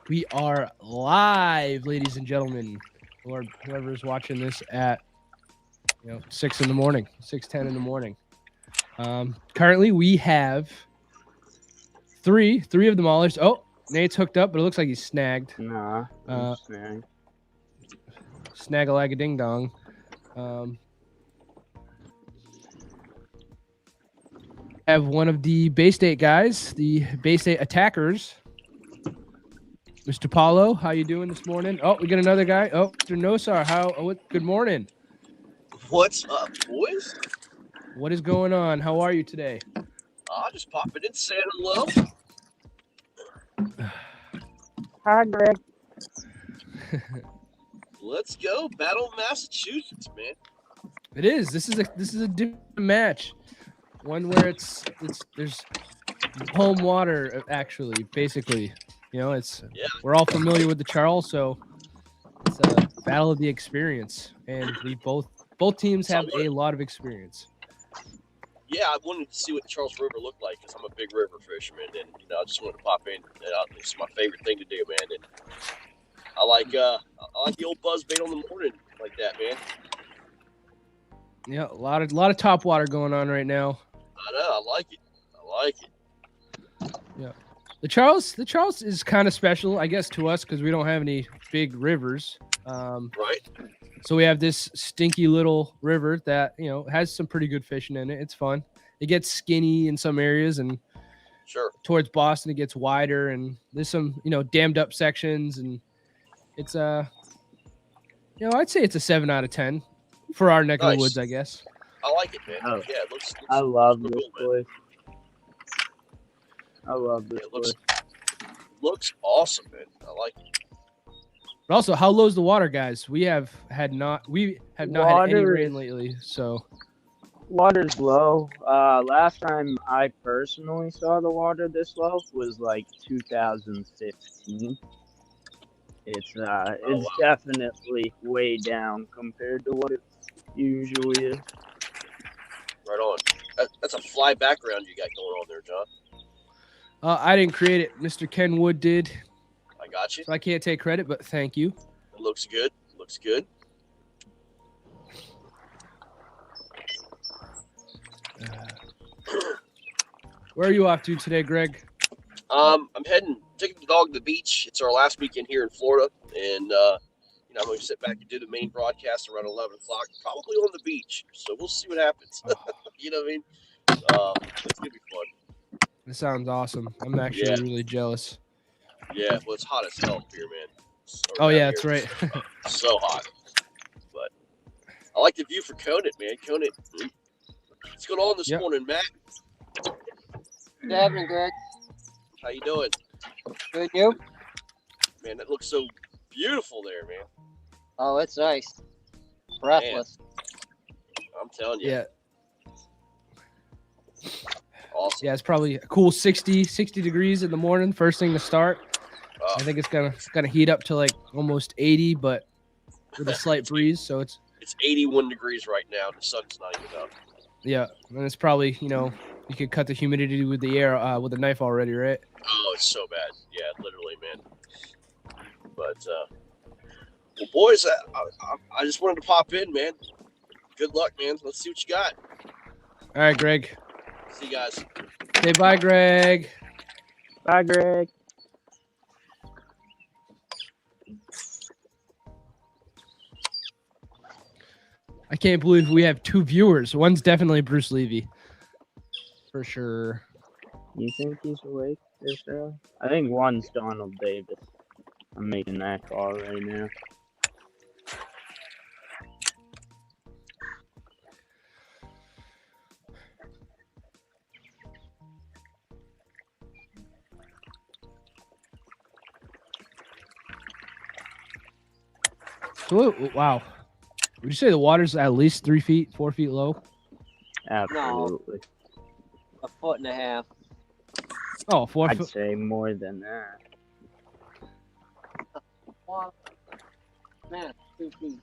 We are live, ladies and gentlemen, or whoever is watching this at 6 in the morning, 6:10 in the morning. Currently, we have three of the Maulers. Oh, Nate's hooked up, but it looks like he's snagged. Nah, Snag a lag a ding dong. Have one of the Bay State guys, the Bay State attackers, Mr. Paulo. How you doing this morning? Oh, we got another guy. Oh, Mr. Nosar. Good morning. What's up, boys? What is going on? How are you today? Just popping in, saying hello. Hi, Greg. Let's go, Battle of Massachusetts, man. It is. This is a different match. One where there's home water, actually, basically. We're all familiar with the Charles, so it's a battle of the experience, and we both teams have a lot of experience. Yeah, I wanted to see what the Charles River looked like because I'm a big river fisherman, and I just wanted to pop in. It's my favorite thing to do, man. And I like the old buzz bait on the morning like that, man. Yeah, a lot of top water going on right now. I know, I like it. Yeah, the Charles is kind of special, I guess, to us because we don't have any big rivers. Right. So we have this stinky little river that has some pretty good fishing in it. It's fun. It gets skinny in some areas, and sure, towards Boston it gets wider, and there's some dammed up sections, and it's I'd say it's a 7 out of 10 for our neck of the woods, I guess. I like it, man. Oh, yeah, it looks I love this place. I love this place. Looks awesome, man. I like it. But also, how low's the water, guys? We have not had any rain lately, so water's low. Last time I personally saw the water this low was like 2015. It's definitely way down compared to what it usually is. Right on. That's a fly background you got going on there, John. I didn't create it. Mr. Ken Wood did. I got you. So I can't take credit, but thank you. It looks good. Looks good. Where are you off to today, Greg? I'm taking the dog to the beach. It's our last weekend here in Florida, and I'm going to sit back and do the main broadcast around 11 o'clock, probably on the beach. So we'll see what happens. You know what I mean? It's going to be fun. This sounds awesome. I'm actually really jealous. Yeah, well, it's hot as hell here, man. Oh, yeah, that's right. So hot. But I like the view for Conant, man. Conant. What's going on this morning, Matt? Good evening, Greg. How you doing? Good, you? Man, that looks so beautiful there, man. Oh, it's nice. Breathless. Man, I'm telling you. Yeah. Awesome. Yeah, it's probably a cool 60 degrees in the morning, first thing to start. I think it's gonna heat up to like almost 80, but with a slight breeze, so it's 81 degrees right now. The sun's not even up. Yeah, and it's probably you could cut the humidity with the air with a knife already, right? Oh, it's so bad. Yeah, literally, man. But well, boys, I just wanted to pop in, man. Good luck, man. Let's see what you got. All right, Greg. See you guys. Say bye, Greg. Bye, Greg. I can't believe we have 2 viewers. One's definitely Bruce Levy. For sure. You think he's awake this early? I think one's Donald Davis. I'm making that call right now. So, wow. Would you say the water's at least 3 feet, 4 feet low? Absolutely. No, 1.5 feet. Oh, 4 I'd foot. say more than that. Man, 2 feet.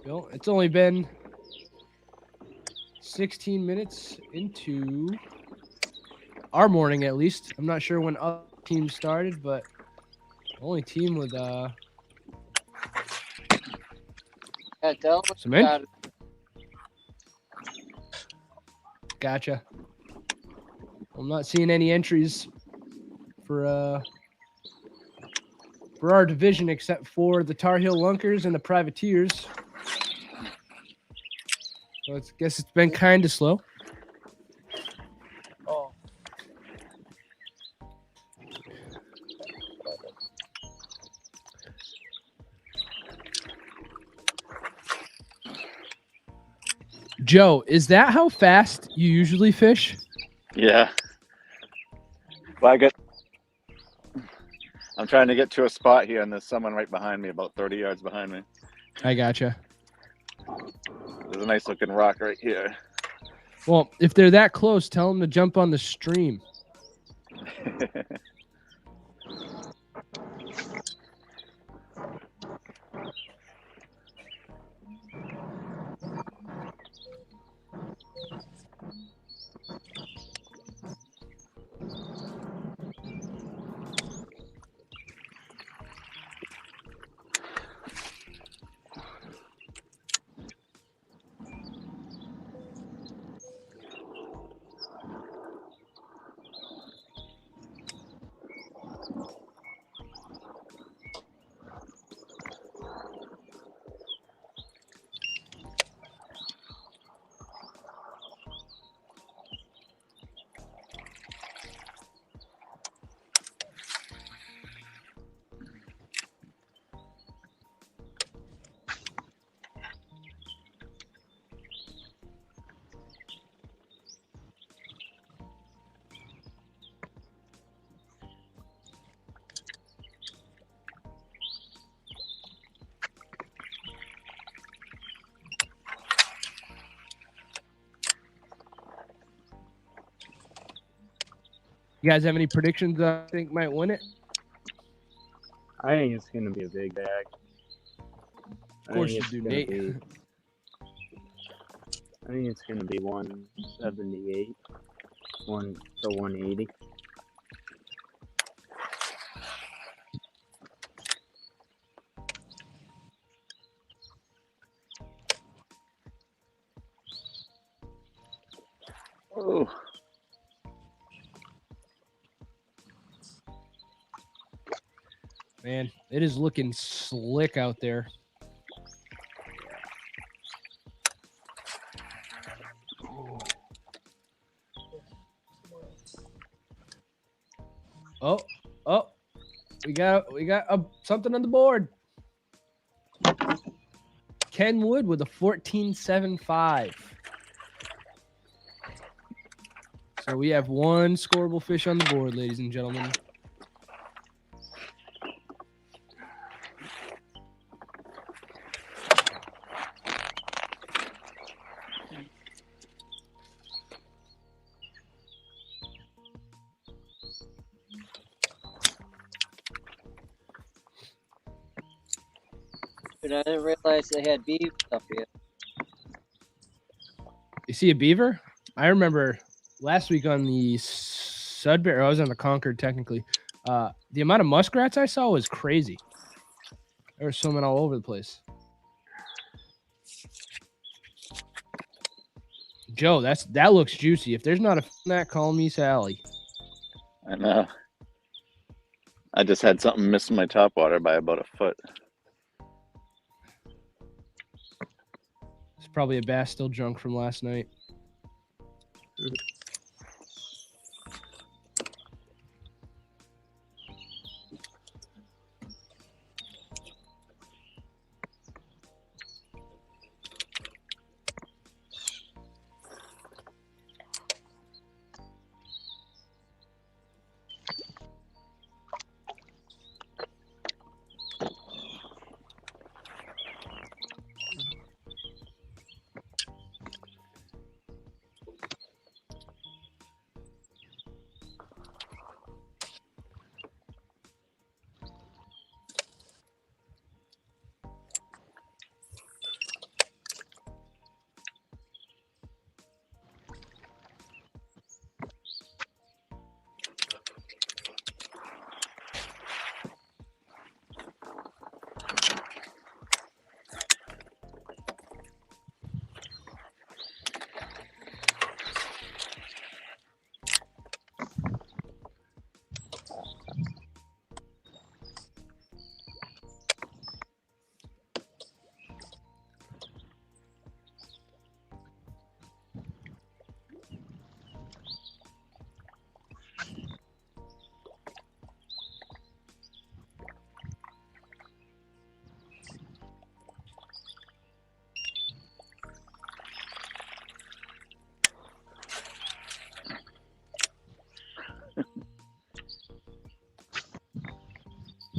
Bill, it's only been 16 minutes into our morning, at least. I'm not sure when other teams started, but the only team with Yeah, tell them some in. about it. Gotcha. I'm not seeing any entries for our division except for the Tar Heel Lunkers and the Privateers. So I guess it's been kind of slow. Oh. Joe, is that how fast you usually fish? Yeah. Well, I'm trying to get to a spot here, and there's someone right behind me, about 30 yards behind me. I gotcha. There's a nice looking rock right here. Well, if they're that close, tell them to jump on the stream. You guys have any predictions I think might win it? I think it's gonna be a big bag. Of course you do, Nate. I think it's gonna be 178, 180. Oh, Man, it is looking slick out there. Oh, we got something on the board. Ken Wood with a 14.75. So we have one scoreable fish on the board, ladies and gentlemen. But I didn't realize they had beef up here. You see a beaver? I remember last week on the Sudbury, or I was on the Concord technically. The amount of muskrats I saw was crazy. There were swimming all over the place. Joe, that looks juicy. If there's not a that, call me Sally. I know. I just had something missing my top water by about a foot. It's probably a bass still drunk from last night.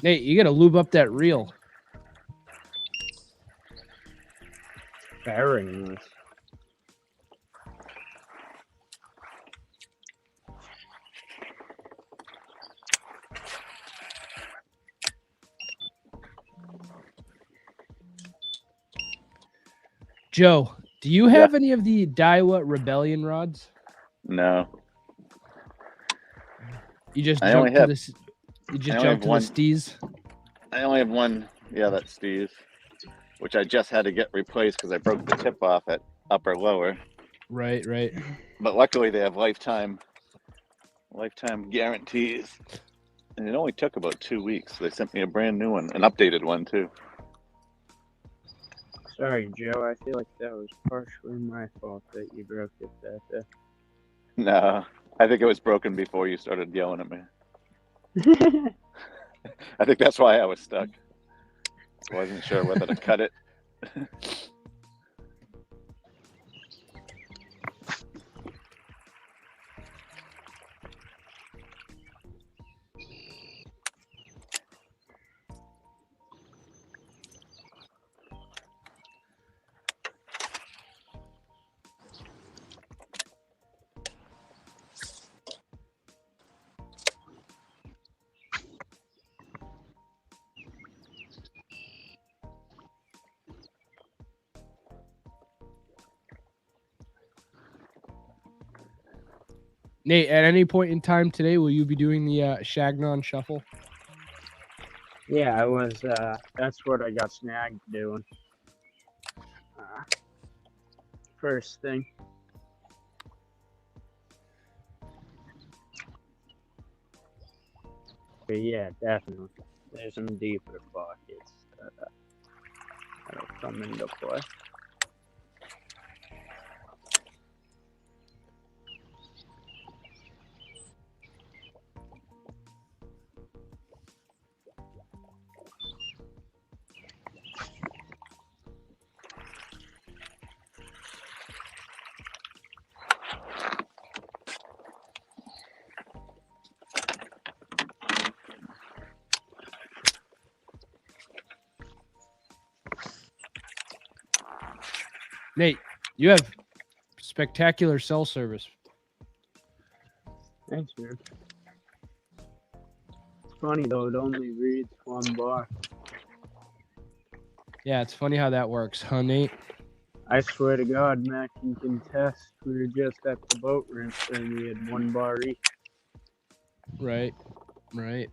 Nate, you gotta lube up that reel. Very nice. Joe, do you have any of the Daiwa Rebellion rods? No. You just I only jumped to have- this. You just I only jumped have to one. the steez. I only have one. Yeah, that's Steve, which I just had to get replaced because I broke the tip off at upper lower. Right, right. But luckily they have lifetime guarantees. And it only took about 2 weeks. They sent me a brand new one, an updated one too. Sorry, Joe. I feel like that was partially my fault that you broke it that day. No, I think it was broken before you started yelling at me. I think that's why I was stuck. I wasn't sure whether to cut it. Nate, at any point in time today, will you be doing the Shagnon shuffle? Yeah, I was. That's what I got snagged doing. First thing. But yeah, definitely. There's some deeper pockets that'll come into play. Nate, you have spectacular cell service. Thanks, man. It's funny though, it only reads 1 bar. Yeah, it's funny how that works, huh, Nate? I swear to God, Mac can contest. We were just at the boat ramp and we had 1 bar each. Right, right.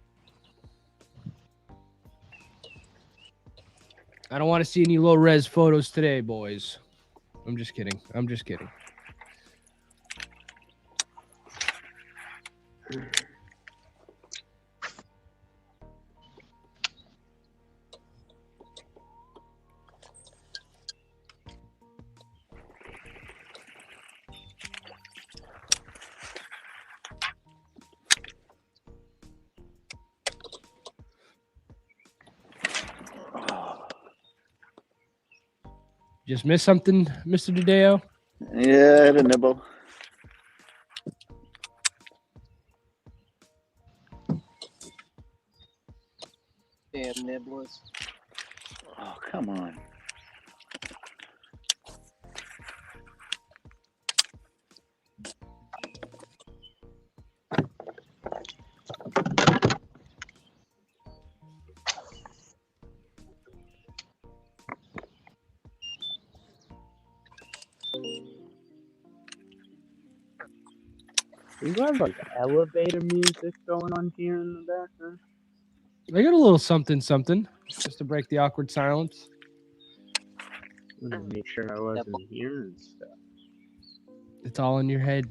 I don't want to see any low res photos today, boys. I'm just kidding. I'm just kidding. Just miss something, Mr. Dideo? Yeah, I had a nibble. Damn nibblers. Oh, come on. You have like elevator music going on here in the background? I got a little something, something, just to break the awkward silence. I want to make sure I wasn't hearing stuff. It's all in your head.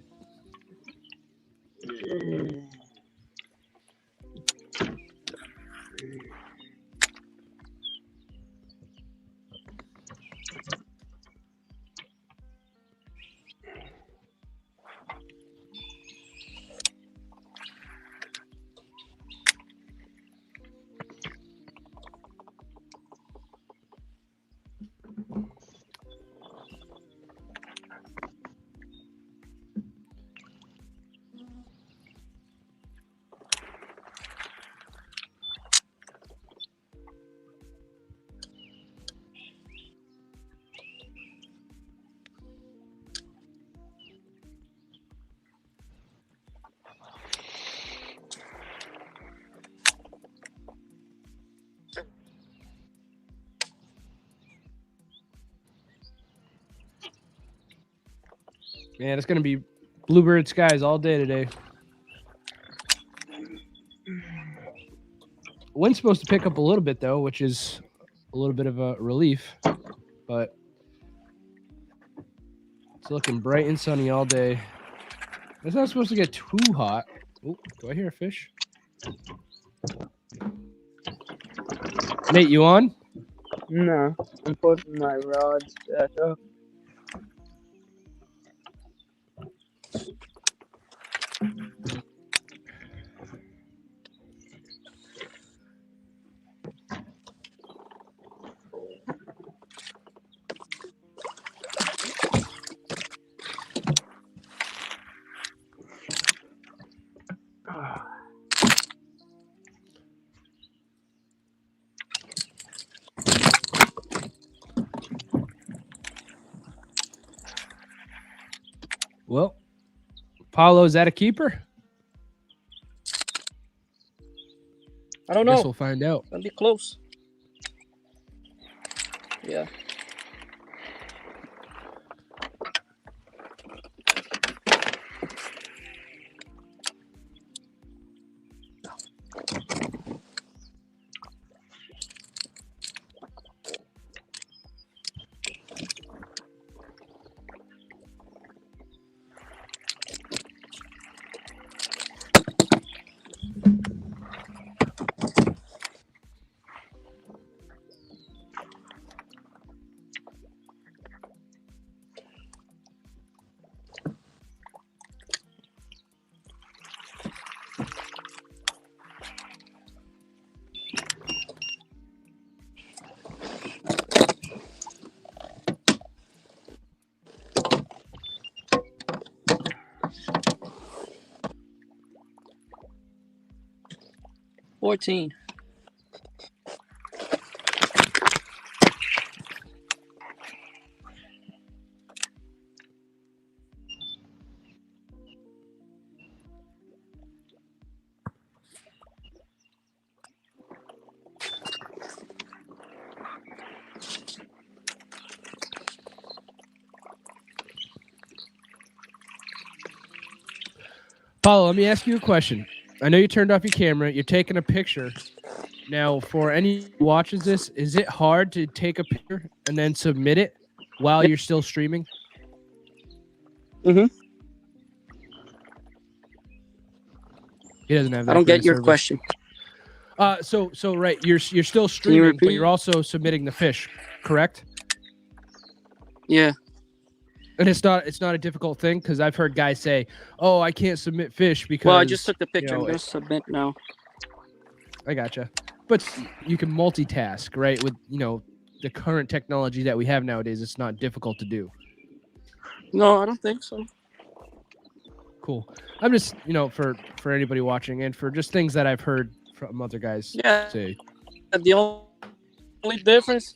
Man, it's gonna be bluebird skies all day today. Wind's supposed to pick up a little bit though, which is a little bit of a relief, but it's looking bright and sunny all day. It's not supposed to get too hot. Oh, do I hear a fish? Nate, you on? No, I'm putting my rods back up. Well, Paulo, is that a keeper? I don't Guess know. we'll find out. That'd be close. Yeah. $14. Paulo, let me ask you a question. I know you turned off your camera. You're taking a picture. Now, for any who watches this, is it hard to take a picture and then submit it while you're still streaming? Mhm. He doesn't have that. I don't great get your service. question. So right, you're still streaming, but repeat? you're also submitting the fish, correct? Yeah. And it's not a difficult thing because I've heard guys say, "Oh, I can't submit fish because." Well, I just took the picture. know, I'm gonna submit now. I gotcha. But you can multitask, right? With the current technology that we have nowadays, it's not difficult to do. No, I don't think so. Cool. I'm just for anybody watching and for just things that I've heard from other guys Yeah. say. The only difference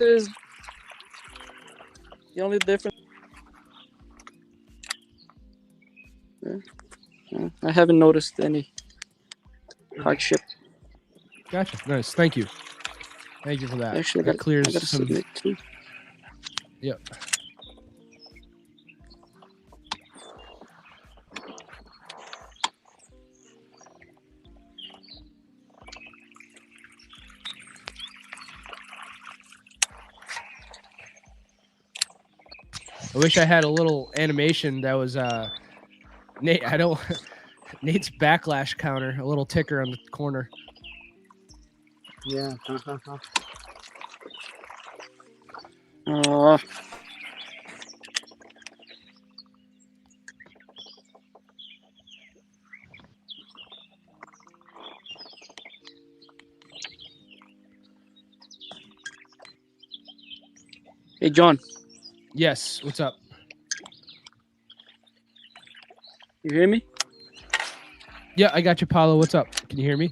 is Yeah. I haven't noticed any hardship. Gotcha. Nice. Thank you. Thank you for that. Actually, That I clears gotta some. submit too. Yep. I wish I had a little animation that was Nate. I don't. Nate's backlash counter, a little ticker on the corner. Yeah. Hey, John, Yes. What's up? you hear me? Yeah, I got you, Paulo. What's up? Can you hear me?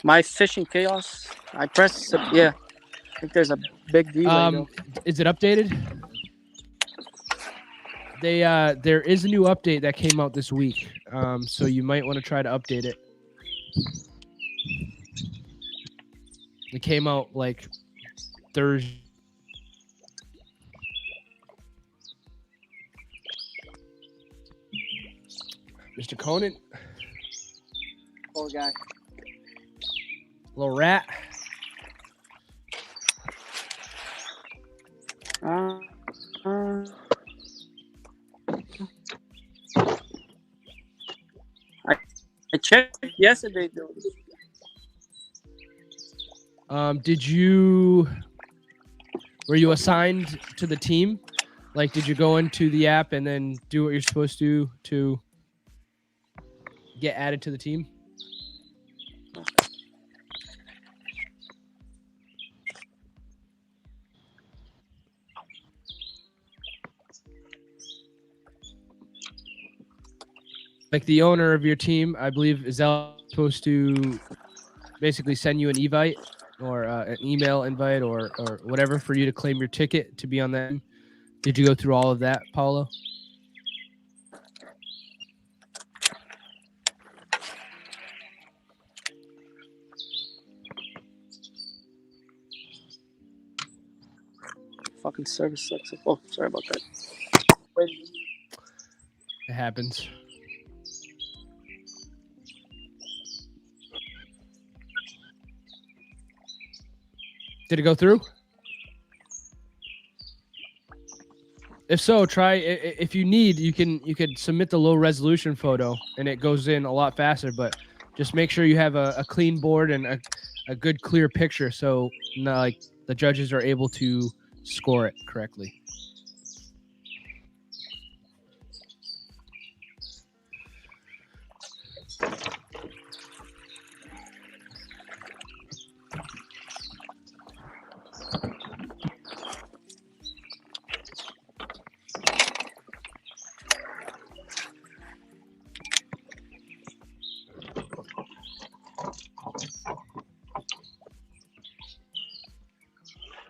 My fishing chaos. I pressed. Yeah. I think there's a big delay. Though. Is it updated? There is a new update that came out this week. So you might want to try to update it. It came out like Thursday. Mr. Conan, Poor guy. little rat. Uh, I checked yesterday, though. Were you assigned to the team? Like, did you go into the app and then do what you're supposed to get added to the team? Like the owner of your team, I believe, is supposed to basically send you an invite or an email invite or whatever for you to claim your ticket to be on that. Did you go through all of that, Paulo? Fucking service sucks. Oh, sorry about that. Wait. It happens. Did it go through? If so, try. If you need, you could submit the low resolution photo, and it goes in a lot faster. But just make sure you have a clean board and a good clear picture, so like the judges are able to score it correctly.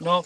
No.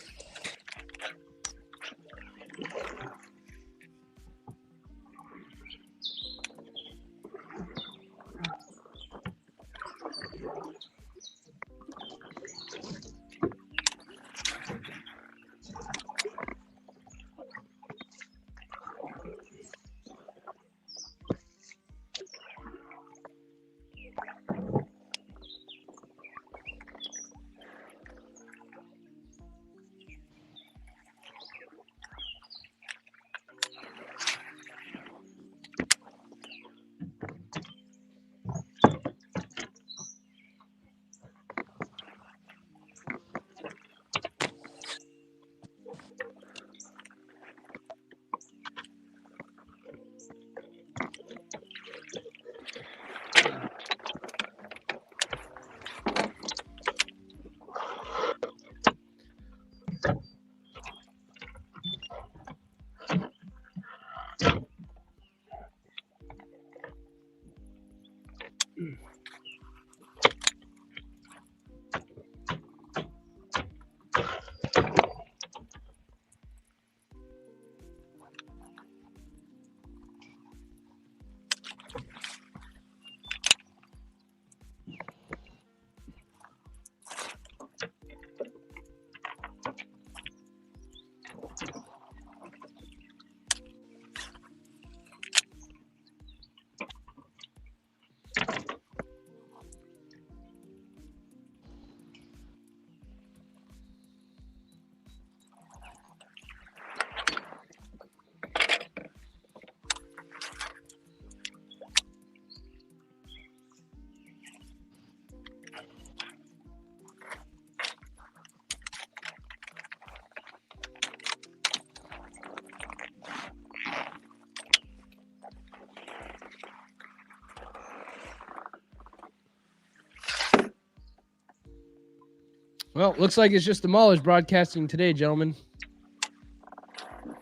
Well, looks like it's just the Maulers broadcasting today, gentlemen.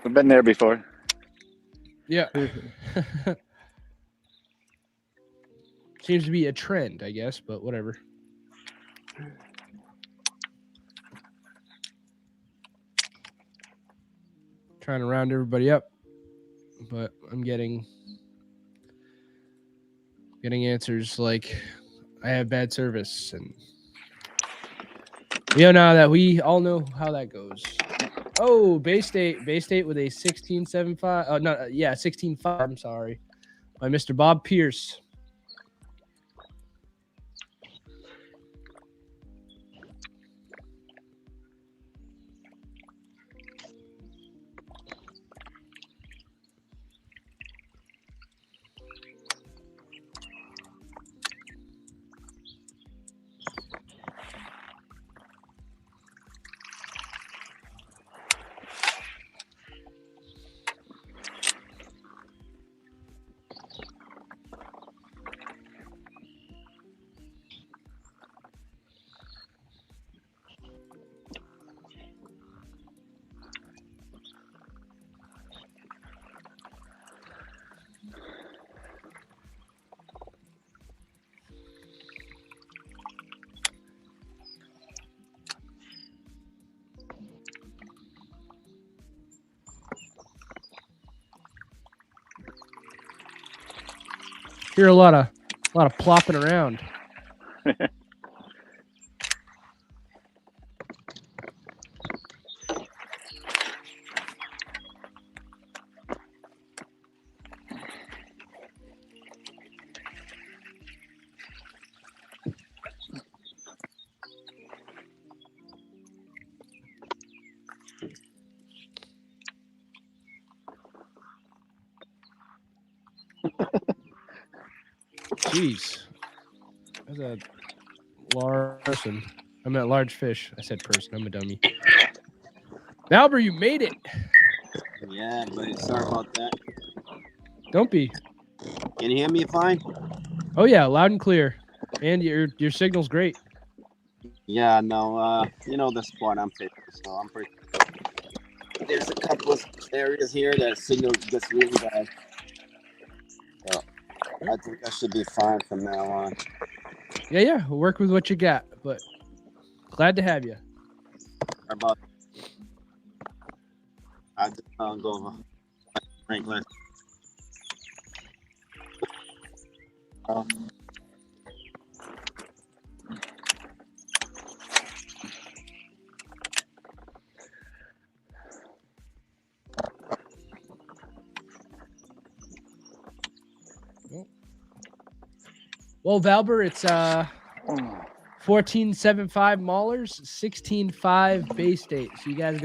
We've been there before. Yeah. Seems to be a trend, I guess, but whatever. Trying to round everybody up, but I'm getting answers like I have bad service and You know that we all know how that goes. Oh, Bay State with a 16.75. Oh, no, yeah, 16.5. I'm sorry, by Mr. Bob Pierce. Hear a lot of plopping around. Jeez. That's a large person. I meant large fish. I said person. I'm a dummy. Albert, you made it. Yeah, but sorry about that. Don't be. Can you hear me fine? Oh yeah, loud and clear. And your signal's great. Yeah, no, you know the spot I'm fishing, so I'm pretty. There's a couple of areas here that signal gets really bad. So I think I should be fine from now on. Yeah. We'll work with what you got, but glad to have you. How about I just go Franklin. Well, Valber, it's 14.75 Maulers, 16.5 Bay State. So you guys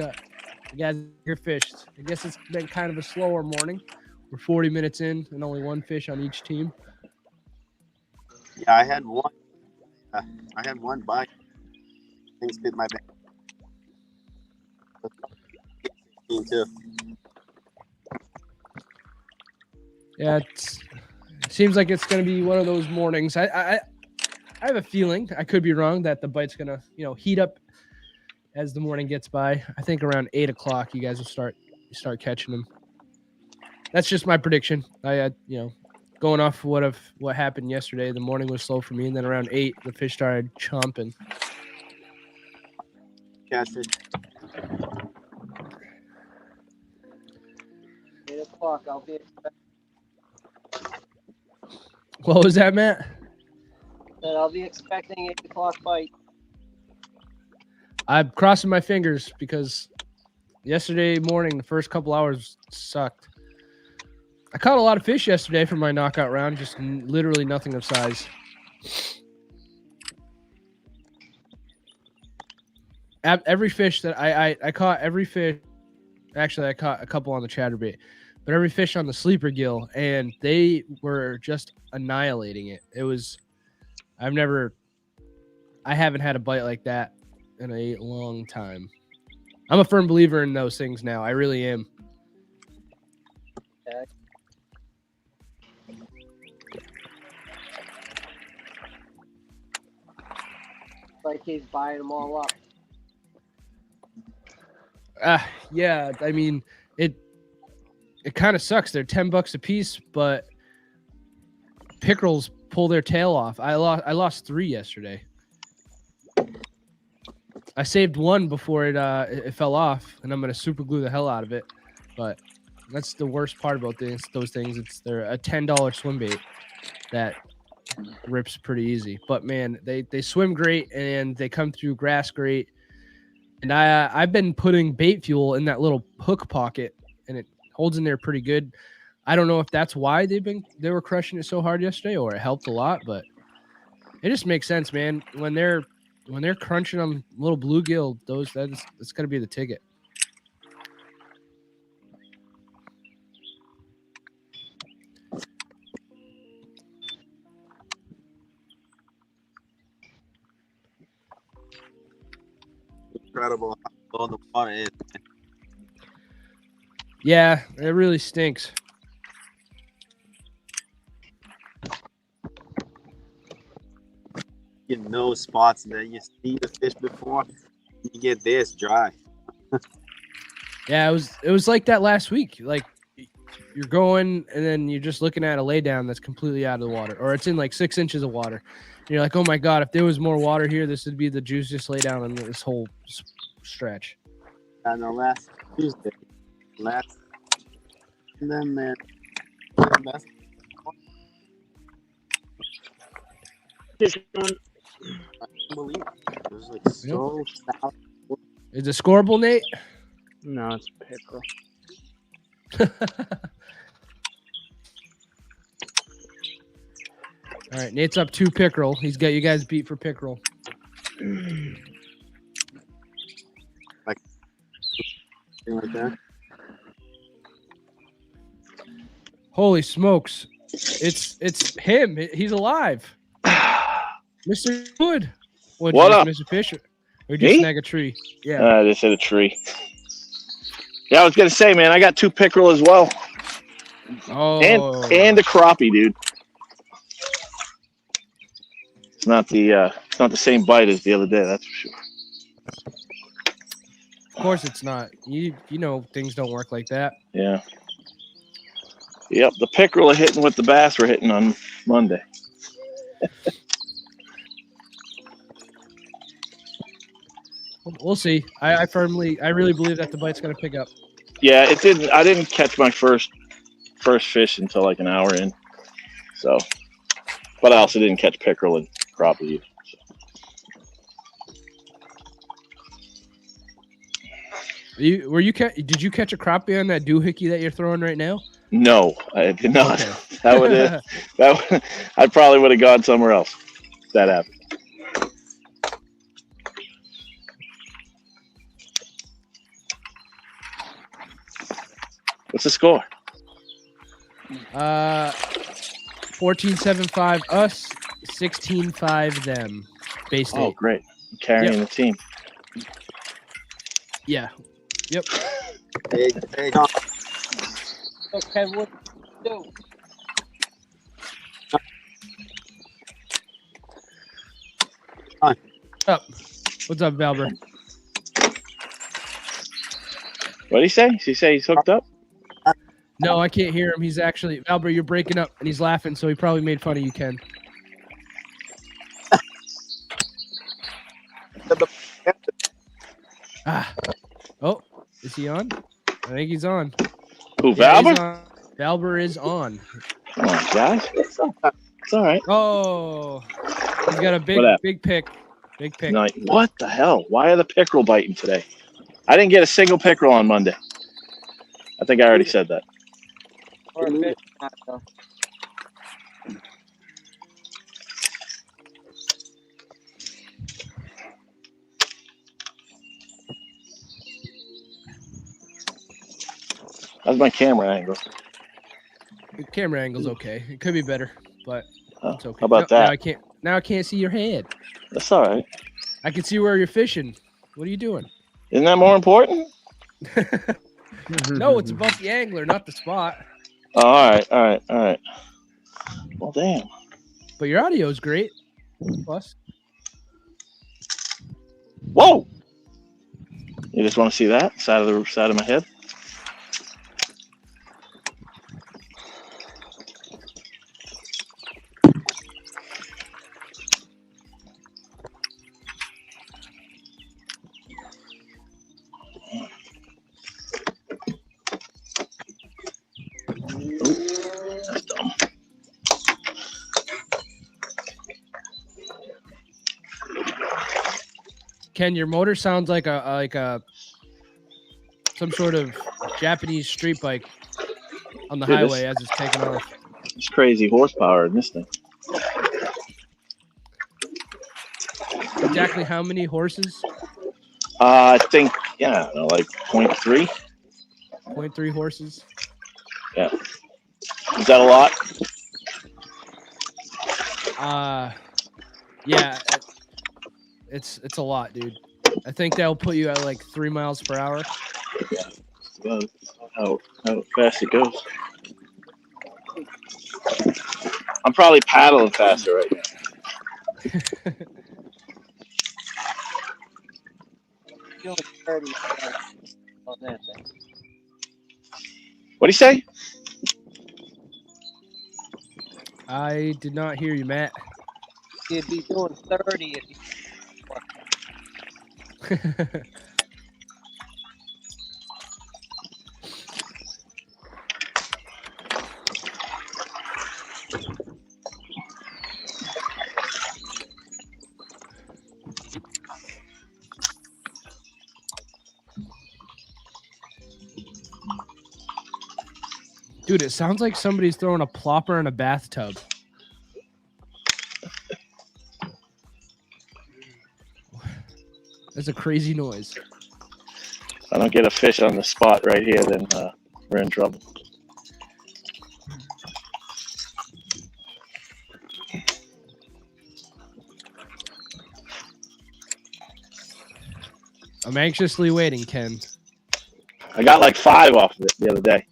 your fished. I guess it's been kind of a slower morning. We're 40 minutes in and only one fish on each team. Yeah, I had one. I had one bite. Things bit my back. 16 too. Yeah, it seems like it's going to be one of those mornings. I have a feeling, I could be wrong, that the bite's going to heat up as the morning gets by. I think around 8 o'clock you guys will start catching them. That's just my prediction. I going off what happened yesterday, the morning was slow for me, and then around 8 the fish started chomping. Catfish. 8 o'clock. I'll be expecting. What was that, Matt? I'll be expecting 8 o'clock bite. I'm crossing my fingers because yesterday morning the first couple hours sucked. I caught a lot of fish yesterday for my knockout round, just literally nothing of size. Every fish that I caught, every fish, actually I caught a couple on the chatterbait, but every fish on the sleeper gill, and they were just annihilating it. It was, I haven't had a bite like that in a long time. I'm a firm believer in those things now. I really am. Okay. Like he's buying them all up. Yeah, I mean, it kind of sucks. They're $10 a piece, but pickerels pull their tail off. I lost 3 yesterday. I saved one before it fell off, and I'm gonna super glue the hell out of it. But that's the worst part about those things. They're a $10 swim bait that rips pretty easy. But man, they swim great and they come through grass great. And I've been putting bait fuel in that little hook pocket, and it holds in there pretty good. I don't know if that's why they were crushing it so hard yesterday, or it helped a lot, but it just makes sense, man. When they're crunching on little bluegill, that's got to be the ticket. Incredible how low the water is. Yeah, it really stinks. You know spots that you see the fish before. You get this dry. Yeah, it was like that last week. Like you're going and then you're just looking at a laydown that's completely out of the water, or it's in like 6 inches of water. And you're like, oh my god, if there was more water here, this would be the juiciest laydown in this whole stretch. And the last Tuesday, and then man, that's unbelievable. It was like so sour. Is it scoreable, Nate? No, it's pickerel. All right, Nate's up 2 pickerel. He's got you guys beat for pickerel. Like that. Holy smokes! It's him. He's alive, Mr. Wood. What up? Mr. Fisher? Or just Me? snag a tree? Yeah. I just hit a tree. Yeah, I was gonna say, man, I got 2 pickerel as well, Oh. and a crappie, dude. It's not the same bite as the other day, that's for sure. Of course it's not. You know things don't work like that. Yeah. Yep, the pickerel are hitting what the bass were hitting on Monday. We'll see. I really believe that the bite's gonna pick up. Yeah, it didn't. I didn't catch my first fish until like an hour in. So, but I also didn't catch pickerel and crappie either. So. Did you catch a crappie on that doohickey that you're throwing right now? No, I did not. Okay. I probably would have gone somewhere else if that happened. What's the score? 14-7-5 us, 16-5 them. Bay State. Oh, great! Carrying the team. Yeah. Yep. Hey, Tom. Okay, what do? Up. What's up, Valber? What did he say? Did he say he's hooked up? No, I can't hear him. He's actually Valber. You're breaking up, and he's laughing, so he probably made fun of you, Ken. Oh, is he on? I think he's on. Who, Yeah, he's Valber? on. Valber is on. Come on, guys. It's all right. Oh, he's got a big pick. Big pick. No, what the hell? Why are the pickerel biting today? I didn't get a single pickerel on Monday. I think I already said that. Or a fish taco. That's my camera angle. The camera angle's okay. It could be better, but Oh, it's okay. how about Now that? Now I can't see your head. That's all right. I can see where you're fishing. What are you doing? Isn't that more important? No, it's about the angler, not the spot. Oh, all right. Well, damn. But your audio is great. Plus, Whoa! You just want to see that side of my head? That's dumb. Ken, your motor sounds like a some sort of Japanese street bike on the Dude, highway as it's taking off. It's crazy horsepower in this thing. Exactly how many horses? I think, yeah, I don't know, like 0.3. 0.3 horses. Yeah. Is that a lot? Yeah, it's a lot, dude. I think that'll put you at like 3 miles per hour. Yeah. That's about how fast it goes. I'm probably paddling faster right now. Doing 30 on that thing. What do you say? I did not hear you, Matt. You'd be doing 30 if you. Dude, it sounds like somebody's throwing a plopper in a bathtub. That's a crazy noise. If I don't get a fish on the spot right here, then we're in trouble. I'm anxiously waiting, Ken. I got like 5 off of it the other day.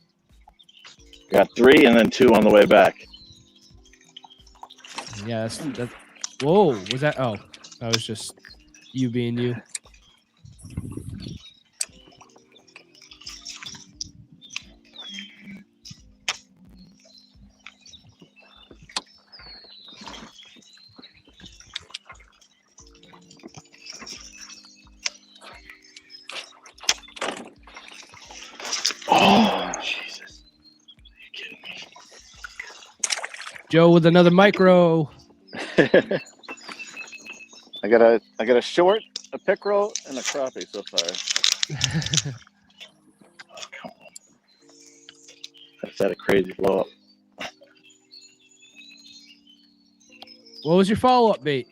Got 3 and then 2 on the way back. Yeah, that's whoa, was that? Oh, that was just you being you. Oh, Jesus. Are you kidding me? Joe with another micro. I got a short, a pickerel, and a crappie so far. Oh, come on. That's had a crazy blow up. What was your follow-up bait?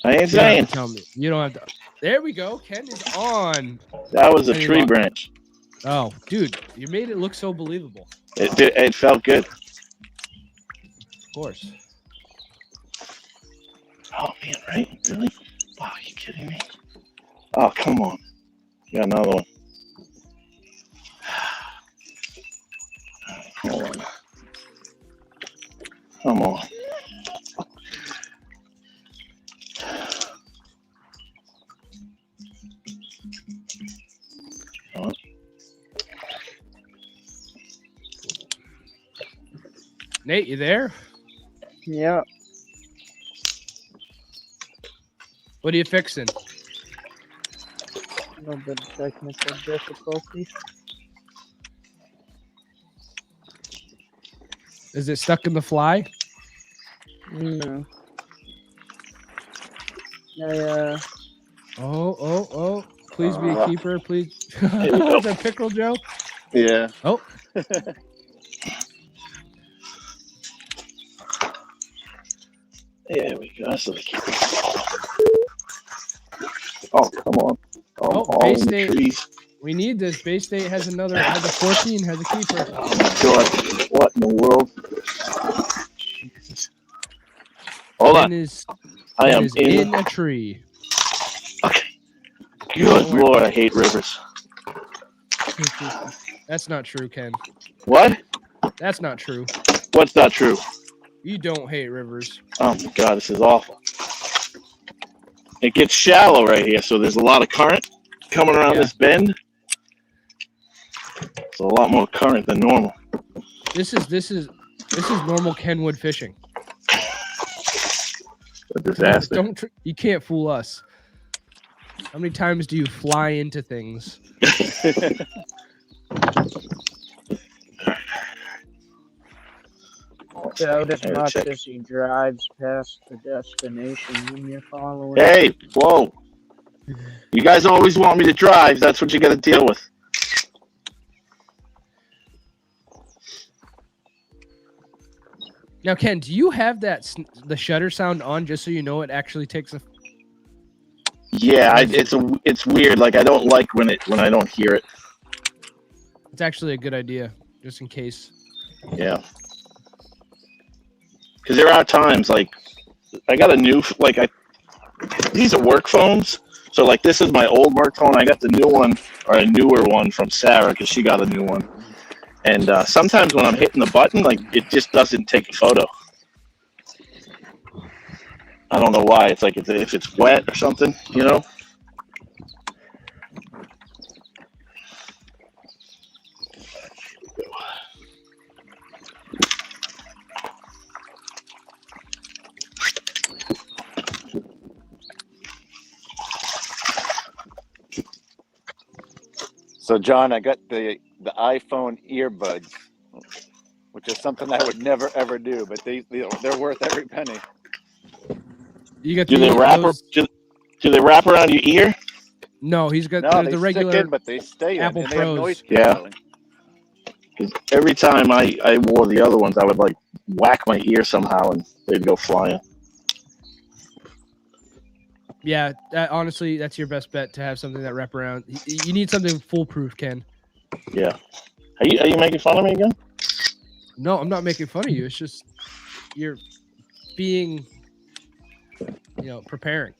I ain't You don't have saying. to tell me. You don't have to. There we go. Ken is on. That was a Any tree luck? branch. Oh, dude, you made it look so believable. It felt good. Of course. Oh, man, right? Really? Oh, are you kidding me? Oh, come on. You got another one. Come on. Come on. Nate, you there? Yeah. What are you fixing? A little bit of technical difficulty. Is it stuck in the fly? No. Oh. Please be a keeper, please. Here we go. Is that pickerel, Joe? Yeah. Oh. There we go. That's the keeper. Oh, come on. Oh, all Bay in the State. trees. We need this. Bay State has a 14, has a keeper. Oh, my God. What in the world? Hold Ken on. is, I Ken am is in. in a tree. Okay. Good Lord, I hate rivers. That's not true, Ken. What? That's not true. What's not true? You don't hate rivers. Oh my God, this is awful. It gets shallow right here, so there's a lot of current coming around Yeah. this bend. It's a lot more current than normal. This is normal Kenwood fishing. A disaster. You can't fool us. How many times do you fly into things? Doubt as Hey, much check. as he drives past the destination when you're following. Hey, whoa. You guys always want me to drive. That's what you got to deal with. Now, Ken, do you have the shutter sound on just so you know it actually takes a? Yeah, it's weird. Like I don't like when I don't hear it. It's actually a good idea, just in case. Yeah. Because there are times like I got a new these are work phones. So like this is my old work phone. I got the new one or a newer one from Sarah because she got a new one. And sometimes when I'm hitting the button, like it just doesn't take a photo. I don't know why. It's like if it's wet or something, you know. So, John, I got the iPhone earbuds, which is something I would never ever do, but they're worth every penny. You got Do they wrap around your ear? No, he's got No, they the regular. stick in, but they stay Apple in, and they have noise Pros. canceling. Because every time I wore the other ones, I would like whack my ear somehow and they'd go flying. Yeah, honestly, that's your best bet to have something that wrap around. You need something foolproof, Ken. Yeah. Are you making fun of me again? No, I'm not making fun of you. It's just you're being, preparing.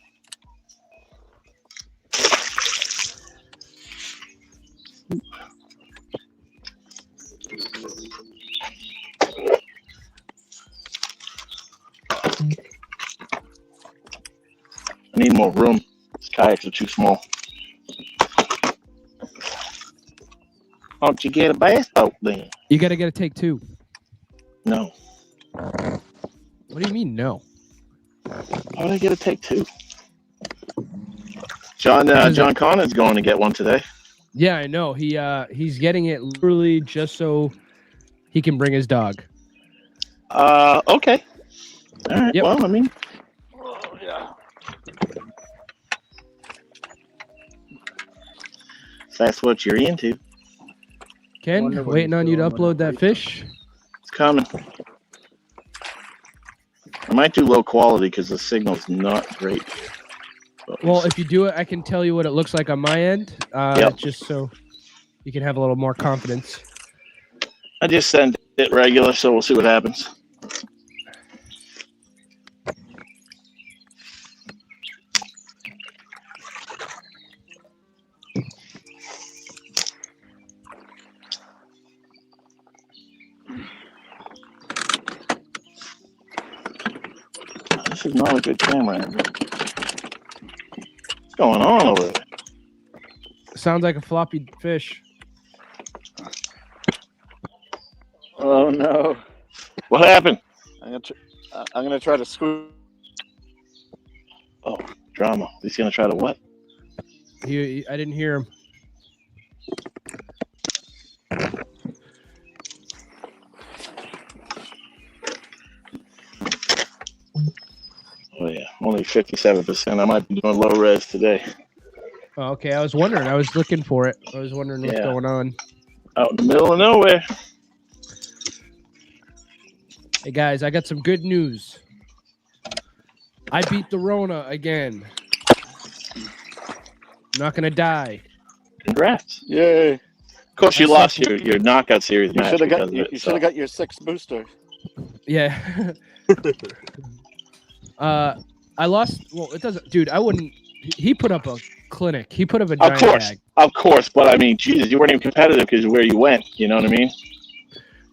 I need more room. These kayaks are too small. Why don't you get a bass boat then? You got to get a take two. No. What do you mean no? Why would I get a take two? John Connor's going to get one today. Yeah, I know. He's getting it literally just so he can bring his dog. Okay. All right. Yep. Well, I mean, Yeah. if that's what you're into. Ken, Wonder what waiting he's on you to doing upload with that the fish. It's coming. I might do low quality because the signal's not great. But Well, if you do it, I can tell you what it looks like on my end, Yep. just so you can have a little more confidence. I just send it regular, so we'll see what happens. This is not a good camera. What's going on over there? Sounds like a floppy fish. Oh no! What happened? I'm gonna try to squeeze. Oh, drama. He's gonna try to what? I didn't hear him. Oh yeah, only 57%. I might be doing low res today. Oh, okay, I was wondering. I was looking for it. I was wondering what's Yeah. going on. Out in the middle of nowhere. Hey guys, I got some good news. I beat the Rona again. I'm not gonna die. Congrats. Yay! Of course, you lost your knockout series You match. should have got because of it, you should have got your 6th booster. Yeah. I lost. Well, it doesn't, dude. I wouldn't. He put up a clinic. He put up a giant Of course. But I mean, Jesus, you weren't even competitive because of where you went. You know what I mean?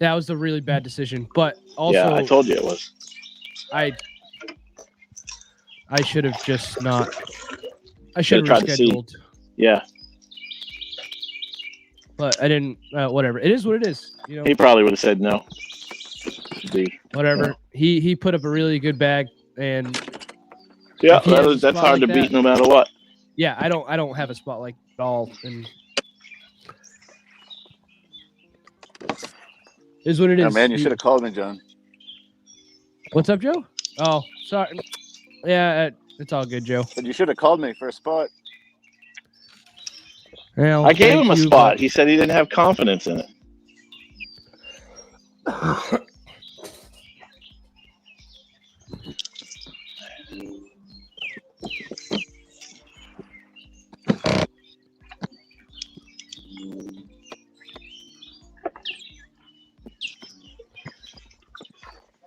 That was a really bad decision. But also, Yeah, I told you it was. I should have just not. I should have Tried to see. rescheduled. Yeah, But I didn't. Whatever. It is what it is. You know. he probably would have said no. Whatever. He put up a really good bag, and Yeah, If he has a that's spot hard like to beat that- no matter what. yeah, I don't have a spot like that at all. And is what it is. Oh man, you should have called me, John. What's up, Joe? Oh, sorry. Yeah, it's all good, Joe. But you should have called me for a spot. Well, I gave thank him a you, spot. but- He said he didn't have confidence in it.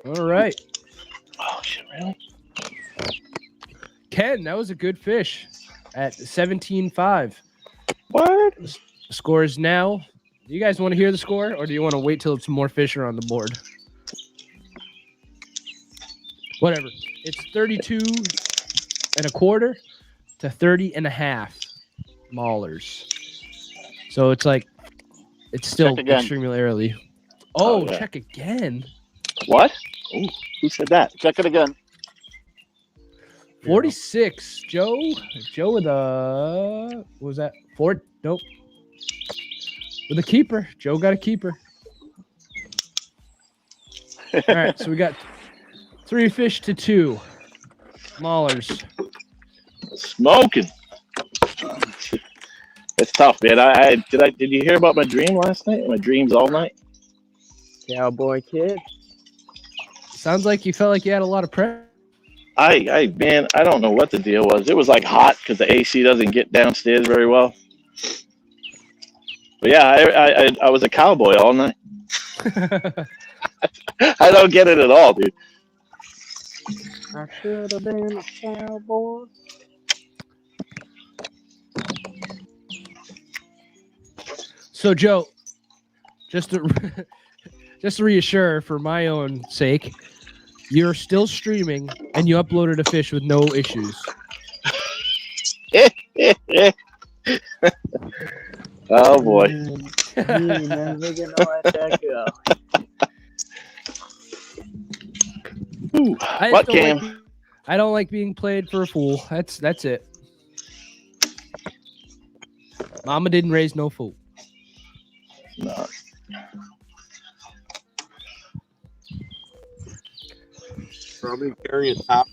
All right. Oh shit! Really? Ken, that was a good fish at 17.5. What? The score is now. Do you guys want to hear the score, or do you want to wait till some more fish are on the board? Whatever. It's 32.25 to 30.5 Maulers. So it's like it's still Check again. extremely early. Oh, yeah. check again. What? Ooh, who said that? Check it again. 46. Joe with a what was that? Four? Nope. With a keeper. Joe got a keeper. All right, so we got 3 fish to 2. Maulers. Smoking. It's tough, man. Did you hear about my dream last night? My dreams all night. Cowboy kid. Sounds like you felt like you had a lot of pressure. Man, I don't know what the deal was. It was like hot because the AC doesn't get downstairs very well. But yeah, I was a cowboy all night. I don't get it at all, dude. I should have been a cowboy. So Joe, just to reassure for my own sake, you're still streaming and you uploaded a fish with no issues. Oh boy. You're never gonna let that go. Ooh, I what just don't game? like I don't like being played for a fool. That's it. Mama didn't raise no fool. No. Probably carrying a top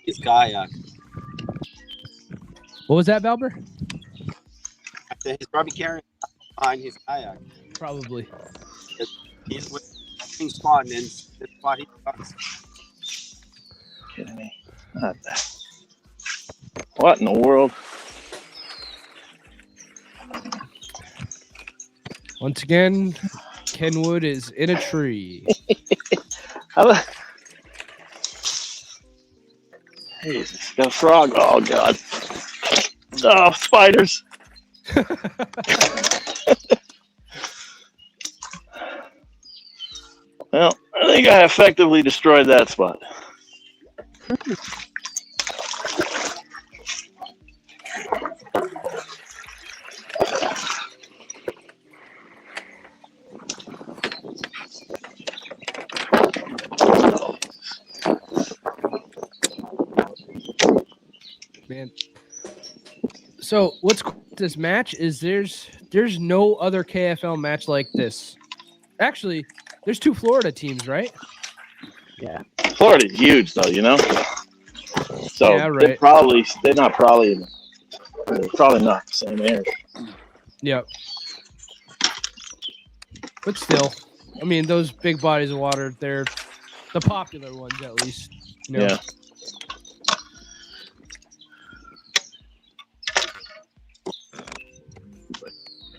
his kayak. What was that, Valber? I said he's probably carrying behind his kayak. Probably. He's with the spot, and then the spot he comes. Kidding me. Not that. What in the world? Once again, Kenwood is in a tree. Jesus, got a frog. Oh god. Oh, spiders. Well, I think I effectively destroyed that spot. Man. So what's cool with this match is there's no other KFL match like this. Actually, there's 2 Florida teams, right? Yeah. Florida's huge, though, you know. So Yeah, right. they're not probably not the same area. Yep. But still, I mean, those big bodies of water, they're the popular ones at least. You know? Yeah.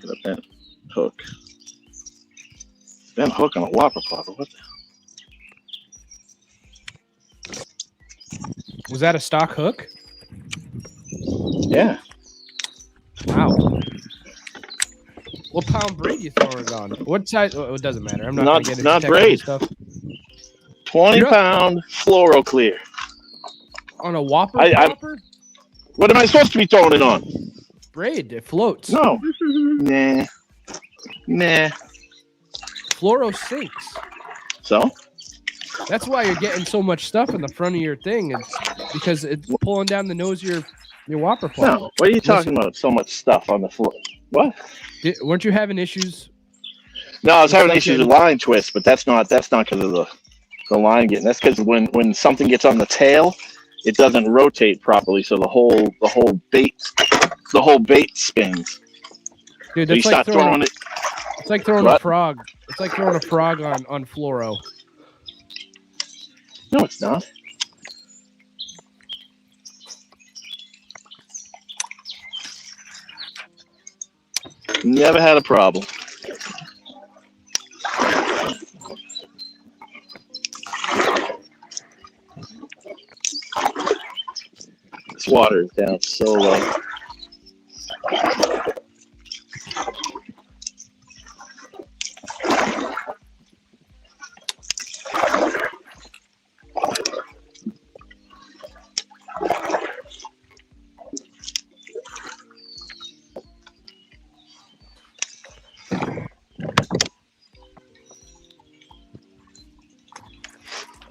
Get a bent hook. Bent hook on a whopper popper. What the? Was that a stock hook? Yeah. Wow. What pound braid you throwing it on? What size? Oh, it doesn't matter. I'm not going to get into Not technical braid. stuff. 20-pound fluoro clear. On a whopper I- popper? What am I supposed to be throwing it on? Braid. It floats. No. Nah. Fluoro sinks. So? That's why you're getting so much stuff in the front of your thing. It's because it's pulling down the nose of your whopper plug. No. What are you talking about? So much stuff on the floor. What? Weren't you having issues? No, I was having Like issues in- with line twist, but that's not because of the line getting. That's because when something gets on the tail, it doesn't rotate properly, so the whole bait the whole bait spins. Dude, So you that's like start throwing it. it's like throwing a What? frog. It's like throwing a frog on fluoro. No, it's not. Never had a problem. This water is down so low.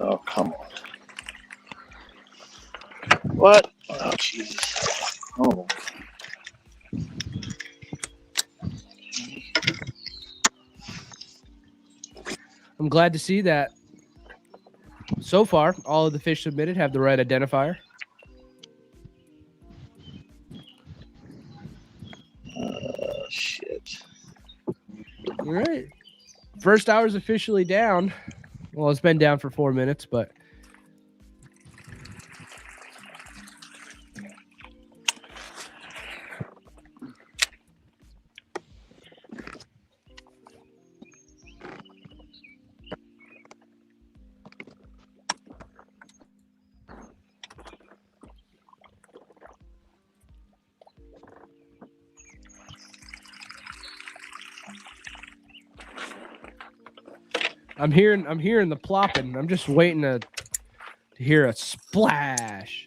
Oh, come on. What? Oh, Jesus. Oh. I'm glad to see that so far all of the fish submitted have the right identifier. Shit. All right. First hour is officially down. Well, it's been down for 4 minutes, but I'm hearing the plopping. I'm just waiting to hear a splash.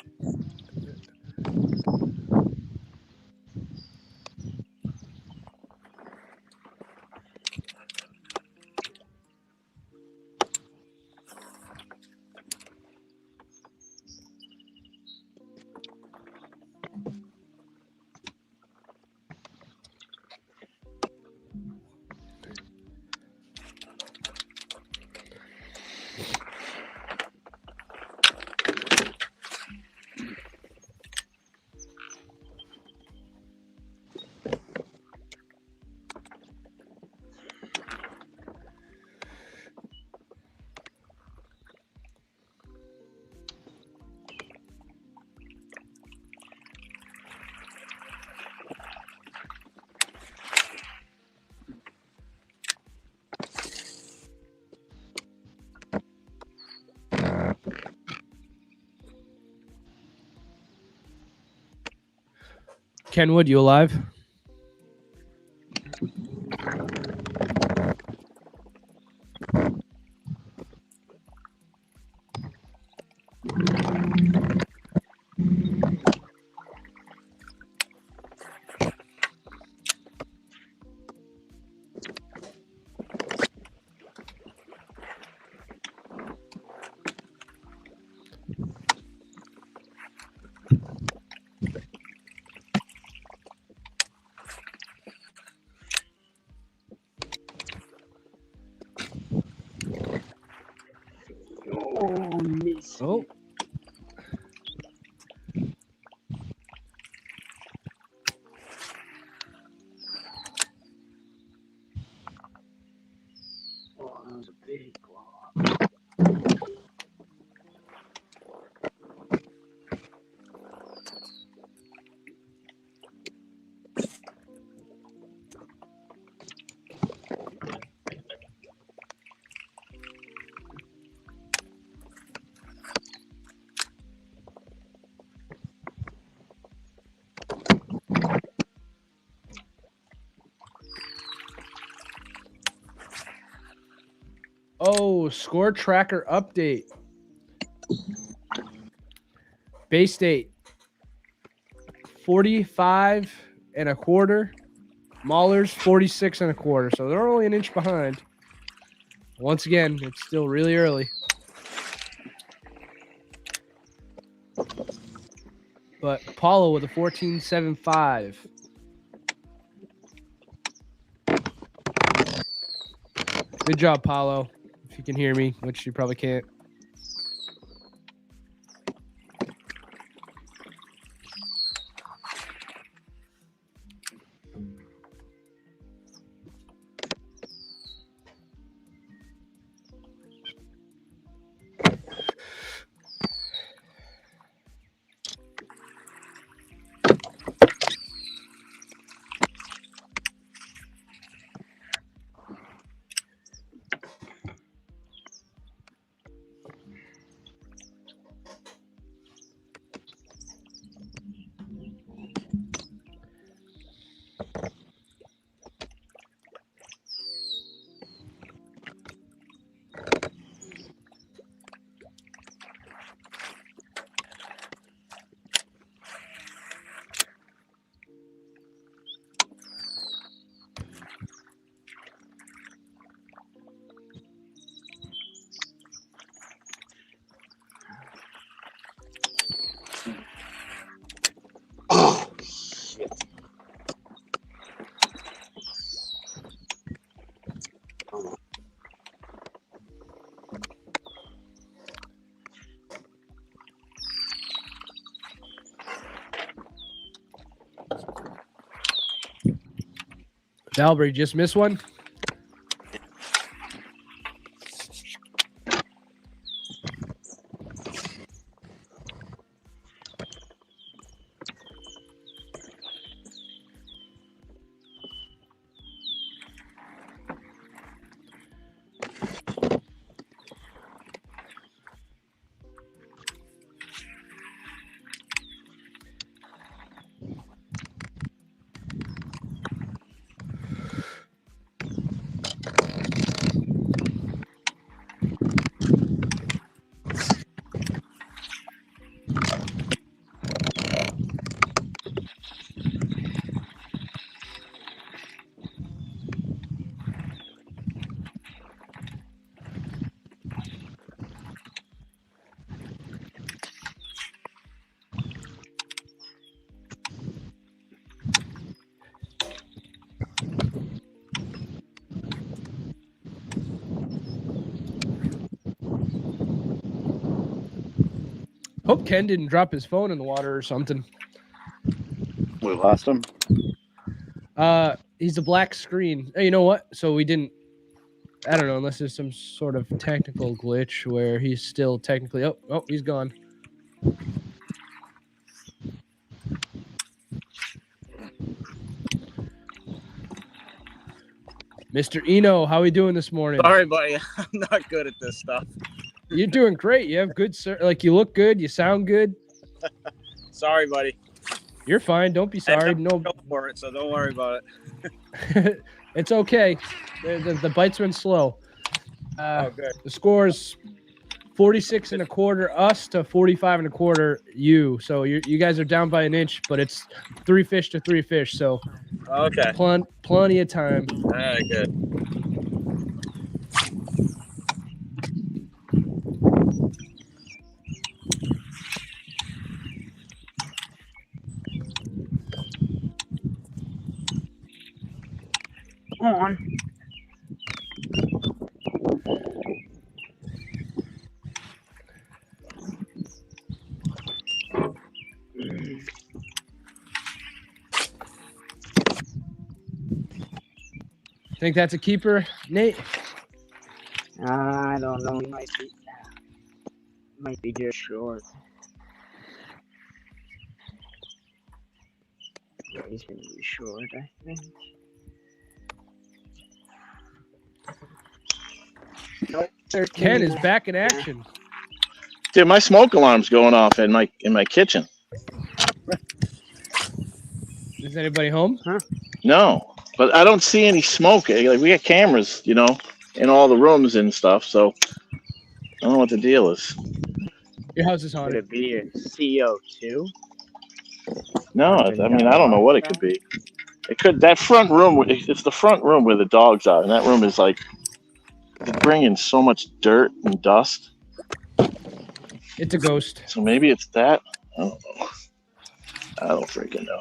Kenwood, you alive? Oh. Oh, that was a big claw. Oh, score tracker update. Bay State 45 and a quarter. Maulers 46 and a quarter. So they're only an inch behind. Once again, it's still really early. But Paulo with a 14.75. Good job, Paulo. If you can hear me, which you probably can't. Dalbury just missed one. Hope Ken didn't drop his phone in the water or something. We lost him. He's a black screen. You know what? So we didn't. I don't know unless there's some sort of technical glitch where he's still technically. Oh, he's gone. Mr. Eno, how are we doing this morning? Sorry, buddy. I'm not good at this stuff. You're doing great. You have good, like you look good. You sound good. Sorry, buddy. You're fine. Don't be sorry. No, Go for it. So don't worry about it. it's okay. The bites went slow. Good. The score is 46 1/4 us to 45 1/4 you. So you guys are down by an inch, but it's 3 fish to 3 fish. So Okay. plenty of time. All right, good. Come on. Think that's a keeper, Nate? I don't know. He might be just short. Yeah, he's gonna be short, I think. Nope, 13 Ken is and a- back in action. Dude, my smoke alarm's going off in my kitchen. Is anybody home? No, but I don't see any smoke. Like we got cameras, in all the rooms and stuff. So I don't know what the deal is. Your house is Could haunted. it be a CO2? No, I don't know what it could be. It could that front room. It's the front room where the dogs are, and that room is like it's bringing so much dirt and dust. It's a ghost. So maybe it's that. I don't know. I don't freaking know.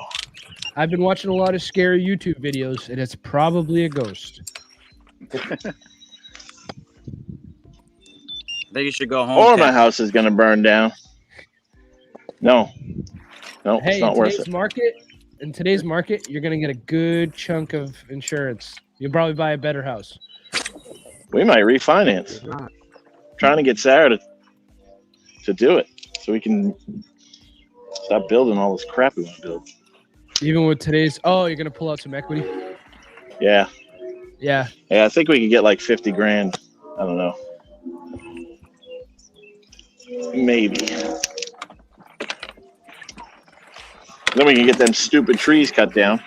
I've been watching a lot of scary YouTube videos, and it's probably a ghost. I think you should go home. Or my Ken. house is gonna burn down. No, Hey, it's not in worth today's it. market, you're gonna get a good chunk of insurance. You'll probably buy a better house. We might refinance. It's not. Trying to get Sarah to do it so we can stop building all this crap we want to build. Even with today's, you're gonna pull out some equity. Yeah, Yeah, I think we could get like 50 grand. I don't know. Maybe. Then we can get them stupid trees cut down.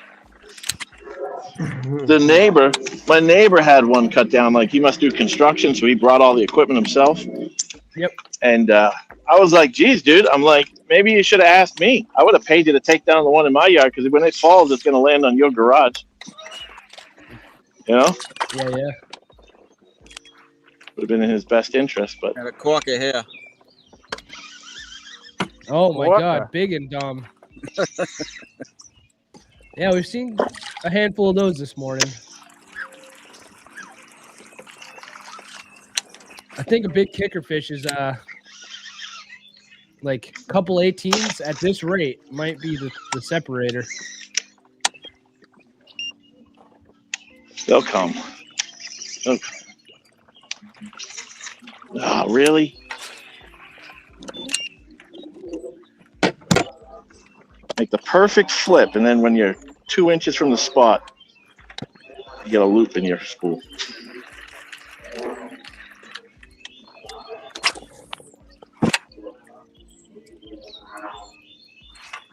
My neighbor had one cut down. Like he must do construction, so he brought all the equipment himself. Yep. And I was like, geez, dude, I'm like, maybe you should have asked me. I would have paid you to take down the one in my yard because when it falls, it's going to land on your garage. Yeah. Would have been in his best interest, but Got a corker here. Oh my What God, the- big and dumb. Yeah, we've seen a handful of those this morning. I think a big kicker fish is like a couple 18s at this rate might be the separator. They'll come. Oh, really? Make the perfect flip, and then when you're 2 inches from the spot, you get a loop in your spool.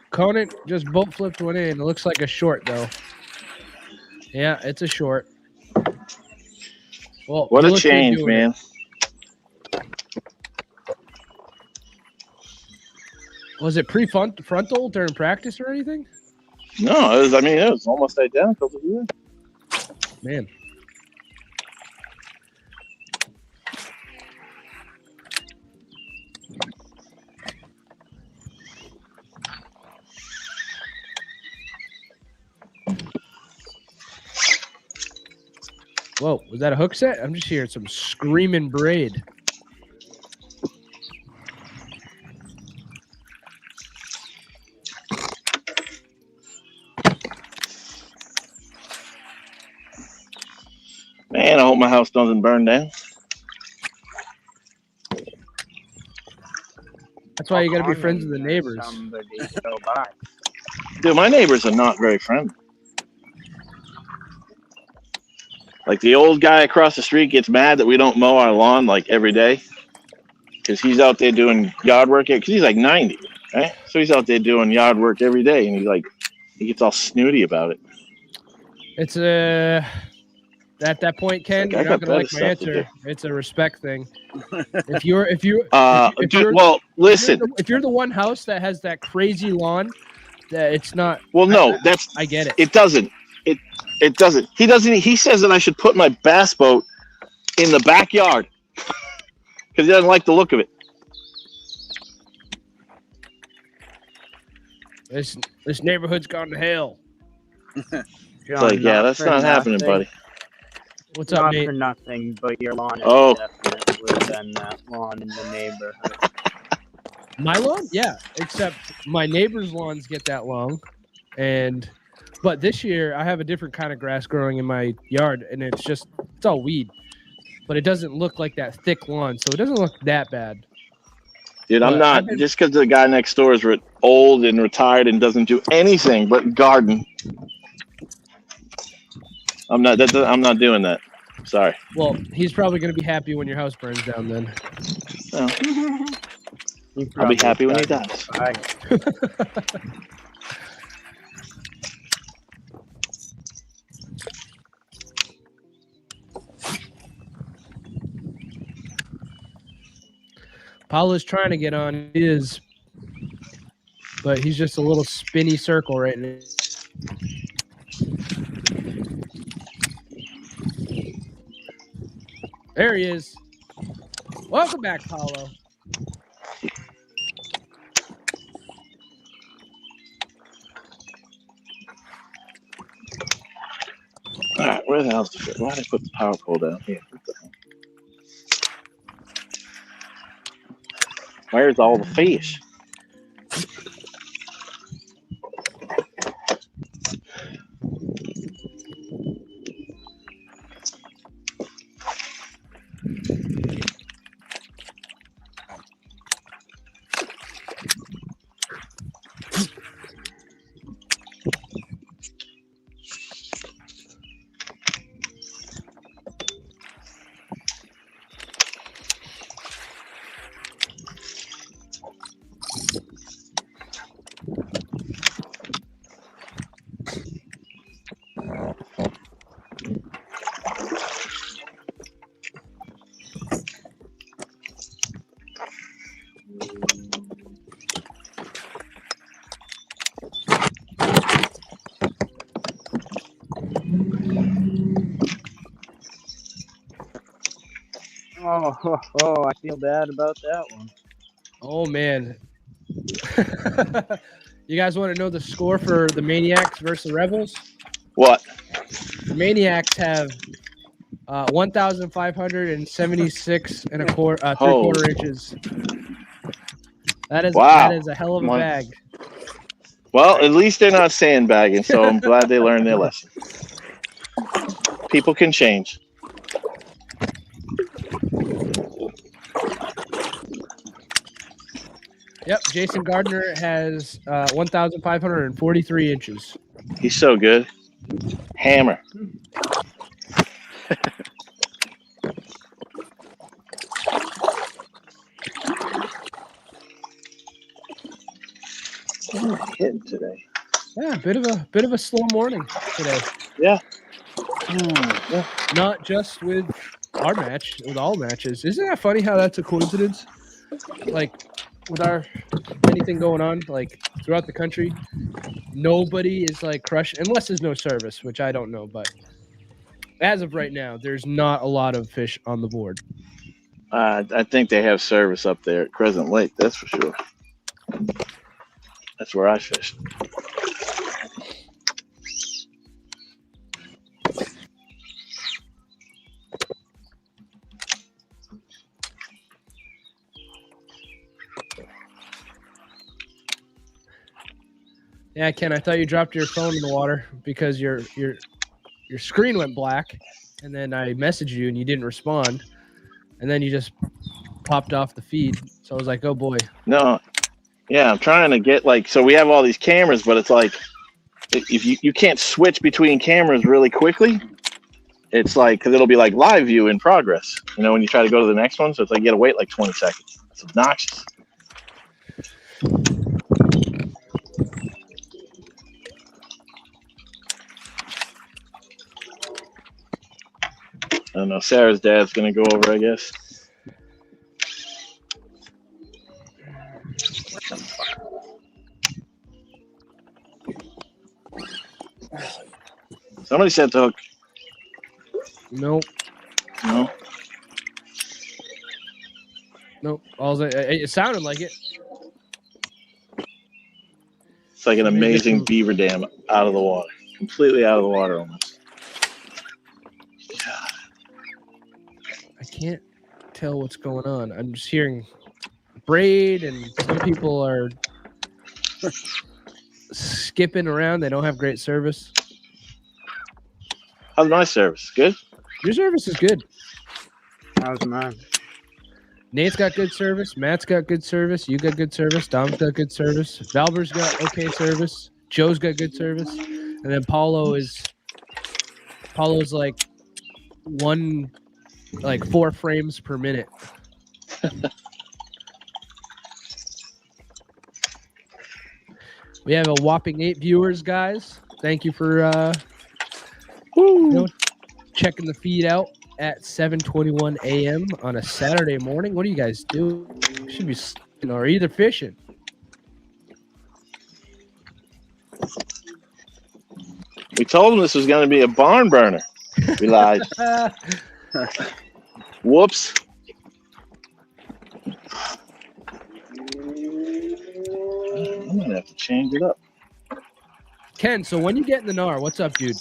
Conan just boat flipped one in. It looks like a short though. Yeah, it's a short. Well, What he a looked good change, doing man. it. Was it pre-frontal during practice or anything? No, it was almost identical to you. Man. Whoa, was that a hook set? I'm just hearing some screaming braid. Man, I hope my house doesn't burn down. That's why you got to be friends with the neighbors. Somebody go by. Dude, my neighbors are not very friendly. Like the old guy across the street gets mad that we don't mow our lawn like every day because he's out there doing yard work. Because he's like 90, right? So he's out there doing yard work every day, and he gets all snooty about it. It's at that point, Ken, Like, you're not gonna like my answer. It's a respect thing. If you're listen, if you're the one house that has that crazy lawn, that it's not. Well, no, I get it. It doesn't. It doesn't. He doesn't. He says that I should put my bass boat in the backyard because he doesn't like the look of it. This neighborhood's gone to hell. It's like, yeah, that's not happening, buddy. What's up, Not mate? for nothing, but your lawn Oh. is definitely than that lawn in the neighborhood. My lawn, yeah. Except my neighbor's lawns get that long, but this year I have a different kind of grass growing in my yard, and it's all weed, but it doesn't look like that thick lawn, so it doesn't look that bad. Dude, But I'm not just because the guy next door is old and retired and doesn't do anything but garden. I'm not doing that. Sorry. Well, he's probably going to be happy when your house burns down then. Well, I'll be happy when he does. Paolo's trying to get on his, but he's just a little spinny circle right now. There he is. Welcome back, Paolo. All right, where the hell's the fish? Why did I put the power pole down here? What the hell? Where's all the fish? Oh, I feel bad about that one. Oh, man. You guys want to know the score for the Maniacs versus the Rebels? What? The Maniacs have 1,576 and a quarter, three-quarter inches. That is a hell of a bag. Well, at least they're not sandbagging, so I'm glad they learned their lesson. People can change. Yep, Jason Gardner has 1,543 inches. He's so good. Hammer. Hitting today. Yeah, bit of a slow morning today. Yeah. Not just with our match, with all matches. Isn't that funny how that's a coincidence? Like with anything going on, like throughout the country, nobody is like crushing unless there's no service, which I don't know, but as of right now, there's not a lot of fish on the board. I think they have service up there at Crescent Lake, that's for sure. That's where I fished. Yeah, Ken, I thought you dropped your phone in the water because your screen went black, and then I messaged you and you didn't respond, and then you just popped off the feed. So I was like, oh boy. No. Yeah, I'm trying to get so we have all these cameras, but it's like if you can't switch between cameras really quickly, it's like because it'll be like live view in progress, when you try to go to the next one. So it's like you got to wait like 20 seconds. It's obnoxious. I don't know. Sarah's dad's gonna go over, I guess. Somebody set the hook. Nope. No. Nope. It sounded like it. It's like an amazing beaver dam out of the water, completely out of the water almost. God. I can't tell what's going on. I'm just hearing braid, and some people are skipping around. They don't have great service. How's my service? Good? Your service is good. How's mine? Nate's got good service. Matt's got good service. You got good service. Dom's got good service. Valber's got okay service. Joe's got good service. And then Paulo's like 4 frames per minute. We have a whopping 8 viewers, guys. Thank you for checking the feed out at 7:21 a.m. on a Saturday morning. What do you guys do? You should be or either fishing. We told them this was going to be a barn burner. We lied. Whoops. I'm going to have to change it up. Ken, so when you get in the NAR, what's up, dude?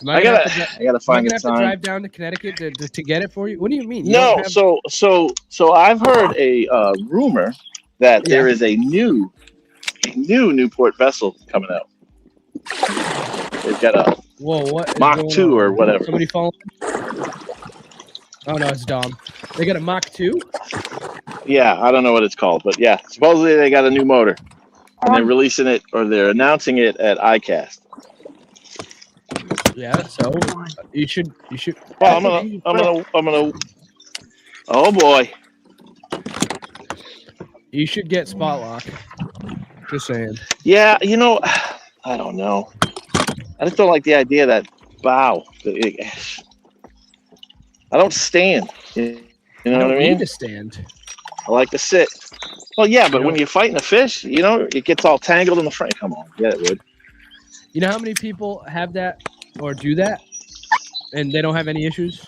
I gotta find the have time. to drive down to Connecticut to get it for you. What do you mean? No, so I've heard a rumor that there is a new Newport vessel coming out. They've got a Mach 2 or whatever. Somebody falling? Oh no, it's Dom. They got a Mach 2? Yeah, I don't know what it's called, but yeah, supposedly they got a new motor, and they're releasing it or they're announcing it at ICAST. Yeah, so you should. Well, I'm gonna. Oh boy. You should get spot lock. Just saying. Yeah, I don't know. I just don't like the idea of that bow. I don't stand. You know what I mean? Need to stand. I like to sit. Well, yeah, but when you're fighting a fish, it gets all tangled in the frame. Come on, yeah, it would. You know how many people have that or do that, and they don't have any issues?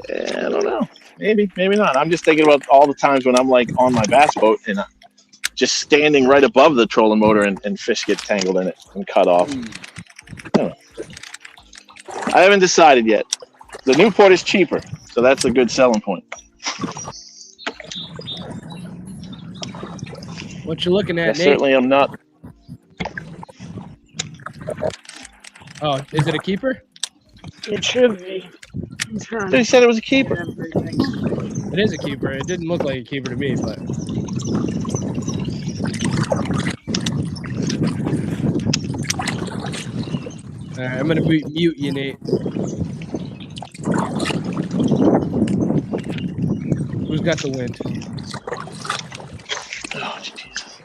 I don't know. Maybe not. I'm just thinking about all the times when I'm like on my bass boat and just standing right above the trolling motor and fish get tangled in it and cut off. I haven't decided yet. The Newport is cheaper, so that's a good selling point. What you looking at, I Nate? certainly am not. Oh, is it a keeper? It should be. They said it was a keeper. Everything. It is a keeper. It didn't look like a keeper to me, but. All right, I'm gonna mute you, Nate. Who's got the wind? Oh, Jesus.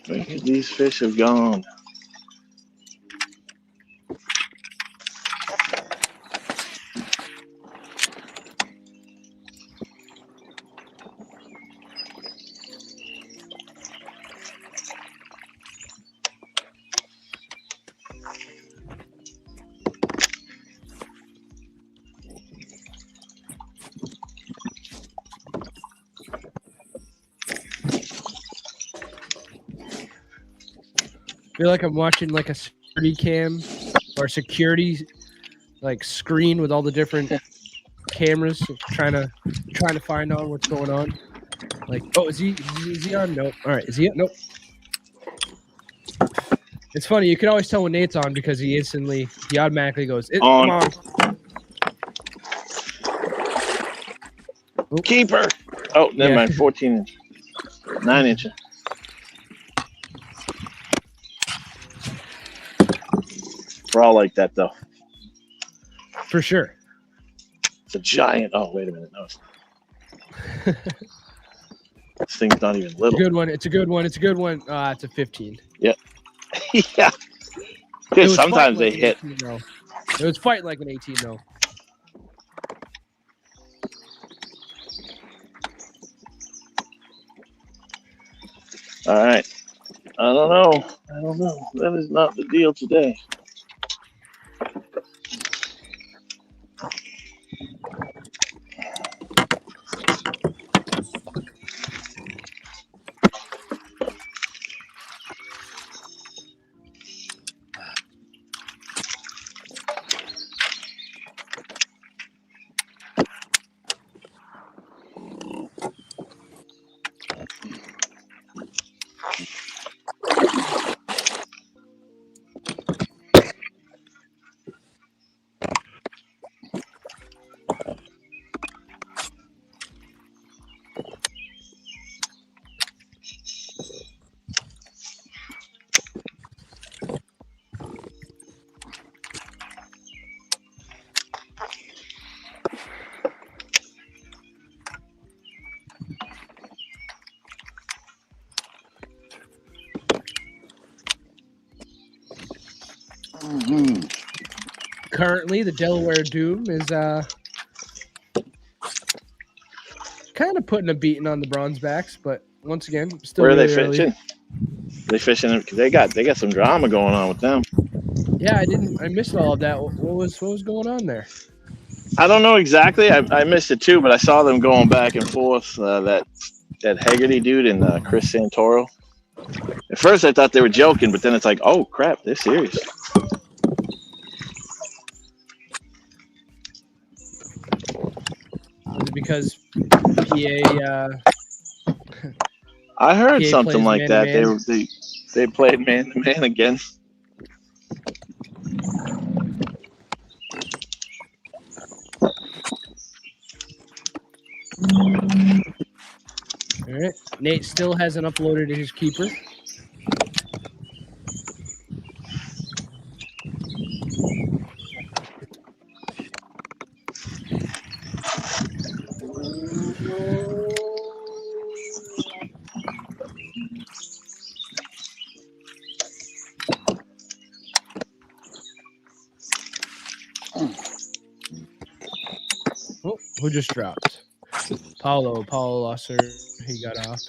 Where could these fish have gone? I feel like I'm watching like a security cam or security like screen with all the different cameras trying to find out what's going on. Like, oh, is he on? Nope. All right, is he? Nope. It's funny. You can always tell when Nate's on because he automatically goes, On. "Come on." Oop. Keeper. Oh, never mind. 14 inch. 9 inch. We're all like that, though. For sure. It's a giant. Oh, wait a minute. No, it's not. This thing's not even little. It's a good one. It's a 15. Yeah. Yeah. Because sometimes they hit. 18, though. It was fighting like an 18, though. All right. I don't know. That is not the deal today. Mm-hmm. Currently, the Delaware Doom is kind of putting a beating on the Bronzebacks, but once again, still. Where are really they early. fishing? They fishing because they got some drama going on with them. Yeah, I missed all of that. What was going on there? I don't know exactly. I missed it too, but I saw them going back and forth. That Haggerty dude and Chris Santoro. At first, I thought they were joking, but then it's like, oh crap, they're serious. Was it because PA? I heard PA something plays like that. man-to-man? They played man to man again. All right. Nate still hasn't uploaded his keeper. Oh, who just dropped? Paulo Losser. He got off.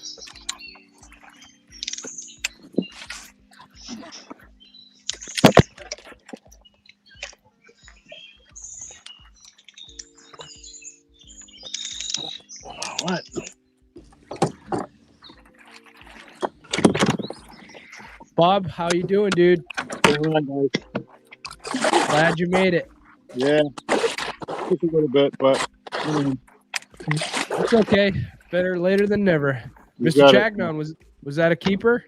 What? Bob, how you doing, dude? run, guys. Glad you made it. Yeah, took a little bit, but It's okay. Better later than never. you Mr. got it. Chagnon, was that a keeper?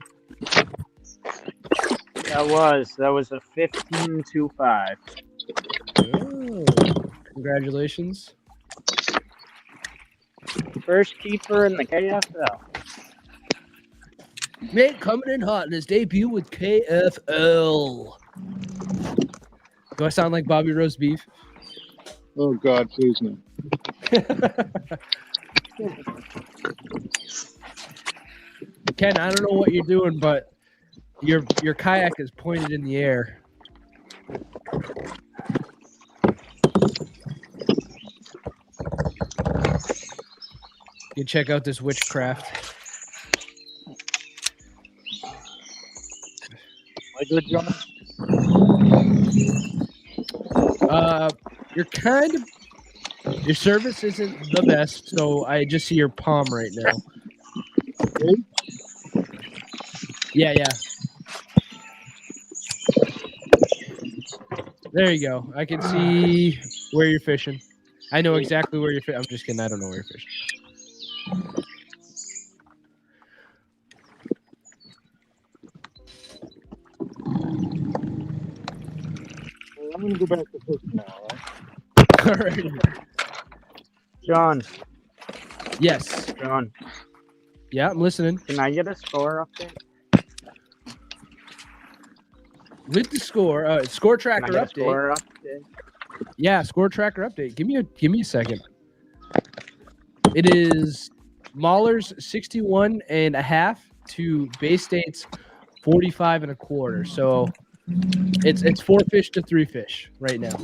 That was a 15-5. Oh, congratulations. First keeper in the KFL. Nate coming in hot in his debut with KFL. Do I sound like Bobby Roast Beef? Oh God, please no. Ken, I don't know what you're doing, but your kayak is pointed in the air. You check out this witchcraft. My good John. You're kind of your service isn't the best, so I just see your palm right now. Okay. Yeah. There you go. I can see where you're fishing. I know exactly where you're fishing. I'm just kidding. I don't know where you're fishing. I'm gonna go back to fishing now, right? All right. John, Yes. John, Yeah, I'm listening. can I get a score update? With the score, score Can I tracker get a update. score update? Yeah, score tracker update. Give me a second. It is Maulers 61.5 to Bay State's 45.25. So it's 4 fish to 3 fish right now.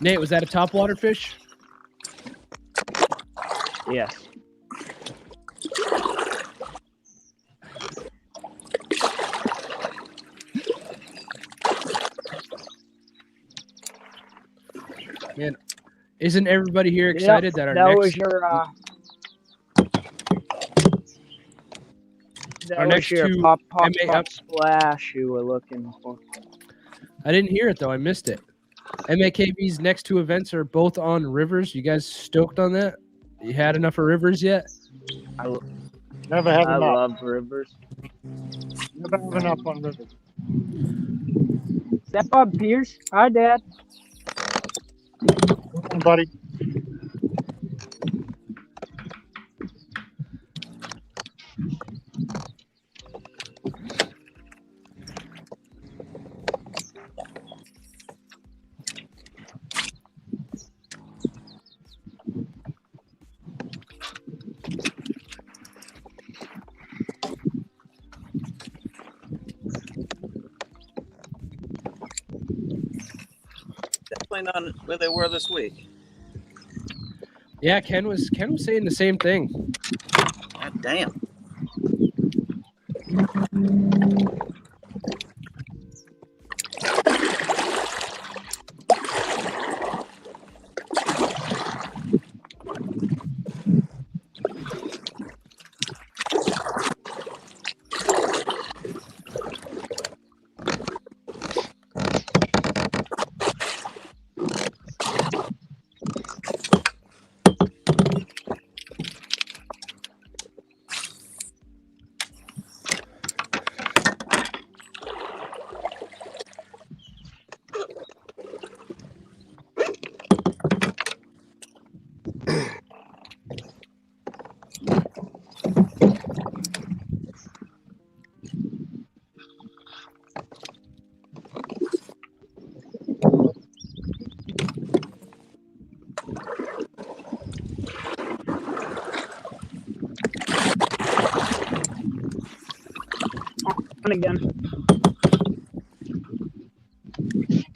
Nate, was that a topwater fish? Yes. Man, isn't everybody here excited that our that next was your that Our was next your two pop MA splash you were looking for. I didn't hear it though. I missed it. MAKB's next 2 events are both on rivers. You guys stoked on that? You had enough of rivers yet? Never have I enough. love rivers. Never have enough on rivers. Is that Bob Pierce? Hi, Dad. Come on, buddy. Definitely not where they were this week. Yeah, Ken was saying the same thing. God damn. on again.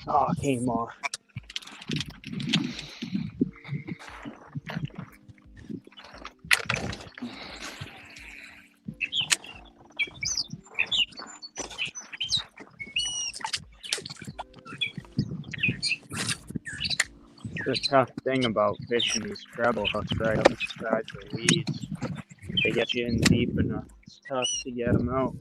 Oh, it came off. The tough thing about fishing these treble hooks right up beside the weeds. They get you in deep enough. It's tough to get them out.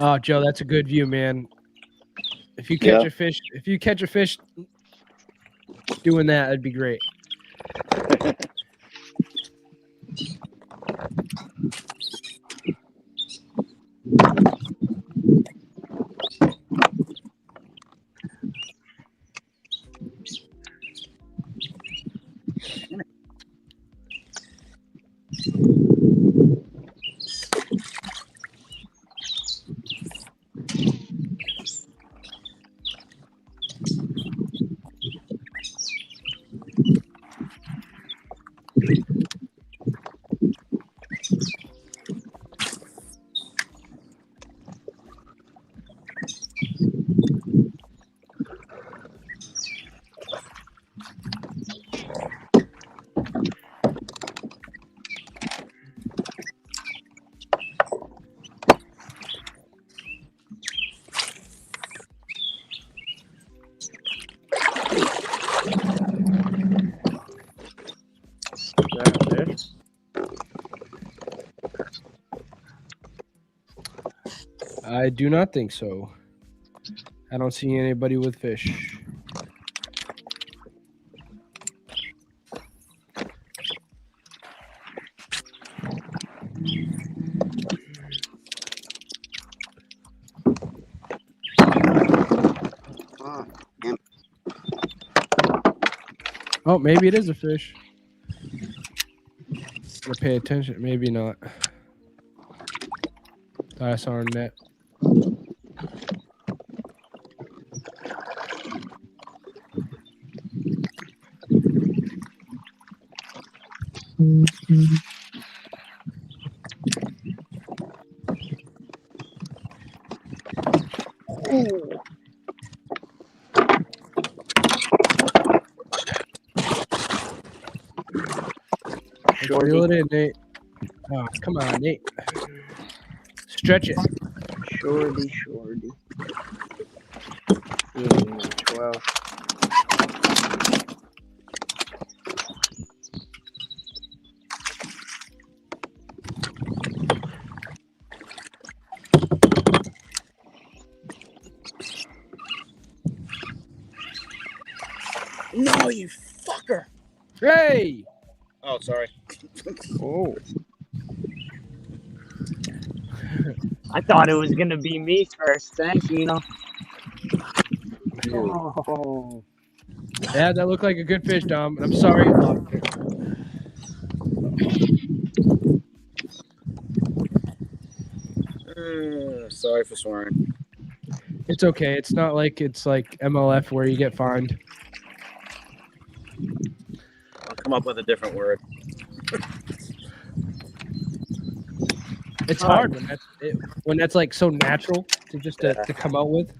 Oh, Joe, that's a good view, man. If you catch Yeah. a fish doing that, that'd be great. Is that a fish? I do not think so. I don't see anybody with fish. Oh, damn. Oh, maybe it is a fish. Gotta pay attention. Maybe not. Thought I saw a net. Shorty. Reel it in, Nate. Oh, come on, Nate. Stretch it. Shorty. 12. No, you fucker. Hey! Oh, sorry. Oh. I thought it was gonna be me first. Thanks, Eno. Oh. Yeah, that looked like a good fish, Dom. I'm sorry you lost it. Sorry for swearing. It's okay. It's not like it's like MLF where you get fined. I'll come up with a different word. It's hard when that's like so natural to just to come out with.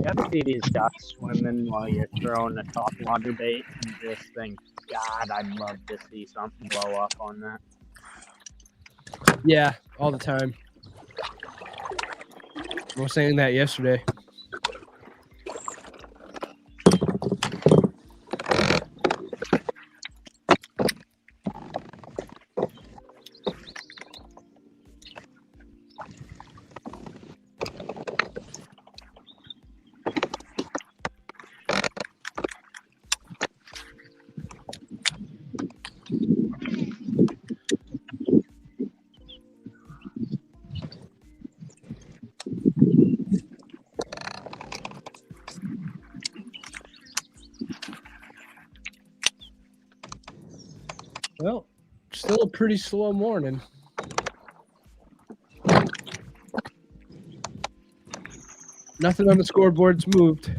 You ever see these ducks swimming while you're throwing a top water bait and just think, God, I'd love to see something blow up on that. Yeah, all the time. I was saying that yesterday. Well, still a pretty slow morning. Nothing on the scoreboard's moved.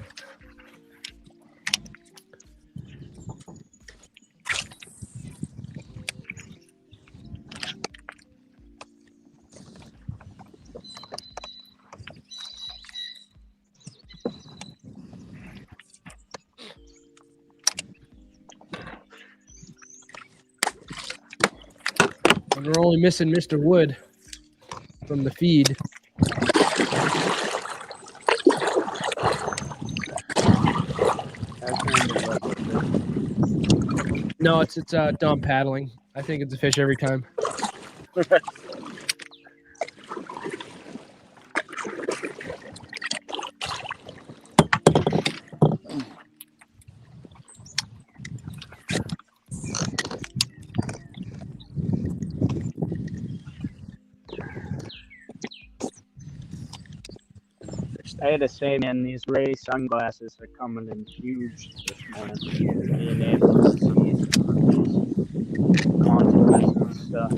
And we're only missing Mr. Wood from the feed. No, it's dumb paddling. I think it's a fish every time. I had to say, man, these Ray sunglasses are coming in huge this morning. Being able to see contours and stuff.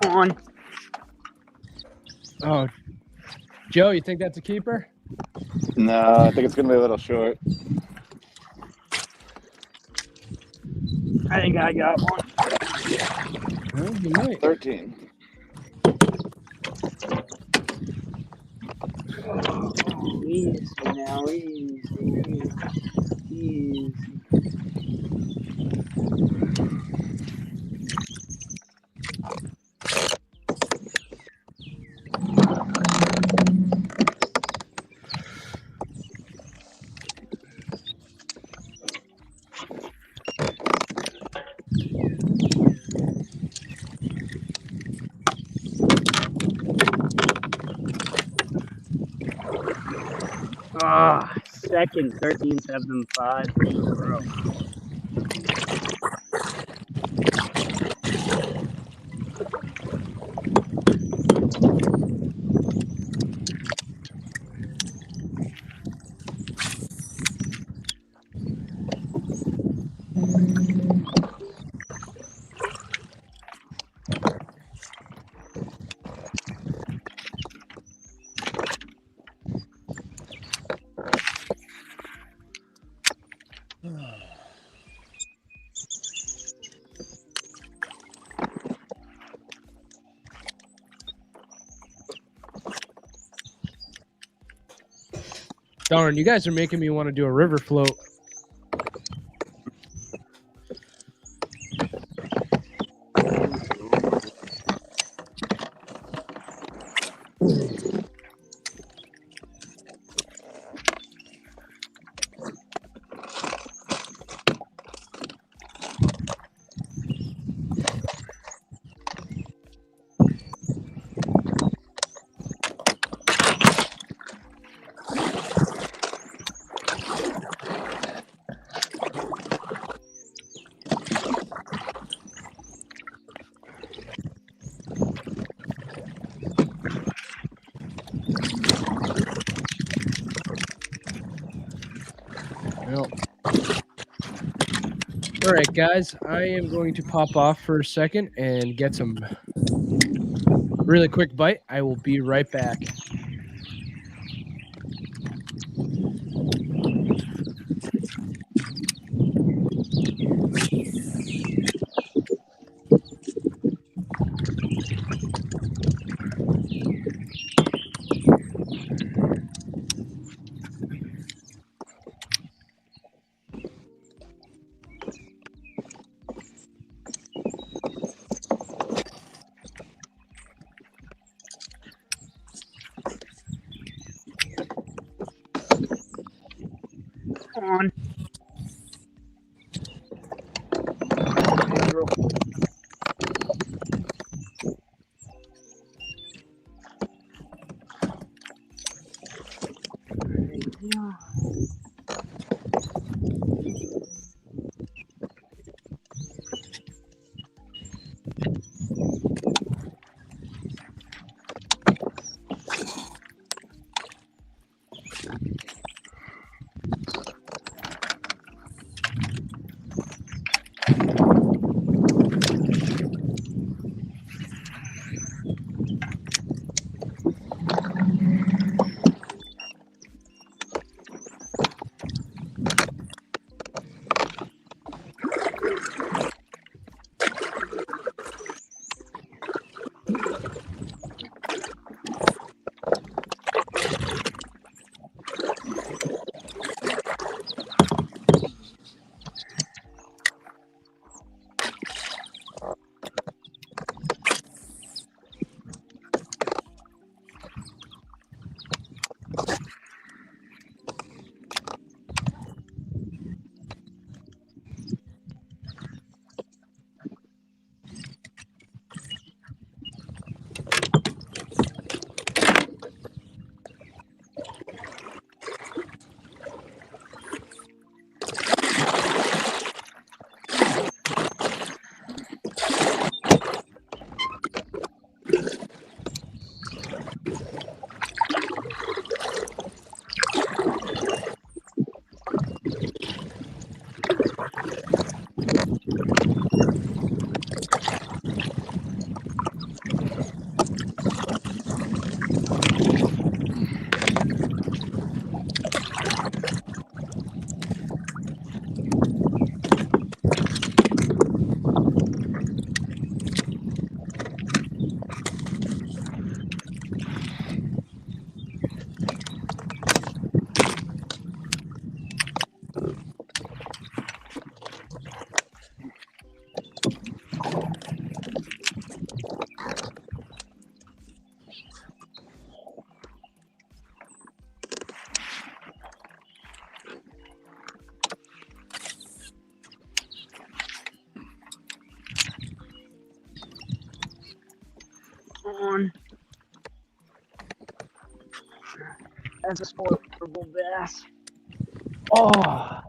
On. Oh, Joe, you think that's a keeper? No, I think it's going to be a little short. I think I got one. Well, you might. 13. Oh, easy now, easy. Second 13.75. Bro. Darn, you guys are making me want to do a river float. All right, guys, I am going to pop off for a second and get some really quick bite. I will be right back. Come on. Yeah. Come on. That's a spoilable bass. Oh.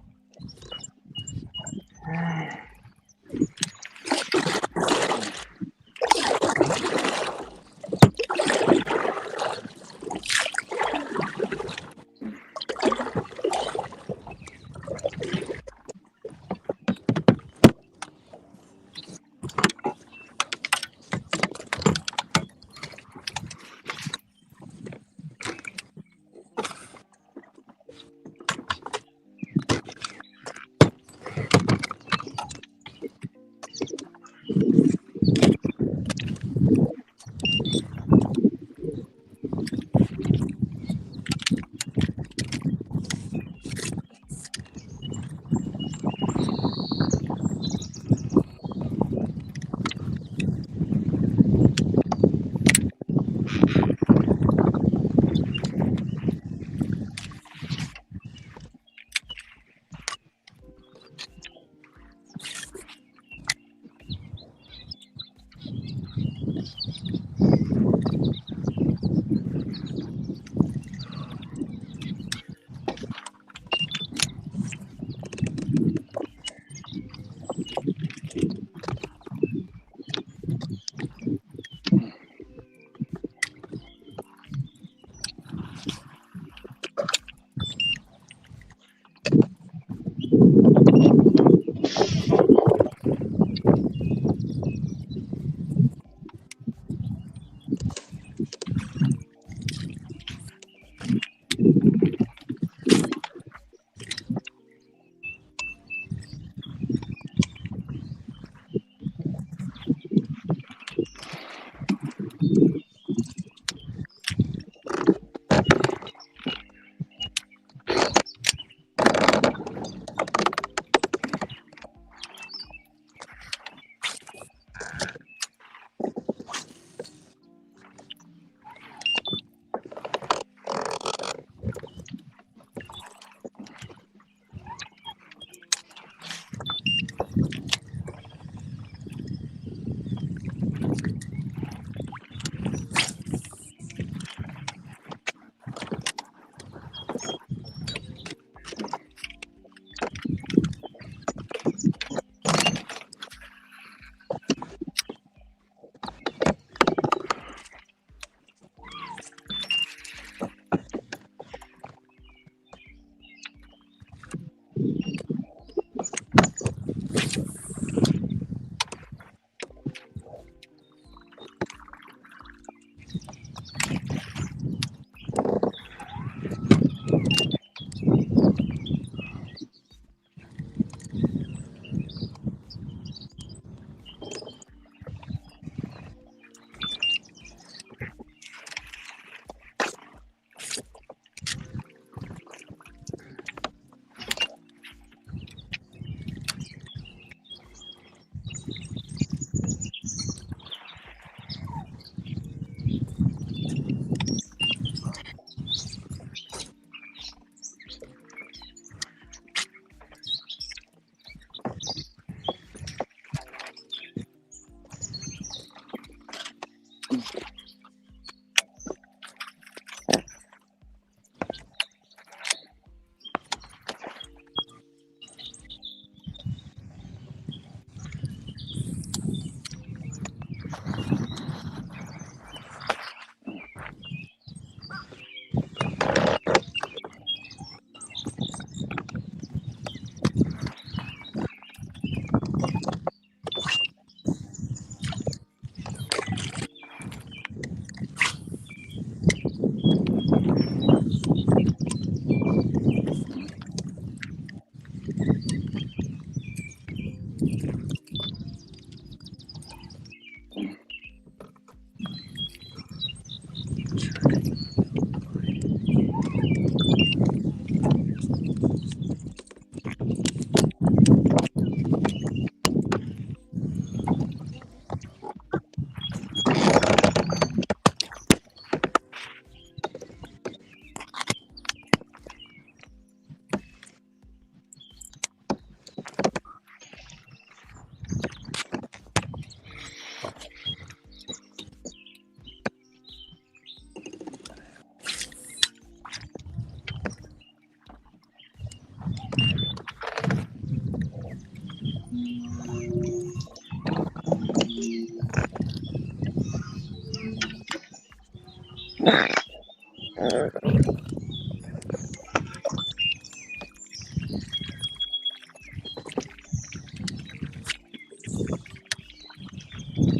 Are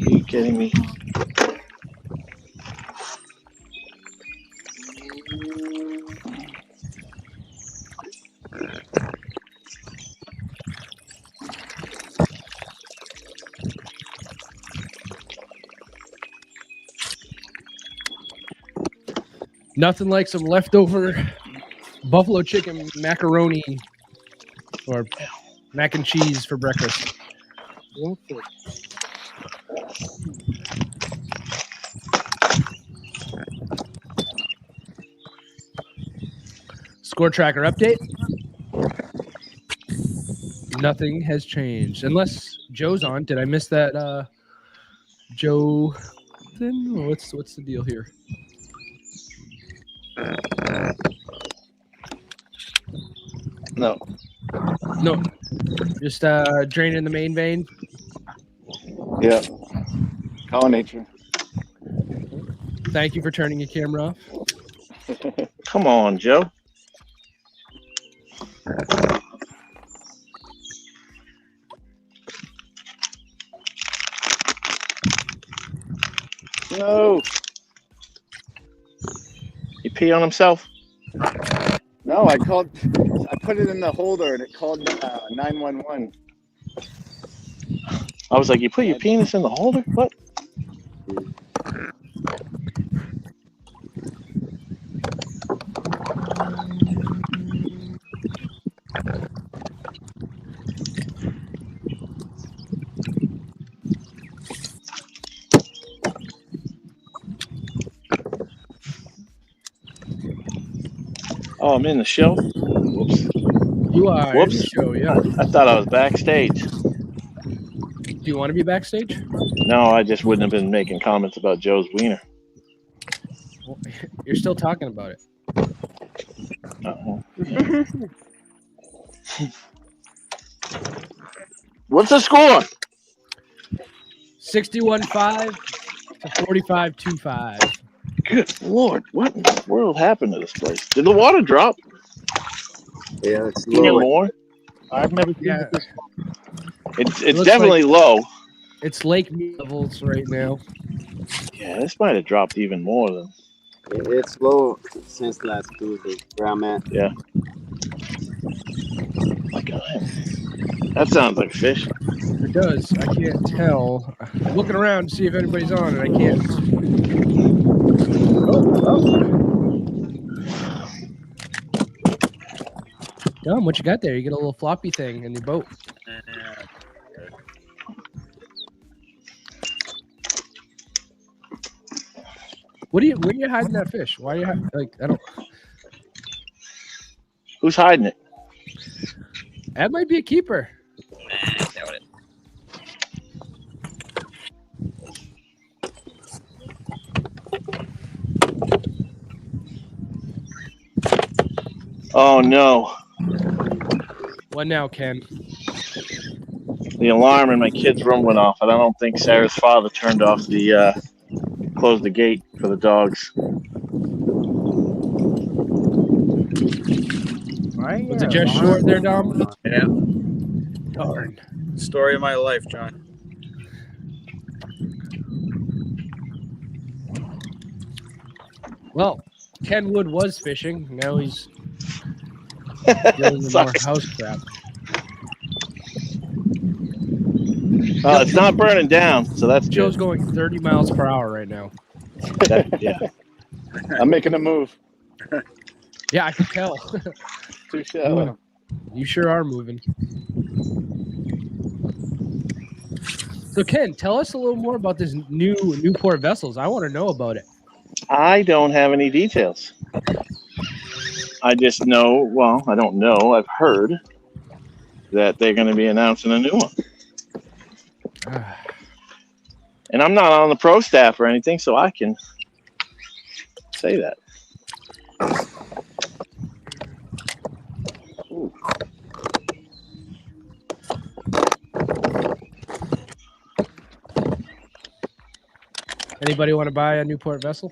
you kidding me? Nothing like some leftover buffalo chicken macaroni or mac and cheese for breakfast. Score tracker update. Nothing has changed. Unless Joe's on. Did I miss that Joe thing? What's the deal here? No. No. Just draining the main vein. Yeah. Call nature. Thank you for turning your camera off. Come on, Joe. No. He pee on himself? No, I put it in the holder and it called 911. I was like, you put your penis in the holder? What? Oh, I'm in the show? Whoops. You are in the Whoops. show, yeah. I thought I was backstage. Do you want to be backstage? No, I just wouldn't have been making comments about Joe's wiener. Well, you're still talking about it. Uh-oh. What's the score? 61-5 to 45-25. Good Lord, what in the world happened to this place? Did the water drop? Yeah, it's Even low. more? I've never seen Yeah. it this. It's looks definitely low. It's lake levels right now. Yeah, this might have dropped even more than. It's low since last Tuesday, where I'm at. Yeah. My God. That sounds like a fish. It does. I can't tell. I'm looking around to see if anybody's on, and I can't. Dom, what you got there? You get a little floppy thing in your boat. Where are you hiding that fish? Why are you like? I don't. Who's hiding it? That might be a keeper. Doubt it. Oh no. What now, Ken? The alarm in my kid's room went off, and I don't think Sarah's father turned off the closed the gate for the dogs. Was it just short there, Dom? Yeah. Darn. Story of my life, John. Well, Ken Wood was fishing. Now he's dealing with more house crap. It's not burning down, so that's Joe's good. going 30 miles per hour right now. Yeah. I'm making a move. Yeah, I can tell. Too shallow. You sure are moving. So, Ken, tell us a little more about this new Newport vessels. I want to know about it. I don't have any details. I just know, well, I don't know. I've heard that they're going to be announcing a new one. And I'm not on the pro staff or anything, so I can say that. Ooh. Anybody want to buy a Newport vessel?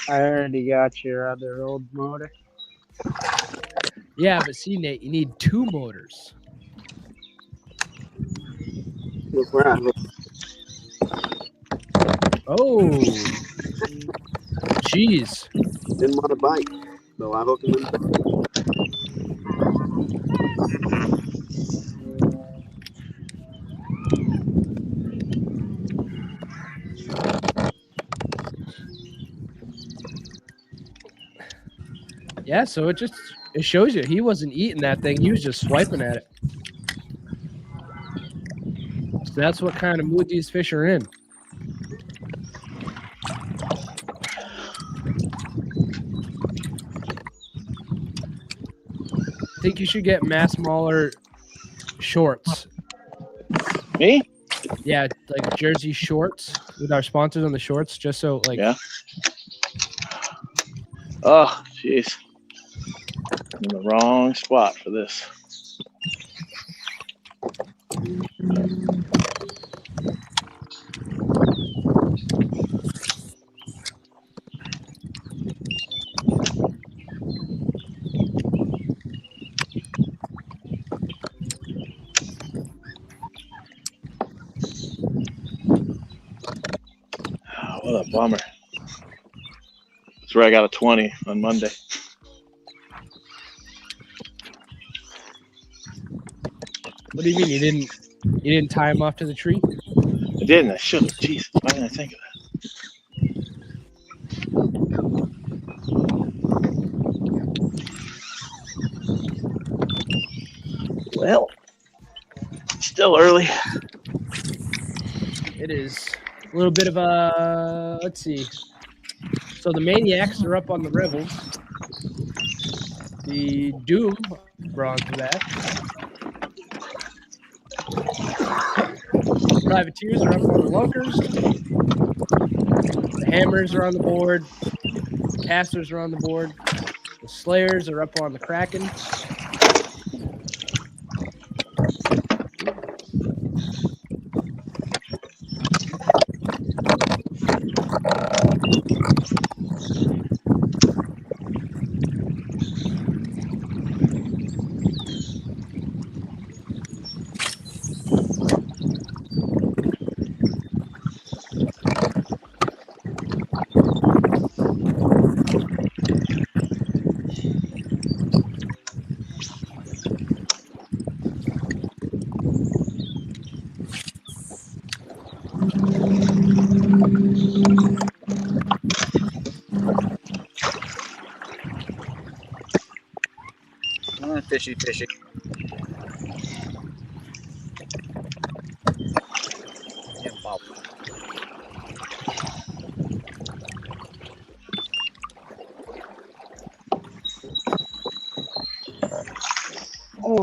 I already got your other old motor. Yeah, but see, Nate, you need 2 motors. Look where I look. Oh, jeez. Didn't want to bite, so I hooked him in the back. Yeah, so it shows you he wasn't eating that thing. He was just swiping at it. So that's what kind of mood these fish are in. I think you should get Mass Mauler shorts. Me? Yeah, like jersey shorts with our sponsors on the shorts, just so like. Yeah. Oh, jeez. I'm in the wrong spot for this. Oh, what a bummer. That's where I got a 20 on Monday. What do you mean you didn't tie him off to the tree? I didn't. I should have. Jesus, why didn't I think of that? Well, still early. It is a little bit of a, let's see. So the Maniacs are up on the Rebels. The Doom bronze back. Privateers are up on the Lunkers. The Hammers are on the board. The Casters are on the board. The Slayers are up on the Kraken. Fishy, fishy. Yeah, Bob. Oh.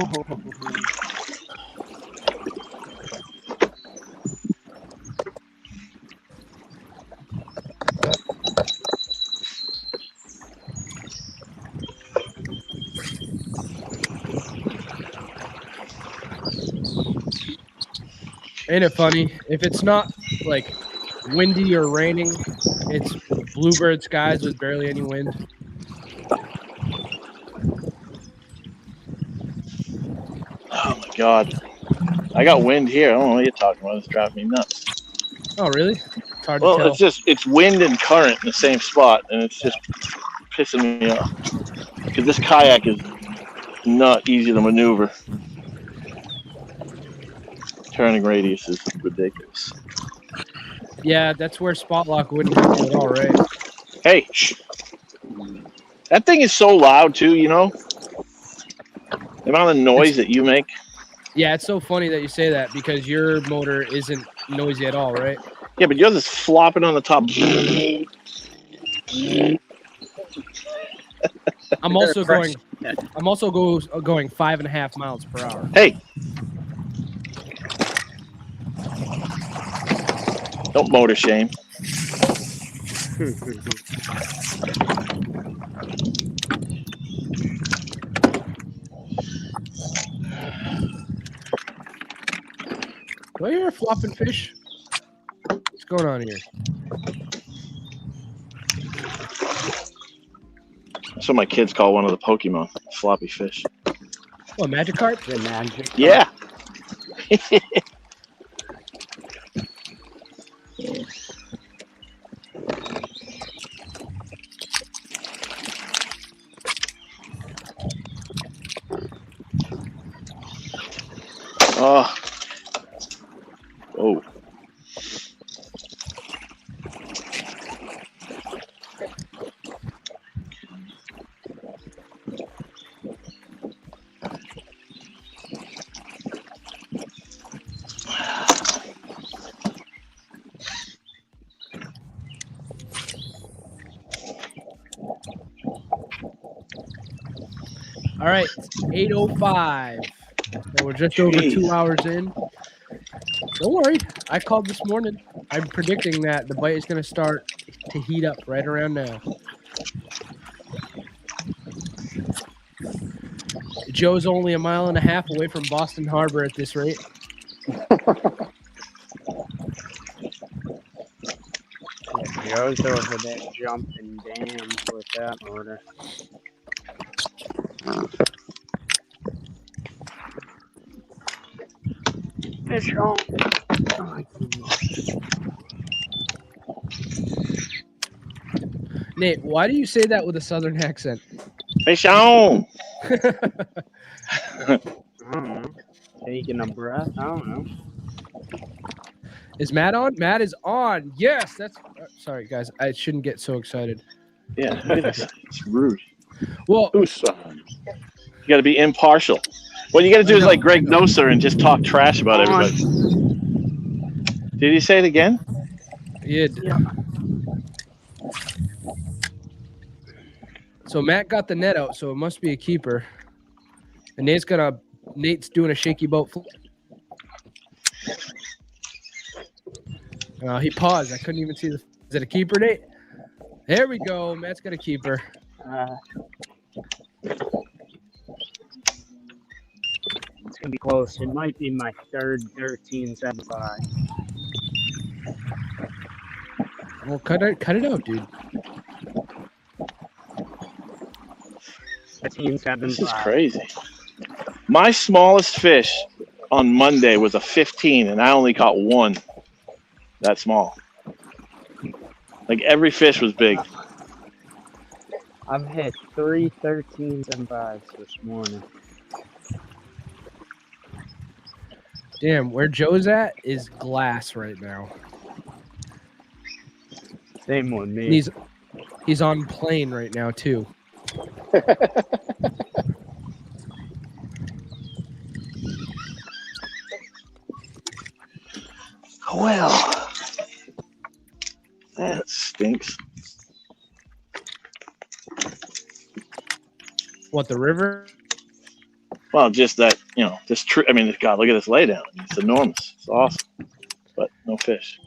Ain't it funny? If it's not like windy or raining, it's bluebird skies with barely any wind. Oh my God. I got wind here. I don't know what you're talking about. It's driving me nuts. Oh, really? It's hard to Well, tell. it's wind and current in the same spot, and it's just pissing me off. Because this kayak is not easy to maneuver. Turning radius is ridiculous. Yeah, that's where spot lock wouldn't help you at all, right? Hey, shh. That thing is so loud too, you know? The amount of noise that you make. Yeah, it's so funny that you say that because your motor isn't noisy at all, right? Yeah, but yours is flopping on the top. I'm also going 5.5 miles per hour. Hey. Don't motor shame. Do I hear a flopping fish? What's going on here? That's what my kids call one of the Pokemon, floppy fish. Oh, Magikarp? The magic. Yeah. Oh. Oh. All right, it's 8:05. So we're just over Jeez. 2 hours in. Don't worry, I called this morning. I'm predicting that the bite is going to start to heat up right around now. Joe's only a mile and a half away from Boston Harbor at this rate. Joe's over there jumping dams with that order. Fish on. Nate, why do you say that with a southern accent? Fish on. I don't know. Taking a breath. I don't know. Is Matt on? Matt is on. Yes, that's. Sorry, guys. I shouldn't get so excited. Yeah, it's rude. Well, Who's son? You got to be impartial. What you got to do is like Greg Noser and just talk trash about everybody. Did he say it again? yeah. So Matt got the net out, so it must be a keeper. And Nate's doing a shaky boat flip. He paused. I couldn't even see the. Is it a keeper, Nate? There we go. Matt's got a keeper. It's gonna be close. It might be my third 13.75. Well, cut it out, dude. 13.75. This is crazy. My smallest fish on Monday was a 15, and I only caught one that small. Like every fish was big. I've hit 3 13.75s this morning. Damn, where Joe's at is glass right now. Same with me. And he's on plane right now too. Well, that stinks. What, the river? Well, just that, this tree. I mean, God, look at this laydown. It's enormous. It's awesome. But no fish.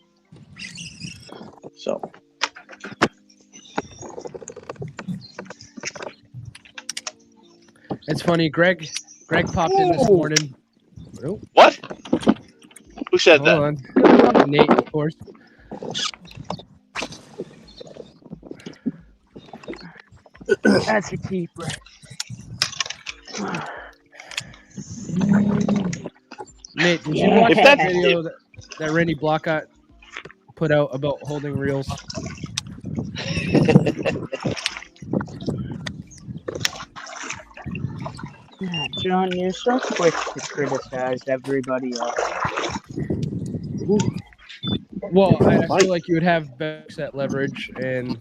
So. It's funny, Greg popped in this morning. Oh, What? Who said hold that? on. Nate, of course. That's a keeper. Nate, did you watch If that that's- video that Randy Blockhart put out about holding reels? John, you're so quick to criticize everybody else. Well, I feel like you would have better set leverage and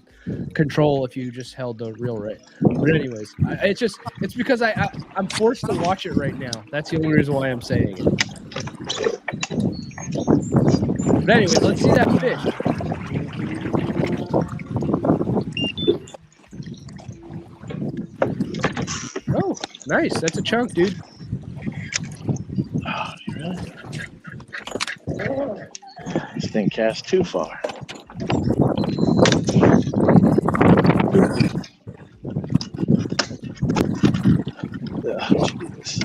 control if you just held the reel right. But anyways, it's because I'm forced to watch it right now. That's the only reason why I'm saying it. But anyways, let's see that fish. Oh, nice. That's a chunk, dude. Oh, really? This thing cast too far. Ugh, Jesus.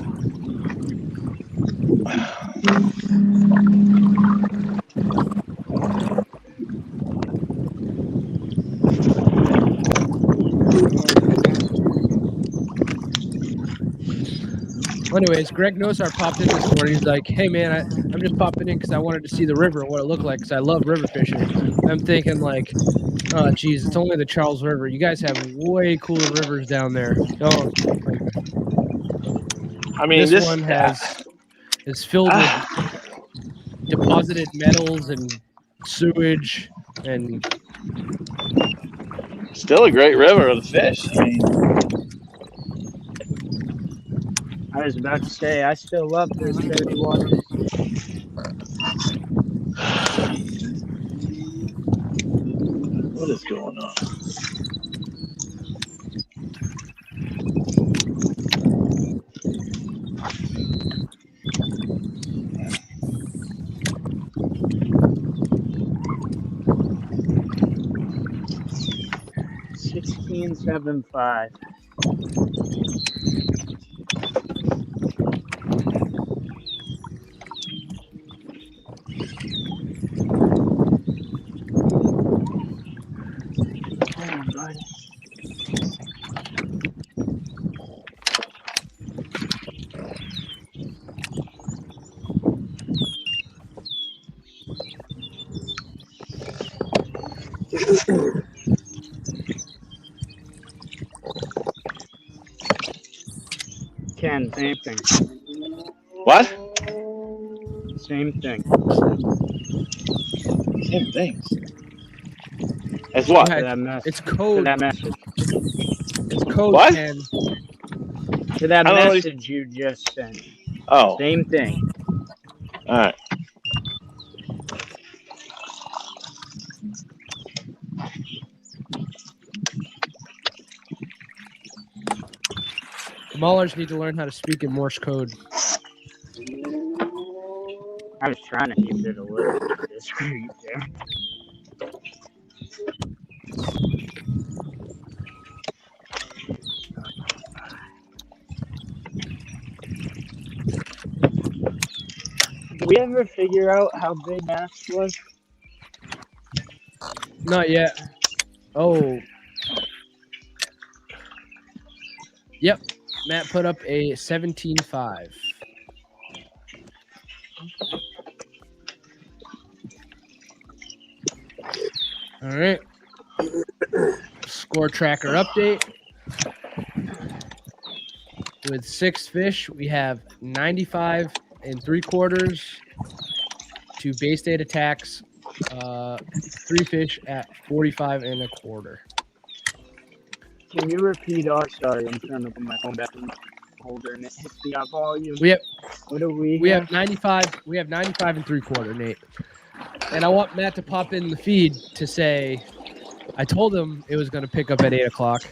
Anyways, Greg Nosar popped in this morning. He's like, "Hey man, I'm just popping in because I wanted to see the river and what it looked like because I love river fishing." I'm thinking like, "Oh geez, it's only the Charles River. You guys have way cooler rivers down there." Don't like. I mean, This one is filled with deposited metals and sewage and still a great river of the fish. I mean, I was about to say, I still love those dirty waters. what is going on? $16.75. Come on, buddy. Ken, same thing. What? Same thing. Same things. As what? Yeah, To that message. it's To code. that message. It's code, What? Ken. To that I don't know. message you just sent. Oh, Same thing. all right. The Maulers need to learn how to speak in Morse code. I was trying to keep it a little bit discreet there. Did we ever figure out how big Max was? Not yet. Oh. Yep. Matt put up a 17.5. All right. Score tracker update. With 6 fish, we have 95 3/4 to base date attacks. 3 fish at 45 1/4. Can you repeat our sorry, I'm trying to put my phone back in the holder and it hits the volume. We have What do we we have 95. We have 95 3/4, Nate. And I want Matt to pop in the feed to say, I told him it was going to pick up at 8 o'clock.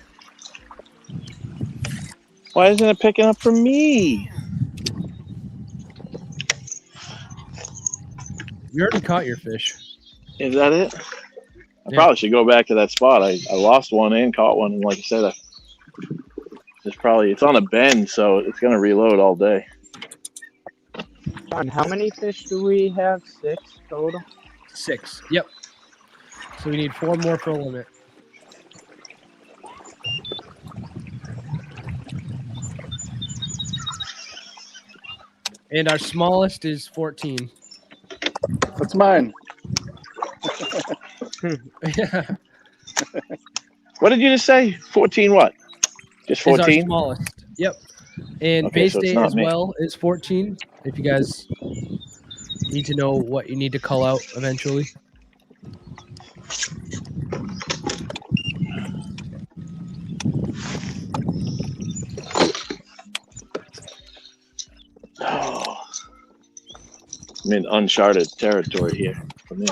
Why isn't it picking up for me? You already caught your fish. Is that it? I Yeah. probably should go back to that spot. I lost one and caught one, and like I said, it's on a bend, so it's gonna reload all day. And how many fish do we have? 6 total? 6. Yep. So we need 4 more for a limit. And our smallest is 14. What's mine? Yeah. What did you just say? 14 what? Just Is our 14? smallest. Yep. And Okay, base so it's date not as me. well is 14. If you guys need to know what you need to call out eventually. Oh, I'm in uncharted territory here for me.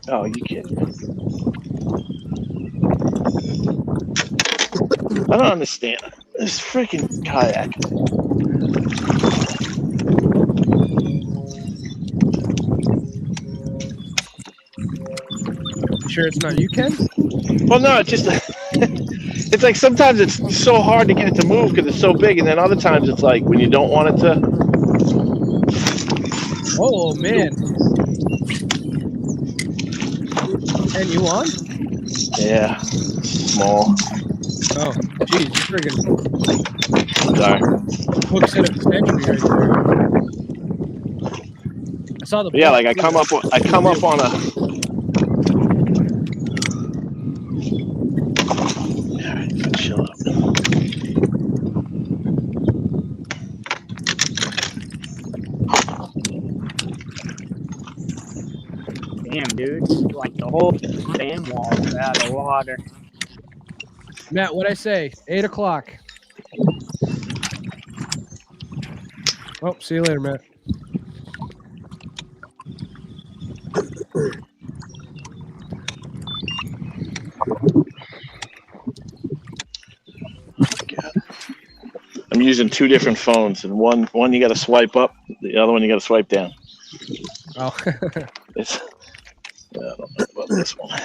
Oh, you kidding? I don't understand this freaking kayak. sure it's not you, Ken? Well, no, it's just it's like sometimes it's so hard to get it to move because it's so big, and then other times it's like when you don't want it to. Oh man. And you on? Yeah, small. Oh, geez, you're friggin' Sorry. hook set of the century right there. I saw the But yeah, boat, like I too. come up on a. Chill out. Damn, dude. Like the whole dam wall's out of water. Matt, what'd I say? 8 o'clock. Oh, see you later, Matt. I'm using two different phones, and one you got to swipe up, the other one you got to swipe down. Oh. It's, I don't know about this one.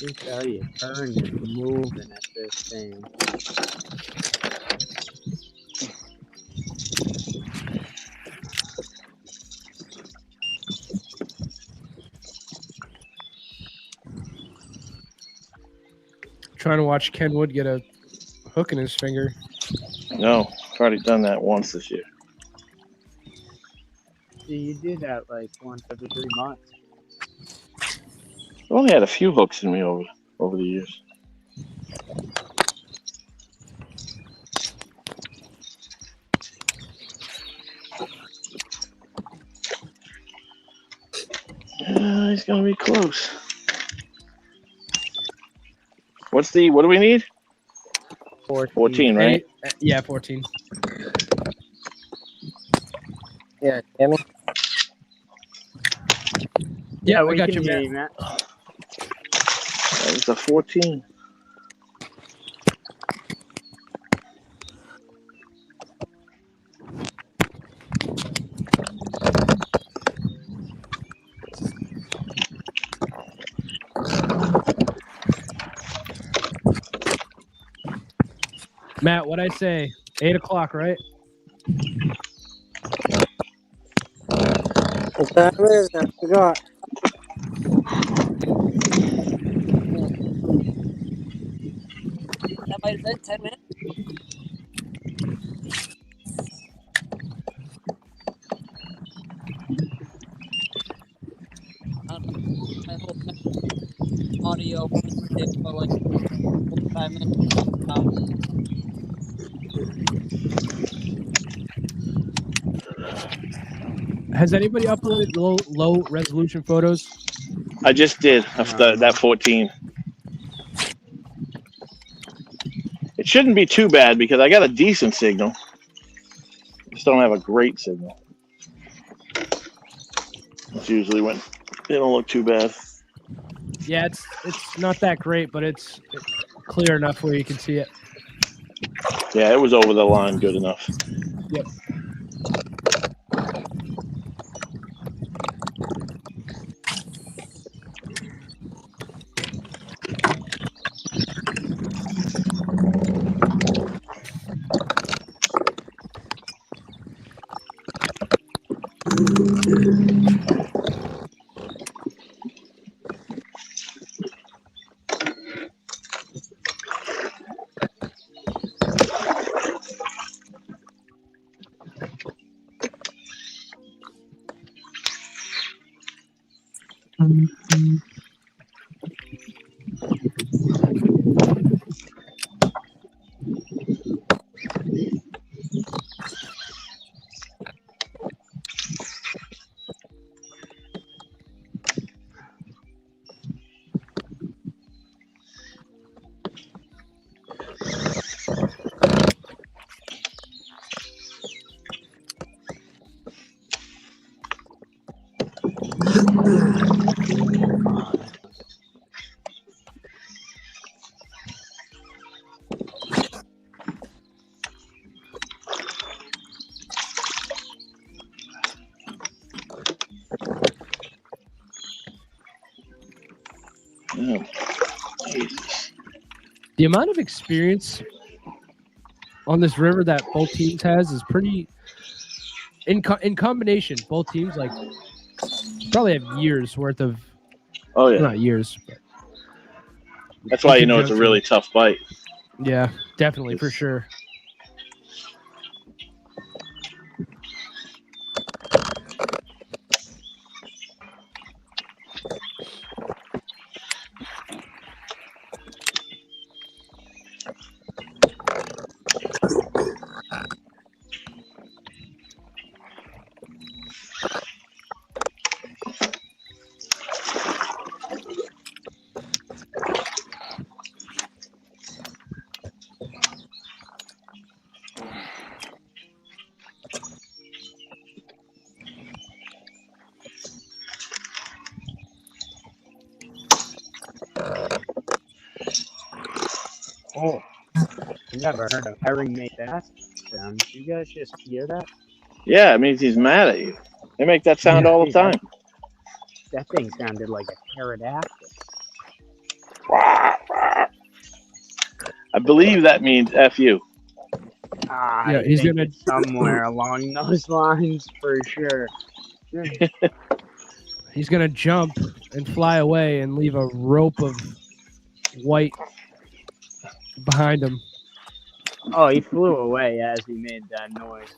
Let me tell you, current is moving at this thing. Trying to watch Ken Wood get a hook in his finger. No, I've already done that once this year. See, you do that like once every 3 months. I've only had a few hooks in me over the years. He's gonna be close. What do we need? 14, right? Yeah, 14. Yeah, Tammy. Yeah, we I got can you, hear Matt. you, Matt. That was a 14. Matt, what'd I say? 8 o'clock, right? What time is it? I forgot. That might have been 10 minutes. I hope audio did for like 45 minutes. Has anybody uploaded low resolution photos? I just did that 14. It shouldn't be too bad because I got a decent signal. Just don't have a great signal. It's usually when they don't look too bad. Yeah, it's not that great, but it's clear enough where you can see it. Yeah, it was over the line good enough. Yep. The amount of experience on this river that both teams has is pretty in combination. Both teams like probably have years worth of Oh yeah, not years, but that's in why you know it's a conjunction. really tough fight. Yeah, definitely for sure. Oh, I've never heard of herring make that sound. Did you guys just hear that? Yeah, it means he's mad at you. They make that sound Yeah. all the Dude, time. that thing sounded like a pterodactyl. I believe that means F you. Yeah, I he's think gonna it's somewhere along those lines for sure. he's gonna jump and fly away and leave a rope of white behind him. Oh, he flew away as he made that noise.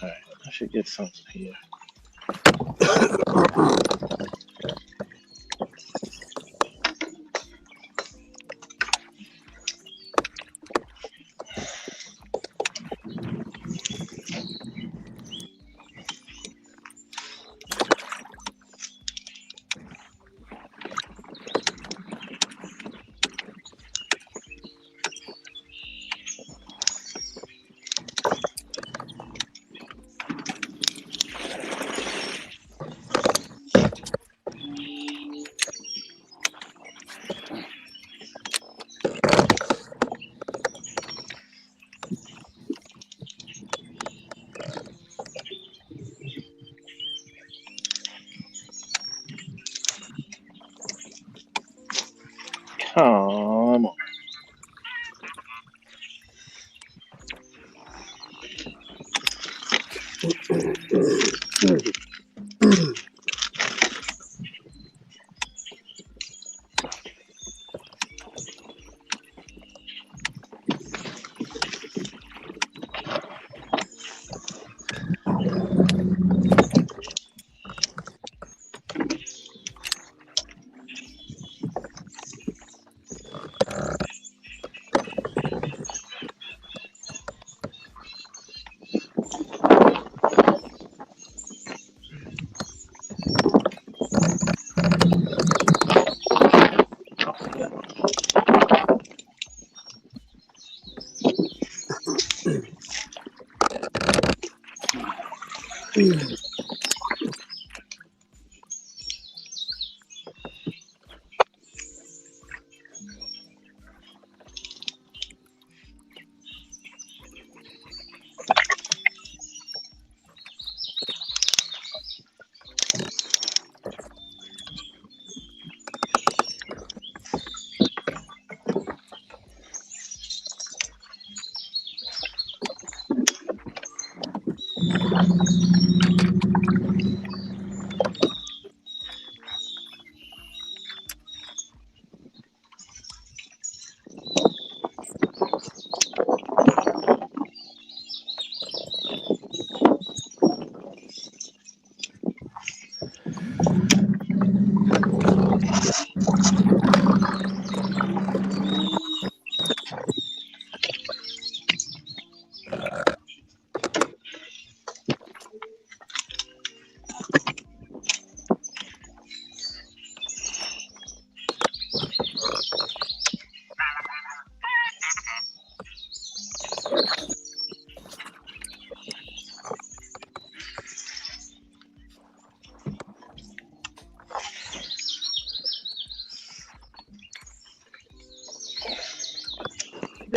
All right, I should get something here. Come on.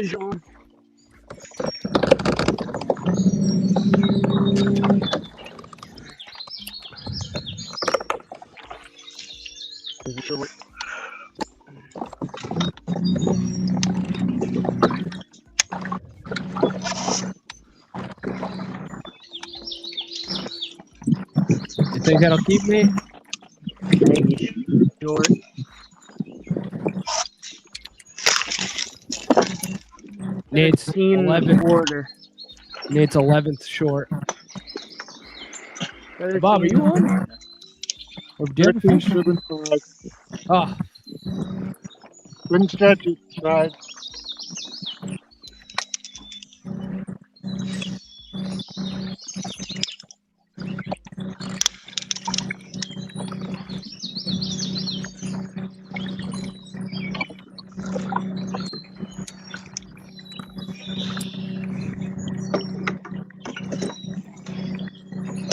Jean. You think that'll keep me? Maybe short. Nate's 13 11th. quarter. Nate's 11th short. Bob, are you on? Or do you have a 13.75. Oh, Couldn't stretch it. Tried.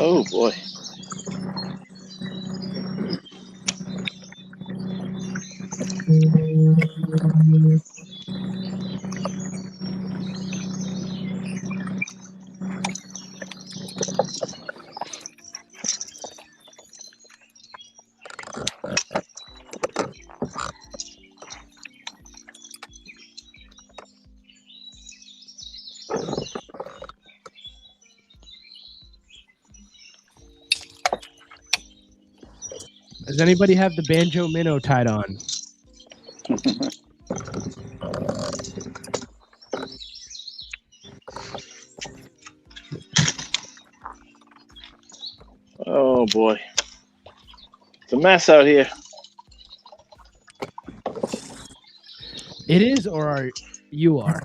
Oh boy. does anybody have the banjo minnow tied on? Oh boy. It's a mess out here. It is, or are you are?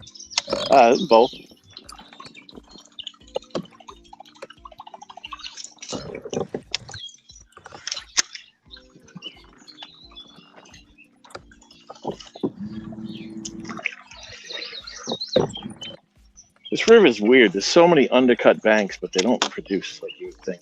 Both. This river is weird. There's so many undercut banks, but they don't produce like you would think.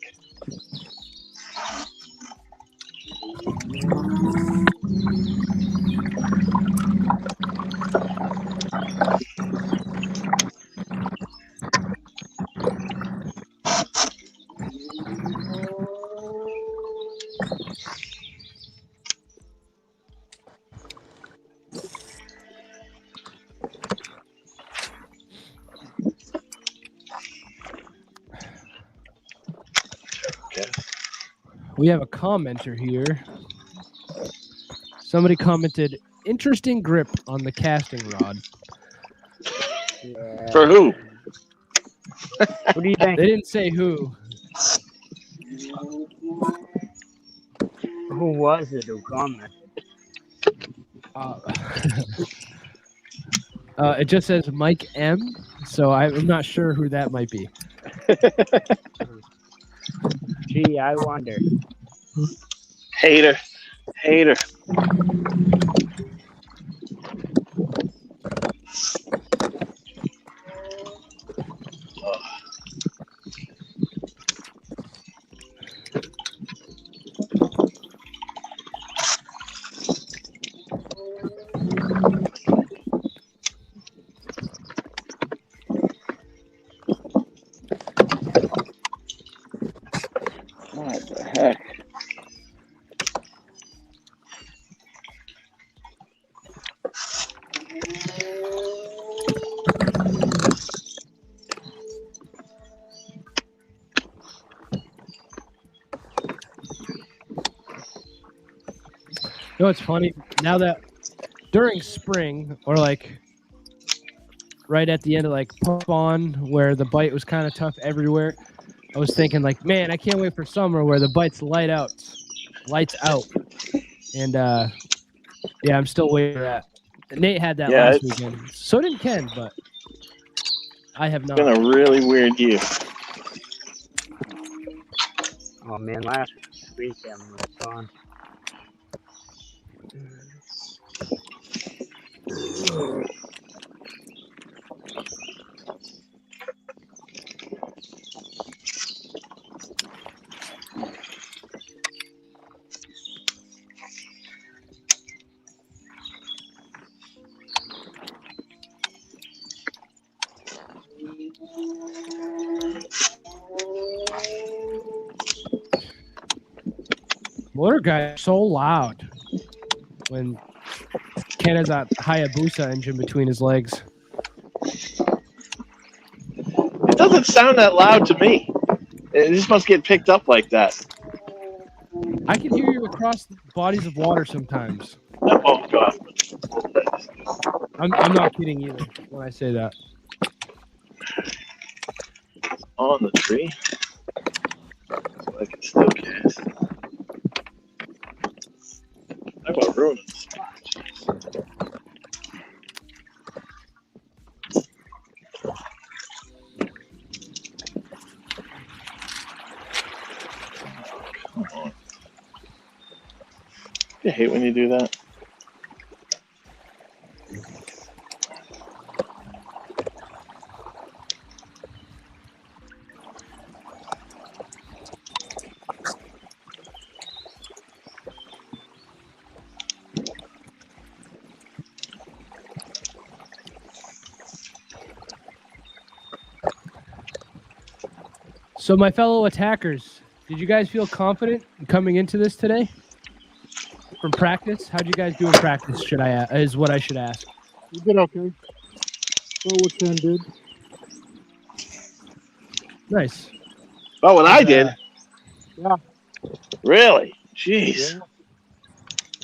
Okay. We have a commenter here. Somebody commented, interesting grip on the casting rod. Yeah. For who? What do you think? They didn't say who. Who was it who commented? It just says Mike M, so I'm not sure who that might be. Gee, I wonder. Hater. Hater. What the heck? You know what's funny? Now that during spring, or like right at the end of like pump on, where the bite was kind of tough everywhere, I was thinking like, man, I can't wait for summer where the bites lights out. And yeah, I'm still waiting for that. Nate had that Yeah, last it's weekend. So did Ken, but I have not. been a really weird year. Oh man, last weekend was fun. motor guys are so loud when Ken has that Hayabusa engine between his legs. It doesn't sound that loud to me. It just must get picked up like that. I can hear you across bodies of water sometimes. Oh God! I'm not kidding either when I say that. On the tree. So I can still cast. Talk about ruining the spot. Come on. I hate when you do that. So, my fellow attackers, did you guys feel confident coming into this today? From practice, how'd you guys do in practice? Is what I should ask. You did okay. Well, what Ken did. Nice. Oh, what I did? Yeah. Really? Jeez.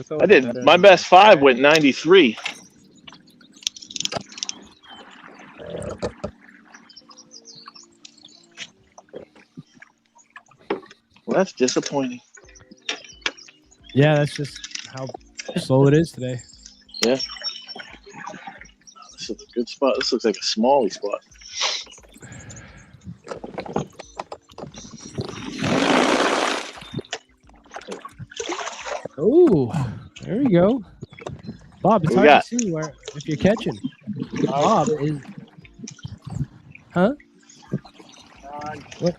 Yeah. I did. My best 5 went 93. Well, that's disappointing. Yeah, that's just how slow it is today. Yeah. This is a good spot. This looks like a smally spot. Oh, there we go. Bob, it's What we hard got? to see where if you're catching. Bob is. Huh? What?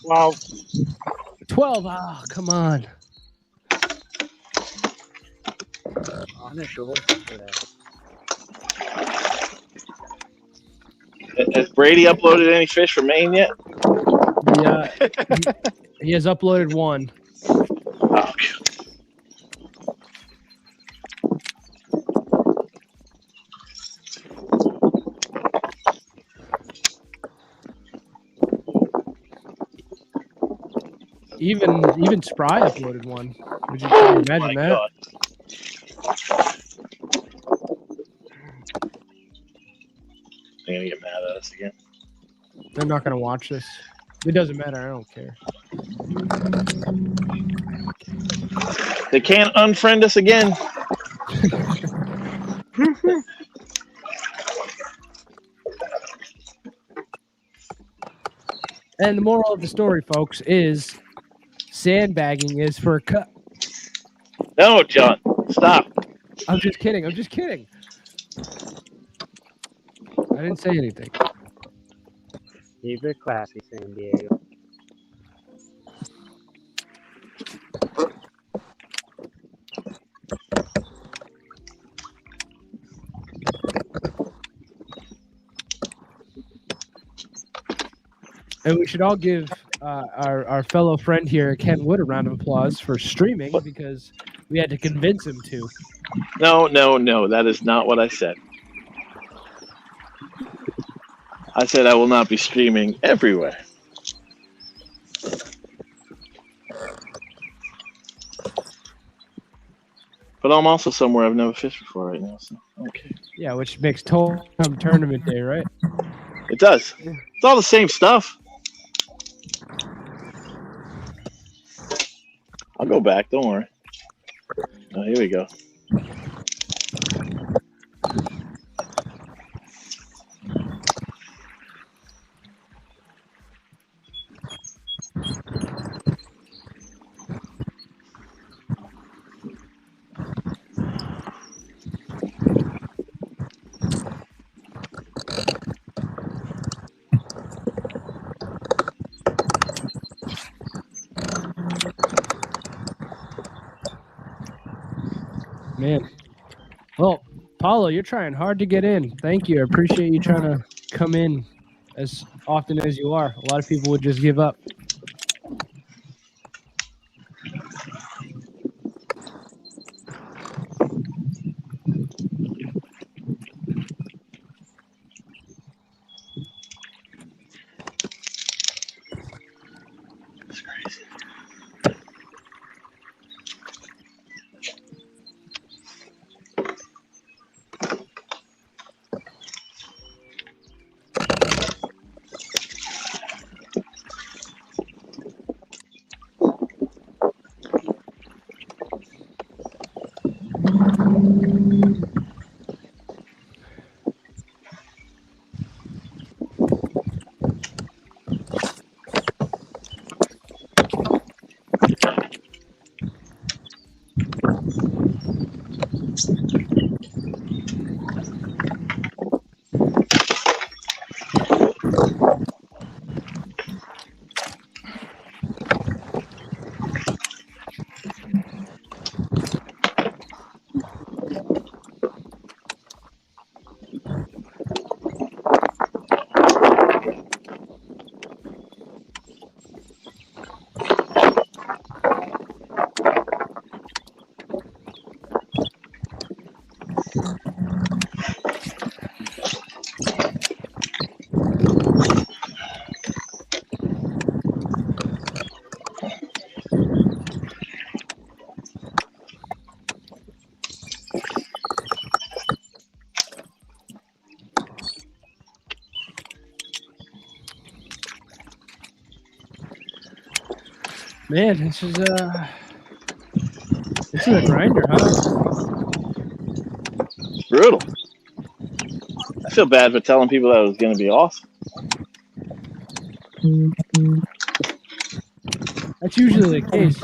Wow. 12. Ah, come on. On the shore. Has Brady uploaded any fish from Maine yet? Yeah, he has uploaded one. Oh, Even Spry uploaded one. Would you imagine my that? God. They're gonna get mad at us again. They're not gonna watch this. It doesn't matter. I don't care. They can't unfriend us again. And the moral of the story, folks, is sandbagging is for a cut. No, John, stop. I'm just kidding. I'm just kidding. I didn't say anything. Keep it classy, San Diego. And we should all give our fellow friend here, Ken Wood, a round of applause for streaming because we had to convince him to. No, no, no. That is not what I said. I said I will not be streaming everywhere. But I'm also somewhere I've never fished before right now, so okay. Yeah, which makes total tournament day, right? It does. It's all the same stuff. I'll go back, don't worry. Oh, here we go. Man. Well, Paulo, you're trying hard to get in. Thank you. I appreciate you trying to come in as often as you are. A lot of people would just give up. Man, this is a grinder, huh? Brutal. I feel bad for telling people that it was going to be awesome. That's usually the case.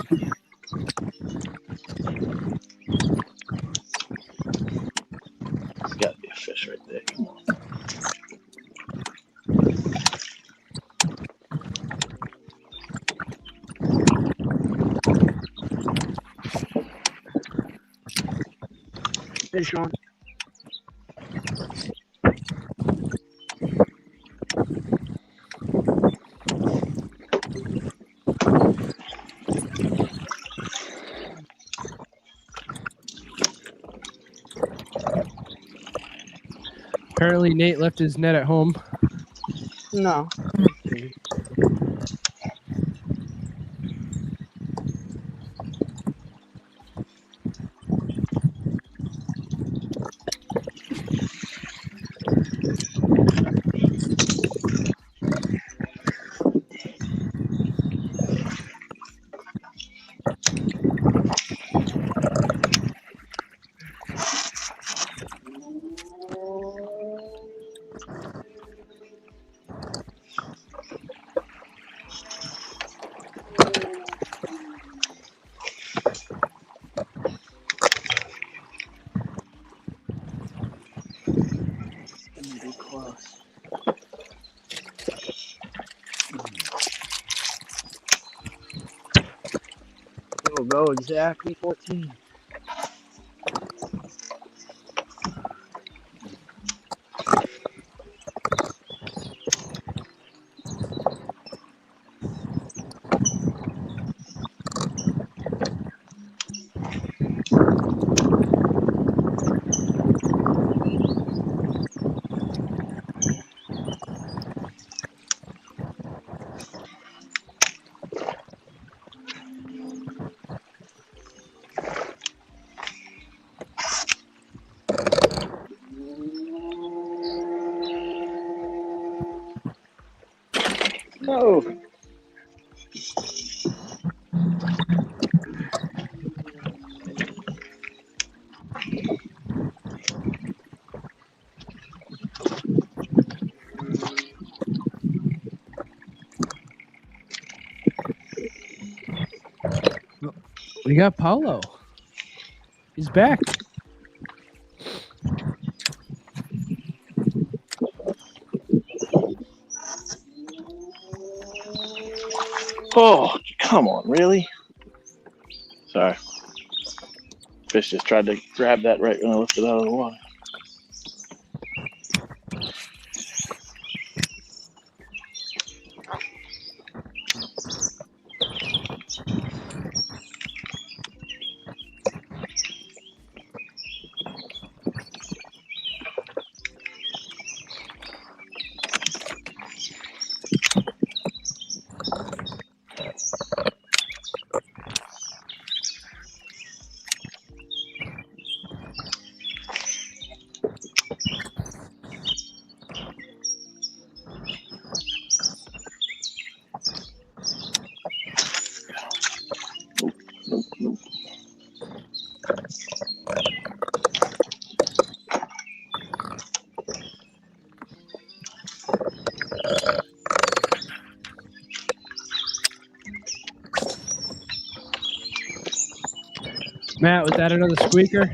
There's got to be a fish right there. Come on. Fish on. Apparently, Nate left his net at home. No. Be close. It'll go exactly 14. No. We got Paulo. He's back. Oh, come on, really? Sorry. Fish just tried to grab that right when I lifted it out of the water. Matt, was that another squeaker?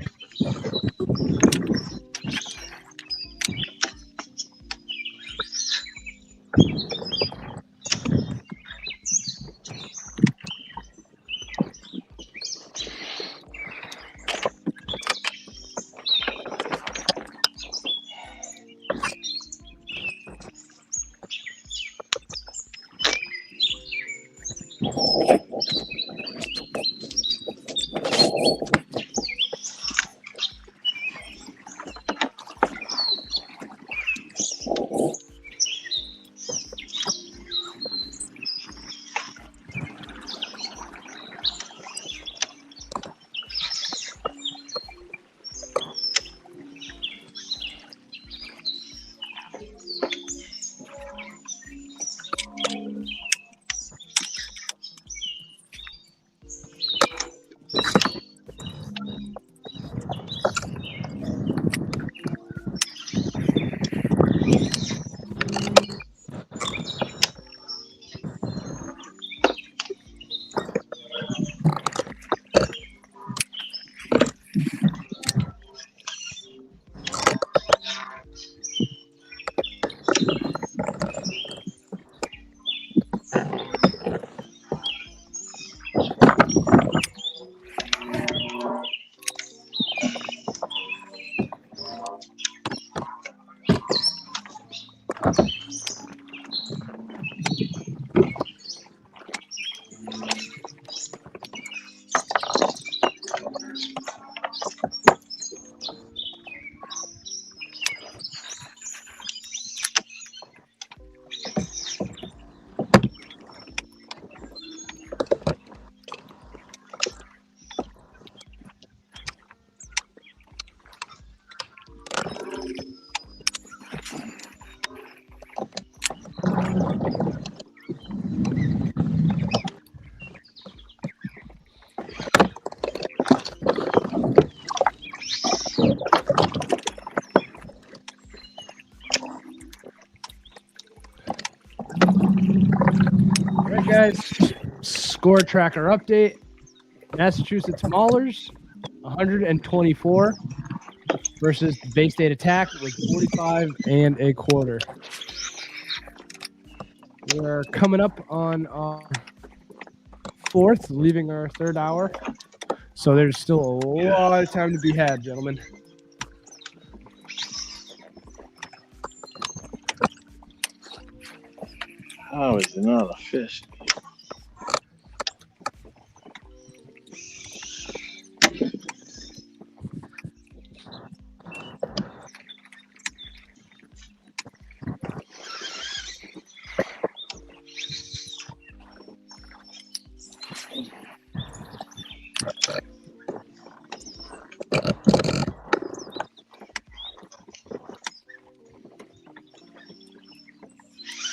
All right, guys. Score tracker update. Massachusetts Maulers, 124 versus Bay State Attack with 45 1/4. We're coming up on our fourth, leaving our third hour. So there's still a lot of time to be had, gentlemen. How is it not a fish?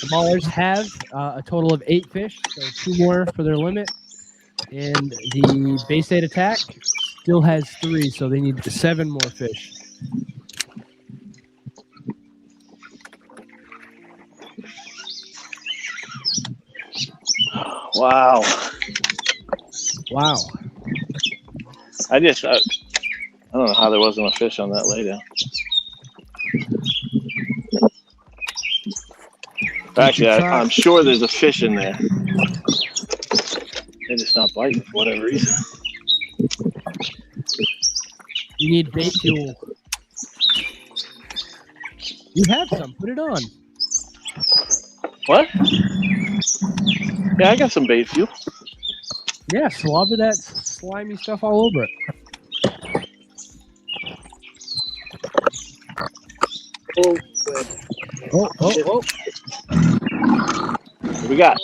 The Maulers have a total of 8 fish, so 2 more for their limit. And the Bay State Attack still has 3, so they need 7 more fish. Wow. Wow. I don't know how there wasn't a fish on that laydown. Actually, I'm sure there's a fish in there. They're just not biting for whatever reason. You need bait fuel. You have some. Put it on. What? Yeah, I got some bait fuel. Yeah, slobber that slimy stuff all over it. Oh, good. Oh. What do we got?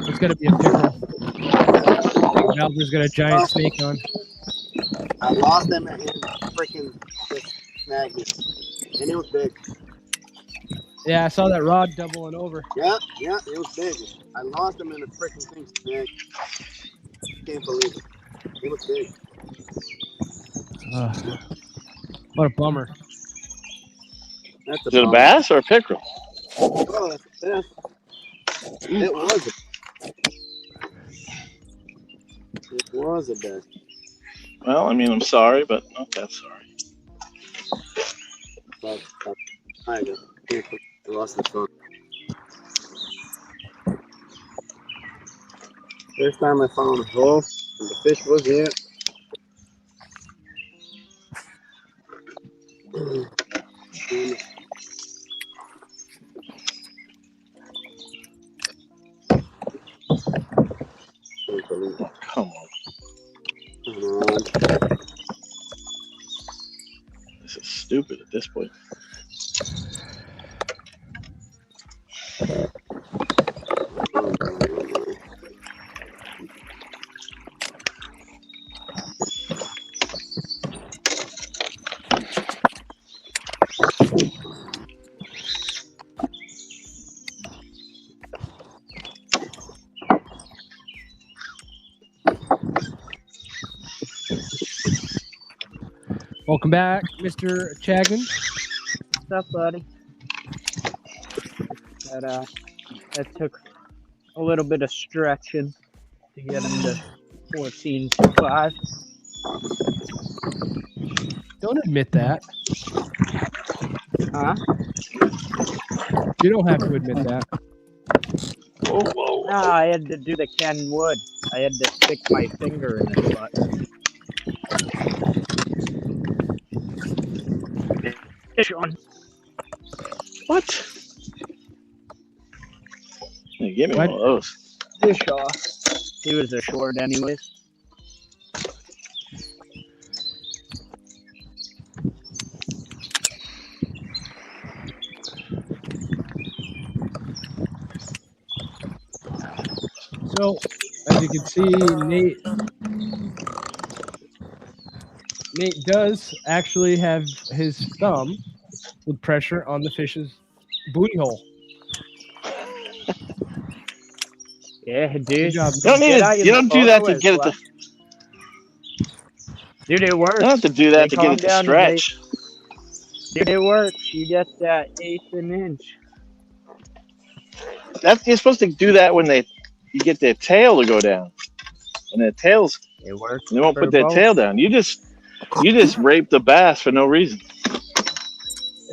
It's going to be a pickle. Valver's got a giant snake on. I lost them in freaking magnet. And it was big. Yeah, I saw that rod doubling over. Yeah, it was big. I lost them in a freaking thing snag. Can't believe it. It was big. What a bummer. That's Is it a bass or a pickerel? Oh, that's a bass. It was a bass. Well, I mean, I'm sorry, but okay, I'm sorry. I lost the phone. First time I found a hole, and the fish was here. Oh, come on. This is stupid at this point. Welcome back, Mr. Chagnon. What's up, buddy? That took a little bit of stretching to get him to 14.25. Don't admit that. Huh? You don't have to admit that. Whoa. No, I had to do the Ken Wood. I had to stick my finger in his butt. Sean. What? Hey, give me one of those. Fish off. He was a short anyways. So, as you can see, Nate does actually have his thumb with pressure on the fish's booty hole. Yeah, dude. Good job. You don't do that to get at the. Dude, it works. I don't have to do that They to get calm it to down and they- stretch. Dude, it works. You get that eighth an inch. You're supposed to do that when you get their tail to go down. And their tails, It works. they won't for put their both. tail down. You just rape the bass for no reason.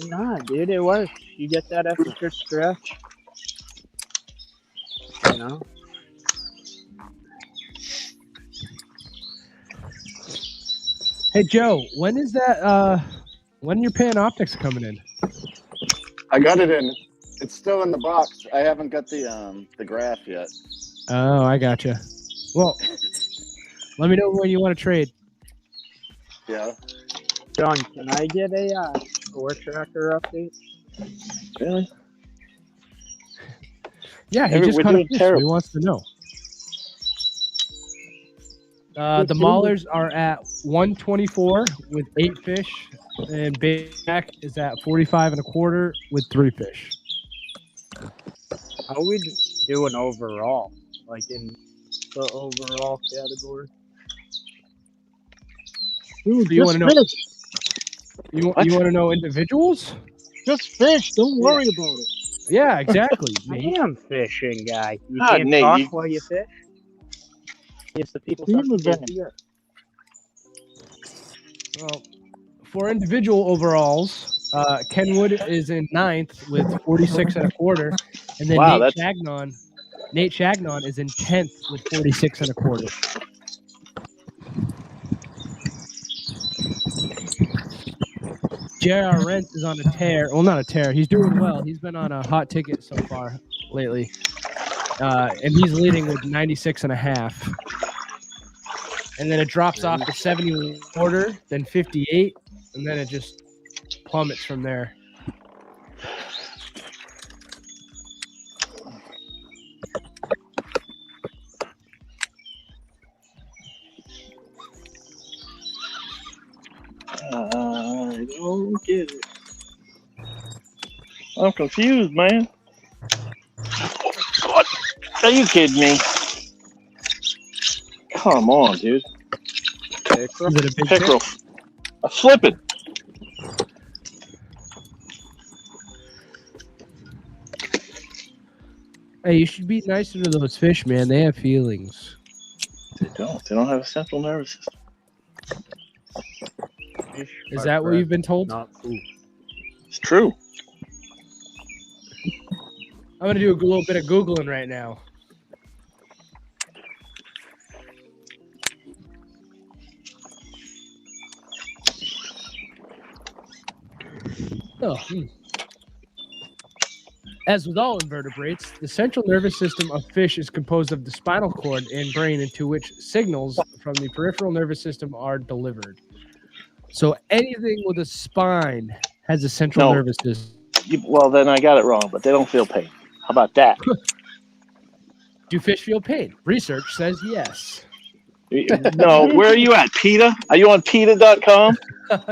Nah, dude, it works. You get that extra stretch. You know? Hey Joe, when is that? When your pan optics coming in? I got it in. It's still in the box. I haven't got the graph yet. Oh, I gotcha. Well, let me know when you want to trade. Yeah. John, can I get a score tracker update? Really? Yeah, he just we're caught a doing fish, so he terrible. wants to know. The Maulers are at 124 with 8 fish, and Back is at 45 and a quarter with 3 fish. How are we doing overall? Like in the overall category? Dude, So you just want to know? fish. You want to know individuals? Just fish. Don't worry about it. Yeah, exactly. I Nate. am fishing, guy. You Ah, can't Nate, talk you- while you fish? Gives the people Team something to event. hear. Well, for individual overalls, Kenwood is in 9th with 46 and a quarter, and then Wow, Nate Chagnon is in 10th with 46 and a quarter. J.R. Rentz is on a tear. Well, not a tear. He's doing well. He's been on a hot ticket so far lately. And he's leading with 96 and a half. And then it drops off to 70 quarter, then 58, and then it just plummets from there. I don't get it. I'm confused, man. What? Are you kidding me? Come on, dude. Is it a big Pickerel. fish? I'm flipping. Hey, you should be nicer to those fish, man. They have feelings. They don't. They don't have a central nervous system. Fish Is are that what fresh, you've been told? not food. It's true. I'm going to do a little bit of Googling right now. Oh, As with all invertebrates, the central nervous system of fish is composed of the spinal cord and brain into which signals from the peripheral nervous system are delivered. So anything with a spine has a central No. nervous system. Well, then I got it wrong, but they don't feel pain. How about that? Do fish feel pain? Research says yes. No, where are you at, PETA? Are you on PETA.com?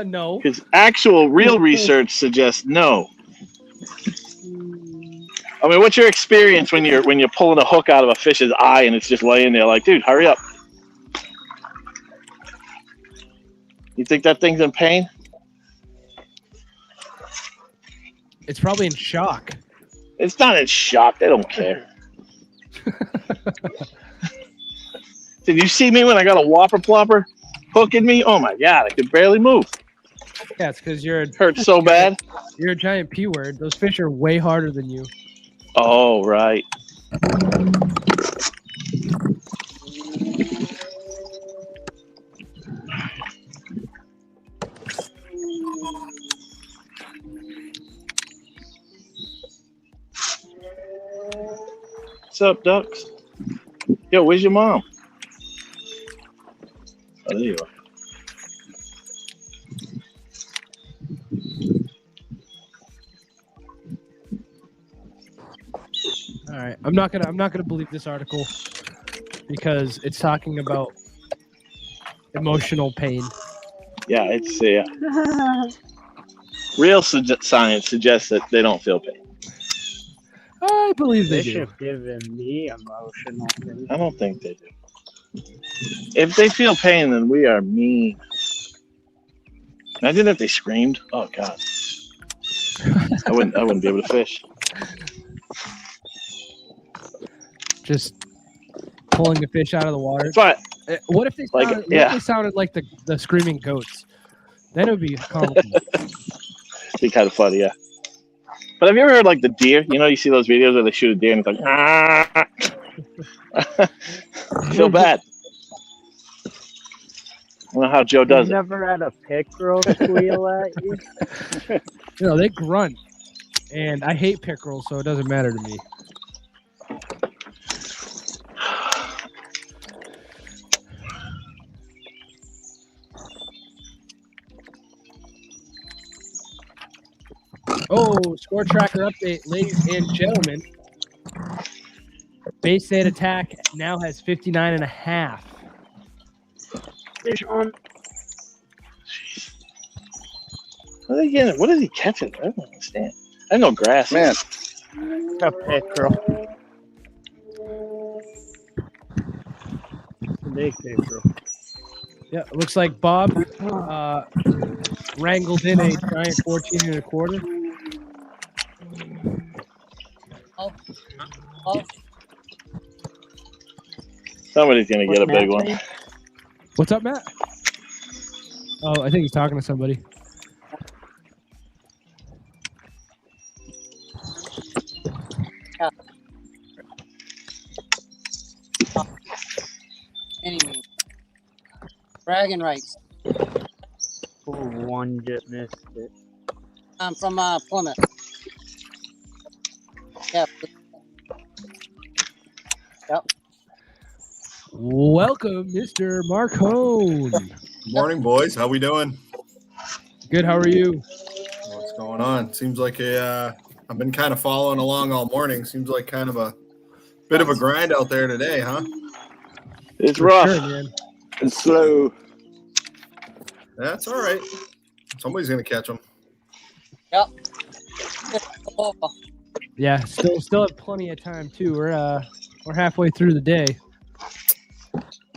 No. Because actual real research suggests no. I mean, what's your experience when you're pulling a hook out of a fish's eye and it's just laying there like, dude, hurry up? You think that thing's in pain? It's probably in shock. It's not in shock. They don't care. Did you see me when I got a whopper plopper hooking me? Oh my God, I could barely move. Yeah, it's because you're Hurt so bad. You're a giant P word. Those fish are way harder than you. Oh, right. What's up, ducks? Yo, where's your mom? Oh, there you are. All right, I'm not gonna believe this article because it's talking about emotional pain. Yeah, it's real science suggests that they don't feel pain. I believe they Fish do. have given me emotional pain. I don't think they do. If they feel pain, then we are mean. Imagine if they screamed. Oh God. I wouldn't be able to fish. Just pulling the fish out of the water. But What if they like, sounded, yeah. what if they sounded like the screaming goats? Then it would be comical. It'd be kind of funny, yeah. But have you ever heard like the deer? You know, you see those videos where they shoot a deer and it's like, ah. I feel bad. I don't know how Joe does You never had a pickerel squeal at you? You know, they grunt, and I hate pickerels, so it doesn't matter to me. Oh, score tracker update, ladies and gentlemen. Bay State Attack now has 59.5. Fish on. What is he catching? I don't understand. I know grass. Man, A pickerel. A big pickerel. Yeah, it looks like Bob wrangled in a giant 14 1/4. Oh. Somebody's gonna get a big one. What's up, Matt? Oh, I think he's talking to somebody. Anyway. Bragging rights. Oh, one just missed it. I'm from Plymouth. Yeah. Yep. Welcome, Mr. Marcone. Morning, boys. How we doing? Good. How are you? What's going on? Seems like I've been kind of following along all morning. Seems like kind of a bit of a grind out there today, huh? It's For rough. sure, man. it's slow. That's all right. Somebody's gonna catch them. Yep. Yeah, still have plenty of time too. We're halfway through the day.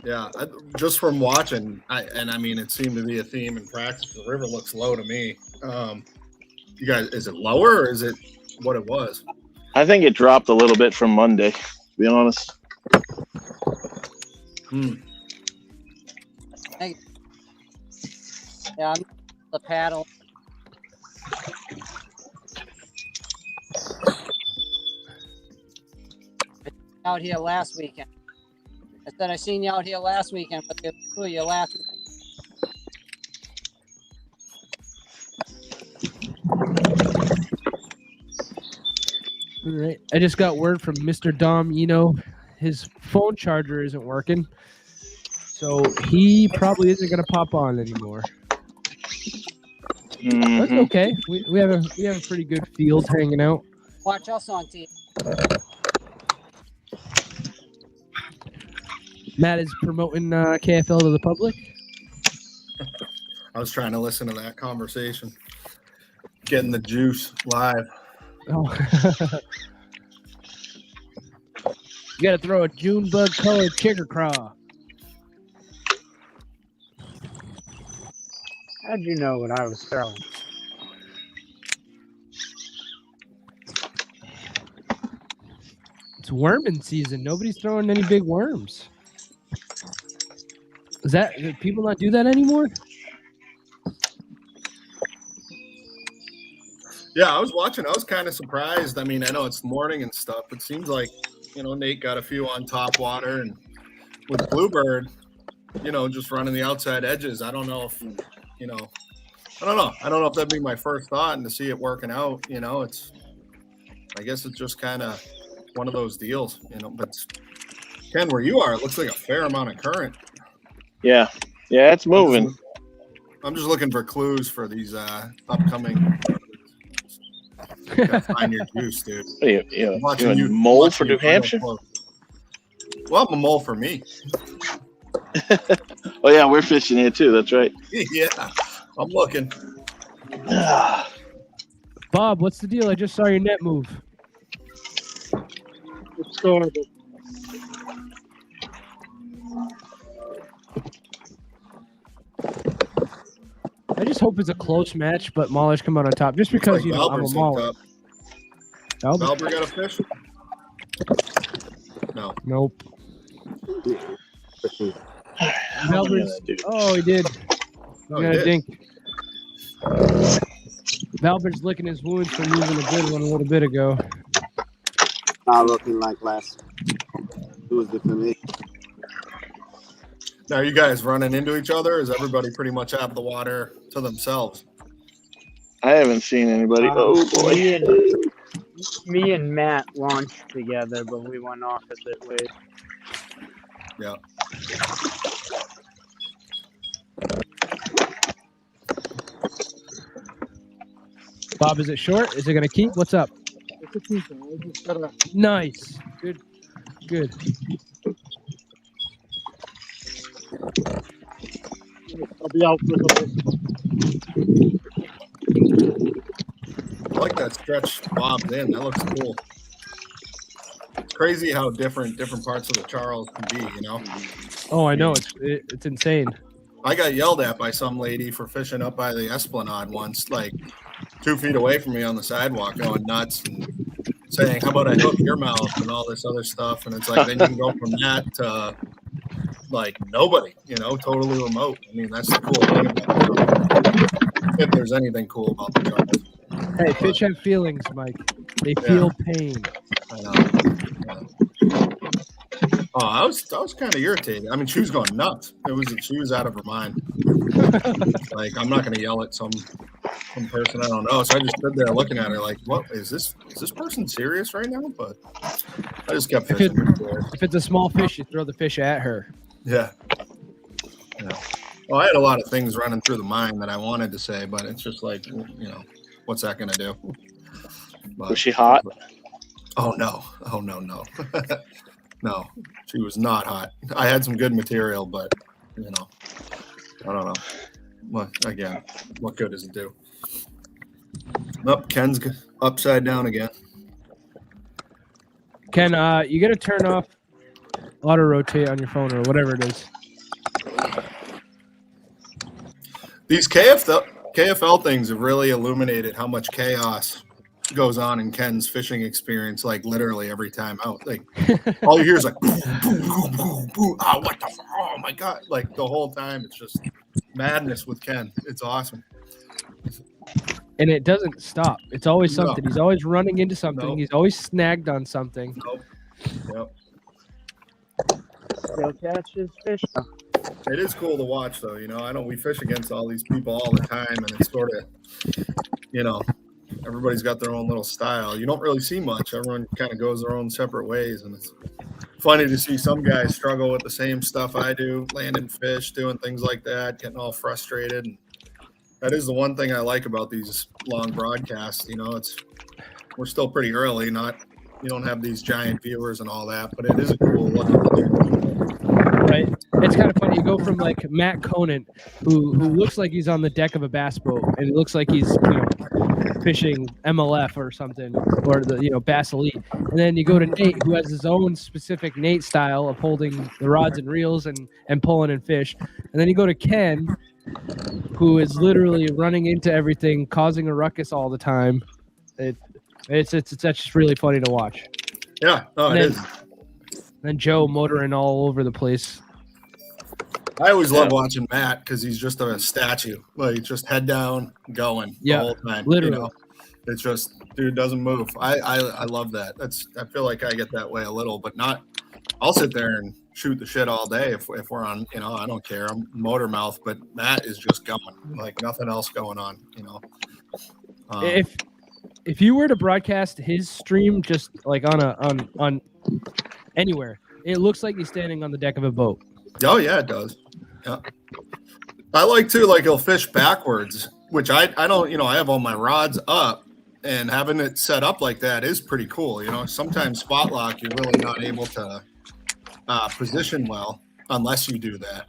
Yeah, just from watching, I mean, it seemed to be a theme in practice. The river looks low to me. You guys, is it lower or is it what it was? I think it dropped a little bit from Monday, to be honest. Yeah, I'm the paddle. Out here last weekend. I said I seen you out here last weekend, but they threw you last week. All right. I just got word from Mr. Dom. His phone charger isn't working, so he probably isn't going to pop on anymore. That's okay. We have a pretty good field hanging out. Watch us on TV. Matt is promoting KFL to the public. I was trying to listen to that conversation. Getting the juice live. Oh. You got to throw a Junebug colored kicker craw. How'd you know what I was throwing? It's worming season. Nobody's throwing any big worms. Do people not do that anymore? Yeah, I was watching. I was kind of surprised. I mean, I know it's morning and stuff. It seems like, Nate got a few on top water, and with Bluebird, just running the outside edges. I don't know if, I don't know. I don't know if that'd be my first thought, and to see it working out, I guess it's just kind of one of those deals, but Ken, where you are, it looks like a fair amount of current. Yeah, it's moving. I'm just looking for clues for these upcoming. You gotta find your juice, dude. You a mole for New Hampshire? Well, I'm a mole for me. Oh yeah, we're fishing here too. That's right. Yeah, I'm looking. Bob, what's the deal? I just saw your net move. It's started. I just hope it's a close match, but Maulers come out on top just because Looks like I'm a Valber's Mauler. hooked up. Valber got a fish? No. Nope. How many of Valber's. that, dude? Oh, he did. Oh, He he got a did. dink. Valber's licking his wounds from losing a good one a little bit ago. Not looking like last Tuesday for me. Now, are you guys running into each other? Or is everybody pretty much out of the water to themselves? I haven't seen anybody. Oh boy. Me and Matt launched together, but we went opposite ways. Yeah. Bob, is it short? Is it going to keep? What's up? It's a keeper. I just gotta. Nice. Good. Good. I'll be out for a little bit. I like that stretch Bob's in. That looks cool. It's crazy how different parts of the Charles can be, you know? Oh, I know. It's insane. I got yelled at by some lady for fishing up by the Esplanade once, like 2 feet away from me on the sidewalk, going nuts and saying, "How about I hook your mouth?" and all this other stuff. And it's like, then you can go from that to like nobody, you know, totally remote. I mean, that's the cool thing about it. If there's anything cool about the Charles. Hey, fish have feelings, Mike. They feel pain. I know. Oh, I was kind of irritated. I mean, she was going nuts. She was out of her mind. Like, I'm not going to yell at some person I don't know. So I just stood there looking at her like, what is this person serious right now? But I just kept fishing. If it's a small fish, you throw the fish at her. Yeah. Well, I had a lot of things running through the mind that I wanted to say, but it's just like, you know, what's that going to do? But, Was she hot? Oh, no. No, she was not hot. I had some good material, but, you know, I don't know. What good does it do? Oh, Ken's upside down again. Ken, you got to turn off auto rotate on your phone or whatever it is. These KFL things have really illuminated how much chaos goes on in Ken's fishing experience, like literally every time out. Like all you hear is like boom, boom, boom, boom, boom. Oh my god. Like the whole time it's just madness with Ken. It's awesome. And it doesn't stop. It's always something. No. He's always running into something. Nope. He's always snagged on something. Nope. Yep. Still catches fish. It is cool to watch though, you know. I know we fish against all these people all the time and it's sort of, you know, everybody's got their own little style. You don't really see much. Everyone kind of goes their own separate ways. And it's funny to see some guys struggle with the same stuff I do, landing fish, doing things like that, getting all frustrated. And that is the one thing I like about these long broadcasts. You know, we're still pretty early. You don't have these giant viewers and all that, but it is a cool look at the Right. It's kind of funny. You go from like Matt Conant, who looks like he's on the deck of a bass boat, and it looks like he's fishing MLF or something, or the Bass Elite, and then you go to Nate, who has his own specific Nate style of holding the rods and reels and pulling in fish, and then you go to Ken, who is literally running into everything, causing a ruckus all the time. It's just really funny to watch. Yeah, it is. Then Joe motoring all over the place. I always love watching Matt because he's just a statue. Like just head down, going the whole time. Literally. You know? It's just dude doesn't move. I love that. I feel like I get that way a little, but not. I'll sit there and shoot the shit all day if we're on. You know, I don't care. I'm motor mouth, but Matt is just going like nothing else going on. You know. If you were to broadcast his stream just like on anywhere, it looks like he's standing on the deck of a boat. Oh yeah, it does. Yeah. I like too, like he'll fish backwards, which I don't, I have all my rods up and having it set up like that is pretty cool. You know, sometimes spot lock, you're really not able to position well unless you do that,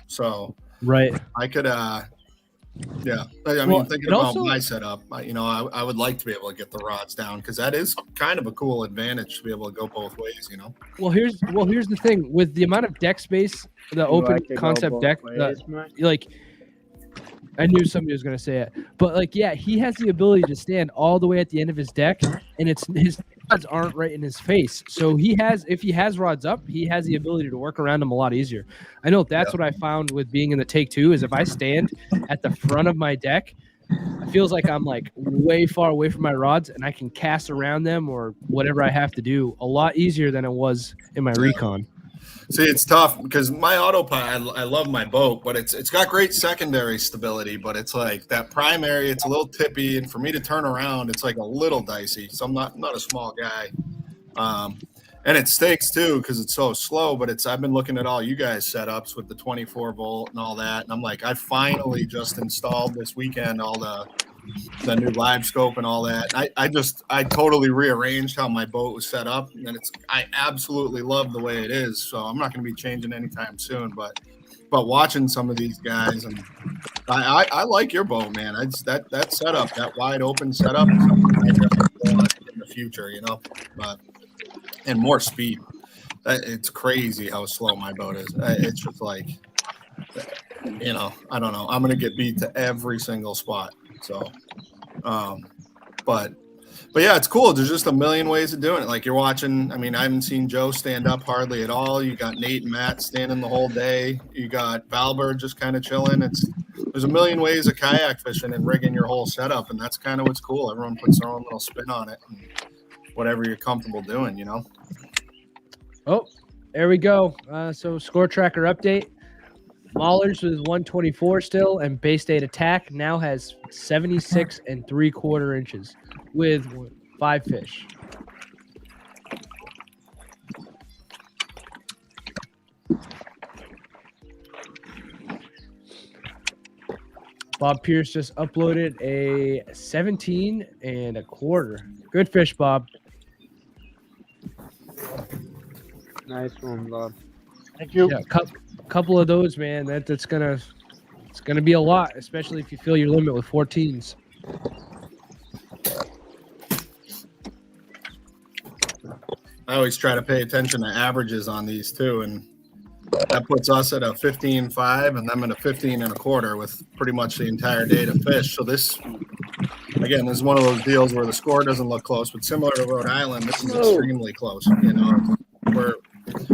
so right. I could, yeah. I mean, thinking about my setup, I would like to be able to get the rods down because that is kind of a cool advantage to be able to go both ways, Well, here's the thing with the amount of deck space, the open concept deck, like I knew somebody was going to say it. But, like, yeah, he has the ability to stand all the way at the end of his deck, and it's his rods aren't right in his face. So if he has rods up, he has the ability to work around them a lot easier. I know that's what I found with being in the take two is if I stand at the front of my deck, it feels like I'm like way far away from my rods, and I can cast around them or whatever I have to do a lot easier than it was in my recon. See, it's tough because my autopilot, I love my boat, but it's got great secondary stability, but it's like that primary, it's a little tippy, and for me to turn around, it's like a little dicey. So I'm not a small guy, and it stakes too because it's so slow. But I've been looking at all you guys setups with the 24 volt and all that, and I'm like, I finally just installed this weekend all the new live scope and all that. I totally rearranged how my boat was set up, and I absolutely love the way it is. So I'm not going to be changing anytime soon. But watching some of these guys, and I like your boat, man. That setup, that wide open setup, is something I definitely want in the future, you know. But and more speed. It's crazy how slow my boat is. It's just like, you know, I don't know. I'm going to get beat to every single spot. So, but yeah, it's cool. There's just a million ways of doing it. Like you're watching, I mean, I haven't seen Joe stand up hardly at all. You got Nate and Matt standing the whole day. You got Valbert just kind of chilling. There's a million ways of kayak fishing and rigging your whole setup. And that's kind of what's cool. Everyone puts their own little spin on it and whatever you're comfortable doing, you know? Oh, there we go. So score tracker update. Maulers with 124 still, and Bay State Attack now has 76 3/4 inches with 5 fish. Bob Pierce just uploaded a 17 1/4. Good fish, Bob. Nice one, Bob. Thank you. Yeah, couple of those, man. It's gonna be a lot, especially if you fill your limit with 14s. I always try to pay attention to averages on these too, and that puts us at a 15.5 and them at a 15 1/4 with pretty much the entire day to fish. So this is one of those deals where the score doesn't look close, but similar to Rhode Island, this is extremely close. You know, where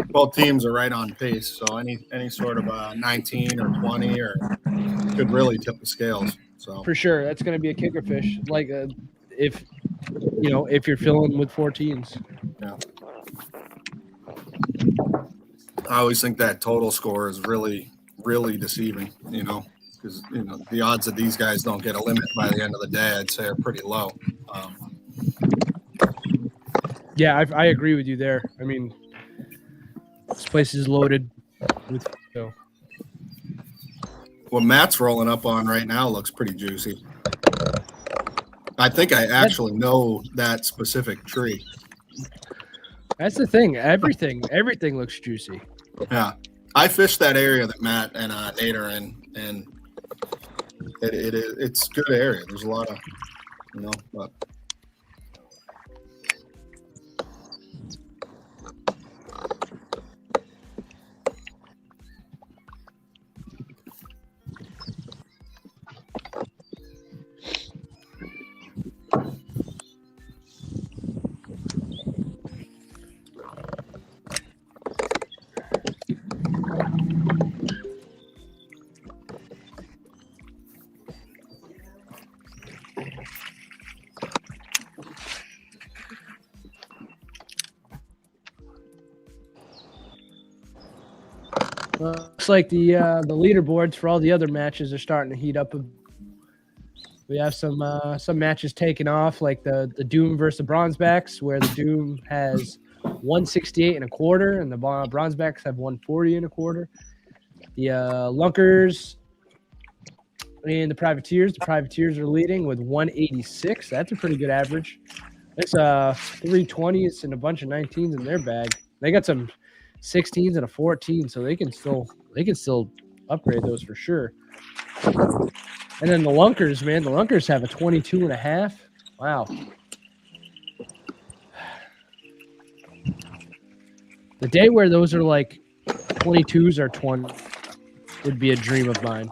both teams are right on pace. So any sort of a 19 or 20 or could really tip the scales. So For sure, that's going to be a kicker fish. Like if you're filling with 14s. yeah, I always think that total score is really, really deceiving. You know, because the odds that these guys don't get a limit by the end of the day, I'd say, are pretty low. Yeah, I agree with you there. I mean, this place is loaded with. So. What Matt's rolling up on right now looks pretty juicy. I think I actually know that specific tree. That's the thing. Everything looks juicy. Yeah, I fished that area that Matt and Nate are in, and it's a good area. There's a lot of, but. Looks like the leaderboards for all the other matches are starting to heat up. We have some matches taking off, like the Doom versus the Bronzebacks, where the Doom has 168 1/4, and the Bronzebacks have 140 1/4. The Lunkers and the Privateers are leading with 186. That's a pretty good average. It's 320s and a bunch of 19s in their bag. They got some 16s and a 14, so they can still upgrade those for sure. And then the Lunkers, man, the Lunkers have a 22 1/2. Wow. The day where those are like 22s or 20 would be a dream of mine.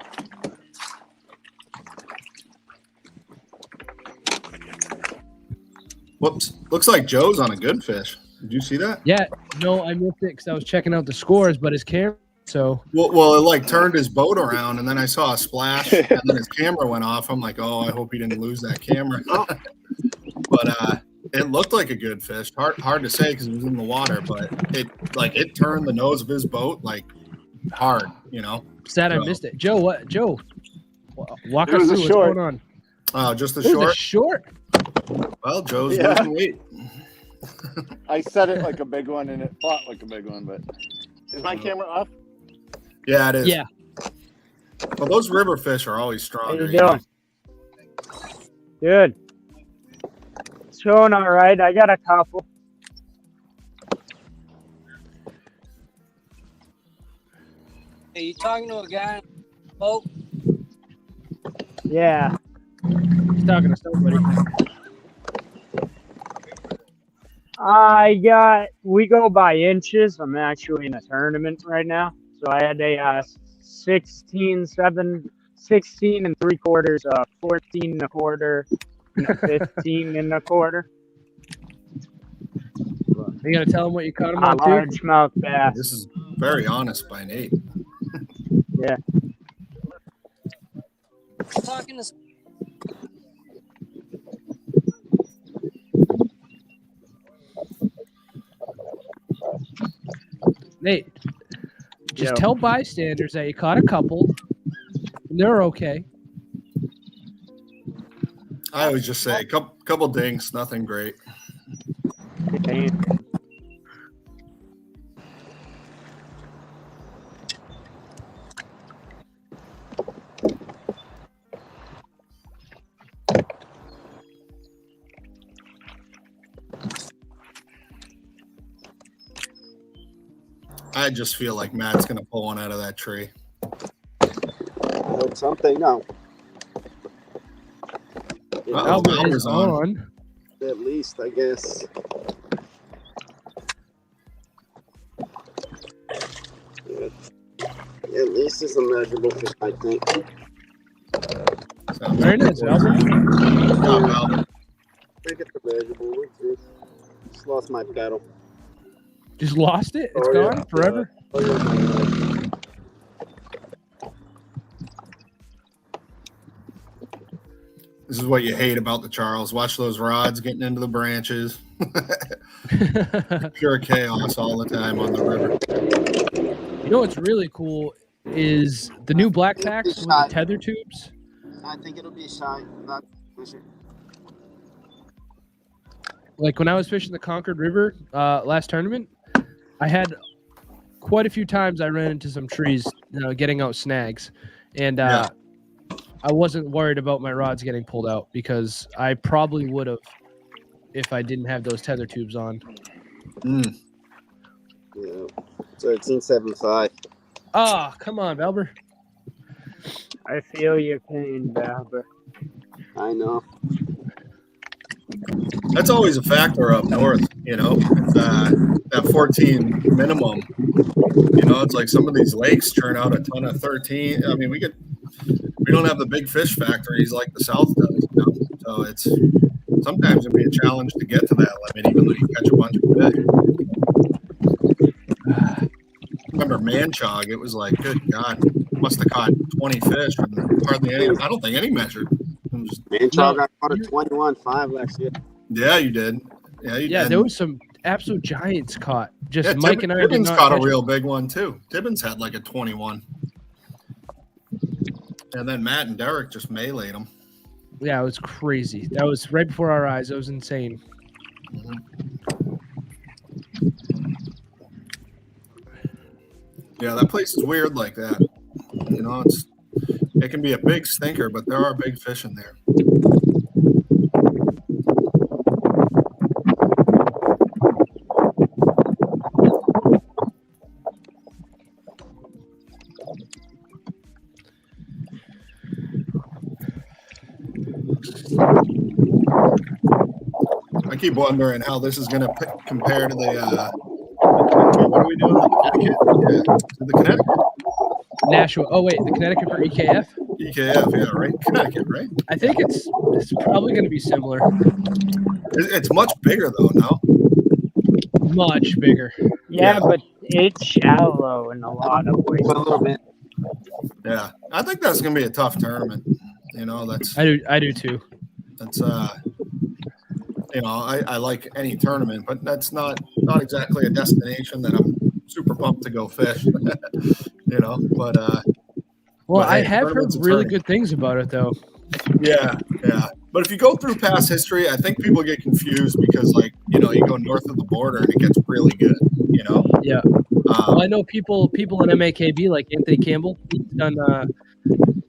Whoops. Looks like Joe's on a good fish. Did you see that? Yeah, no, I missed it because I was checking out the scores, but his camera. So well, it like turned his boat around, and then I saw a splash, and then his camera went off. I'm like, oh, I hope he didn't lose that camera. But it looked like a good fish. Hard to say because it was in the water, but it turned the nose of his boat like hard. sad I missed it. Joe, what? Joe, walk It us was a through what's short. going on. Oh, just the It was a short. short. Well, Joe's Yeah. losing weight. I said it like a big one, and it fought like a big one. But is my camera off? Yeah, it is. Yeah. Well, those river fish are always stronger. How you doing? Good. It's going all right. I got a couple. Hey, you talking to a guy on a boat? Yeah. He's talking to somebody. We go by inches. I'm actually in a tournament right now. So I had a 16 and 3/4, 14 and a quarter, and a 15 and a quarter. You gotta tell him what you caught him on, too. Largemouth bass. This is very honest by Nate. Yeah. Talking to Nate, just Yeah. tell bystanders that you caught a couple. And they're okay. I always just say a couple dinks, nothing great. I just feel like Matt's gonna pull one out of that tree. Hope something. No. Albert is on. At least, I guess. Yeah. At least it's a measurable fish, I think. Very nice, Albert. I think it's a measurable. Let's see. Just lost my paddle. Just lost it? It's gone forever? This is what you hate about the Charles. Watch those rods getting into the branches. Pure chaos all the time on the river. You know what's really cool is the new black packs with the tether tubes. I think it'll be shy. Not fishing. Like when I was fishing the Concord River last tournament, I had quite a few times I ran into some trees, getting out snags, and I wasn't worried about my rods getting pulled out because I probably would have if I didn't have those tether tubes on. Yeah. 13.75. Ah, come on, Valber. I feel your pain, Valber. I know. That's always a factor up north, that 14 minimum. It's like some of these lakes churn out a ton of 13. I mean, we don't have the big fish factories like the South does, so it's sometimes it'd be a challenge to get to that limit, even though you catch a bunch of fish. Remember Manchog? It was like, good God, must have caught 20 fish and hardly any. I don't think any measured. Manchog, I caught a 21.5 last year. Yeah, you did. Yeah, there was some absolute giants caught. Just Mike and I did Tibbins not caught a catch real them. big one too. Tibbins had like a 21. And then Matt and Derek just meleeed him. Yeah, it was crazy. That was right before our eyes. It was insane. Yeah, that place is weird like that. It can be a big stinker, but there are big fish in there. I keep wondering how this is going to compare to the. What are we doing? The Connecticut? Nashua. Oh wait, the Connecticut for EKF. EKF, yeah, right. Connecticut, right? I think it's probably going to be similar. It's much bigger though. No. Much bigger. Yeah, but it's shallow in a lot of ways. A little bit. Yeah, I think that's gonna be a tough tournament. You know, I do too. That's you know, I like any tournament, but that's not exactly a destination that I'm super pumped to go fish. You know, but well, but, I hey, have heard tournament's a really tournament. good things about it though. Yeah. But if you go through past history, I think people get confused because, like, you know, you go north of the border and it gets really good. You know. Yeah. Well, I know people in MAKB like Anthony Campbell. He's done at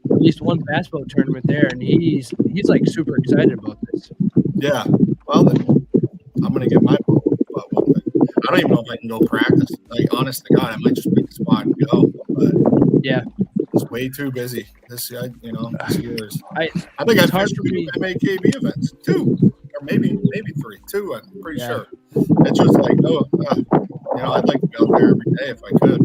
least one bass boat tournament there, and he's like super excited about this. Yeah. Well, then I'm gonna get my boat. But I don't even know if I can go practice. Like, honest to God, I might just pick a spot and go. But yeah, it's way too busy this year. You know, this year's. I think I've it's hard fished for 2 me. MAKB events, 2 or maybe 3. 2, I'm pretty Yeah. sure. It's just like, oh, you know, I'd like to be out there every day if I could.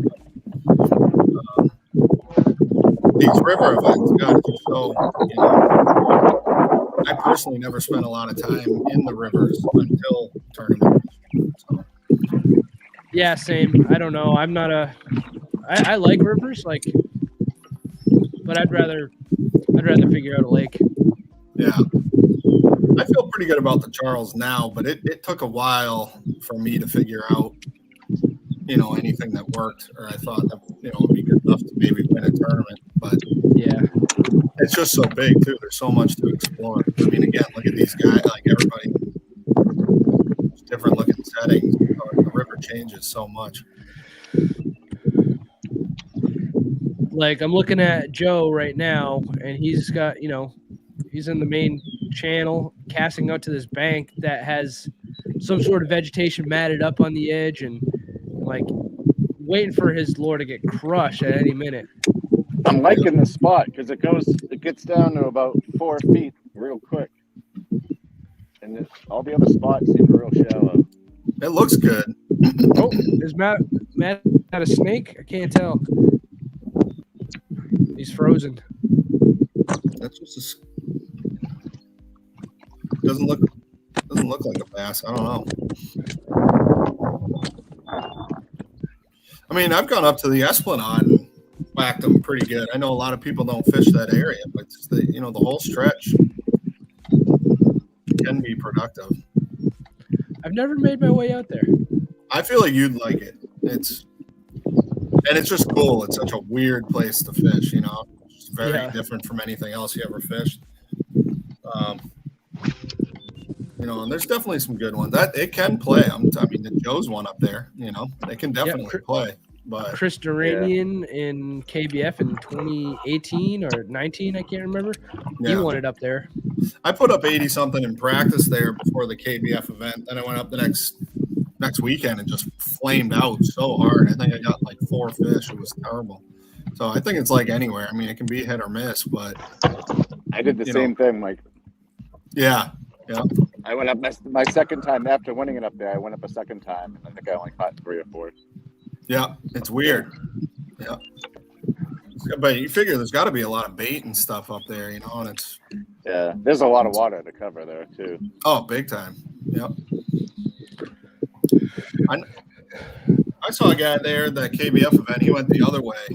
These river events, God, it's just so, you know, I personally never spent a lot of time in the rivers until tournament. So. Yeah, same. I don't know. I'm not a. I like rivers, like, but I'd rather figure out a lake. Yeah. I feel pretty good about the Charles now, but it took a while for me to figure out, you know, anything that worked, or I thought that, you know, would be good enough to maybe win a tournament. But yeah, it's just so big too. There's so much to explore. I mean, again, look at these guys. Like, everybody, different looking settings. The river changes so much. like I'm looking at Joe right now, and he's got, you know, he's in the main channel casting out to this bank that has some sort of vegetation matted up on the edge, and like waiting for his lure to get crushed at any minute. I'm liking the spot because it gets down to about 4 feet real quick, and all the other spots seem real shallow. It looks good. Oh, is Matt got a snake? I can't tell. He's frozen. That's just doesn't look like a bass. I don't know. I mean, I've gone up to the Esplanade and whacked them pretty good. I know a lot of people don't fish that area, but it's the whole stretch can be productive. I've never made my way out there. I feel like you'd like it. It's just cool. It's such a weird place to fish, you know. It's very different from anything else you ever fished. You know, and there's definitely some good ones. That it can play. I mean, the Joe's one up there. You know, they can definitely play. But Chris Duranian in KBF in 2018 or 19, I can't remember. He won it up there. I put up 80 something in practice there before the KBF event. Then I went up the next weekend and just flamed out so hard. I think I got like 4 fish. It was terrible. So I think it's like anywhere. I mean, it can be hit or miss, but I did the same thing, Mike. Yeah. I went up my second time after winning it up there. I went up a second time, and I think I only caught 3 or 4. Yeah, it's weird. Yeah, but you figure there's got to be a lot of bait and stuff up there, you know, and it's there's a lot of water to cover there too. Oh, big time. Yep. I saw a guy there at the KBF event. He went the other way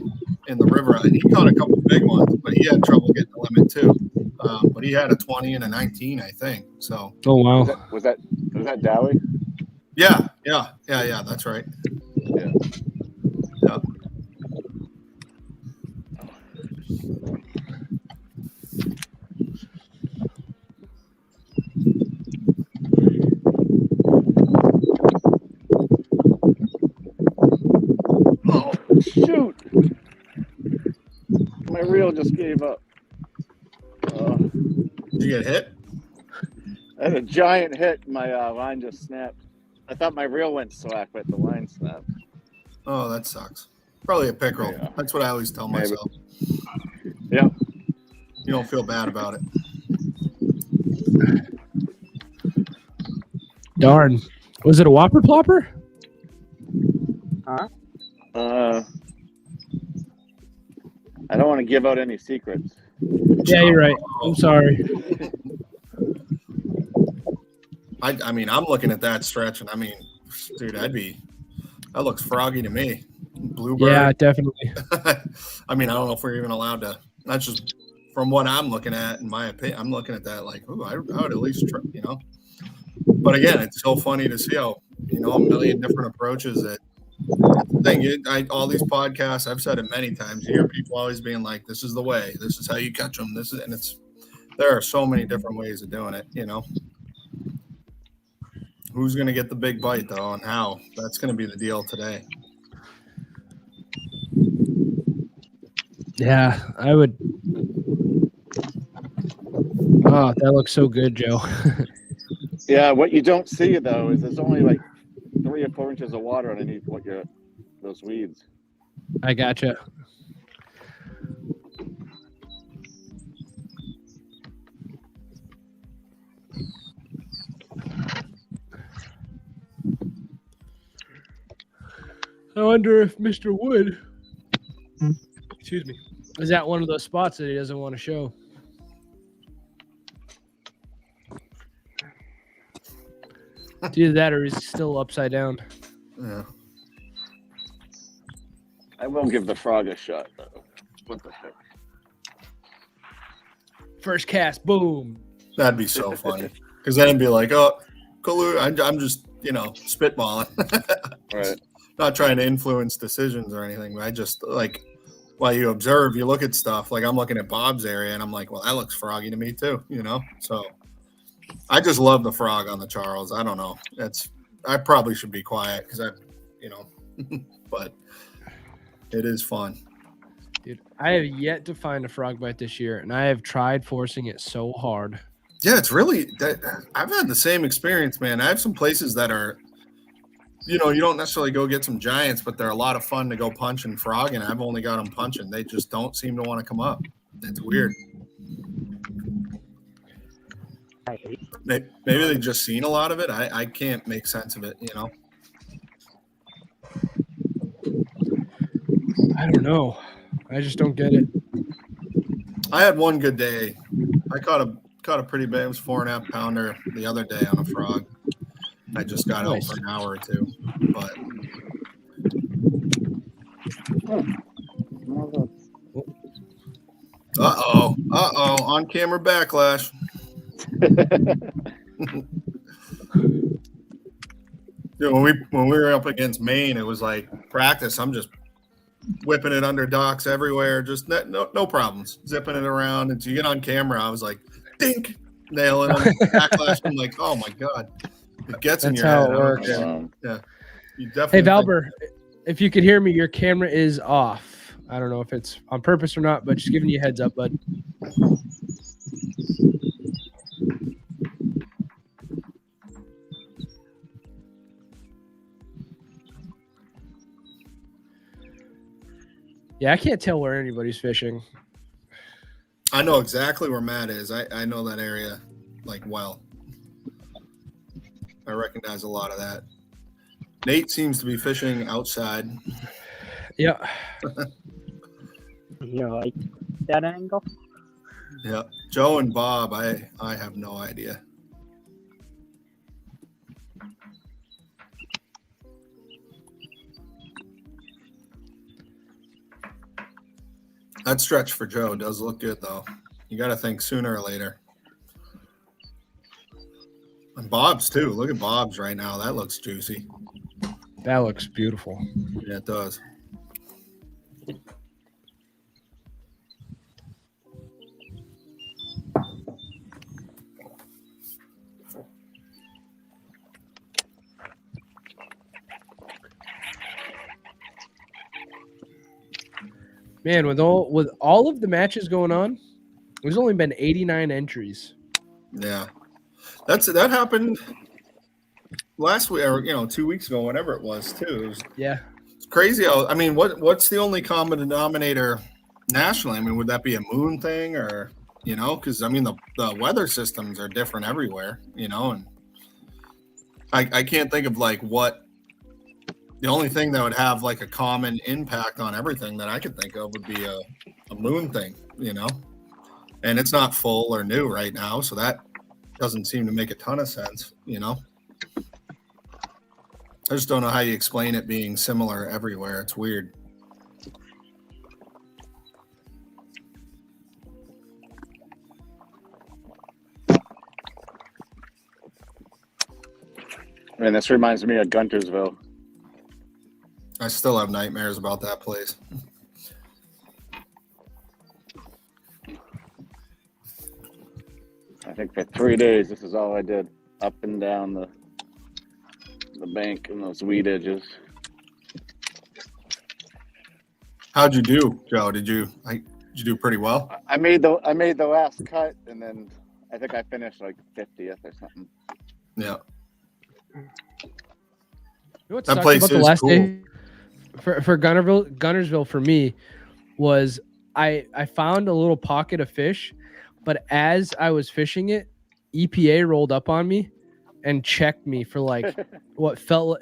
in the river. He caught a couple big ones, but he had trouble getting the limit too. But he had a 20 and a 19, I think. So. Oh wow. Was that Dowie? Yeah. That's right. Yeah. Yeah. Oh shoot! My reel just gave up. Did you get hit? I had a giant hit. My line just snapped. I thought my reel went slack, but the line snapped. Oh, that sucks. Probably a pickerel. Yeah. That's what I always tell myself. Yeah. You don't feel bad about it. Darn. Was it a whopper plopper? Huh? I don't want to give out any secrets. Yeah, you're right. I'm sorry. I mean, I'm looking at that stretch, and I mean, dude, that looks froggy to me. Bluebird. Yeah, definitely. I mean, I don't know if we're even allowed to. That's just from what I'm looking at, in my opinion. I'm looking at that like, ooh, I would at least try, you know. But again, it's so funny to see how, you know, a million different approaches that thing. All these podcasts, I've said it many times. You hear people always being like, "This is the way. This is how you catch them." There are so many different ways of doing it. You know, who's going to get the big bite though, and how? That's going to be the deal today. Yeah, I would. Oh, that looks so good, Joe. Yeah, what you don't see though is there's only like 3 or 4 inches of water underneath those weeds. I gotcha. I wonder if Mr. Wood, excuse me, is at one of those spots that he doesn't want to show. It's either that or he's still upside down. Yeah. I will give the frog a shot though. What the heck? First cast, boom. That'd be so funny. Because then it'd be like, oh, I'm just, you know, spitballing. Right. Not trying to influence decisions or anything. I just like, while you observe, you look at stuff. Like I'm looking at Bob's area and I'm like, well, that looks froggy to me too, you know? So I just love the frog on the Charles. I don't know. I probably should be quiet because you know, but it is fun. Dude, I have yet to find a frog bite this year, and I have tried forcing it so hard. Yeah, it's really I've had the same experience, man. I have some places that are, you know, you don't necessarily go get some giants, but they're a lot of fun to go punch and frog, and I've only got them punching. They just don't seem to want to come up. It's weird. Maybe they've just seen a lot of it. I can't make sense of it, you know. I don't know. I just don't get it. I had one good day. I caught a pretty big. It was 4.5 pounder the other day on a frog. I just got out for an hour or two, but on camera backlash. Dude, when we were up against Maine, it was like practice. I'm just whipping it under docks everywhere, just no problems, zipping it around. And so you get on camera, I was like, dink, nailing them, backlash. I'm like, oh my god, it gets in your head. That's how it works. Yeah, you definitely. Hey Valber, if you could hear me, your camera is off. I don't know if it's on purpose or not, but just giving you a heads up, bud. Yeah, I can't tell where anybody's fishing. I know exactly where Matt is. I know that area like well. I recognize a lot of that. Nate seems to be fishing outside. Yeah. You like that angle? Yeah. Joe and Bob, I have no idea. That stretch for Joe does look good, though. You got to think sooner or later. And Bob's, too. Look at Bob's right now. That looks juicy. That looks beautiful. Yeah, it does. Man, with all of the matches going on, there's only been 89 entries. Yeah. That happened last week, or 2 weeks ago, whatever it was, too. It's crazy how, I mean, what's the only common denominator nationally? I mean, would that be a moon thing, or because I mean the weather systems are different everywhere, and I can't think of like what the only thing that would have like a common impact on everything that I could think of would be a moon thing, and it's not full or new right now, so that doesn't seem to make a ton of sense, you know. I just don't know how you explain it being similar everywhere. It's weird. Man, this reminds me of Guntersville. I still have nightmares about that place. I think for 3 days, this is all I did. Up and down the bank and those weed edges. How'd you do, Joe? Did you do pretty well? I made the last cut, and then I think I finished like 50th or something. Yeah. You know what That sucked place about the is last cool. day for Gunnersville for me was I found a little pocket of fish, but as I was fishing it, EPA rolled up on me and checked me for like what felt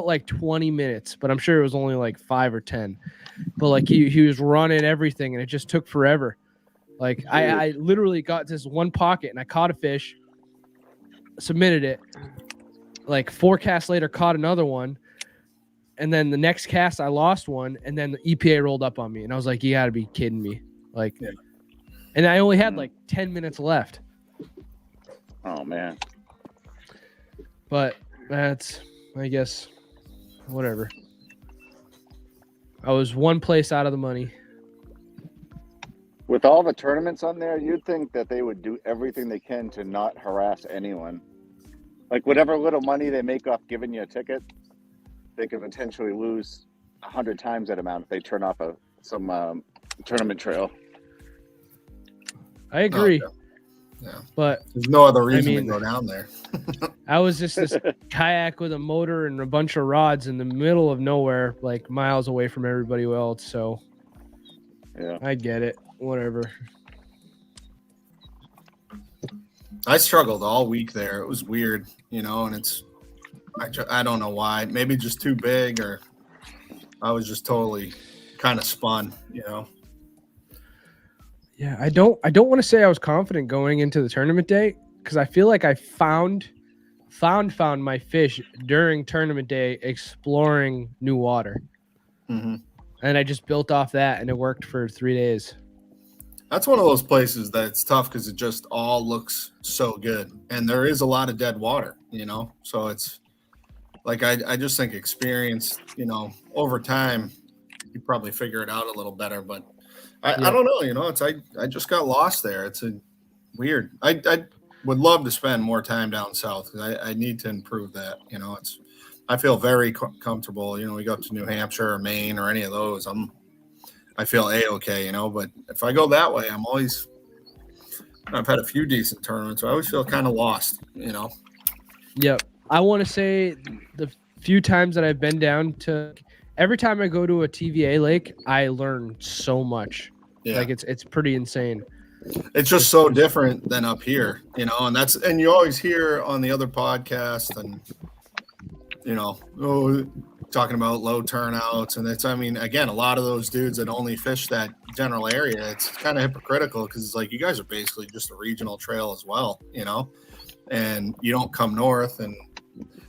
like 20 minutes, but I'm sure it was only like 5 or 10. But like he was running everything and it just took forever. Like I literally got this one pocket and I caught a fish, submitted it. Like 4 casts later, caught another one. And then the next cast, I lost one. And then the EPA rolled up on me. And I was like, you got to be kidding me. Like, yeah. And I only had like 10 minutes left. Oh, man. But that's, I guess, whatever. I was one place out of the money. With all the tournaments on there, you'd think that they would do everything they can to not harass anyone. Like whatever little money they make off giving you a ticket, they could potentially lose 100 times that amount if they turn off some tournament trail. I agree. Oh, yeah. But there's no other reason to go down there. I was just this kayak with a motor and a bunch of rods in the middle of nowhere, like miles away from everybody else. So yeah, I get it. Whatever. I struggled all week there. It was weird, you know, and I don't know why. Maybe just too big, or I was just totally kind of spun, you know. Yeah, I don't want to say I was confident going into the tournament day because I feel like I found my fish during tournament day exploring new water. Mm-hmm. And I just built off that and it worked for 3 days. That's one of those places that it's tough because it just all looks so good. And there is a lot of dead water, you know? So it's like, I just think experience, you know, over time, you probably figure it out a little better, but I don't know, you know, I just got lost there. It's weird. I would love to spend more time down south because I need to improve that. You know, I feel very comfortable. You know, we go up to New Hampshire or Maine or any of those. I feel A-okay, you know, but if I go that way, I've had a few decent tournaments. So I always feel kind of lost, you know. Yep. I want to say the few times that I've been down to, every time I go to a TVA lake, I learn so much. Yeah. Like it's pretty insane. It's just so different than up here, you know, and you always hear on the other podcast and, you know, talking about low turnouts. And again, a lot of those dudes that only fish that general area, it's kind of hypocritical because it's like, you guys are basically just a regional trail as well, you know, and you don't come north. And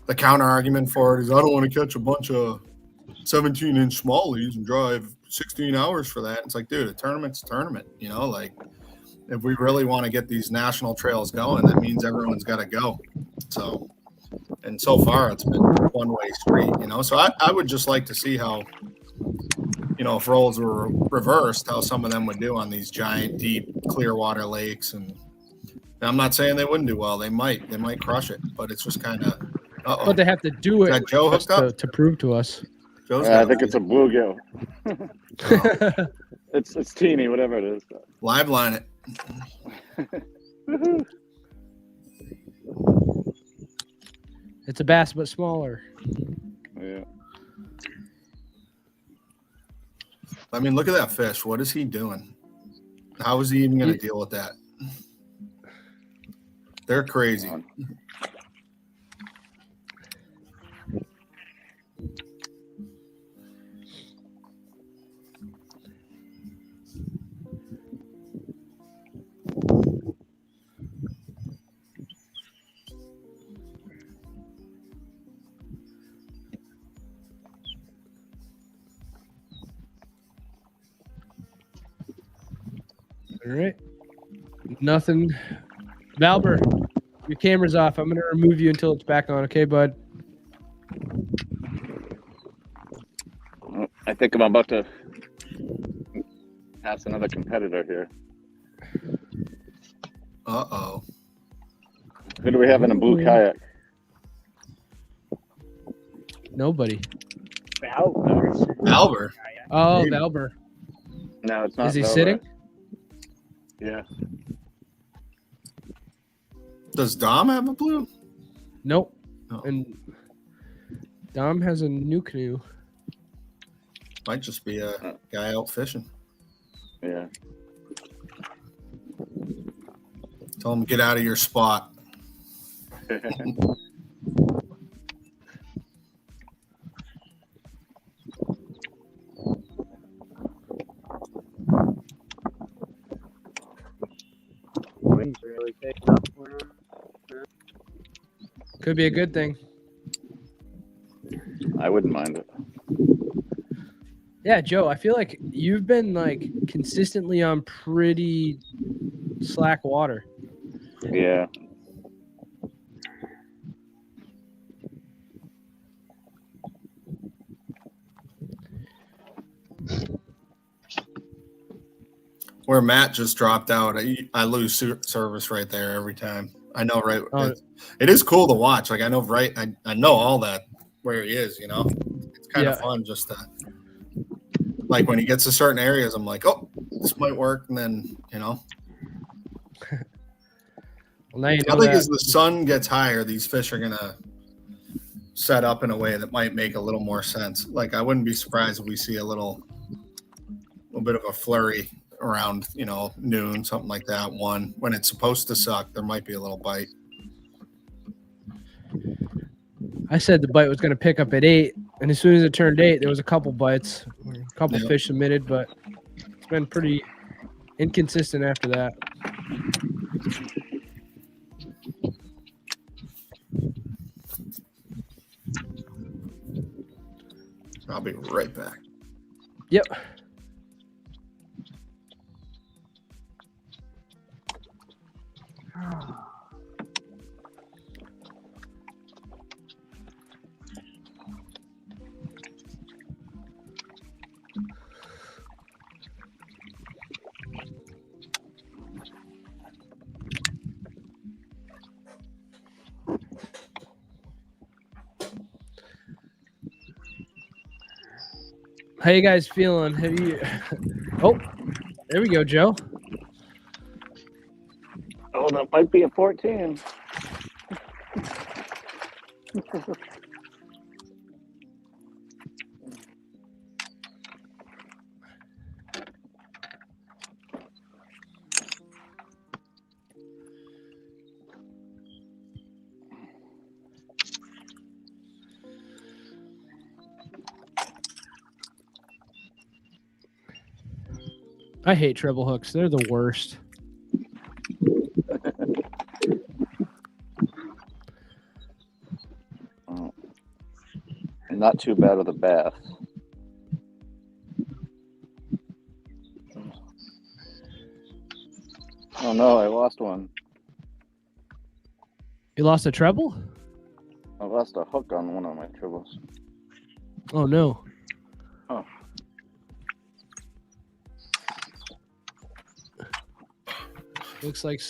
the counter argument for it is, I don't want to catch a bunch of 17-inch smallies and drive 16 hours for that. It's like, dude, a tournament's a tournament, you know, like if we really want to get these national trails going, that means everyone's got to go. So, and so far it's been one-way street, you know, so I would just like to see how, you know, if roles were reversed, how some of them would do on these giant, deep, clear water lakes. And I'm not saying they wouldn't do well. They might crush it, but it's just kind of, But they have to do it Joe hooked up? to prove to us. I think it's a bluegill. It's teeny, whatever it is. Live line it. It's a bass, but smaller. Yeah. I mean, look at that fish. What is he doing? How is he even going to deal with that? They're crazy. All right. Nothing. Valber, your camera's off. I'm going to remove you until it's back on. Okay, bud? I think I'm about to pass another competitor here. Uh-oh. Who do we have in a blue kayak? Nobody. Valber. Oh, Maybe. Valber. No, it's not. Is he Velvet. sitting? Yeah. Does Dom have a blue? Nope. Oh. And Dom has a new canoe. Might just be a guy out fishing. Yeah. Tell him get out of your spot. Wind's really picking up. Could be a good thing. I wouldn't mind it. Yeah, Joe, I feel like you've been like consistently on pretty slack water. Yeah. Where Matt just dropped out, I lose service right there every time. I know, right? Oh. It is cool to watch. Like I know, right? I know all that where he is. You know, it's kind of fun just to like when he gets to certain areas. I'm like, oh, this might work, and then you know. Well, now you know I think that. as the sun gets higher, these fish are gonna set up in a way that might make a little more sense. Like I wouldn't be surprised if we see a little bit of a flurry around, you know, noon, something like that. One when it's supposed to suck, there might be a little bite. I said the bite was going to pick up at 8, and as soon as it turned 8, there was a couple bites, a couple fish submitted, but it's been pretty inconsistent after that. I'll be right back. Yep. How you guys feeling? Have you? Oh, there we go, Joe. Oh, that might be a 14. I hate treble hooks. They're the worst. Not too bad with a bass. Oh no, I lost one. You lost a treble? I lost a hook on one of my trebles. Oh no. Oh. Looks like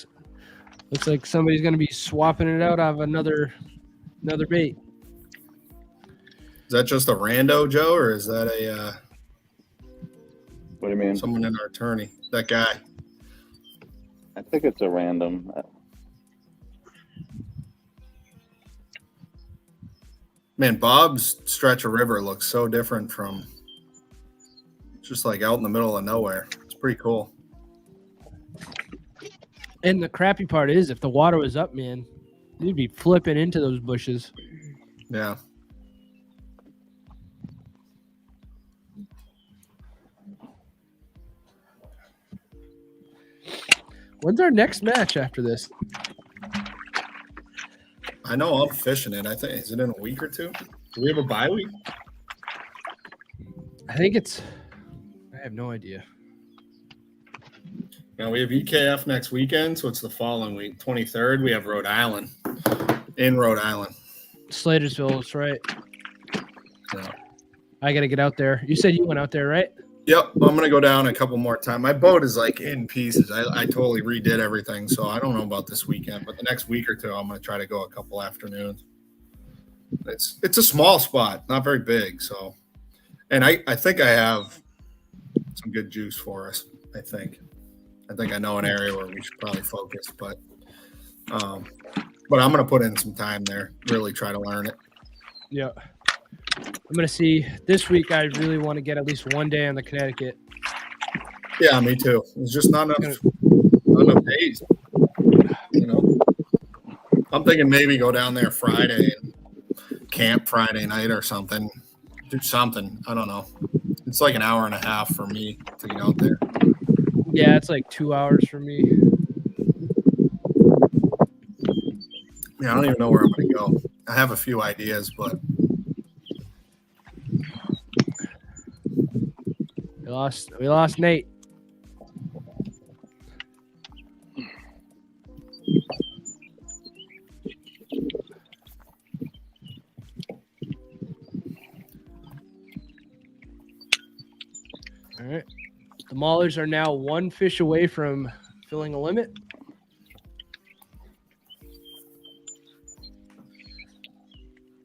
somebody's gonna be swapping it out of another bait. Is that just a rando, Joe, or is that a What do you mean? someone in our attorney? That guy. I think it's a random. Man, Bob's stretch of river looks so different from just like out in the middle of nowhere. It's pretty cool. And the crappy part is, if the water was up, man, you'd be flipping into those bushes. Yeah. When's our next match after this? I know I'm fishing it. I think is it in a week or two? Do we have a bye week? I think it's. I have no idea. Now we have EKF next weekend, so it's the following week, 23rd. We have Rhode Island in Rhode Island. Slatersville, that's right. Yeah. I got to get out there. You said you went out there, right? Yep, I'm gonna go down a couple more times. My boat is like in pieces. I totally redid everything, so I don't know about this weekend, but the next week or two, I'm gonna try to go a couple afternoons. It's a small spot, not very big, so. And I think I have some good juice for us. I think I know an area where we should probably focus, but I'm gonna put in some time there, really try to learn it. Yeah. I'm going to see this week. I really want to get at least one day on the Connecticut. Yeah, me too. It's just not enough days. You know, I'm thinking maybe go down there Friday and camp Friday night or something. Do something. I don't know. It's like an hour and a half for me to get out there. Yeah, it's like 2 hours for me. Yeah, I don't even know where I'm going to go. I have a few ideas, but we lost Nate. All right. The Maulers are now one fish away from filling a limit.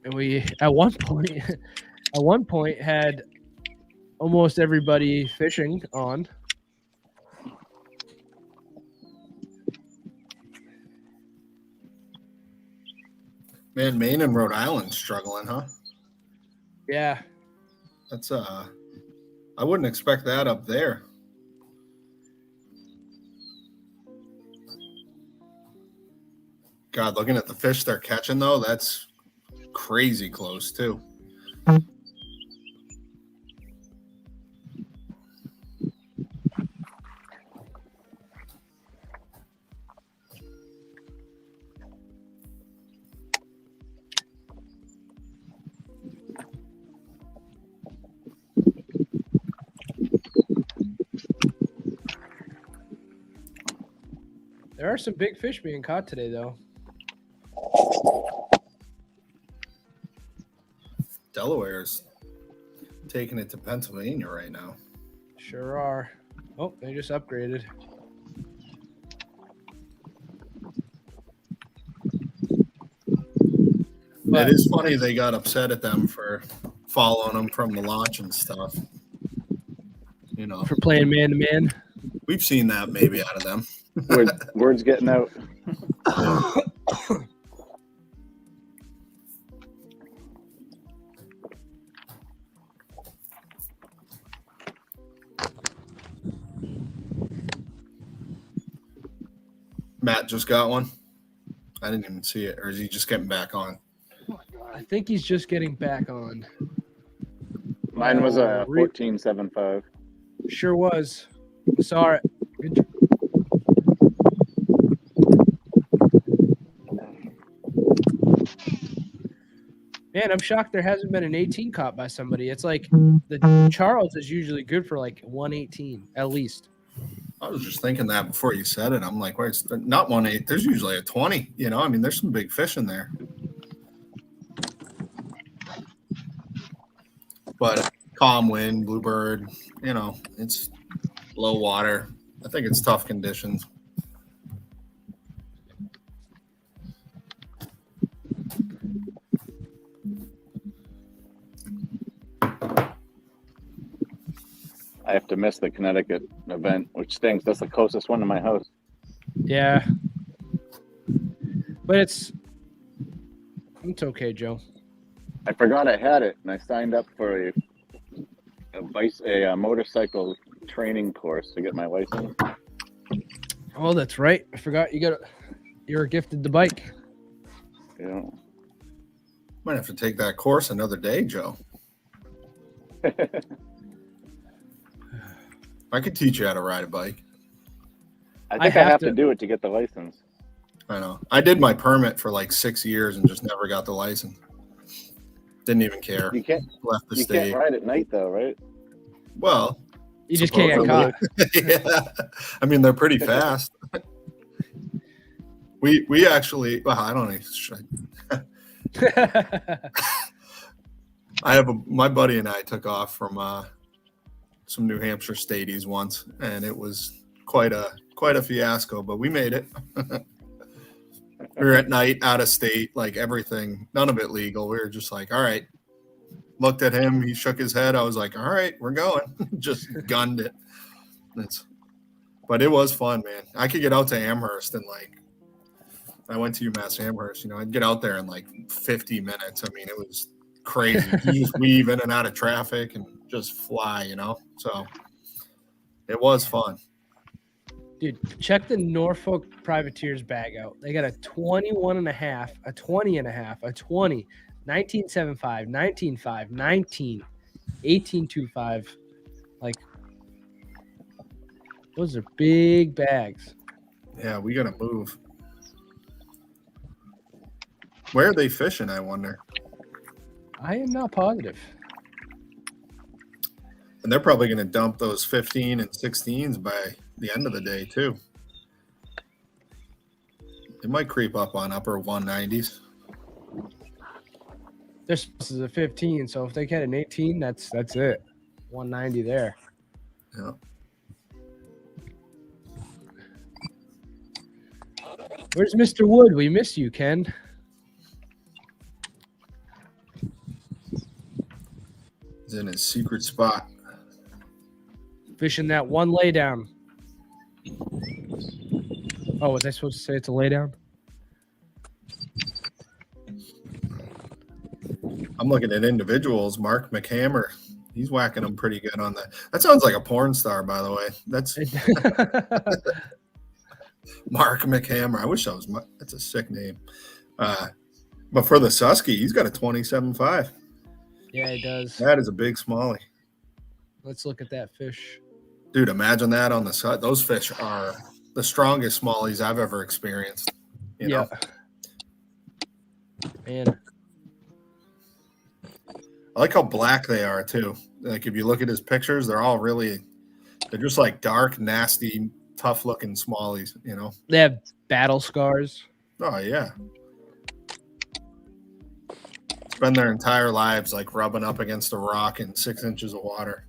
And we at one point had almost everybody fishing on. man, Maine and Rhode Island struggling, huh? Yeah. That's I wouldn't expect that up there. God, looking at the fish they're catching though, that's crazy close too. There are some big fish being caught today, though. Delaware's taking it to Pennsylvania right now. Sure are. Oh, they just upgraded. It is funny they got upset at them for following them from the launch and stuff. You know, for playing man to man. We've seen that maybe out of them. Word's getting out. Matt just got one. I didn't even see it, or is he just getting back on? I think he's just getting back on. Mine was a 14.75. Sure was. I saw it. Good job. Man, I'm shocked there hasn't been an 18 caught by somebody. It's like the Charles is usually good for like 118 at least. I was just thinking that before you said it. I'm like, wait, it's not 1.8. There's usually a 20. You know, I mean, there's some big fish in there. But calm wind, bluebird, you know, it's low water. I think it's tough conditions. I have to miss the Connecticut event, which stinks. That's the closest one to my house. Yeah. But it's okay, Joe. I forgot I had it, and I signed up for a motorcycle training course to get my license. Oh, that's right. I forgot you were gifted the bike. Yeah. Might have to take that course another day, Joe. I could teach you how to ride a bike. I think I have to do it to get the license. I know. I did my permit for like 6 years and just never got the license. Didn't even care. You can't. Left the you state. Can't ride at night though, right? Well, You just can't get caught. Yeah. I mean, they're pretty fast. We actually, well, I don't know. My buddy and I took off from some New Hampshire stadies once, and it was quite a fiasco, but we made it. We were at night, out of state, like everything, none of it legal. We were just like, all right. Looked at him, he shook his head. I was like, all right, we're going. Just gunned it. But it was fun, man. I could get out to Amherst and I went to UMass Amherst, I'd get out there in 50 minutes. I mean, it was crazy. You just weave in and out of traffic and just fly, So it was fun. Dude, check the Norfolk Privateers bag out. They got a 21.5, a 20.5, a 20, 19.75, 19.5, 19, 18.25. Those are big bags. Yeah, we gotta move. Where are they fishing, I wonder? I am not positive. And they're probably gonna dump those 15 and 16s by the end of the day too. It might creep up on upper 190s. This is a 15, so if they get an 18, that's it. 190 there. Yeah. Where's Mr. Wood? We miss you, Ken. He's in his secret spot. Fishing that one laydown. Oh, was I supposed to say it's a laydown? I'm looking at individuals. Mark McHammer, he's whacking them pretty good on that. That sounds like a porn star, by the way. That's Mark McHammer. I wish that's a sick name. But for the Susky, he's got a 27.5. Yeah, he does. That is a big smallie. Let's look at that fish. Dude, imagine that on the side. Those fish are the strongest smallies I've ever experienced. You know? Man. I like how black they are too. Like if you look at his pictures, they're just like dark, nasty, tough looking smallies, They have battle scars. Oh yeah. Spend their entire lives like rubbing up against a rock in 6 inches of water.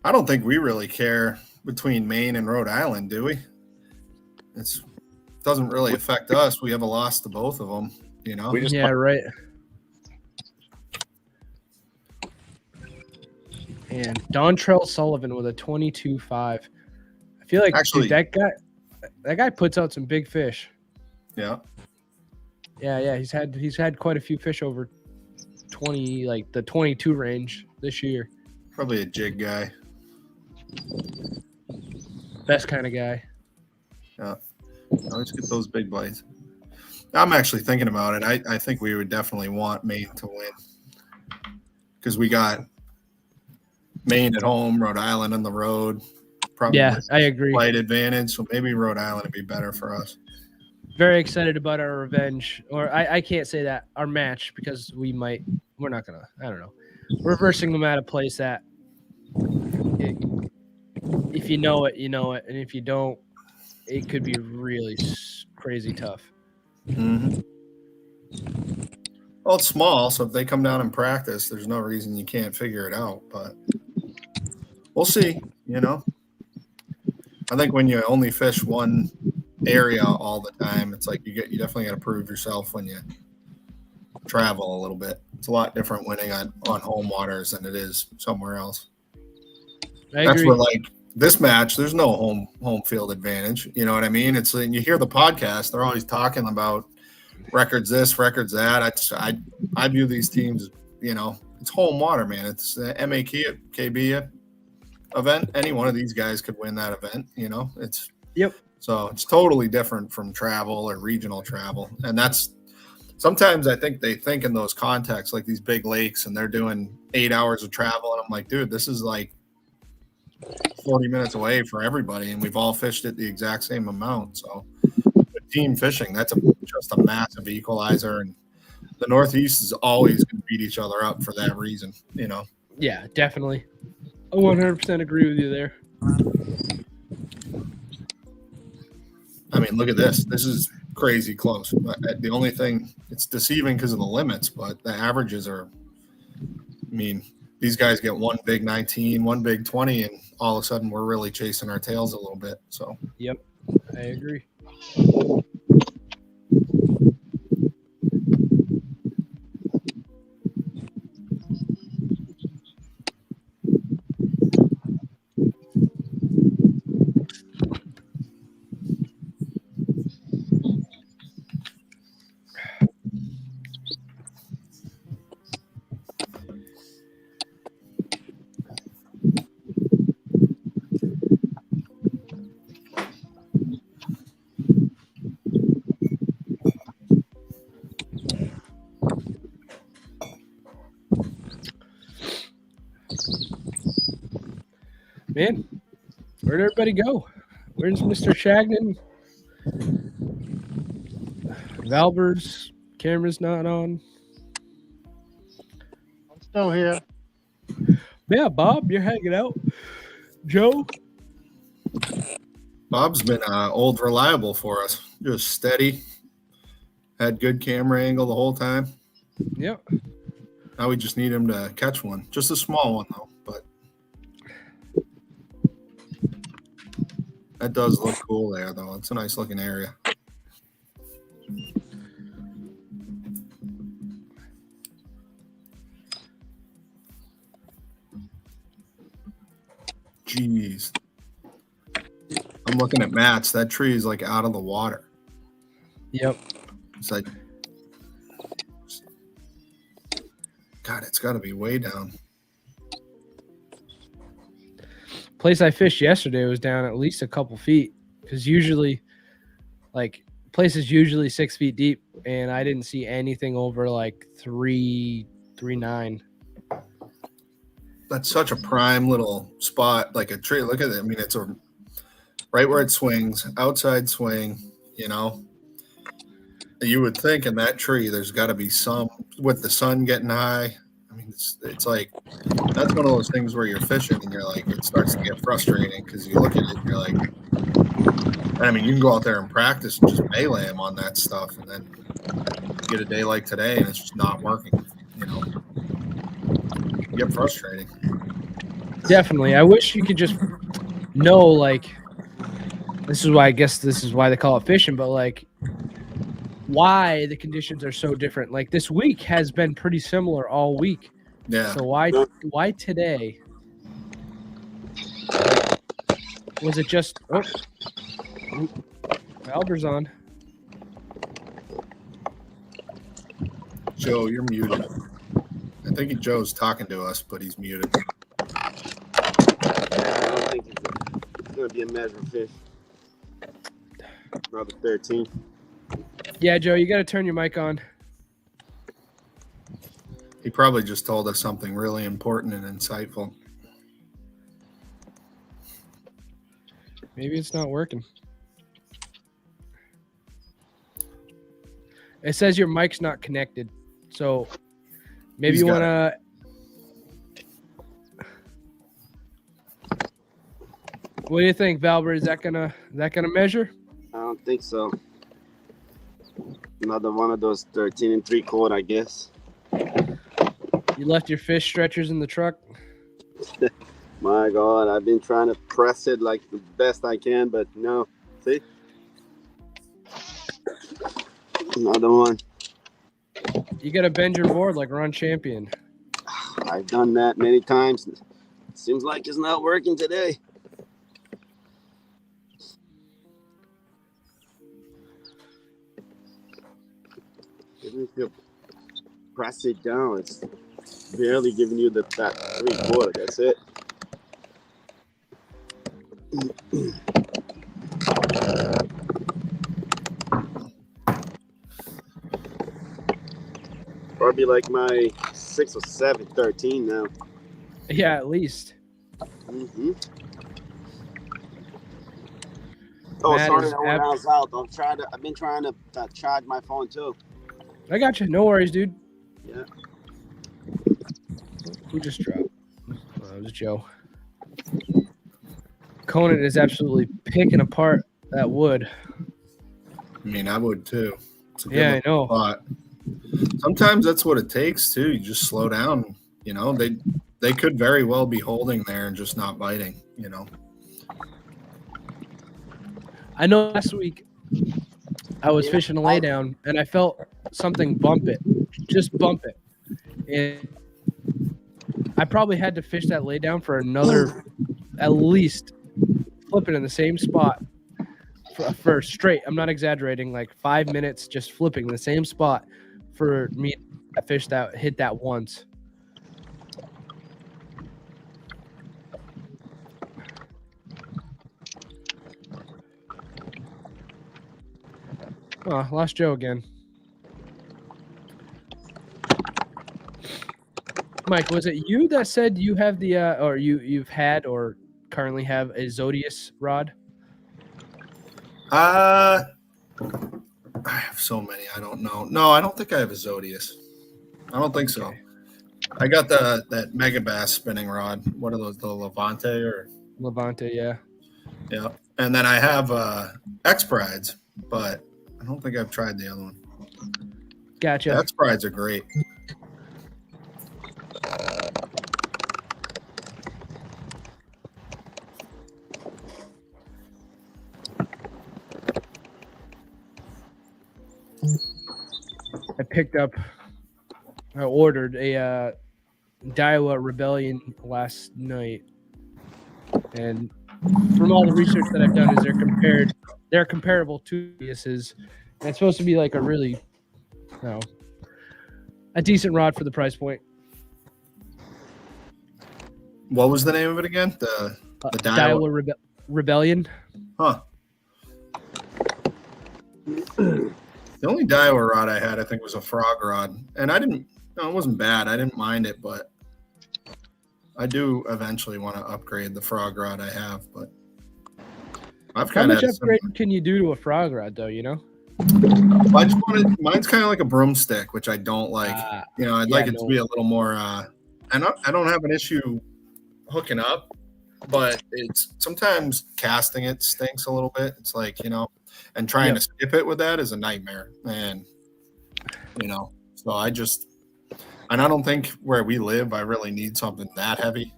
I don't think we really care between Maine and Rhode Island, do we? It doesn't really affect us. We have a loss to both of them, Right. And Dontrell Sullivan with a 22.5. I feel like Actually, dude, that guy puts out some big fish. Yeah. Yeah. He's had quite a few fish over 20, like the 22 range this year. Probably a jig guy. Best kind of guy. Yeah. Let's get those big bites. I'm actually thinking about it. I think we would definitely want Maine to win because we got Maine at home, Rhode Island on the road. Probably I agree. Slight advantage, so maybe Rhode Island would be better for us. Very excited about our revenge, or I can't say that, our match, because we're not gonna, I don't know. We're reversing them at a place that if you know it, you know it, and if you don't, it could be really crazy tough. Mm-hmm. Well, it's small, so if they come down and practice, there's no reason you can't figure it out. But we'll see. I think when you only fish one area all the time, it's like you definitely got to prove yourself when you travel a little bit. It's a lot different winning on home waters than it is somewhere else. That's where this match, there's no home field advantage. You know what I mean? It's you hear the podcast, they're always talking about records this, records that. I view these teams, it's home water, man. It's the KB event. Any one of these guys could win that event. It's So it's totally different from travel or regional travel. And that's sometimes I think they think in those contexts, like these big lakes, and they're doing 8 hours of travel. And I'm like, dude, this is like 40 minutes away for everybody. And we've all fished it the exact same amount. So with team fishing, that's just a massive equalizer. And the Northeast is always going to beat each other up for that reason, you know? Yeah, definitely. I 100% agree with you there. I mean, look at this. This is crazy close. The only thing, it's deceiving because of the limits, but the averages are, I mean, these guys get one big 19, one big 20, and all of a sudden we're really chasing our tails a little bit. So, yep, I agree. Man, where'd everybody go? Where's Mr. Shagnon? Valber's camera's not on. I'm still here. Yeah, Bob, you're hanging out. Joe? Bob's been old reliable for us. Just steady. Had good camera angle the whole time. Yep. Now we just need him to catch one. Just a small one, though. But that does look cool there, though. It's a nice looking area. Jeez. I'm looking at Matt's. That tree is like out of the water. Yep. It's like, God, it's got to be way down. Place I fished yesterday was down at least a couple feet because usually, like, place is usually 6 feet deep, and I didn't see anything over like 3.9. That's such a prime little spot, like a tree. Look at it. I mean, it's a right where it swings, outside swing, you know. You would think in that tree there's got to be some, with the sun getting high. I mean, it's like, that's one of those things where you're fishing and you're like, it starts to get frustrating because you look at it and you're like, I mean, you can go out there and practice and just melee them on that stuff, and then you get a day like today and it's just not working, you know. You get frustrating. Definitely. I wish you could just know, like, this is why, I guess this is why they call it fishing, but like, why the conditions are so different. Like, this week has been pretty similar all week. Yeah. So why today? Was it just Alber's on? Joe, you're muted. I think Joe's talking to us, but he's muted. I don't think it's going to be a measure of fish. Another 13. Yeah, Joe, you got to turn your mic on. He probably just told us something really important and insightful. Maybe it's not working. It says your mic's not connected. So maybe you want to. What do you think, Valber? Is that gonna measure? I don't think so. Another one of those 13 3/4, I guess. You left your fish stretchers in the truck? My God, I've been trying to press it like the best I can, but no. See? Another one. You got to bend your board like Ron Champion. I've done that many times. Seems like it's not working today. Even if you press it down, it's barely giving you that 3/4. That's it. Probably like my 6 or 7, 13 now. Yeah, at least. Mm-hmm. Oh, Matt sorry, is when I was out, I've been trying to charge my phone too. I got you. No worries, dude. Yeah. Who just dropped? Oh, it was Joe. Conan is absolutely picking apart that wood. I mean, I would too. It's a good Yeah, I know. spot. Sometimes that's what it takes too. You just slow down. You know, they could very well be holding there and just not biting. You know. I know last week I was fishing a lay down and I felt something bump it. Just bump it. And I probably had to fish that lay down for another at least flip it in the same spot for straight. I'm not exaggerating, like 5 minutes just flipping the same spot for me to fish that hit that once. Oh, lost Joe again. Mike, was it you that said you have the or you've had or currently have a Zodius rod? I have so many. I don't know. No, I don't think I have a Zodius. I don't think so. Okay. I got that Mega Bass spinning rod. What are those? The Levante or Levante, yeah. yeah. And then I have X Prides, but I don't think I've tried the other one. Gotcha. The X Prides are great. I ordered a Daiwa Rebellion last night, and from all the research that I've done, is they're comparable to Zodius's, and it's supposed to be like a really, a decent rod for the price point. What was the name of it again? The Daiwa Rebellion. Huh. The only Daiwa rod I had, I think, was a frog rod, and it wasn't bad. I didn't mind it, but I do eventually want to upgrade the frog rod I have. But I've How kind of much upgrade can you do to a frog rod, though? You know, mine's kind of like a broomstick, which I don't like. I'd like it to be a little more. I don't have an issue hooking up, but it's sometimes casting it stinks a little bit. It's like, and trying to skip it with that is a nightmare. And, so I don't think where we live, I really need something that heavy,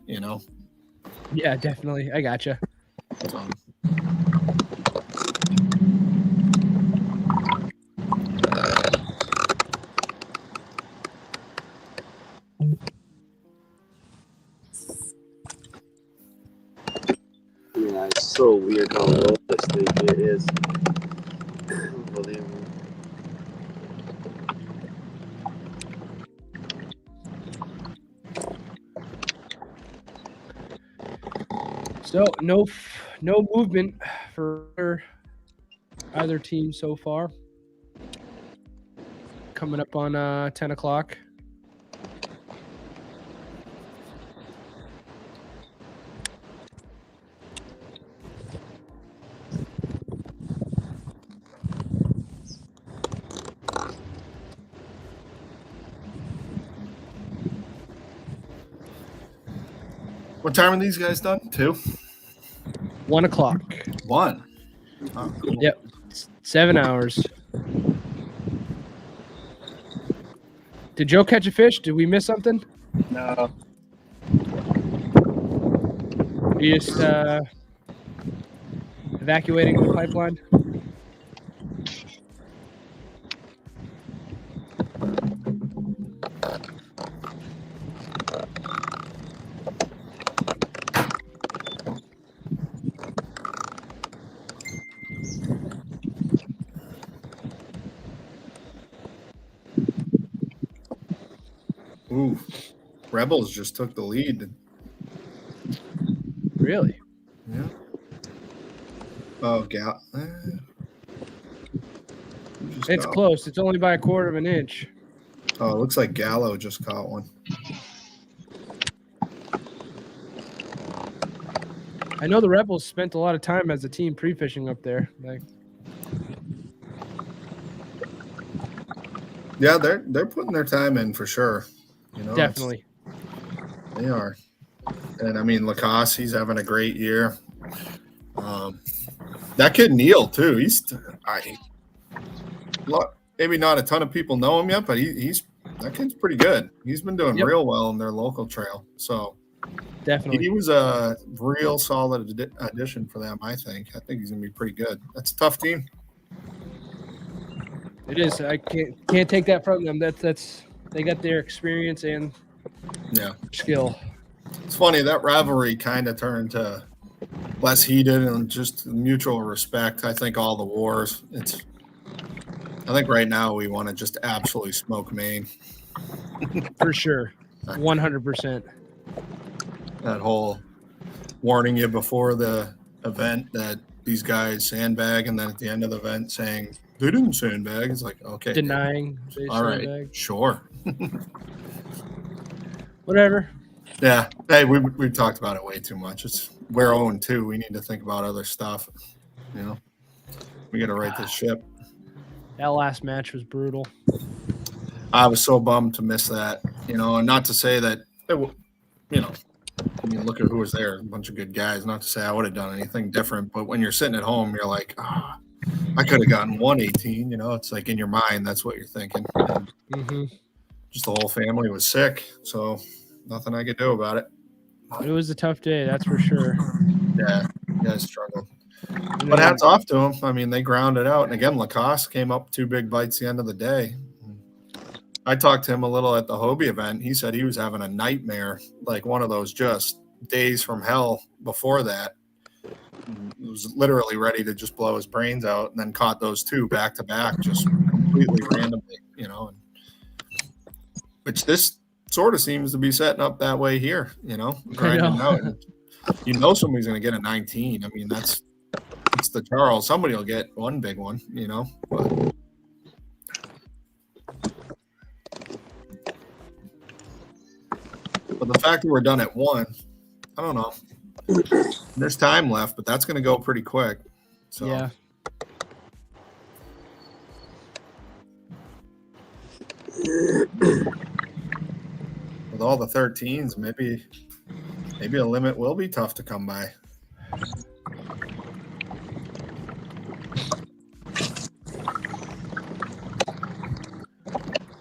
Yeah, definitely. I gotcha. So. Yeah, it's so weird how low this thing here is. Unbelievable. So no movement for either team so far. Coming up on 10 o'clock. What time are these guys done? 2? 1 o'clock. 1. Oh, cool. Yep. 7 hours. Did Joe catch a fish? Did we miss something? No. You just evacuating the pipeline? Ooh, Rebels just took the lead. Really? Yeah. Oh, Gal. It's close. It's only by a quarter of an inch. Oh, it looks like Gallo just caught one. I know the Rebels spent a lot of time as a team pre-fishing up there. Like, yeah, they're putting their time in for sure. You know, definitely. They are. And I mean, Lacoste, he's having a great year. That kid Neil too. Maybe not a ton of people know him yet, but that kid's pretty good. He's been doing real well in their local trail. So definitely, he was a real solid addition for them. I think he's gonna be pretty good. That's a tough team. It is. I can't take that from them. That's they got their experience and skill. It's funny that rivalry kind of turned to less heated and just mutual respect. I think all the wars. I think right now we want to just absolutely smoke Maine. For sure, 100%. That whole warning you before the event that these guys sandbag, and then at the end of the event saying they didn't sandbag. It's like, okay, denying. All right, sure. Whatever. Yeah. Hey, we've talked about it way too much. We're 0-2. We need to think about other stuff. You know, we got to right this ship. That last match was brutal. I was so bummed to miss that. You know, and not to say that, you know, I mean, look at who was there. A bunch of good guys. Not to say I would have done anything different, but when you're sitting at home, you're like, I could have gotten 118. You know, it's like in your mind, that's what you're thinking. Just the whole family was sick, so nothing I could do about it. It was a tough day, that's for sure. Yeah, you guys struggled. But hats off to them. I mean, they grounded out. And again, Lacoste came up 2 big bites the end of the day. I talked to him a little at the Hobie event. He said he was having a nightmare, like one of those just days from hell before that. He was literally ready to just blow his brains out, and then caught those 2 back to back, just completely randomly, you know. Which this sort of seems to be setting up that way here, you know, grinding out. You know, somebody's going to get a 19. I mean, it's the Charles. Somebody will get one big one, you know. But the fact that we're done at 1, I don't know. There's time left, but that's going to go pretty quick. So yeah. With all the 13s, maybe a limit will be tough to come by.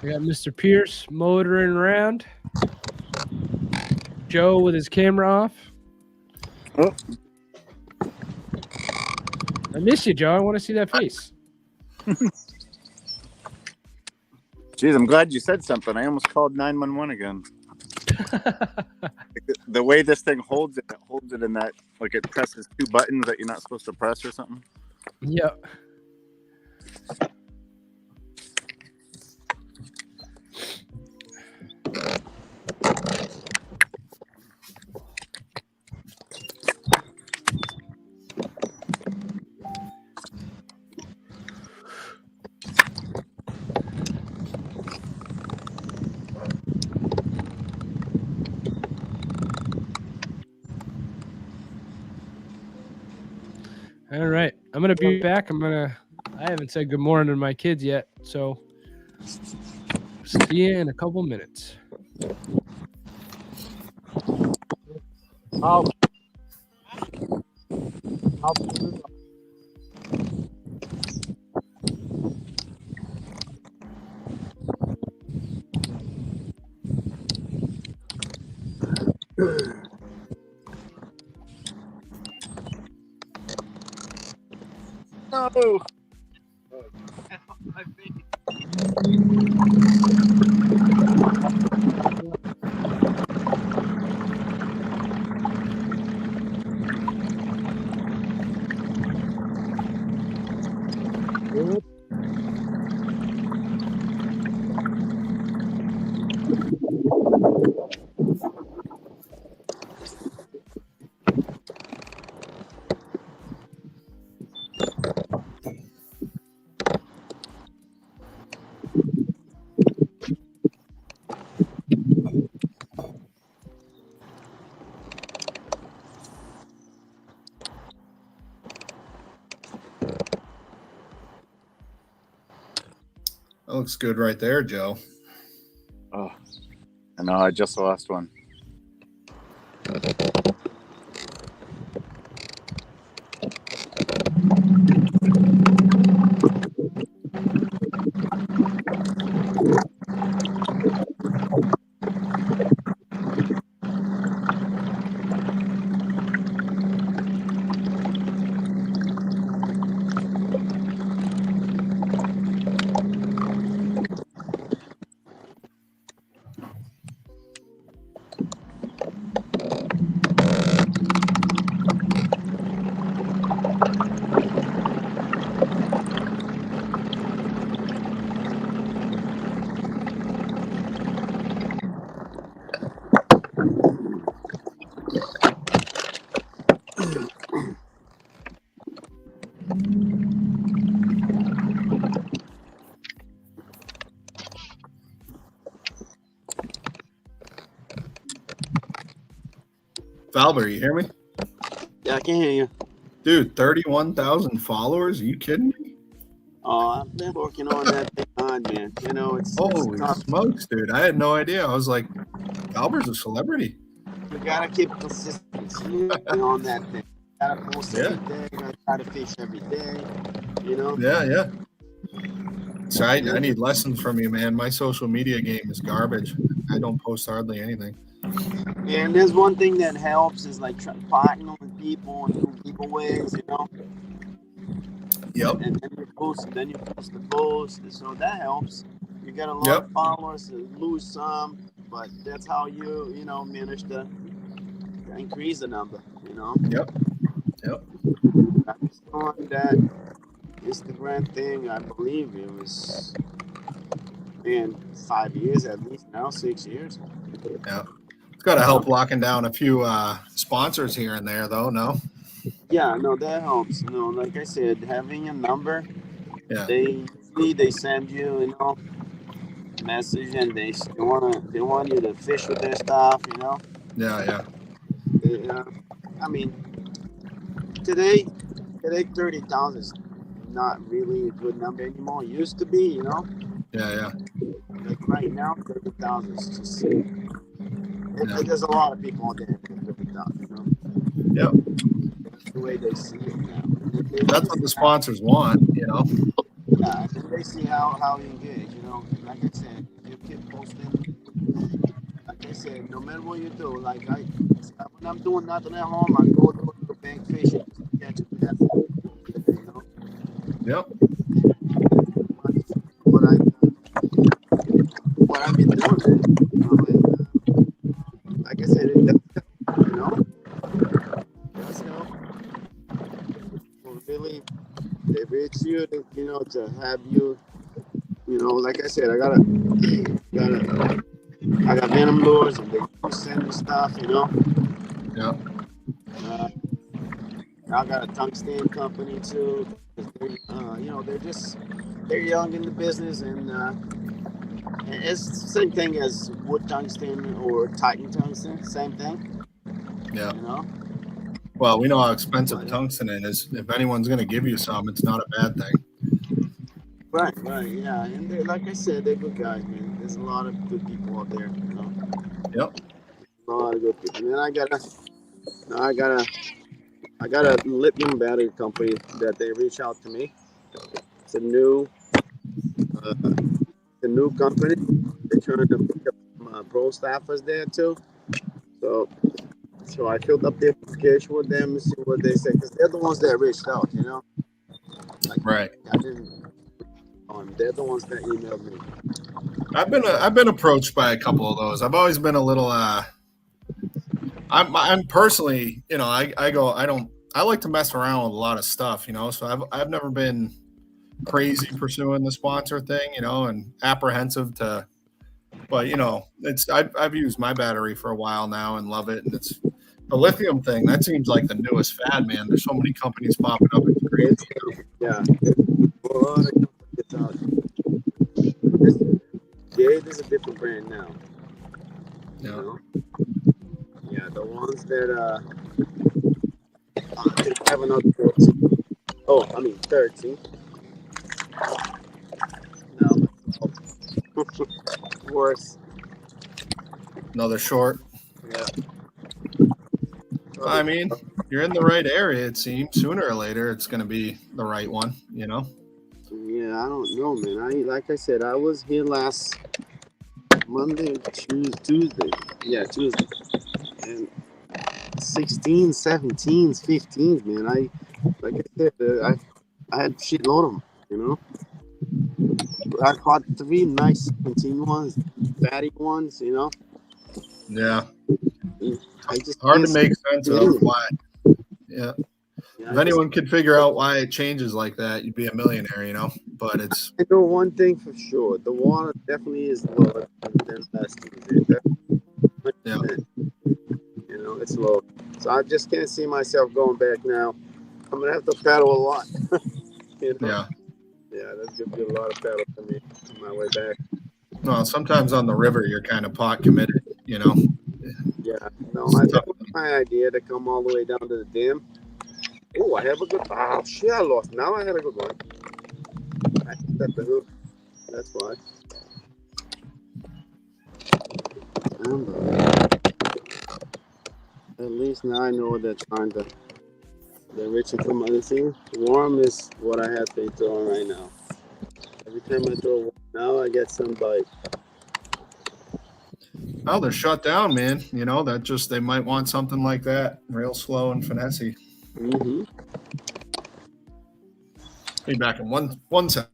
We got Mr. Pierce motoring around. Joe with his camera off. Oh. I miss you, Joe. I want to see that face. Jeez, I'm glad you said something. I almost called 911 again. The way this thing holds it in that, like it presses 2 buttons that you're not supposed to press or something. Yep. All right. I'm going to be back. I haven't said good morning to my kids yet. So see you in a couple minutes. No. That looks good right there, Joe. Oh, I know. I just lost one. Valber, you hear me? Yeah, I can hear you. Dude, 31,000 followers? Are you kidding me? Oh, I've been working on that thing hard, man. You know, it's Holy tough. smokes, dude. I had no idea. I was like, Valber's a celebrity. You gotta keep consistency on that thing. You gotta post every day. You gotta try to fish every day. You know? Yeah. So I need lessons from you, man. My social media game is garbage. I don't post hardly anything. Yeah, and there's one thing that helps is like partnering with people and do giveaways, you know. Yep. And then you post the post, so that helps. You get a lot of followers, lose some, but that's how you manage to increase the number, you know. Yep. On that Instagram thing, I believe it was 5 years at least now, 6 years. Yeah. It's got to help locking down a few sponsors here and there, though. No. Yeah, no, that helps. You know, like I said, having a number. Yeah. They send you, message, and they want you to fish with their stuff, you know. Yeah. I mean, today 30,000 is not really a good number anymore. It used to be, you know. Yeah. Like right now, 30,000 is just. There's a lot of people out there at 30,000, you know. Yep. That's the way they see it now. That's what the sponsors want, you know. Yeah, and they see how you engage, you know. Like I said, you keep posting. Like I said, no matter what you do, like when I'm doing nothing at home, I go to the bank fishing just to catch a bass. You know. Yep. What I've been doing, man. You know, and, like I said, it does help, you know. It does help. Well, really, they reach you, you know, to have you. You know, like I said, I got venom lures, and they send me stuff, you know. Yeah. I got a tungsten company too. They're young in the business, and it's the same thing as wood tungsten or Titan tungsten, same thing. Yeah. You know. Well, we know how expensive tungsten is. If anyone's going to give you some, it's not a bad thing. Right, yeah, and like I said, they're good guys, man. There's a lot of good people out there, you know. Yep. A lot of good people. And then I got a lithium battery company that they reach out to me. It's a new company. They're trying to pick up some pro staffers there too. So I filled up the application with them and see what they say, because they're the ones that reached out, you know. Like, right. I didn't. They're the ones that emailed me. I've been approached by a couple of those. I've always been a little. I'm personally, you know, I like to mess around with a lot of stuff, you know. So I've never been crazy pursuing the sponsor thing, you know, and apprehensive to. But you know, I've used my battery for a while now and love it, and it's the lithium thing. That seems like the newest fad, man. There's so many companies popping up. It's crazy. Yeah. Jade is a different brand now. Yeah. You know? Yeah, the ones that they have another 14. 13. No, Worse. Another short. Yeah. I mean, you're in the right area. It seems sooner or later it's going to be the right one. You know. Yeah, I don't know, man. Like I said, I was here last Monday, Tuesday. Yeah, Tuesday. And 16, 17s, 15s, man. Like I said, I had shitload of them, you know. I caught 3 nice 17 ones, fatty ones, you know. Yeah. I just Hard to can't make sense of see. why. Yeah. Yeah, If anyone could figure out why it changes like that, you'd be a millionaire, you know. But it's. I know one thing for sure: the water definitely is lower than last Tuesday. Yeah. You know, it's low. So I just can't see myself going back now. I'm gonna have to paddle a lot. You know? Yeah. Yeah, that's gonna be a lot of paddle for me on my way back. Well, sometimes on the river you're kind of pot committed, you know. Yeah, no, It's that tough. was my idea to come all the way down to the dam. Oh, I have a good. Oh shit! I lost. Now I had a good one. I set the hook. That's why. At least now I know they're trying to. They're reaching for my thing. Worm is what I have to throw on right now. Every time I throw a worm now, I get some bite. Oh, they're shut down, man. You know, that just they might want something like that. Real slow and finessey. Mm-hmm. Be back in one second.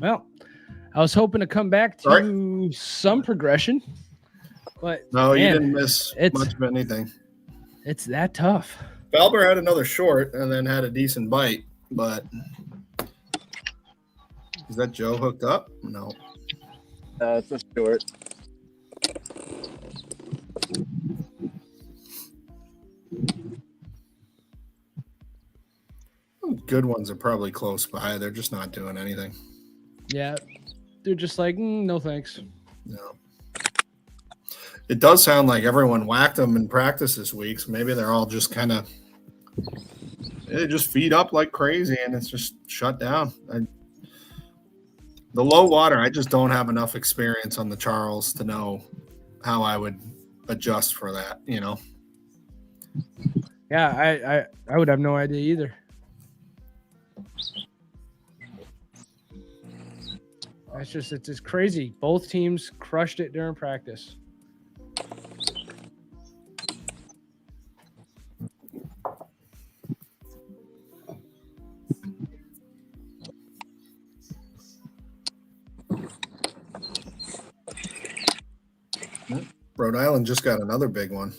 Well, I was hoping to come back to some progression, but No, you man, didn't miss much of anything. It's that tough. Valber had another short and then had a decent bite, but is that Joe hooked up? No. It's a short. Good ones are probably close by. They're just not doing anything. Yeah, they're just like, no thanks. No. It does sound like everyone whacked them in practice this week, so maybe they're all just kind of they just feed up like crazy and it's just shut down. The low water, I just don't have enough experience on the Charles to know how I would adjust for that, you know. Yeah, I would have no idea either. It's just crazy. Both teams crushed it during practice. Rhode Island just got another big one.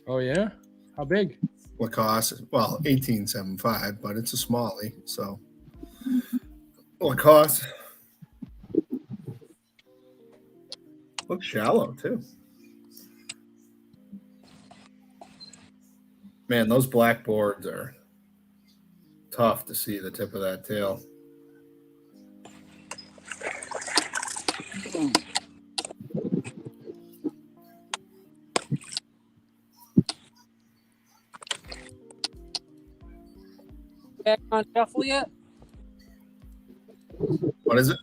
Oh yeah? How big? Lacoste, well, 18.75, but it's a smallie, so Lacoste looks shallow too. Man, those black boards are tough to see the tip of that tail. Back on shuffle yet? What is it?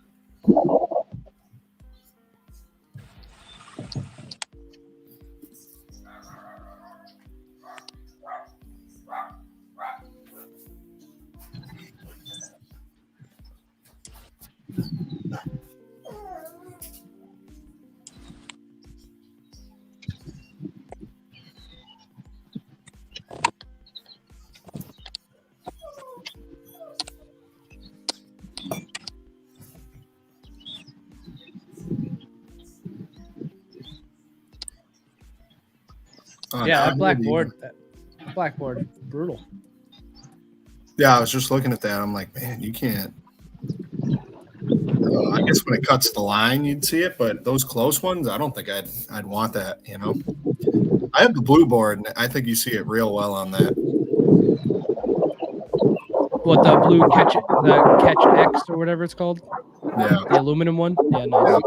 Oh, Yeah, now that blackboard, brutal. Yeah, I was just looking at that. I'm like, man, you can't. I guess when it cuts the line, you'd see it, but those close ones, I don't think I'd want that. You know, I have the blue board, and I think you see it real well on that. What, the blue the catch X or whatever it's called? Yeah, the aluminum one. Yeah, nice. Yeah.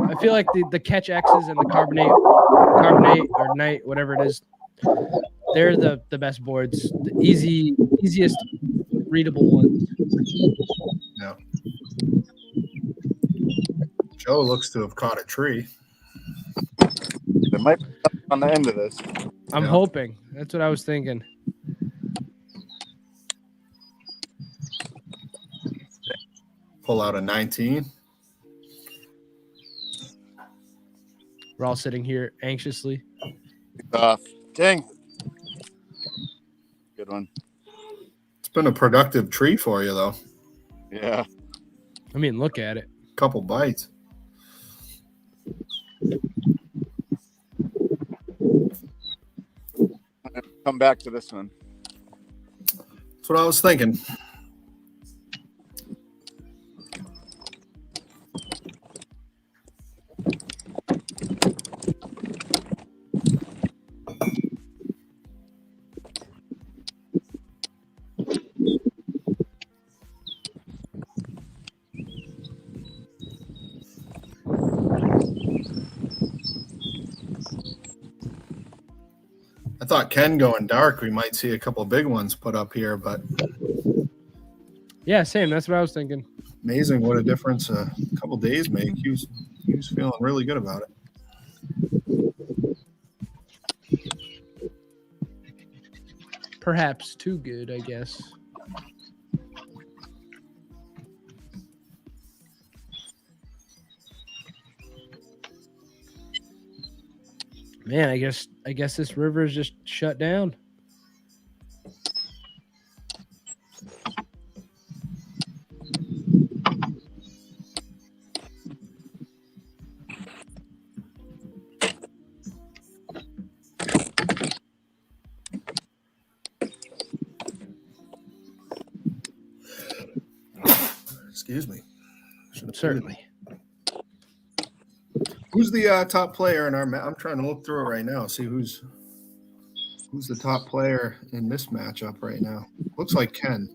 I feel like the catch X's and the carbonate or night, whatever it is, they're the best boards. The easiest readable ones. Yeah. Joe looks to have caught a tree. There might be something on the end of this. I'm hoping. That's what I was thinking. Pull out a 19. We're all sitting here anxiously. Dang. Good one. It's been a productive tree for you, though. Yeah. I mean, look at it. Couple bites. Come back to this one. That's what I was thinking. I thought Ken going dark, we might see a couple big ones put up here, but yeah, same. That's what I was thinking. Amazing what a difference a couple days make. He was feeling really good about it. Perhaps too good, I guess. Man, I guess this river is just shut down. Excuse me. Certainly. Who's the top player in our match? I'm trying to look through it right now, see who's the top player in this matchup right now. Looks like Ken.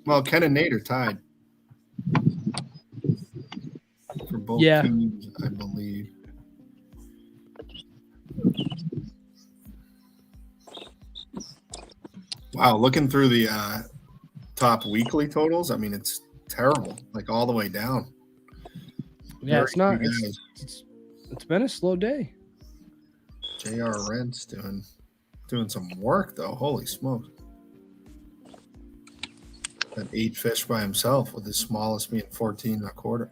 Well, Ken and Nate are tied for both teams, I believe. Wow, looking through the top weekly totals, I mean, it's terrible, like all the way down. Yeah, it's not. It's been a slow day. J.R. Rent's doing some work though. Holy smokes! Got 8 fish by himself, with his smallest being 14.25.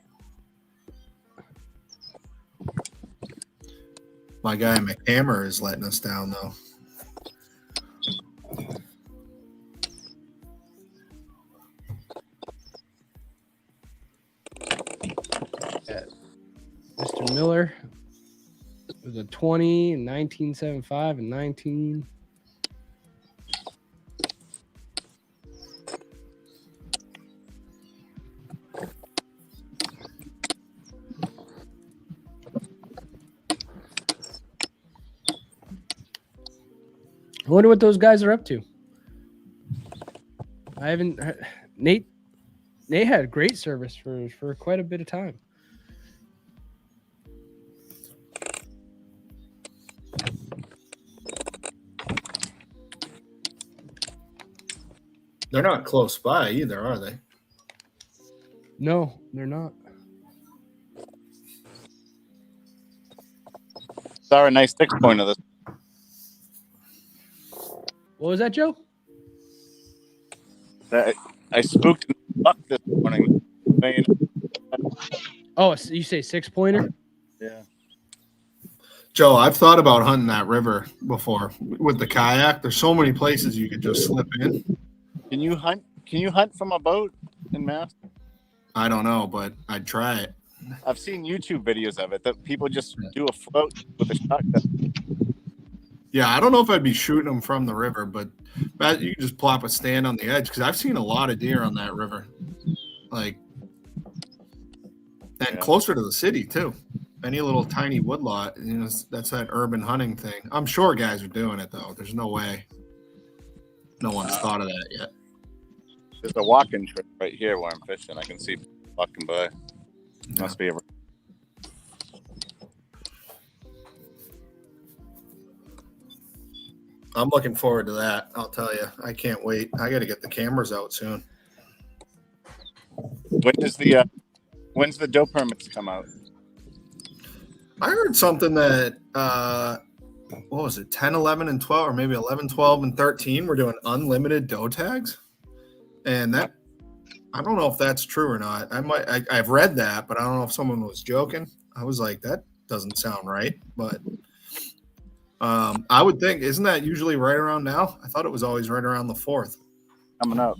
My guy McHammer is letting us down though. Mr. Miller with a 20 and 19.75 and 19. I wonder what those guys are up to. I haven't. Nate had great service for quite a bit of time. They're not close by either, are they? No, they're not. Sorry, nice 6-pointer this. What was that, Joe? I spooked luck this morning. million. Oh, so you say 6-pointer? Yeah. Joe, I've thought about hunting that river before with the kayak. There's so many places you could just slip in. Can you hunt? Can you hunt from a boat in Mass? I don't know, but I'd try it. I've seen YouTube videos of it that people just do a float with a shotgun. Yeah, I don't know if I'd be shooting them from the river, but you can just plop a stand on the edge because I've seen a lot of deer on that river, like, and closer to the city too. Any little tiny woodlot, that's that urban hunting thing. I'm sure guys are doing it though. There's no way no one's thought of that yet. There's a walking trip right here where I'm fishing. I can see walking by. Must be a. I'm looking forward to that. I'll tell you. I can't wait. I got to get the cameras out soon. When's the doe permits come out? I heard something that what was it, 10, 11, and 12, or maybe 11, 12, and 13 we're doing unlimited doe tags. And that, I don't know if that's true or not. I've read that, but I don't know if someone was joking. I was like, that doesn't sound right. But I would think, isn't that usually right around now? I thought it was always right around the 4th. Coming up.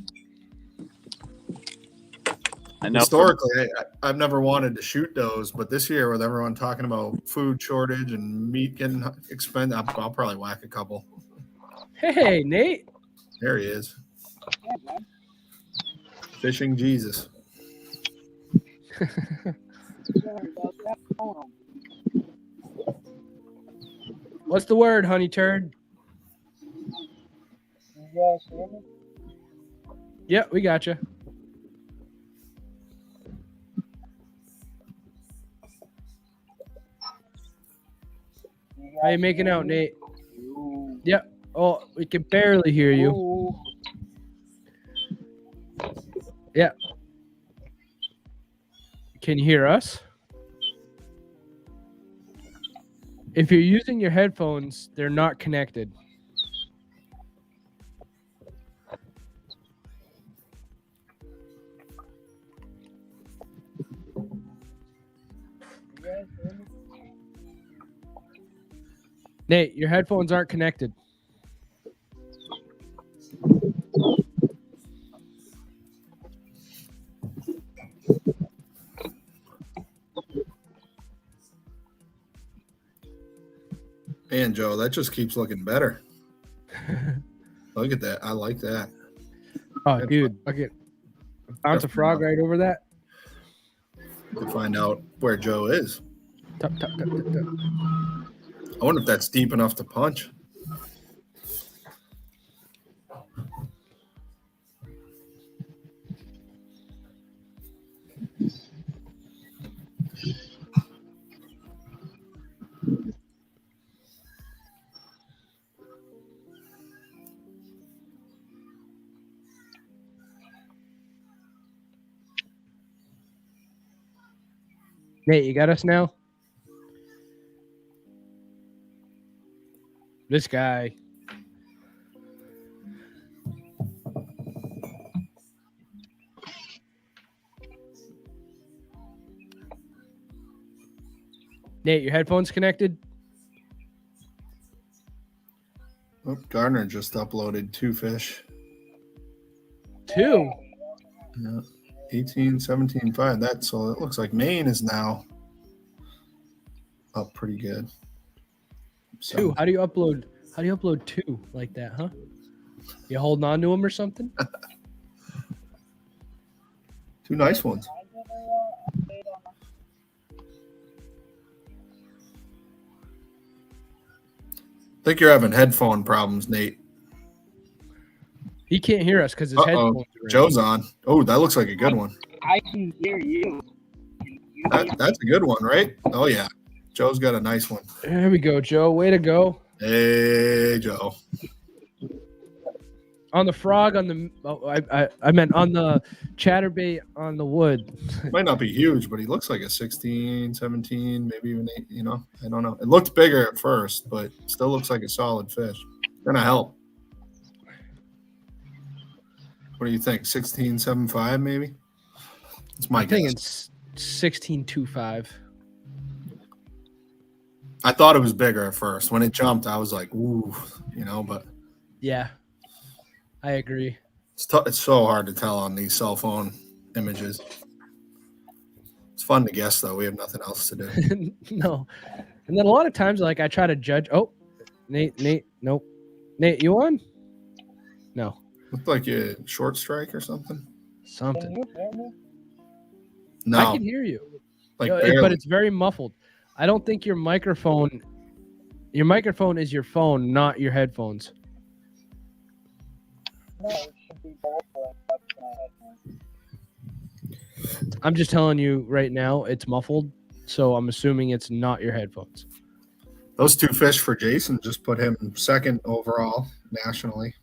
I know historically, I've never wanted to shoot does, but this year with everyone talking about food shortage and meat getting expensive, I'll probably whack a couple. Hey, Nate. There he is. Fishing Jesus. What's the word, honey turd? Yeah, we got you. How you making out, Nate? Yep. Oh, we can barely hear you. Yeah. Can you hear us? If you're using your headphones, they're not connected. Nate, your headphones aren't connected. Man, Joe, that just keeps looking better. Look at that. I like that. Oh, dude. Okay. Bounce a frog right over that. To find out where Joe is. Tup, tup, tup, tup, tup. I wonder if that's deep enough to punch. Nate, you got us now? This guy. Nate, your headphones connected? Oh, Gardner just uploaded 2 fish. 2? Yeah. 18, 17, 5. So it looks like Maine is now up pretty good. 2. How do you upload 2 like that, huh? You holding on to them or something? 2 nice ones. I think you're having headphone problems, Nate. He can't hear us because his headphones are in. Joe's on. Oh, that looks like a good one. I can hear you. That's a good one, right? Oh, yeah. Joe's got a nice one. There we go, Joe. Way to go. Hey, Joe. On the frog, on the I meant on the chatterbait on the wood. Might not be huge, but he looks like a 16, 17, maybe even 8, I don't know. It looked bigger at first, but still looks like a solid fish. Gonna help. What do you think? 16, 7.5 maybe? It's my I'm thinking guess. 16.25. I thought it was bigger at first. When it jumped, I was like, ooh, but Yeah, I agree. it's so hard to tell on these cell phone images. It's fun to guess, though. We have nothing else to do. No. And then a lot of times, like, I try to judge. Oh, Nate, nope. Nate, you on? No. Looked like a short strike or something. Something. No, I can hear you. like No, barely. but it's very muffled. I don't think your microphone is your phone, not your headphones. No, it should be both ways. I'm just telling you right now, it's muffled. So I'm assuming it's not your headphones. Those 2 fish for Jason just put him second overall nationally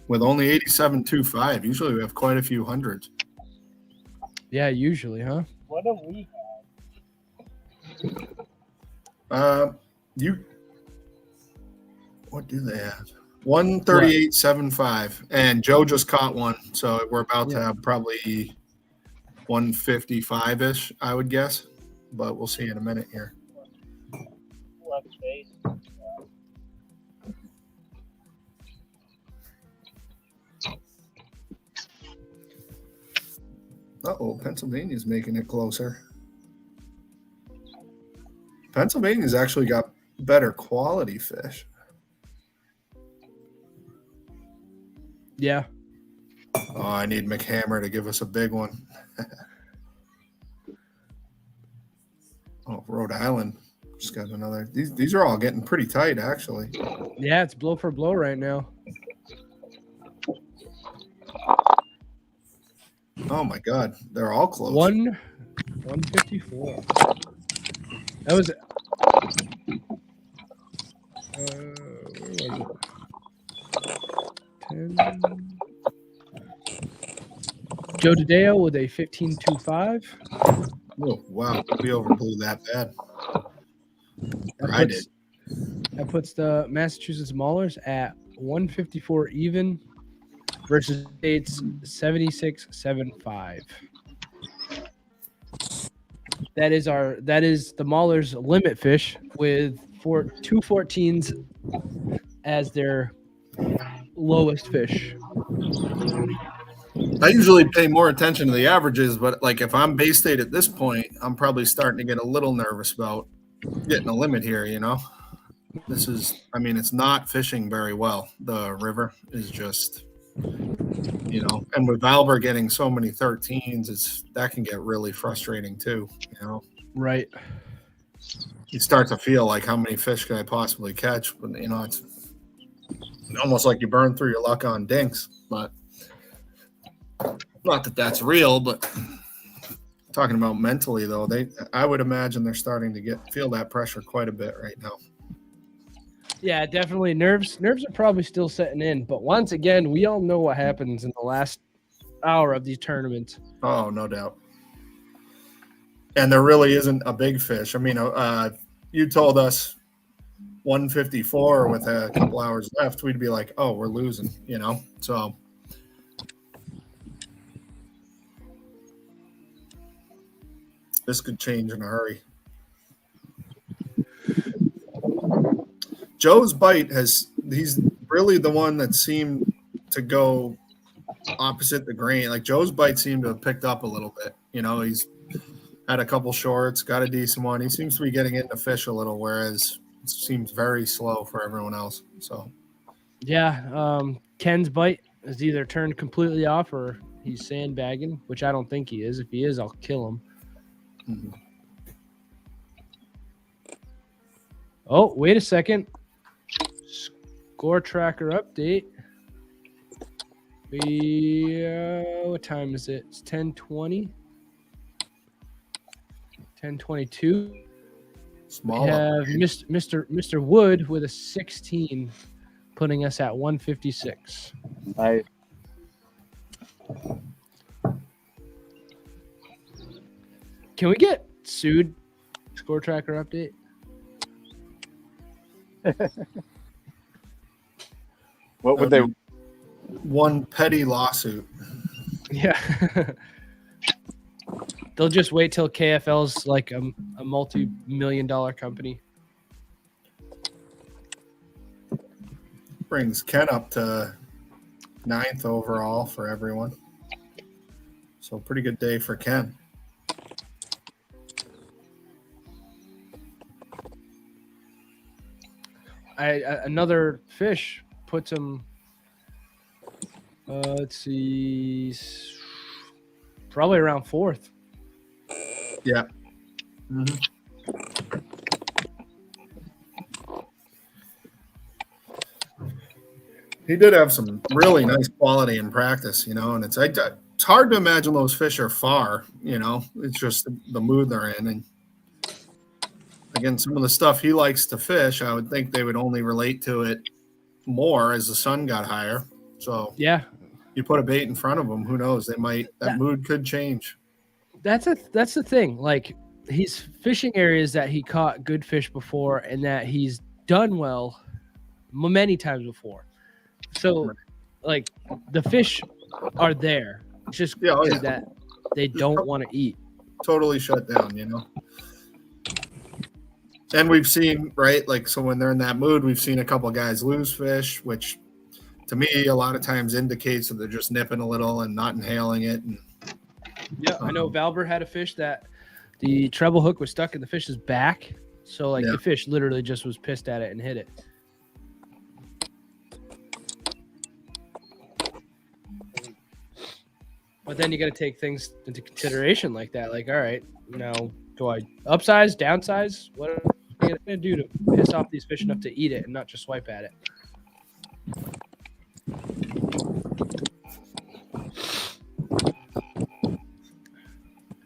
with only 87.25. Usually we have quite a few hundreds. Yeah, usually, huh? What do we What do they have? 138.75, and Joe just caught one, so we're about to have probably 155-ish, I would guess, but we'll see in a minute here. left face? Uh-oh, Pennsylvania's making it closer. Pennsylvania's actually got better quality fish. Yeah. Oh, I need McHammer to give us a big one. Oh, Rhode Island just got another. These are all getting pretty tight, actually. Yeah, it's blow for blow right now. Oh my God, they're all close. 154. That was. Where was it? 10. Joe DeDeo with a 15.25. Oh wow, we overblew that bad. I did. That puts the Massachusetts Maulers at 154 even versus State's 76.75. That is the Maulers limit fish with 2 14s as their lowest fish. I usually pay more attention to the averages, but like if I'm Bay State at this point, I'm probably starting to get a little nervous about getting a limit here, This is, it's not fishing very well. The river is just, and with Valber getting so many 13s, that can get really frustrating too, Right. You start to feel like how many fish can I possibly catch? But, it's almost like you burn through your luck on dinks, but not that that's real, but talking about mentally though, I would imagine they're starting to feel that pressure quite a bit right now. Yeah, definitely. Nerves are probably still setting in, but once again, we all know what happens in the last hour of these tournaments. Oh, no doubt. And there really isn't a big fish. You told us 154 with a couple hours left, we'd be like, oh, we're losing, so. This could change in a hurry. Joe's bite he's really the one that seemed to go opposite the grain. Like Joe's bite seemed to have picked up a little bit. He's had a couple shorts, got a decent one. He seems to be getting into fish a little, whereas it seems very slow for everyone else. So, yeah, Ken's bite is either turned completely off or he's sandbagging, which I don't think he is. If he is, I'll kill him. Mm-hmm. Oh, wait a second. Score tracker update. What time is it? It's 10:20. 10:22. Small. We have Mr. Wood with a 16, putting us at 156. Nice. Can we get sued? Score tracker update. What would they? One petty lawsuit. Yeah. They'll just wait till KFL's like a multi-million-dollar company. Brings Ken up to 9th overall for everyone. So pretty good day for Ken. Another fish puts him. Let's see, probably around 4th. Yeah. Mm-hmm. He did have some really nice quality in practice, and it's hard to imagine those fish are far, It's just the mood they're in. And again, some of the stuff he likes to fish, I would think they would only relate to it more as the sun got higher. So yeah, you put a bait in front of them, who knows? That mood could change. That's the thing. Like, he's fishing areas that he caught good fish before and that he's done well many times before. So, like, the fish are there. It's just that they don't want to eat. Totally shut down, And we've seen, right, like, so when they're in that mood, we've seen a couple guys lose fish, which to me a lot of times indicates that they're just nipping a little and not inhaling it. And, yeah, I know Valber had a fish that the treble hook was stuck in the fish's back. So, like, the fish literally just was pissed at it and hit it. But then you got to take things into consideration like that. Like, all right, do I upsize, downsize? What am I going to do to piss off these fish enough to eat it and not just swipe at it?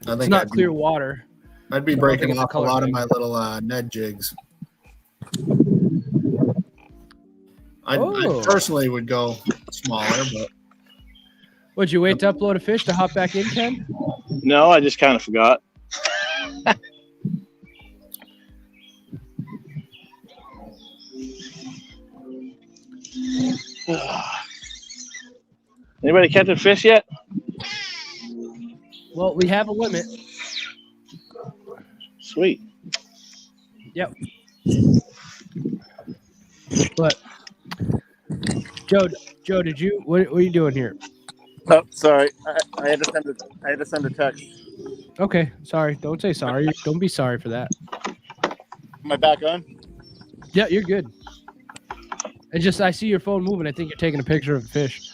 It's not clear water. I'd be breaking off a lot of my little Ned jigs. I personally would go smaller, but. Would you wait to upload a fish to hop back in, Ken? No, I just kind of forgot. Anybody catching fish yet? Well, we have a limit. Sweet. Yep. But Joe, did you? What are you doing here? Oh, sorry. I had to send a text. Okay, sorry. Don't say sorry. Don't be sorry for that. Am I back on? Yeah, you're good. I see your phone moving. I think you're taking a picture of a fish.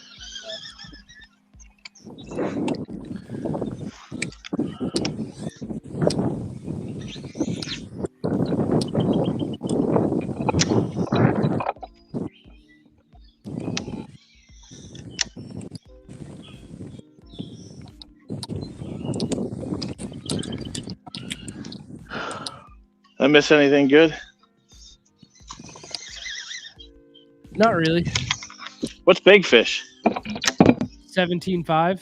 I miss anything good? Not really. What's big fish? 17.5.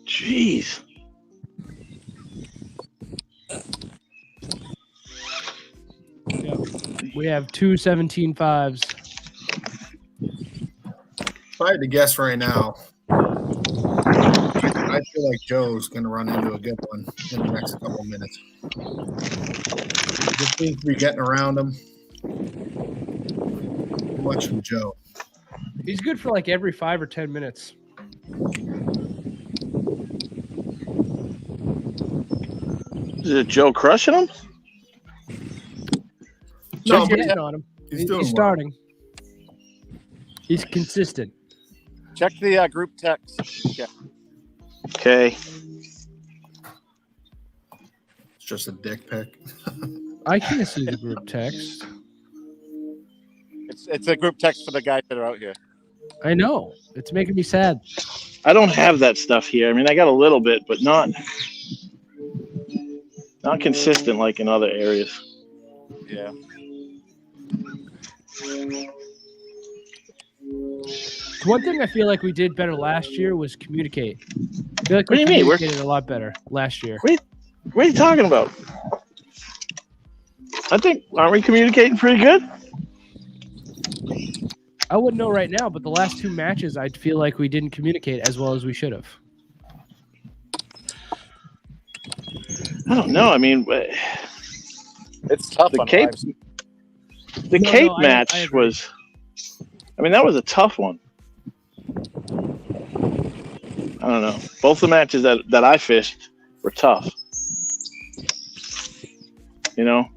Jeez. Yep. We have two 17.5s. If I had to guess right now, I feel like Joe's going to run into a good one in the next couple minutes. Just seems to be getting around him. Too much from Joe. He's good for like every 5 or 10 minutes. Is it Joe crushing him? No, He's but getting on him. he's doing He's well. starting. He's consistent. Check the group text. Yeah. Okay. It's just a dick pic. I can't see the group text. It's a group text for the guys that are out here. I know. It's making me sad. I don't have that stuff here. I mean, I got a little bit, but not consistent like in other areas. Yeah. One thing I feel like we did better last year was communicate. I feel like What do you mean? We're communicated a lot better last year. What are you talking about? I think, aren't we communicating pretty good? I wouldn't know right now, but the last 2 matches, I feel like we didn't communicate as well as we should have. I don't know. I mean, It's tough the on Cape, the No, Cape no, I match agree. was. I mean, that was a tough one. I don't know. Both the matches that I fished were tough. You know,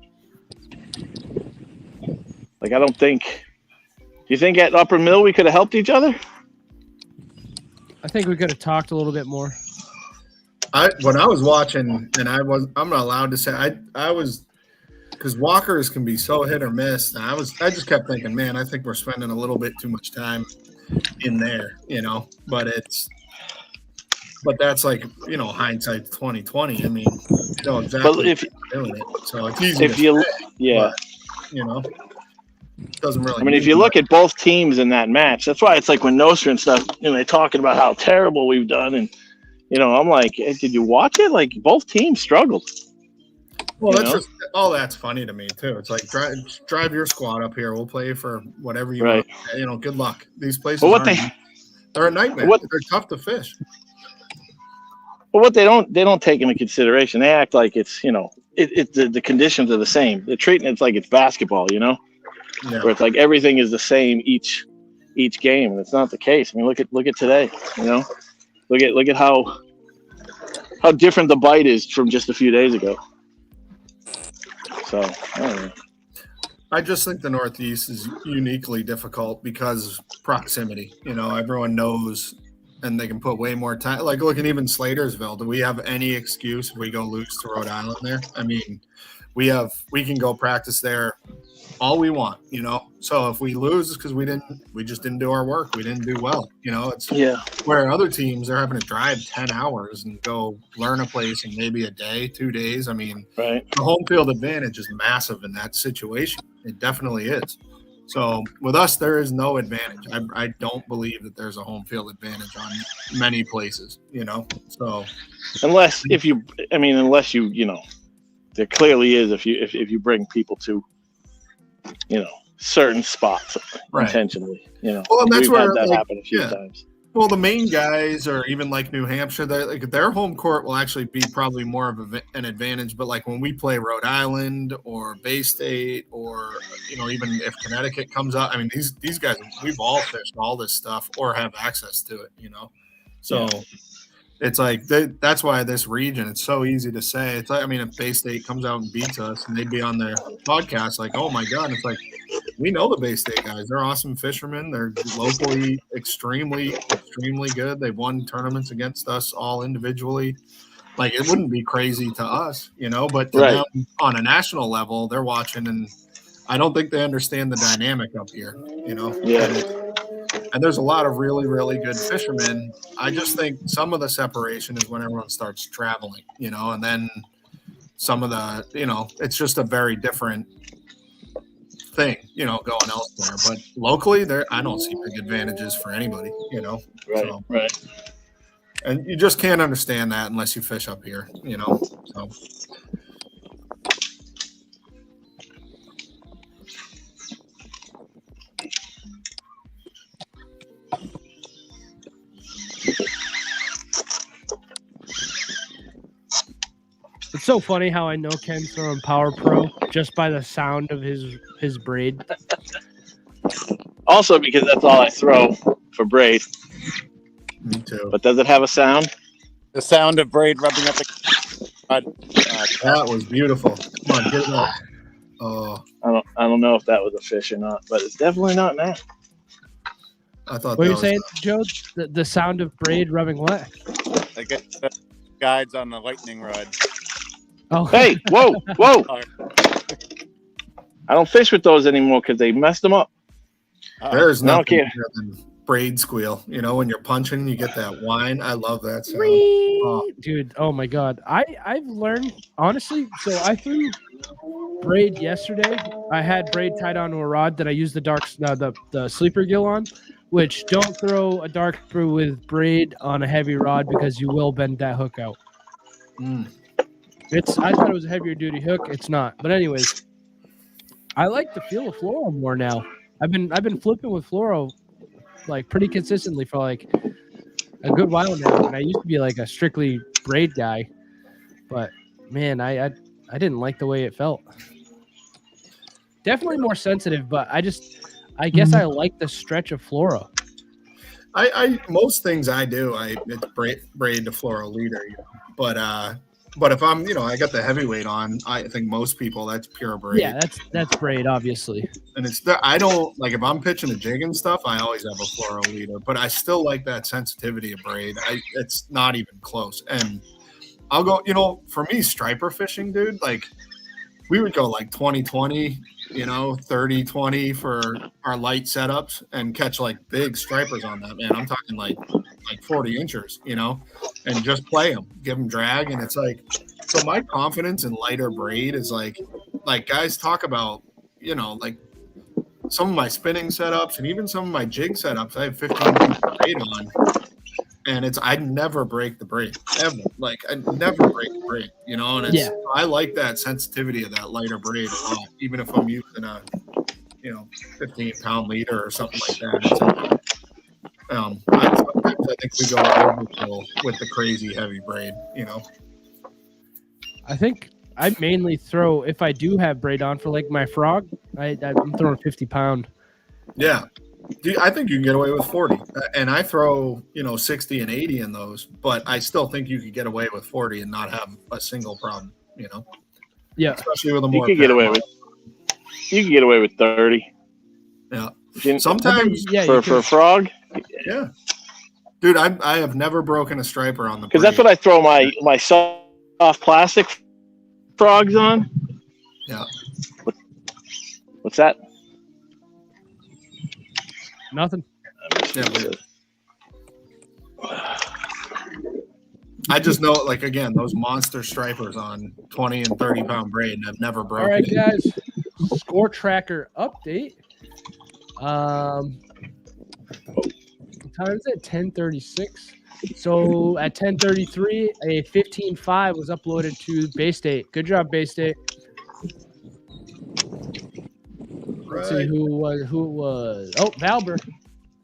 like I don't think. Do you think at Upper Mill we could have helped each other? I think we could have talked a little bit more. When I was watching, and I'm not allowed to say I was, because walkers can be so hit or miss. And I just kept thinking, man, I think we're spending a little bit too much time in there, you know. But that's like, you know, hindsight 2020. I mean, you know exactly But if you're doing it, so it's easy. if you yeah, but, you know, it doesn't really. I mean, if you look at both teams in that match, that's why it's like when Nostra and stuff, you know, they're talking about how terrible we've done, and you know, I'm like, hey, did you watch it? Like both teams struggled. Well, you that's know? just that's funny to me too. It's like drive your squad up here. We'll play for whatever you Right. want. You know, good luck. These places But they're a nightmare. What- They're tough to fish. But what they don't take into consideration, they act like it's, you know, the conditions are the same. They're treating it like it's basketball, you know, Yeah. where it's like everything is the same each game, and it's not the case. I mean, look at today, you know, look at how different the bite is from just a few days ago. So I don't know. I just think the Northeast is uniquely difficult because proximity. You know, everyone knows, and they can put way more time. Like, look at even Slatersville. Do we have any excuse if we go lose to Rhode Island there? I mean, we can go practice there all we want, you know. So if we lose, it's because we just didn't do our work. We didn't do well, you know. It's where other teams are having to drive 10 hours and go learn a place in maybe a day, 2 days. I mean, right. The home field advantage is massive in that situation. It definitely is. So with us, there is no advantage. I don't believe that there's a home field advantage on many places, you know. So unless you know, there clearly is if you bring people to, you know, certain spots intentionally, you know. Well, and that's we've where had that happen a few times. Well, the Maine guys, or even like New Hampshire, their home court will actually be probably more of an advantage. But like when we play Rhode Island or Bay State, or you know, even if Connecticut comes out, I mean, these guys, we've all fished all this stuff or have access to it, you know. So it's like that's why this region, it's so easy to say. It's like, I mean, if Bay State comes out and beats us, and they'd be on their podcast like, oh my god, it's like, we know the Bay State guys. They're awesome fishermen. They're locally extremely, extremely good. They've won tournaments against us all individually. Like, it wouldn't be crazy to us, you know, but to them on a national level, they're watching, and I don't think they understand the dynamic up here, you know. And there's a lot of really, really good fishermen. I just think some of the separation is when everyone starts traveling, you know, and then some of the, you know, it's just a very different thing, you know, going elsewhere. But locally, I don't see big advantages for anybody, you know. Right. And you just can't understand that unless you fish up here, you know. So. It's so funny how I know Ken's throwing Power Pro just by the sound of his braid. Also, because that's all I throw for braid. Me too. But does it have a sound? The sound of braid rubbing up the. That was beautiful. Come on, get it up. Oh, I don't know if that was a fish or not, but it's definitely not now. I thought. What are you saying, Joe? The sound of braid rubbing what? I get the guides on the lightning rod. Oh, hey, whoa! I don't fish with those anymore because they messed them up. There's No, nothing okay. better than braid squeal. You know, when you're punching, you get that whine. I love that sound. Dude, oh my god. I've learned, honestly, so I threw braid yesterday. I had braid tied onto a rod that I used the sleeper gill on, which don't throw a dark through with braid on a heavy rod because you will bend that hook out. I thought it was a heavier duty hook. It's not. But anyways, I like the feel of fluoro more now. I've been flipping with fluoro like pretty consistently for like a good while now. And I used to be like a strictly braid guy, but man, I didn't like the way it felt. Definitely more sensitive, but I guess I like the stretch of flora. I most things I do, it's braid to floral leader, but if I'm, I got the heavyweight on, I think most people that's pure braid. Yeah, that's braid, obviously. And I don't like if I'm pitching a jig and stuff, I always have a floral leader, but I still like that sensitivity of braid. It's not even close. And I'll go, for me, striper fishing, dude, like we would go like 20-20, 30-20 for our light setups and catch like big stripers on that, man. I'm talking like 40 inchers, and just play them, give them drag. And it's like, so my confidence in lighter braid is like guys talk about, like some of my spinning setups and even some of my jig setups, I have 15 braid on. And I never break the braid ever. Like I never break the braid, and I like that sensitivity of that lighter braid a lot, even if I'm using a 15-pound leader or something like that. I think we go overkill with the crazy heavy braid, I think I mainly throw, if I do have braid on for like my frog, I'm throwing 50-pound. Yeah. I think you can get away with 40, and I throw 60 and 80 in those, but I still think you could get away with 40 and not have a single problem. Yeah, especially with a You more. could get away with 30. Yeah, sometimes for a frog. Yeah, dude, I have never broken a striper on the because that's what I throw my soft plastic frogs on. Yeah. What's that? Nothing. I just know, like, again, those monster stripers on 20 and 30-pound braid, and I've never broken. All right, guys. Score tracker update. What time is it? 10:36. So at 10:33, a 15.5 was uploaded to Bay State. Good job, Bay State. Let's see who it was. Oh, Valber.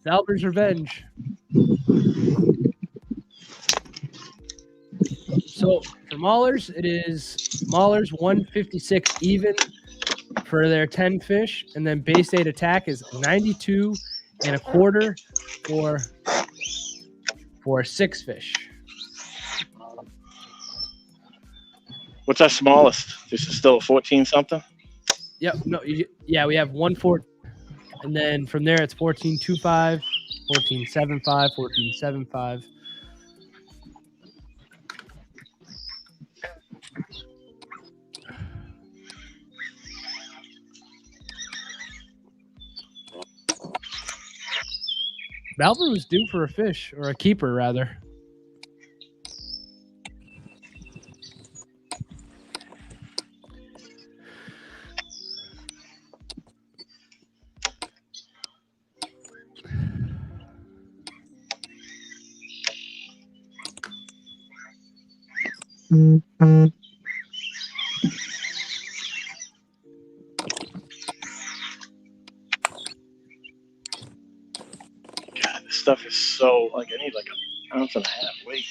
Valber's Revenge. So for Maulers, it is Maulers 156 even for their 10 fish, and then Bay State Attack is 92 1/4 for 6 fish. What's our smallest? This is still 14 something. Yep. No. Yeah, we have 1/4, and then from there it's 14.25, 14.75, 14.75. Valver was due for a fish, or a keeper, rather. God, this stuff is so I need like an ounce and a half weight.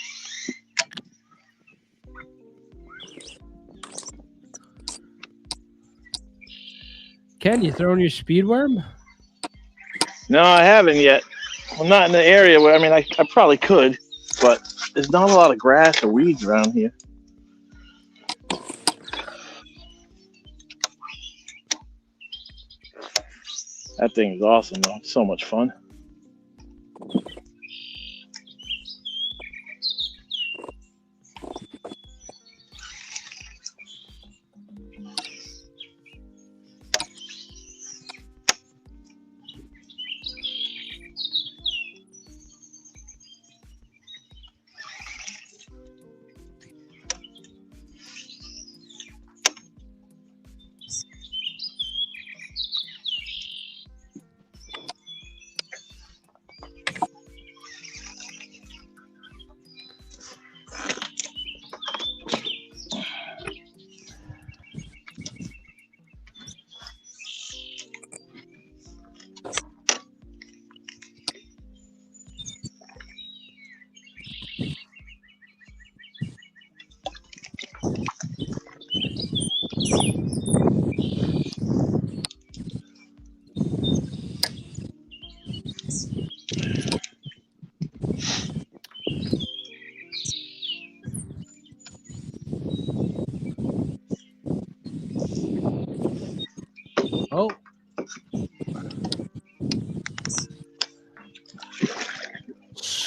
Ken, you throwing your speed worm? No, I haven't yet. I'm not in the area where I probably could, but there's not a lot of grass or weeds around here. That thing is awesome, though. It's so much fun.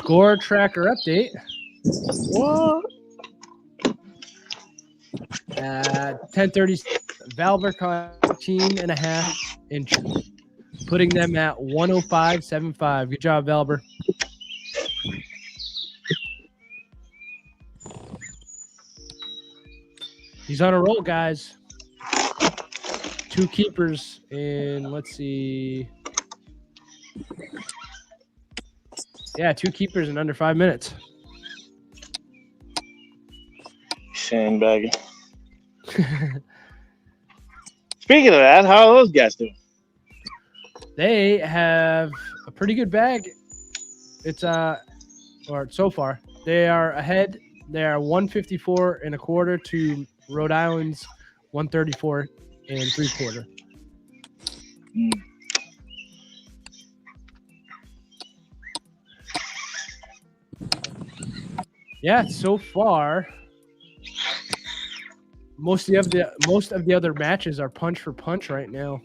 Score tracker update. What? 10:30. Valber 14.5 inches, putting them at 105.75. Good job, Valber. He's on a roll, guys. 2 keepers in, let's see. Yeah, 2 keepers in under 5 minutes. Sandbagging. Speaking of that, how are those guys doing? They have a pretty good bag. It's or so far they are ahead. They are 154.25 to Rhode Island's 134.75. Yeah, so far most of the other matches are punch for punch right now.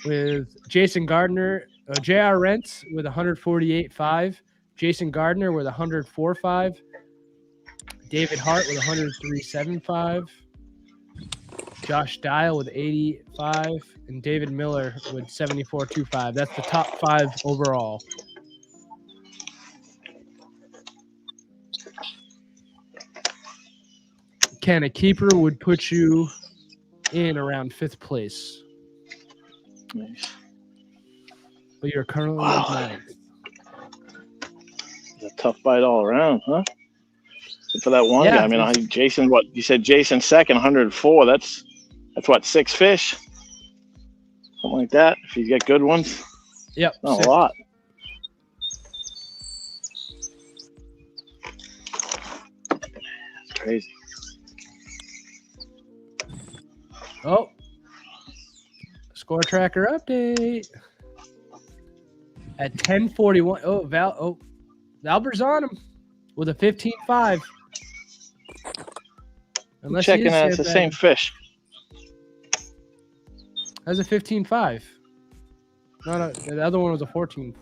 With Jason Gardner, J.R. Rentz with 148.5, Jason Gardner with 104.5, David Hart with 103.75, Josh Dial with 85, and David Miller with 74.25. That's the top 5 overall. Ken, a keeper would put you in around 5th place. Nice. But you're currently Wow. 9th. It's a tough bite all around, huh? For that one Yeah, guy, I mean, Jason, what you said? Jason second, 104. That's what, 6 fish, something like that. If you get good ones, yep, not a lot. That's crazy. Oh, score tracker update at 10:41. Oh, Valber's on him with a 15.5. Unless he Checking is out, it's the same fish. That's a 15.5. The other one was a 14.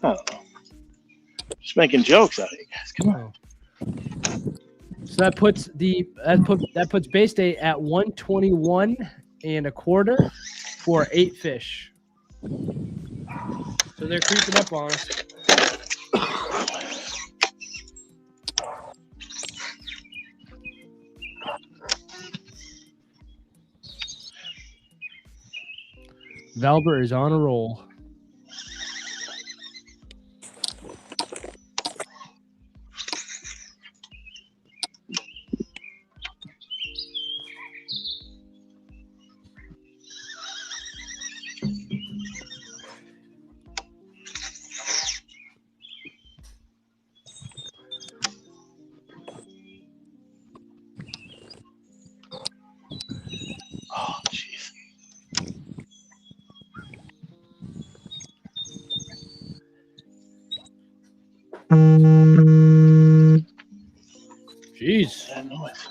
I don't know. Just making jokes out of you guys. Come on. So that puts base day at 121.25 for 8 fish. So they're creeping up on us. Valber is on a roll. Oh, jeez. Jeez. That noise.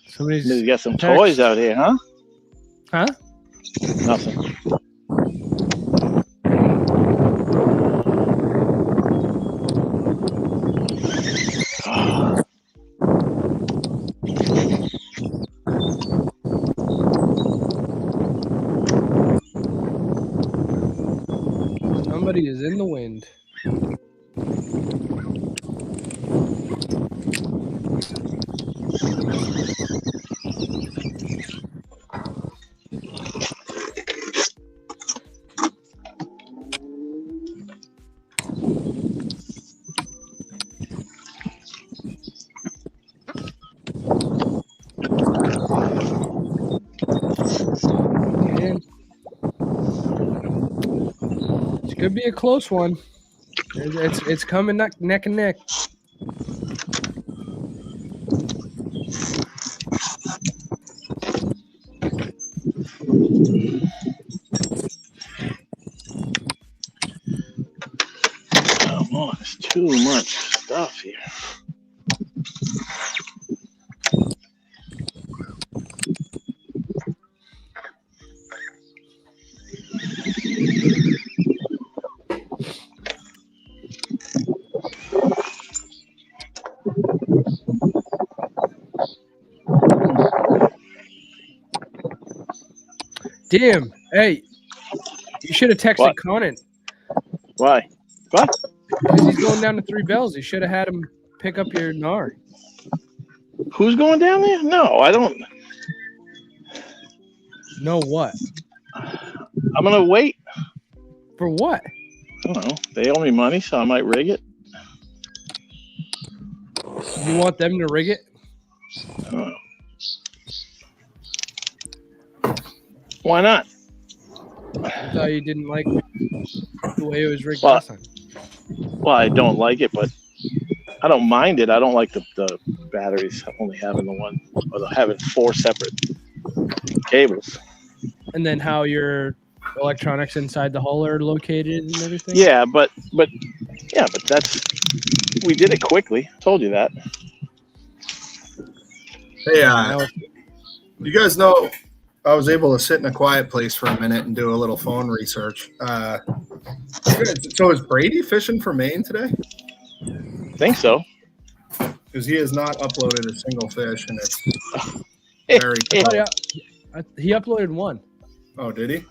Somebody's got some toys out here, huh? Huh? Nothing. Somebody is in the wind. It could be a close one. It's coming neck and neck. Come on, there's too much stuff here. Damn. Hey, you should have texted What? Conan Why? What? because he's going down to 3 bells. You should have had him pick up your gnar. Who's going down there? No, I don't. No what? I'm gonna wait. For what? I don't know. They owe me money, so I might rig it. You want them to rig it? I don't know. Why not? I thought you didn't like the way it was rigged Well, last time. Well, I don't like it, but I don't mind it. I don't like the batteries only having the one, or having 4 separate cables. And then how your electronics inside the hull are located and everything? Yeah, but that's, we did it quickly. Told you that. Hey, you guys know I was able to sit in a quiet place for a minute and do a little phone research. So is Brady fishing for Maine today? Think so. Because he has not uploaded a single fish, and it's very Oh, cool. yeah. He uploaded one. Oh, did he?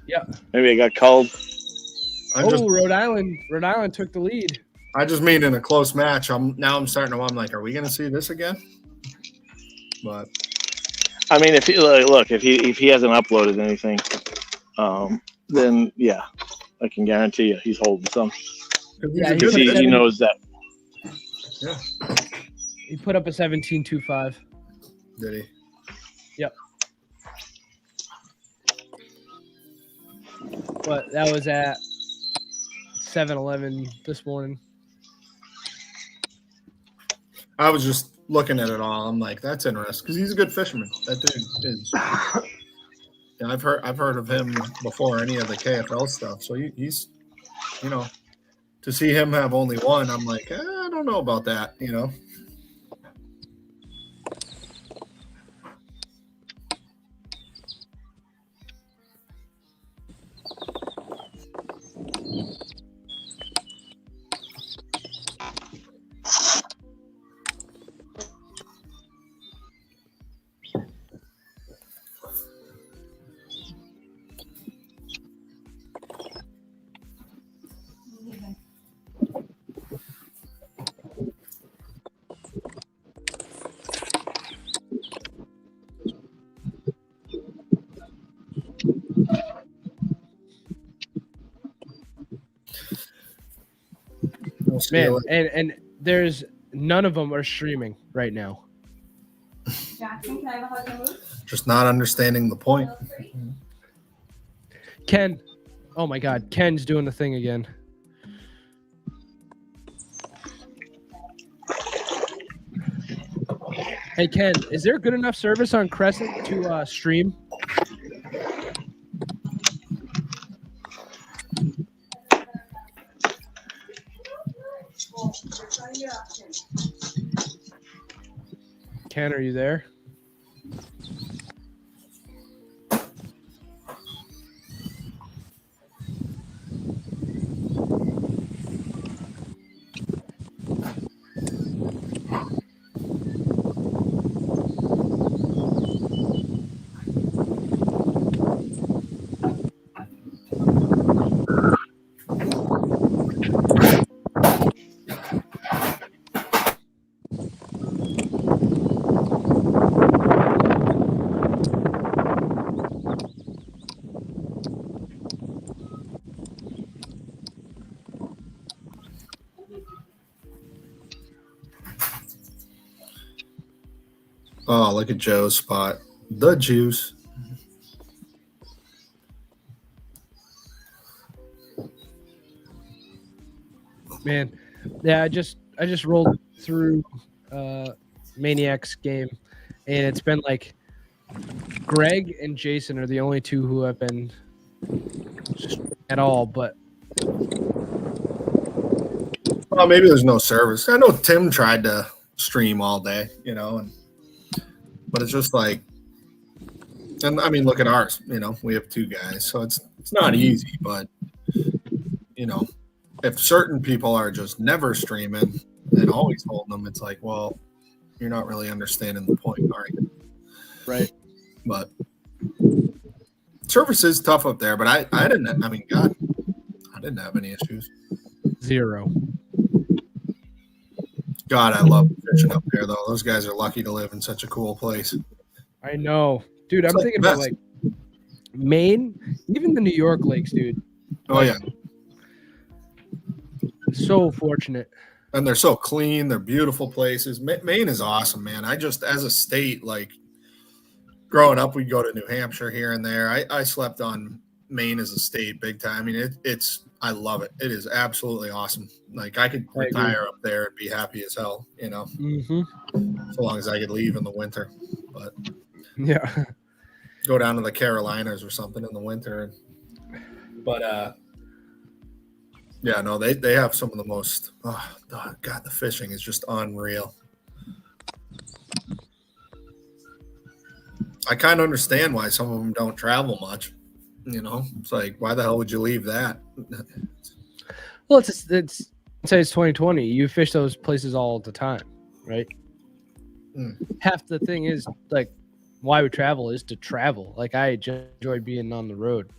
Yeah. Maybe I got called. Rhode Island took the lead. I just mean in a close match. I'm starting to. I'm like, are we going to see this again? But I mean, if he look, if he hasn't uploaded anything, then yeah, I can guarantee you he's holding some. Yeah, Because he knows that. Yeah. He put up a 17.25. Did he? Yep. But that was at 7-Eleven this morning. I was just looking at it all. I'm like, that's interesting because he's a good fisherman. That dude is. Yeah, I've heard of him before any of the KFL stuff. So he's, to see him have only one, I'm like, I don't know about that. Man, and there's none of them are streaming right now. Jackson, can I have a hug and move? Just not understanding the point. Ken, oh my God, Ken's doing the thing again. Hey Ken, is there good enough service on Crescent to stream? Ken, are you there? Oh, look at Joe's spot. The juice. Man, yeah, I just rolled through Maniac's game, and it's been like Greg and Jason are the only two who have been at all. But well, maybe there's no service. I know Tim tried to stream all day, but it's just like, and I mean, look at ours. We have 2 guys, so it's not easy. But if certain people are just never streaming, and always holding them, it's like, well, you're not really understanding the point, are you? Right. But service is tough up there, but I didn't. I mean, God, I didn't have any issues. Zero. God, I love fishing up there, though. Those guys are lucky to live in such a cool place. I know, dude. It's I'm like thinking the about best. like Maine, even the New York lakes, dude. Oh yeah, So fortunate. and they're so clean. They're beautiful places. Maine is awesome, man. I just, as a state, like growing up, we'd go to New Hampshire here and there. I slept on Maine as a state big time. I mean, I love it. It is absolutely awesome. Like I could I agree. retire up there and be happy as hell, you know, so long as I could leave in the winter. But Yeah. go down to the Carolinas or something in the winter. But yeah, no, they have some of the most. Oh God, the fishing is just unreal. I kind of understand why some of them don't travel much. You know, it's like, why the hell would you leave that? Well, it's say it's 2020. You fish those places all the time, right? Half the thing is like why we travel is to travel. Like I enjoy being on the road.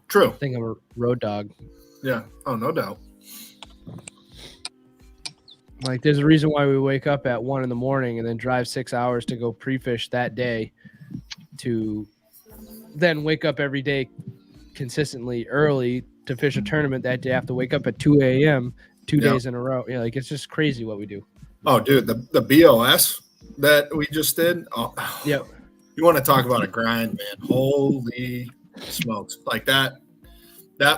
True. I think I'm a road dog. Yeah. Oh, no doubt. Like there's a reason why we wake up at 1 a.m. and then drive 6 hours to go pre-fish that day, to then wake up every day consistently early to fish a tournament that day. I have to wake up at 2 a.m. 2 days in a row. Yeah, like it's just crazy what we do. Oh, dude, the BOS that we just did. Oh, yep. You want to talk about a grind, man? Holy smokes! Like that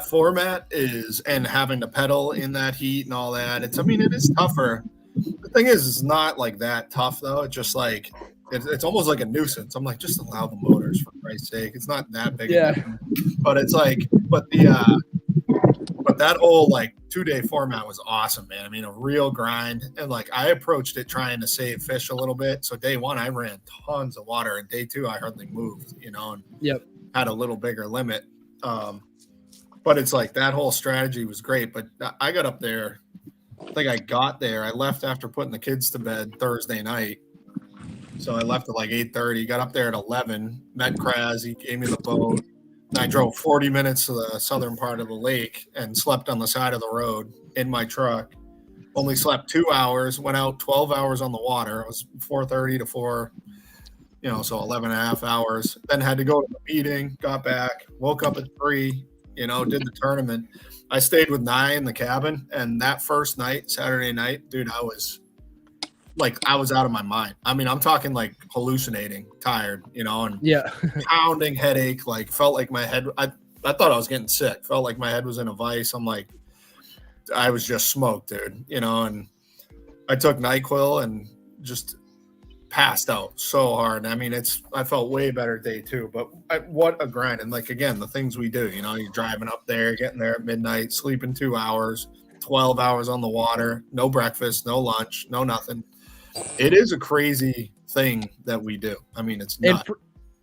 format is, and having to pedal in that heat and all that. It is tougher. The thing is, it's not like that tough though. It's just like it's almost like a nuisance. I'm like, just allow the motors for Christ's sake. It's not that big. Yeah. But it's like, but that whole like 2-day format was awesome, man. I mean, a real grind. And like I approached it trying to save fish a little bit. So day one, I ran tons of water, and day two, I hardly moved, you know, and had a little bigger limit. But it's like that whole strategy was great. But I got up there. I think I got there. I left after putting the kids to bed Thursday night. So I left at like 8:30, got up there at 11, met Kraz, he gave me the boat. And I drove 40 minutes to the southern part of the lake and slept on the side of the road in my truck. Only slept 2 hours, went out 12 hours on the water. It was 4:30 to 4, you know, so 11 and a half hours. Then had to go to the meeting, got back, woke up at 3, you know, did the tournament. I stayed with Nye in the cabin, and that first night, Saturday night, dude, I was out of my mind. I mean, I'm talking like hallucinating, tired, you know, and pounding headache, like felt like my head, I thought I was getting sick, felt like my head was in a vice. I'm like, I was just smoked, dude, you know, and I took NyQuil and just passed out so hard. I mean, I felt way better day two, but what a grind. And like, again, the things we do, you know, you're driving up there, getting there at midnight, sleeping 2 hours, 12 hours on the water, no breakfast, no lunch, no nothing. It is a crazy thing that we do. I mean, it's not. And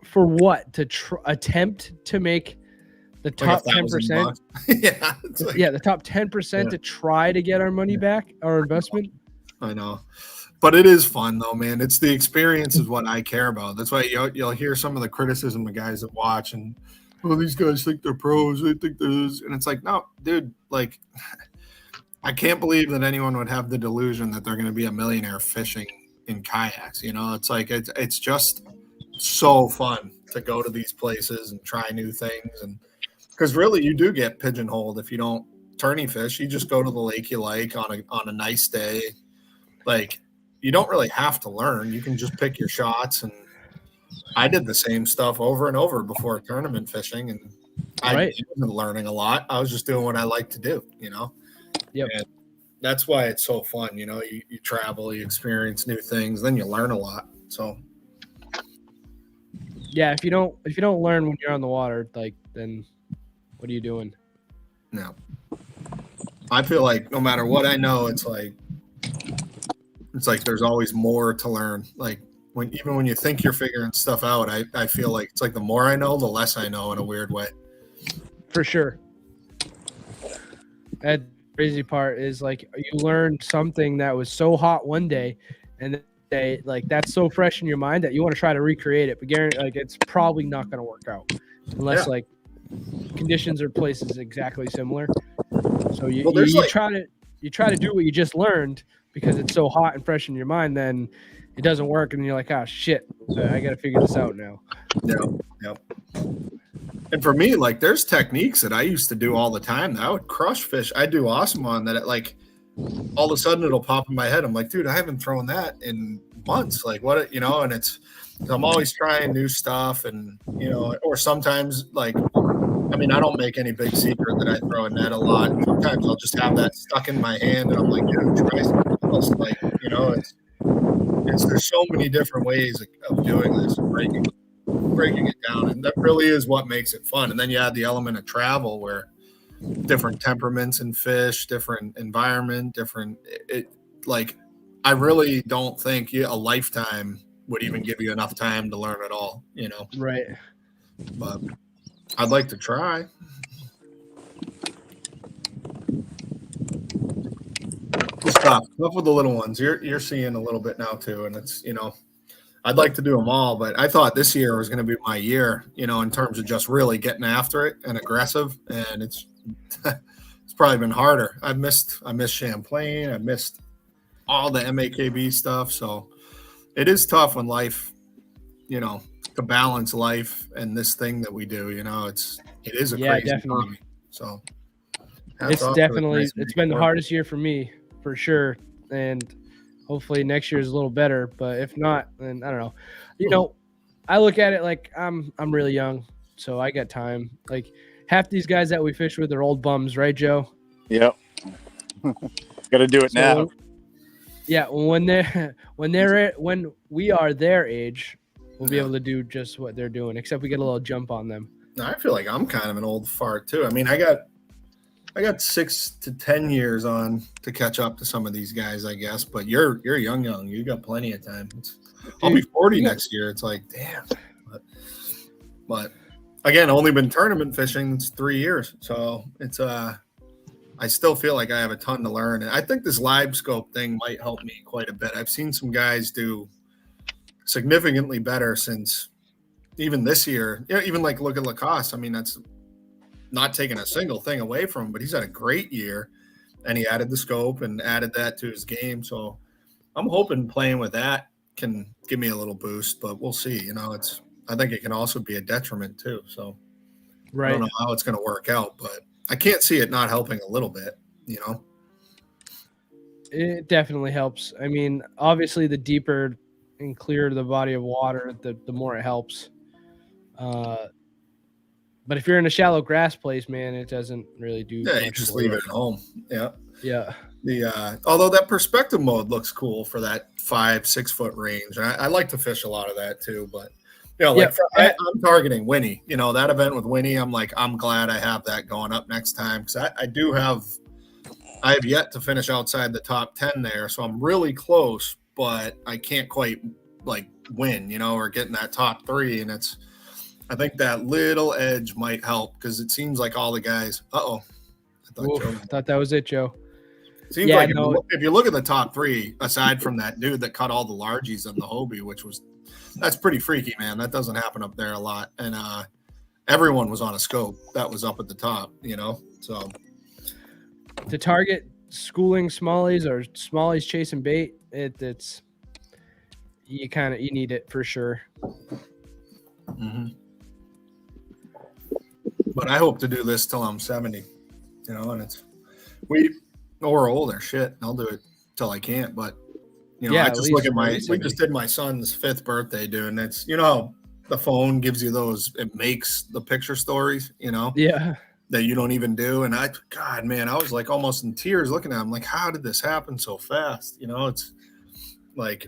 for what? To attempt to make the top 10%? Yeah. Yeah, the top 10% to try to get our money back, our investment. I know. But it is fun, though, man. It's the experience is what I care about. That's why you'll hear some of the criticism of guys that watch and, oh, these guys think they're pros. They think they're this. And it's like, no, dude, like, I can't believe that anyone would have the delusion that they're going to be a millionaire fishing in kayaks. You know, it's like it's just so fun to go to these places and try new things. And because really, you do get pigeonholed if you don't tourney fish. You just go to the lake you like on a nice day. Like, you don't really have to learn. You can just pick your shots. And I did the same stuff over and over before tournament fishing, and I wasn't learning a lot. I was just doing what I like to do, you know. Yep. And that's why it's so fun, you know. You travel, you experience new things, then you learn a lot. So yeah, if you don't learn when you're on the water, like, then what are you doing? No. I feel like no matter what I know, it's like there's always more to learn. Like even when you think you're figuring stuff out, I feel like it's like the more I know, the less I know in a weird way. For sure. crazy part is like you learned something that was so hot one day, and then like that's so fresh in your mind that you want to try to recreate it, but like it's probably not going to work out unless like conditions or places exactly similar. So you try to do what you just learned because it's so hot and fresh in your mind. Then it doesn't work, and you're like, oh shit, I got to figure this out now. Yeah. And for me, like, there's techniques that I used to do all the time that I would crush fish. I do awesome on that. Like, all of a sudden it'll pop in my head. I'm like, dude, I haven't thrown that in months. Like, what, and I'm always trying new stuff, and or sometimes like, I mean, I don't make any big secret that I throw a net a lot. Sometimes I'll just have that stuck in my hand, and I'm like, dude, try something else. Like, there's so many different ways of doing this, breaking it down, and that really is what makes it fun. And then you add the element of travel, where different temperaments in fish, different environment, like, I really don't think a lifetime would even give you enough time to learn it all, Right. But I'd like to try. Stop with the little ones. You're seeing a little bit now too, and it's I'd like to do them all, but I thought this year was going to be my year, in terms of just really getting after it and aggressive. And it's probably been harder. I missed Champlain. I missed all the MAKB stuff. So it is tough when life, to balance life and this thing that we do. It is a crazy definitely. hobby. So it's been the hardest year for me, for sure. And hopefully next year is a little better, but if not, then I don't know. I look at it like I'm really young, so I got time. Like half these guys that we fish with are old bums, right, Joe? Yep. Got to do it now. Yeah, when we are their age, we'll be able to do just what they're doing, except we get a little jump on them. I feel like I'm kind of an old fart too. I mean, I got 6 to 10 years on to catch up to some of these guys, I guess. But you're young. You got plenty of time. I'll be 40 next year. It's like, damn. But again, only been tournament fishing 3 years, so it's I still feel like I have a ton to learn. And I think this live scope thing might help me quite a bit. I've seen some guys do significantly better since even this year. Even like look at Lacoste. I mean, that's not taking a single thing away from him, but he's had a great year, and he added the scope and added that to his game. So I'm hoping playing with that can give me a little boost, but we'll see. I think it can also be a detriment too. So I don't know how it's going to work out, but I can't see it not helping a little bit, It definitely helps. I mean, obviously the deeper and clearer the body of water, the more it helps. But if you're in a shallow grass place, man, it doesn't really do much. You just leave it at home. Yeah. Yeah. Although that perspective mode looks cool for that 5-6 foot range. I like to fish a lot of that too, but I'm targeting Winnie. That event with Winnie, I'm like, I'm glad I have that going up next time, because I have yet to finish outside the top 10 there, so I'm really close, but I can't quite like win, or get in that top 3, and I think that little edge might help, because it seems like all the guys. I thought that was it, Joe. Seems like if you look at the top 3, aside from that dude that caught all the largies on the Hobie, that's pretty freaky, man. That doesn't happen up there a lot, and everyone was on a scope that was up at the top, So to target schooling smallies or smallies chasing bait, it's you need it for sure. Mm-hmm. But I hope to do this till I'm 70, and we're older. Shit, I'll do it till I can't. But I just look at we just did my son's 5th birthday, dude, and it's how the phone gives you it makes the picture stories, that you don't even do. And God, man, I was like almost in tears looking at him, like, how did this happen so fast? It's like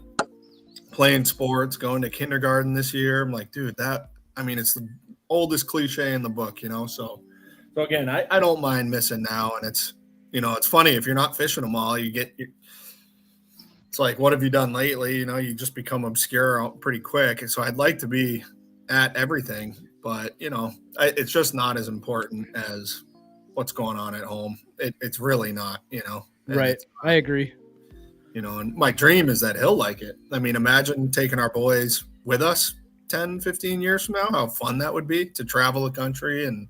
playing sports, going to kindergarten this year. I'm like, dude, it's the oldest cliche in the book, So again, I don't mind missing now, and it's it's funny if you're not fishing them all, it's like, what have you done lately? You just become obscure pretty quick. And so I'd like to be at everything, but it's just not as important as what's going on at home. it's really not, you know. And Right. I agree. You know, and my dream is that he'll like it. I mean, imagine taking our boys with us 10, 15 years from now, how fun that would be to travel the country and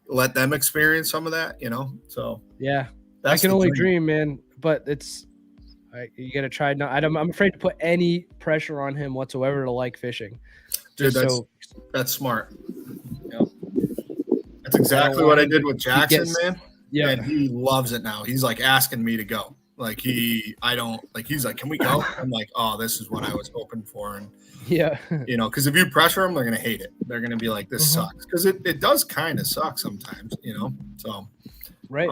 let them experience some of that, you know? So Yeah. that's I can the only dream, man, but you got to try not. I'm afraid to put any pressure on him whatsoever to like fishing. Dude, Just that's smart. Yeah. That's exactly what I did with Jackson, man. Yeah. And he loves it now. He's like asking me to go. Like he's like, can we go? I'm like, oh, this is what I was hoping for. And yeah, you know, because if you pressure them, they're gonna hate it. They're gonna be like, this sucks. Because it does kind of suck sometimes, you know. So right.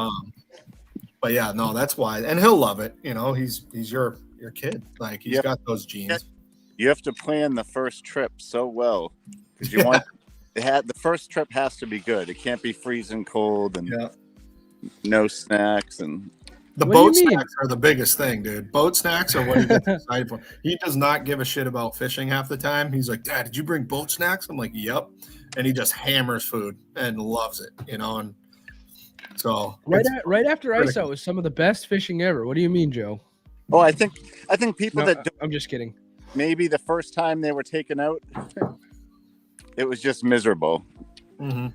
But yeah, no, that's why. And he'll love it. You know, he's your kid. Like he's got those genes. You have to plan the first trip so well because you want the first trip has to be good. It can't be freezing cold and no snacks and the boat snacks are the biggest thing, dude. Boat snacks are what he gets excited for. He does not give a shit about fishing half the time. He's like, Dad, did you bring boat snacks? I'm like, yep. And he just hammers food and loves it, you know. And so right after ice out was some of the best fishing ever. What do you mean, Joe? Oh, I think people I'm just kidding. Maybe the first time they were taken out, it was just miserable. Mm-hmm.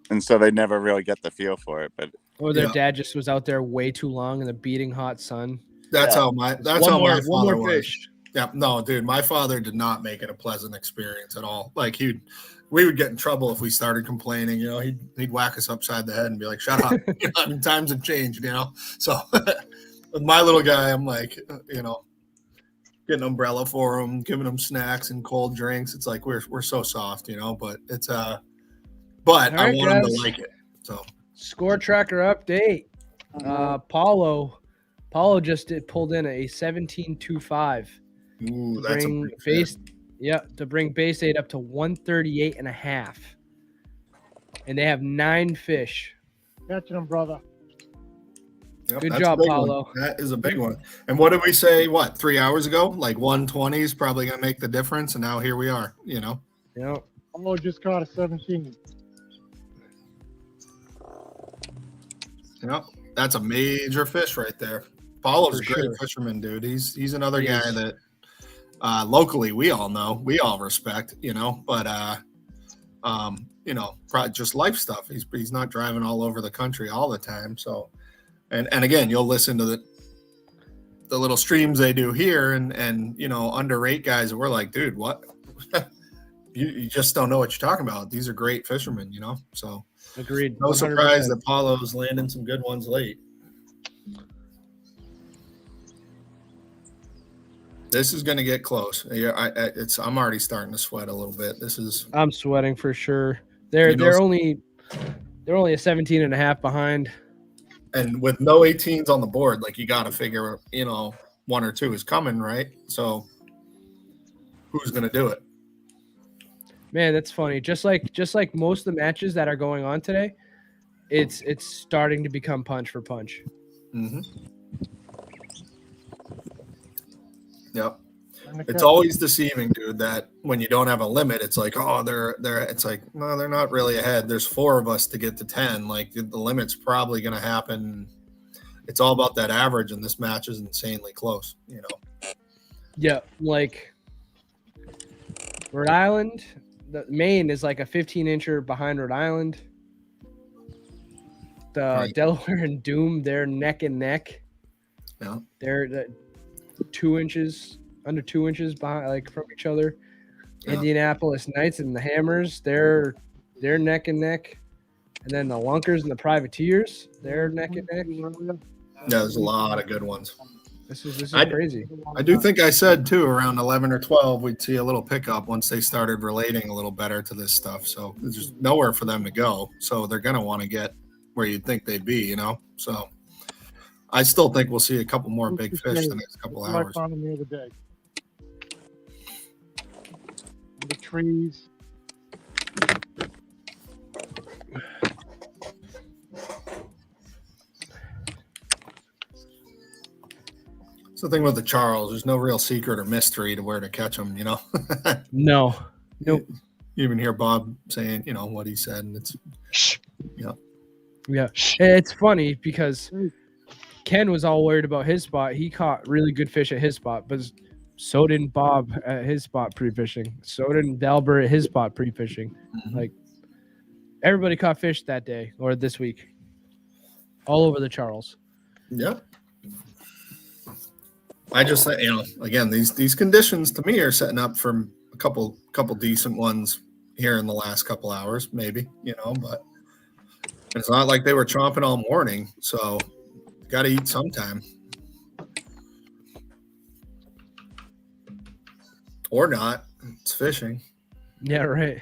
And so they never really get the feel for it. But or their dad just was out there way too long in the beating hot sun. That's how my father was. Fish. Yeah, no, dude, my father did not make it a pleasant experience at all. Like we would get in trouble if we started complaining. You know, he'd whack us upside the head and be like, "Shut up!" You know, I mean, times have changed. You know, so with my little guy, I'm like, you know, getting an umbrella for him, giving him snacks and cold drinks. It's like we're so soft, you know. But it's but I want him to like it. So score tracker update. Paulo just pulled in a 17.25. Ooh, that's a big base. Yeah, to bring base 8 up to 138.5. And they have 9 fish. Catching them, brother. Yep, good job, Paulo. That is a big one. And what did we say? 3 hours ago? Like 120 is probably going to make the difference. And now here we are, you know? Yeah. Paulo just caught a 17. Yep. That's a major fish right there. Paulo's a great fisherman, dude. He's another guy that locally we all know, we all respect, you know, but you know, probably just life stuff. He's not driving all over the country all the time. So and again, you'll listen to the little streams they do here and you know, underrate guys that we're like, dude, what? you just don't know what you're talking about. These are great fishermen, you know. So agreed. No surprise that Paulo's landing some good ones late. This is going to get close. I'm already starting to sweat a little bit. I'm sweating for sure. They're only a 17.5 behind. And with no 18s on the board, like you got to figure, you know, 1 or 2 is coming, right? So who's going to do it? Man, that's funny. Just like most of the matches that are going on today, it's starting to become punch for punch. Mm-hmm. Yep. It's always deceiving, dude, that when you don't have a limit, it's like, oh, they're it's like, no, they're not really ahead. There's 4 of us to get to 10. Like the limit's probably going to happen. It's all about that average, and this match is insanely close, you know? Yeah. Like Rhode Island, Maine is like a 15-incher behind Rhode Island. Delaware and Doom, they're neck and neck. Yeah. They're 2 inches, under 2 inches behind, like from each other. Yeah. Indianapolis Knights and the Hammers, they're neck and neck. And then the Lunkers and the Privateers, they're neck and neck. Yeah, there's a lot of good ones. This is crazy. I do think I said too, around 11 or 12, we'd see a little pickup once they started relating a little better to this stuff. So there's nowhere for them to go. So they're going to want to get where you'd think they'd be, you know? So I still think we'll see a couple more big fish the next couple hours. I found them the other day. The trees. It's the thing with the Charles. There's no real secret or mystery to where to catch them, you know? No. Nope. You even hear Bob saying, you know, what he said, and it's, you know. Yeah, it's funny because Ken was all worried about his spot. He caught really good fish at his spot, but so didn't Bob at his spot pre-fishing. So didn't Dalbert at his spot pre-fishing. Like everybody caught fish that day or this week, all over the Charles. Yep. I just, again, these conditions to me are setting up for a couple decent ones here in the last couple hours, maybe, but it's not like they were chomping all morning, so got to eat sometime. Or not. It's fishing. Yeah, right.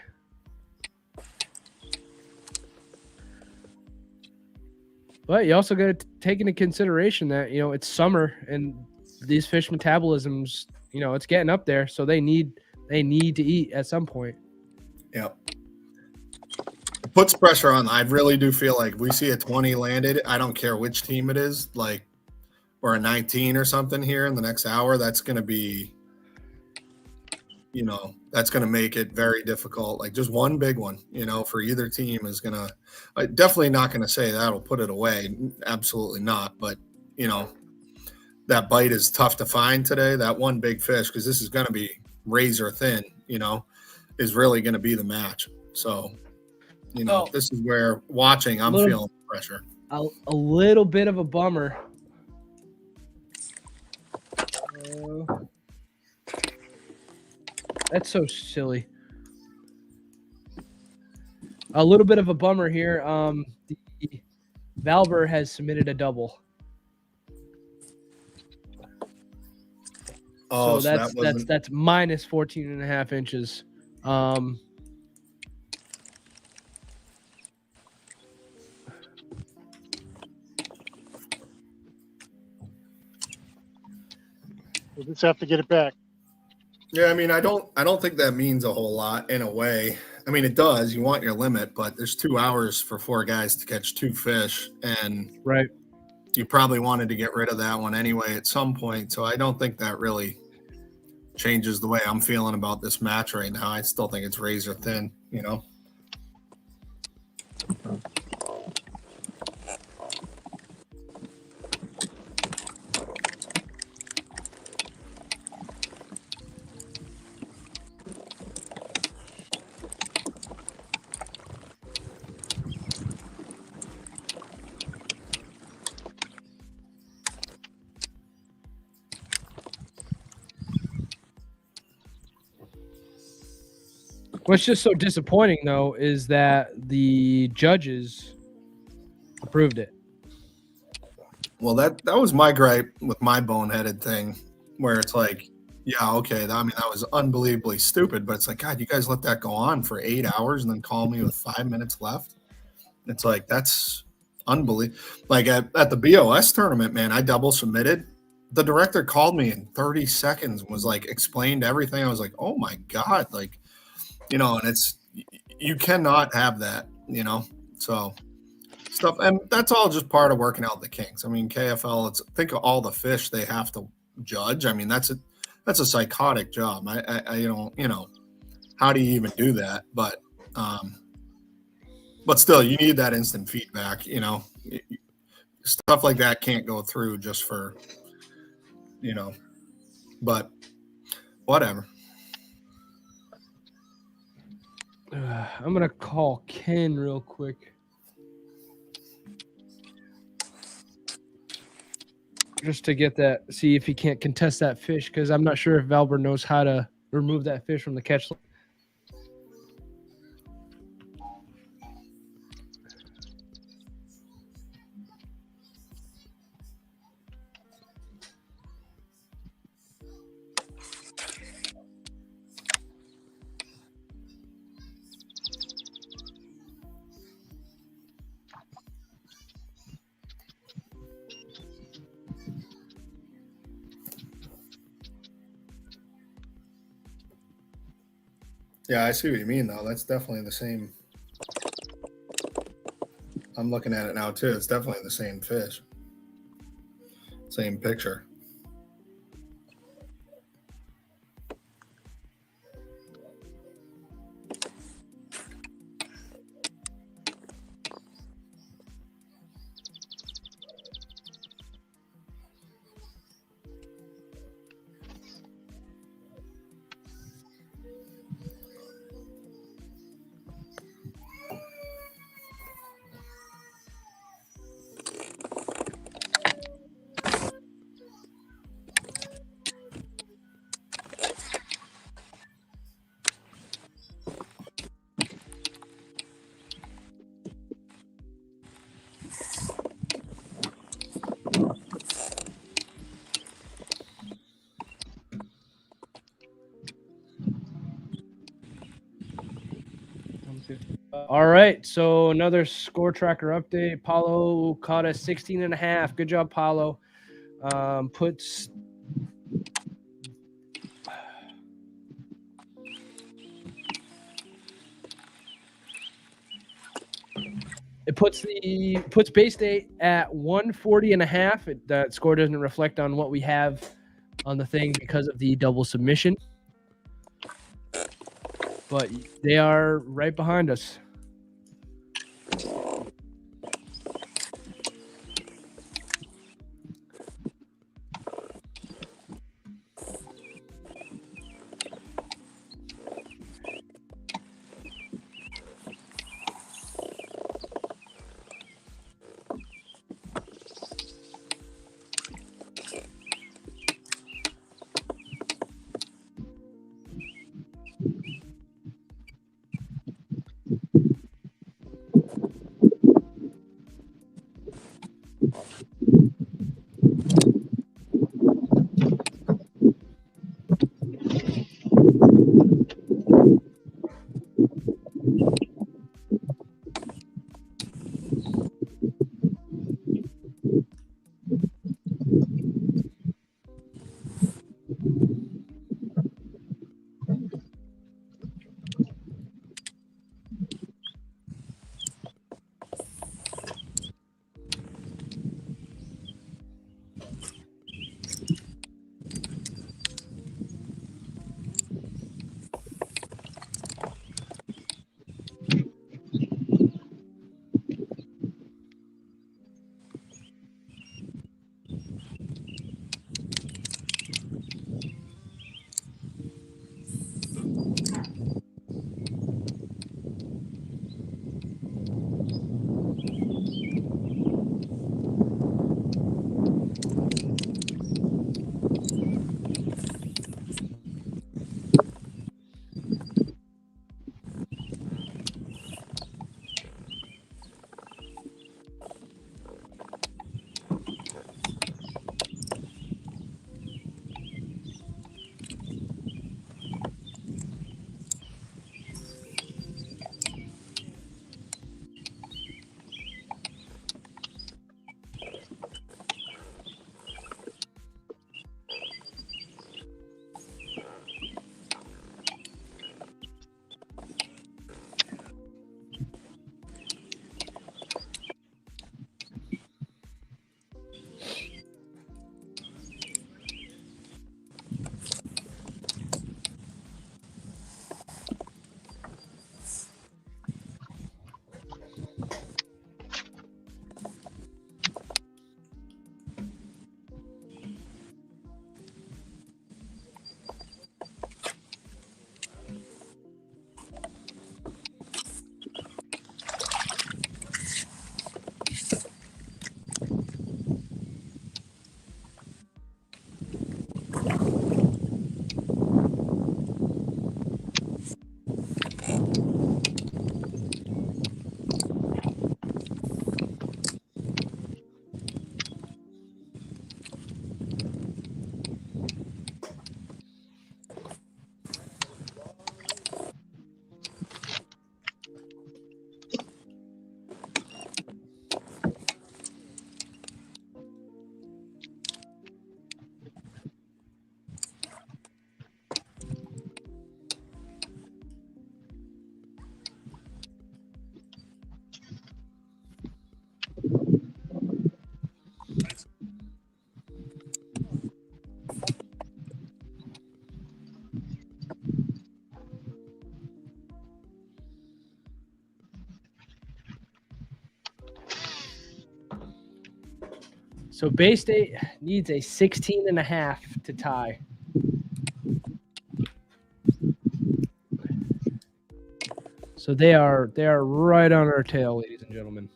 But you also got to take into consideration that, it's summer and these fish metabolisms, it's getting up there. So they need to eat at some point. Yeah. It puts pressure on. I really do feel like we see a 20 landed. I don't care which team it is, or a 19 or something here in the next hour. That's going to be, that's going to make it very difficult. Like just one big one, for either team is going to, definitely not going to say that'll put it away. Absolutely not. But, that bite is tough to find today. That one big fish, because this is going to be razor thin, is really going to be the match. So, this is where watching, I'm feeling pressure. A little bit of a bummer. That's so silly. A little bit of a bummer here. The Valber has submitted a double. Oh, so that's minus 14.5 inches. We'll just have to get it back. Yeah, I mean, I don't think that means a whole lot in a way. I mean, it does. You want your limit, but there's 2 hours for 4 guys to catch 2 fish, and right. You probably wanted to get rid of that one anyway at some point. So I don't think that really changes the way I'm feeling about this match right now. I still think it's razor thin, What's just so disappointing, though, is that the judges approved it. Well, that was my gripe with my boneheaded thing, where it's like, yeah, okay, that was unbelievably stupid, but it's like, God, you guys let that go on for 8 hours and then call me with 5 minutes left. It's like, that's unbelievable. Like at the BOS tournament, man, I double submitted. The director called me in 30 seconds and was like, explained everything. I was like, oh my God, like, and you cannot have that, so stuff. And that's all just part of working out the kinks. I mean, KFL, think of all the fish they have to judge. I mean, that's a psychotic job. I don't, how do you even do that? But still, you need that instant feedback, stuff like that can't go through just for, but whatever. I'm going to call Ken real quick. Just to get that, see if he can't contest that fish, because I'm not sure if Valber knows how to remove that fish from the catch line. Yeah, I see what you mean, though. That's definitely the same. I'm looking at it now, too. It's definitely the same fish. Same picture. All right, so another score tracker update. Paulo caught a 16.5. Good job, Paulo. Puts it puts Bay State at 140.5. That score doesn't reflect on what we have on the thing because of the double submission, but they are right behind us. So Bay State needs a 16.5 to tie. So they are right on our tail, ladies and gentlemen.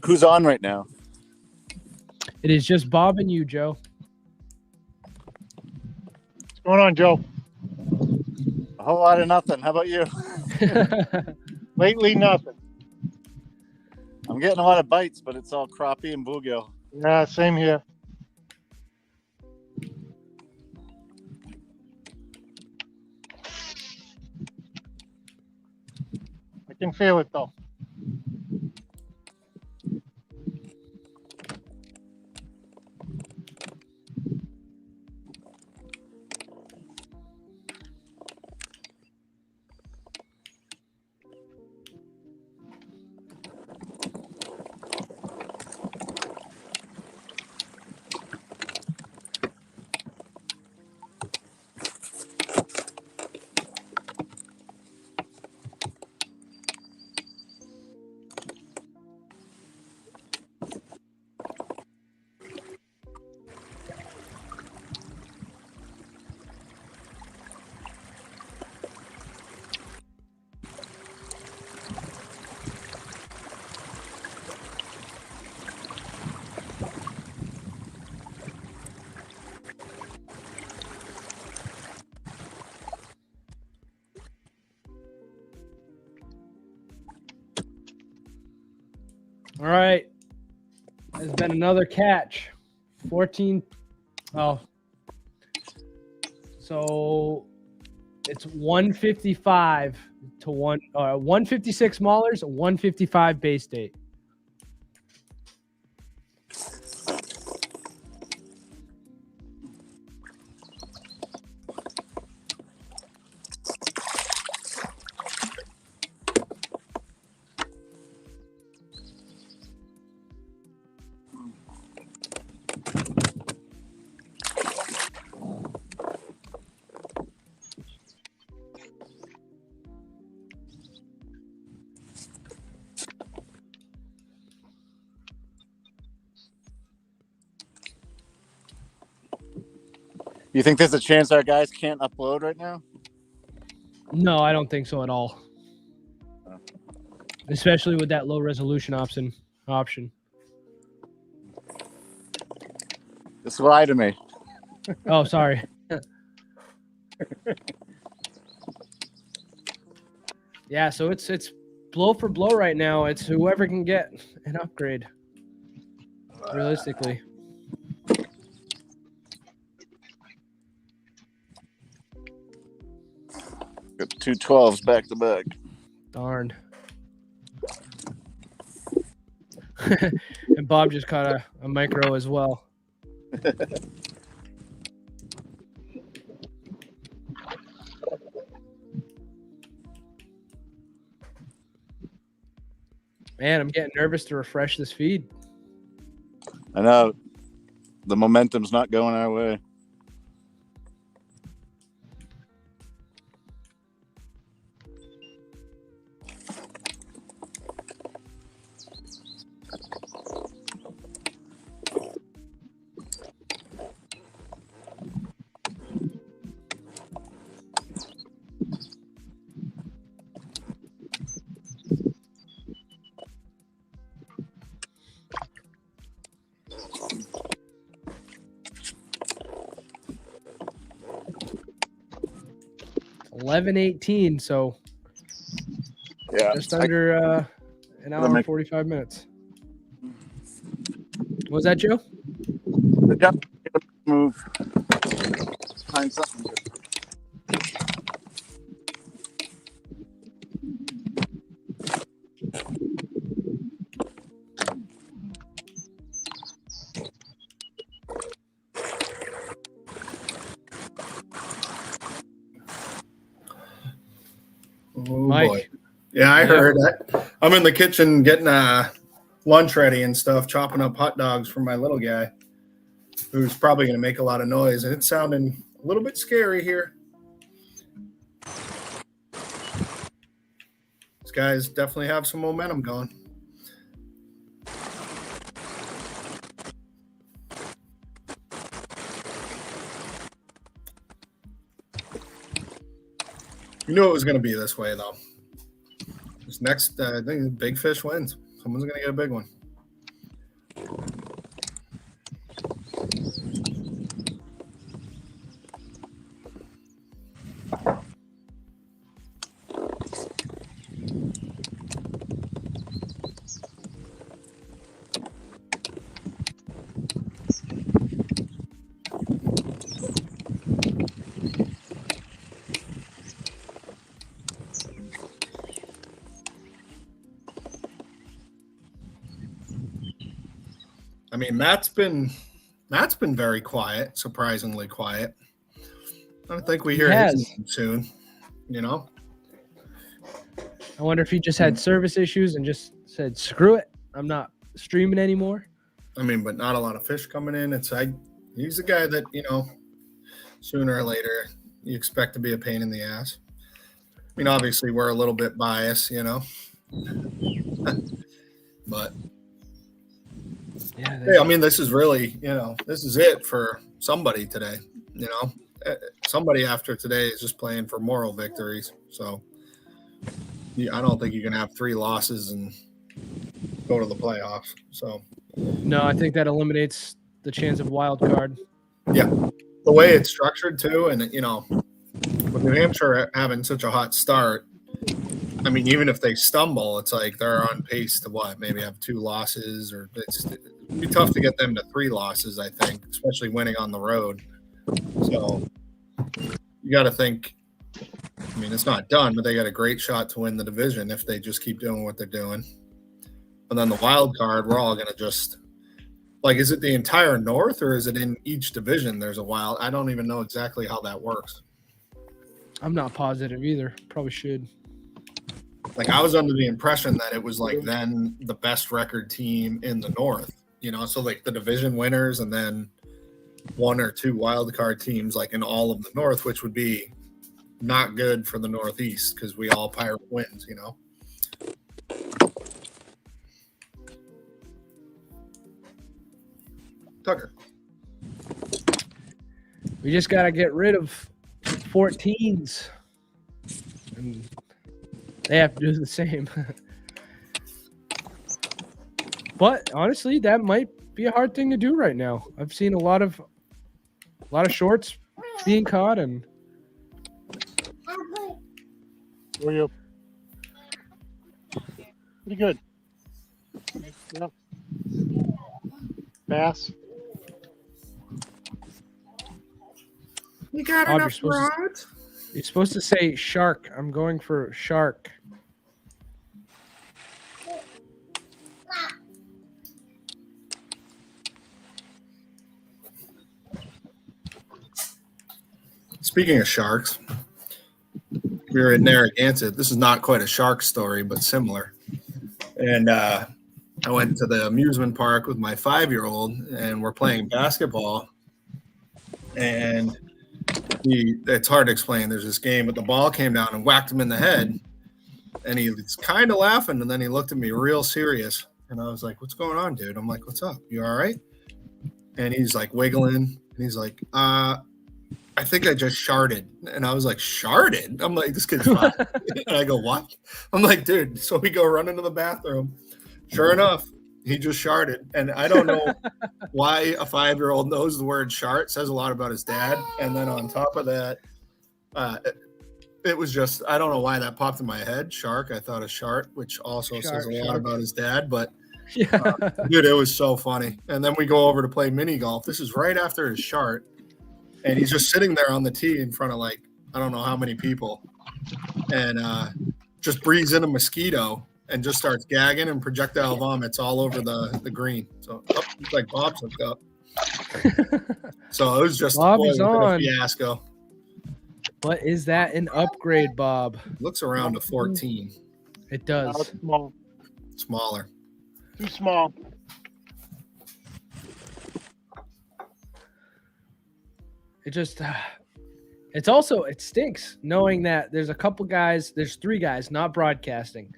Who's on right now? It is just Bob and you, Joe. What's going on, Joe? A whole lot of nothing. How about you? Lately, nothing. I'm getting a lot of bites, but it's all crappie and bluegill. Yeah, same here. can feel it though. All right. There's been another catch. 14. Oh. So it's 155 to 156 Maulers, 155 Bay State. You think there's a chance our guys can't upload right now? No, I don't think so at all. Especially with that low resolution option. Just lie to me. Oh, sorry. Yeah, so it's blow for blow right now. It's whoever can get an upgrade. Realistically. Got 2 12s back to back. Darn. And Bob just caught a micro as well. Man, I'm getting nervous to refresh this feed. I know. The momentum's not going our way. $11.18, so yeah, just under an hour and 45 minutes. What was that, Joe? Yep. Move. Find something. Oh, Mike. boy. Yeah, I heard that. I'm in the kitchen getting lunch ready and stuff, chopping up hot dogs for my little guy, who's probably going to make a lot of noise. And it's sounding a little bit scary here. These guys definitely have some momentum going. You knew it was going to be this way, though. This next, I think big fish wins. Someone's going to get a big one. I mean, Matt's been very quiet, surprisingly quiet. I think we hear his name soon. You know. I wonder if he just had service issues and just said, "Screw it, I'm not streaming anymore." I mean, but not a lot of fish coming in. He's a guy that, sooner or later you expect to be a pain in the ass. I mean, obviously we're a little bit biased, but yeah, I mean, this is really, this is it for somebody today. Somebody after today is just playing for moral victories. So I don't think you can have 3 losses and go to the playoffs. So no, I think that eliminates the chance of wild card. Yeah, the way it's structured too, and with New Hampshire having such a hot start, I mean, even if they stumble, it's like they're on pace to maybe have 2 losses, or it'd be tough to get them to 3 losses, I think, especially winning on the road. So you got to think. I mean, it's not done, but they got a great shot to win the division if they just keep doing what they're doing. And then the wild card, we're all going to just is it the entire North, or is it in each division? There's a wild. I don't even know exactly how that works. I'm not positive either. Probably should. I was under the impression that it was then the best record team in the North, so the division winners and then 1 or 2 wild card teams in all of the North, which would be not good for the Northeast because we all pirate wins, Tucker. We just got to get rid of 14s. And they have to do the same. But honestly, that might be a hard thing to do right now. I've seen a lot of shorts being caught, and How are you? Pretty good. Yeah. Bass. You got Bob, enough rods? You're supposed to say shark. I'm going for shark. Speaking of sharks, we were in Narragansett. This is not quite a shark story, but similar. And I went to the amusement park with my 5-year-old, and we're playing basketball. And it's hard to explain. There's this game, but the ball came down and whacked him in the head. And he was kind of laughing, and then he looked at me real serious. And I was like, "What's going on, dude?" I'm like, "What's up? You all right?" And he's wiggling, and he's like, "I think I just sharded." And I was like, "Sharded?" I'm like, "This kid's 5." And I go, "What?" I'm like, "Dude." So we go run into the bathroom. Sure enough, he just sharded. And I don't know why a 5-year-old knows the word shart. It says a lot about his dad. And then on top of that, it was just, I don't know why that popped in my head. Shark. I thought of shart, which also says a lot about his dad. But dude, it was so funny. And then we go over to play mini golf. This is right after his shart. And he's just sitting there on the tee in front of I don't know how many people. And just breathes in a mosquito and just starts gagging and projectile vomits all over the green. So it's like Bob's hooked up. So it was just a fiasco. What is that? An upgrade, Bob? Looks around a 14. It does. No, it's small. Smaller. Too small. It just, it stinks knowing that there's a couple guys, there's 3 guys not broadcasting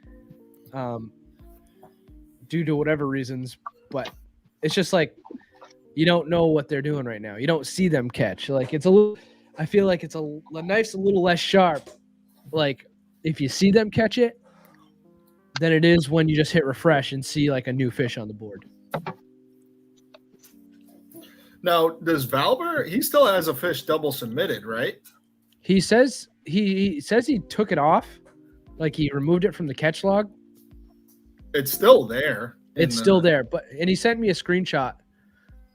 due to whatever reasons, but it's just you don't know what they're doing right now. You don't see them catch. It's a little, I feel like it's a knife's a little less sharp. If you see them catch it, than it is when you just hit refresh and see a new fish on the board. Now, does Valber? He still has a fish double submitted, right? He says he took it off, he removed it from the catch log. It's still there. It's still there, and he sent me a screenshot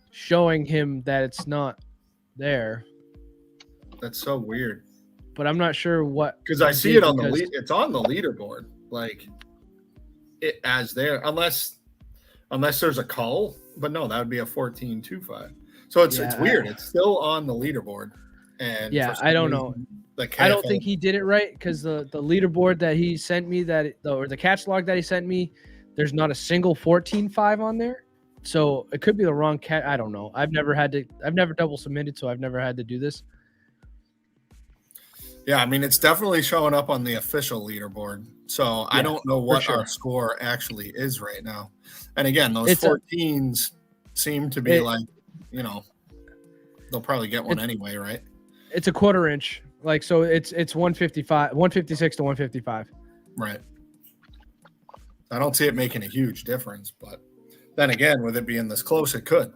showing him that it's not there. That's so weird. But I'm not sure what, because I see it on it's on the leaderboard, it as there, unless there's a cull. but no, that would be a 14.25. So it's weird. It's still on the leaderboard. And Yeah, I don't know. I don't think he did it right because the leaderboard that he sent me or the catch log that he sent me, there's not a single 14.5 on there. So it could be the wrong cat. I don't know. I've never double submitted, so I've never had to do this. Yeah, I mean, it's definitely showing up on the official leaderboard. So I don't know what our score actually is right now. And again, those 14s seem to be like, you know, they'll probably get one anyway, right? It's a quarter inch. Like, so it's 155, 156 to 155. Right. I don't see it making a huge difference, but then again, with it being this close, it could.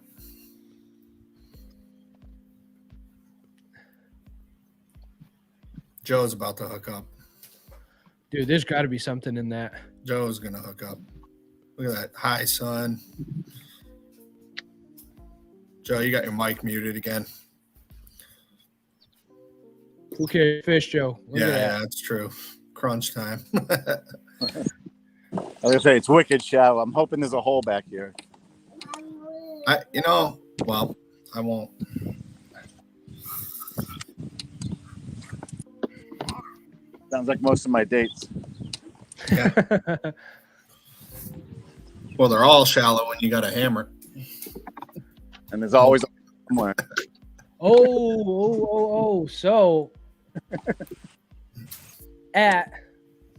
Joe's about to hook up. Dude, there's got to be something in that. Joe's going to hook up. Look at that. Hi, son. Joe, you got your mic muted again. Okay, fish, Joe. Yeah, that's true. Crunch time. I was going to say, it's wicked shallow. I'm hoping there's a hole back here. I won't. Sounds like most of my dates. Yeah. Well, they're all shallow when you got a hammer. And there's always somewhere. So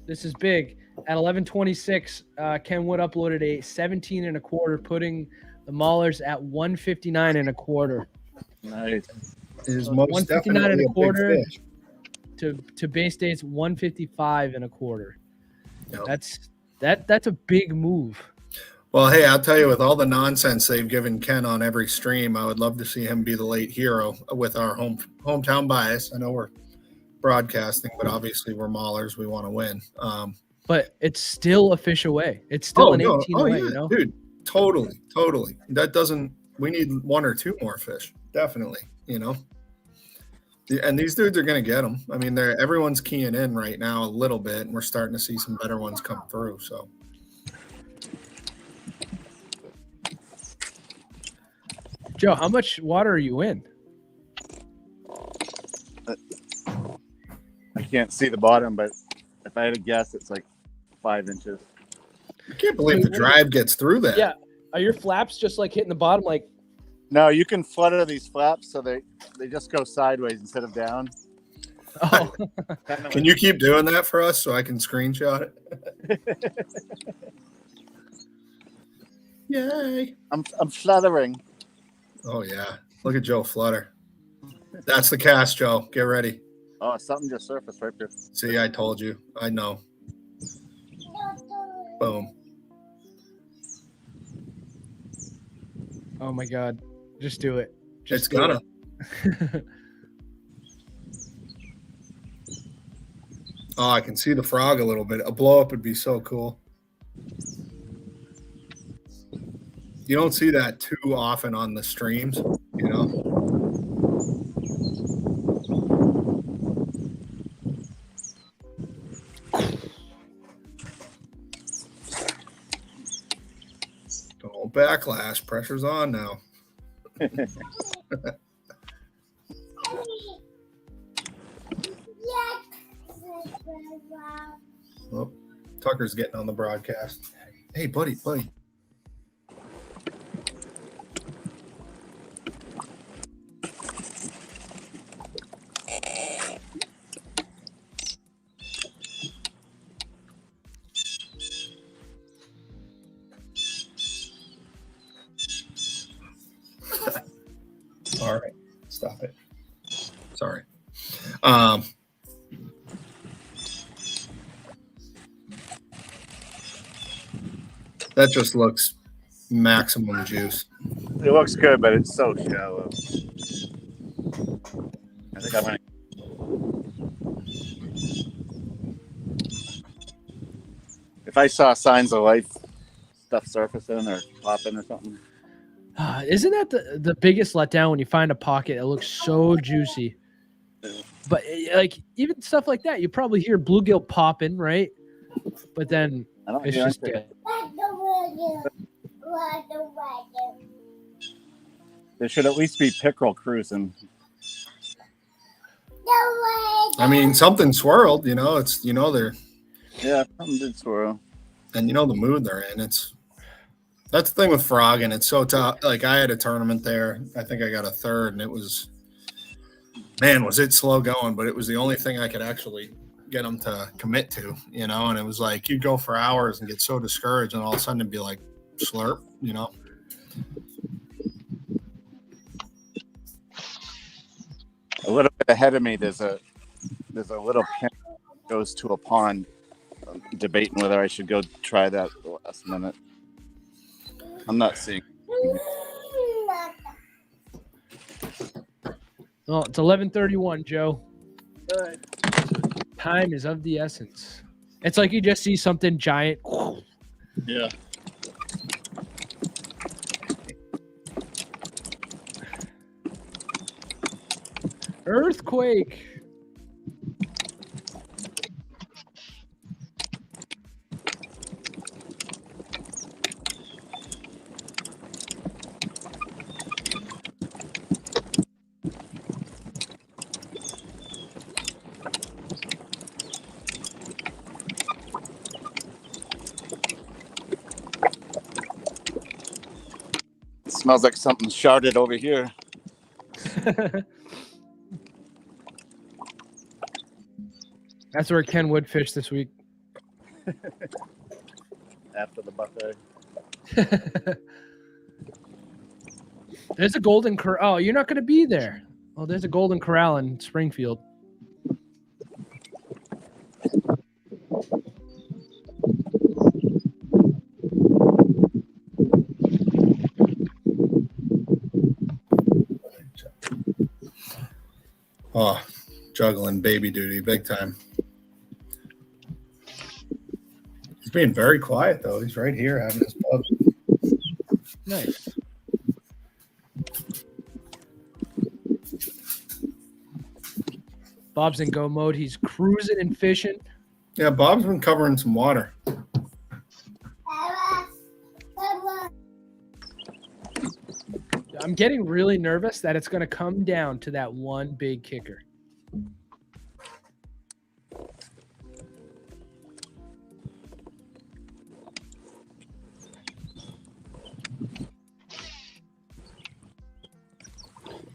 this is big. At 11:26, Ken Wood uploaded a 17 1/4, putting the Maulers at 159 1/4. Nice. It is most 159 definitely a big 1/4 fish. to base dates 155 1/4. Yep. That's a big move. Well, hey, I'll tell you, with all the nonsense they've given Ken on every stream, I would love to see him be the late hero with our hometown bias. I know we're broadcasting, but obviously we're Maulers. We want to win. But it's still a fish away. It's still 18 away, yeah, you know? Dude, totally. We need one or two more fish. Definitely, you know? And these dudes are going to get them. I mean, everyone's keying in right now a little bit, and we're starting to see some better ones come through, so. Joe, how much water are you in? I can't see the bottom, but if I had to guess, it's like 5 inches. I can't believe the drive gets through that. Yeah. Are your flaps just like hitting the bottom? Like, no, you can flutter these flaps so they just go sideways instead of down. Oh. Can you keep doing that for us so I can screenshot it? Yay. I'm fluttering. Oh, yeah. Look at Joe flutter. That's the cast, Joe. Get ready. Oh, something just surfaced right there. See, I told you. I know. Boom. Oh, my God. Just do it. It's gonna. Oh, I can see the frog a little bit. A blow up would be so cool. You don't see that too often on the streams, you know? Don't backlash. Pressure's on now. Oh, Tucker's getting on the broadcast. Hey, buddy. All right, stop it. Sorry. That just looks maximum juice. It looks good, but it's so shallow. I think I'm gonna. If I saw signs of life, stuff surfacing or popping or something. Isn't that the biggest letdown when you find a pocket that looks so juicy? But like even stuff like that, you probably hear bluegill popping, right? But then it's just dead. There should at least be pickerel cruising. I mean, something swirled. It's they're Yeah, something did swirl. and the mood they're in. That's the thing with frogging. It's so tough. Like I had a tournament there. I think I got a third, and it was, man, was it slow going? But it was the only thing I could actually get them to commit to. And it was like you'd go for hours and get so discouraged, and all of a sudden it'd be like slurp. A little bit ahead of me, there's a little pin that goes to a pond. I'm debating whether I should go try that at the last minute. I'm not seeing. Well, it's 11:31, Joe. Good. Time is of the essence. It's like you just see something giant. Yeah. Earthquake. It smells like something sharded over here. That's where Ken would fish this week. After the buffet. There's a golden corral. Oh, you're not going to be there. Oh, there's a golden corral in Springfield. Oh, juggling baby duty big time. He's being very quiet though. He's right here having his pub. Nice. Bob's in go mode. He's cruising and fishing. Yeah, Bob's been covering some water. I'm getting really nervous that it's going to come down to that one big kicker.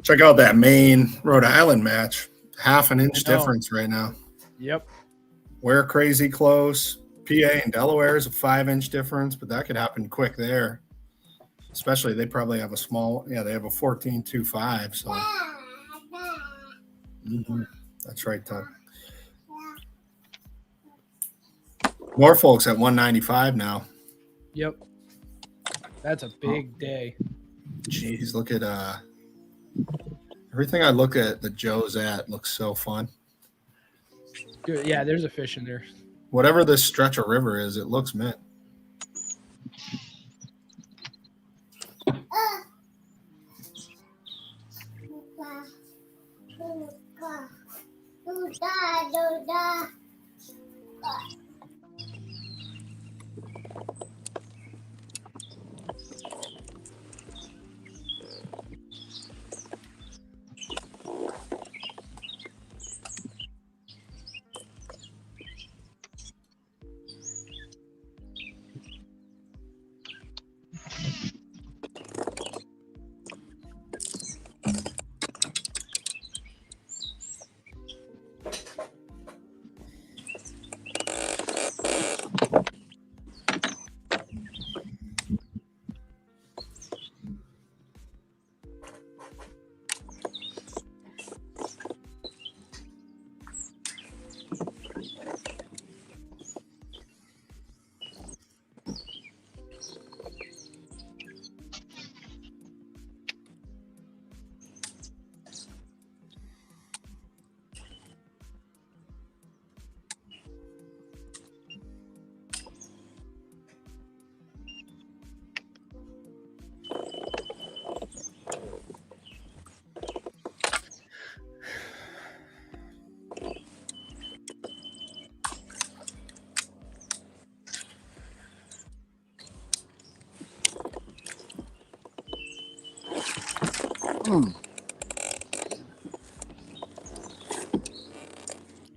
Check out that Maine Rhode Island match. Half an inch difference right now. Yep. We're crazy close. PA and Delaware is a 5-inch difference, but that could happen quick there. Especially they probably have a small, they have a 14.25. So that's right, Todd. More folks at 195 now. Yep. That's a big day. Jeez, look at everything I look at that Joe's at looks so fun. Good. Yeah, there's a fish in there. Whatever this stretch of river is, it looks mint.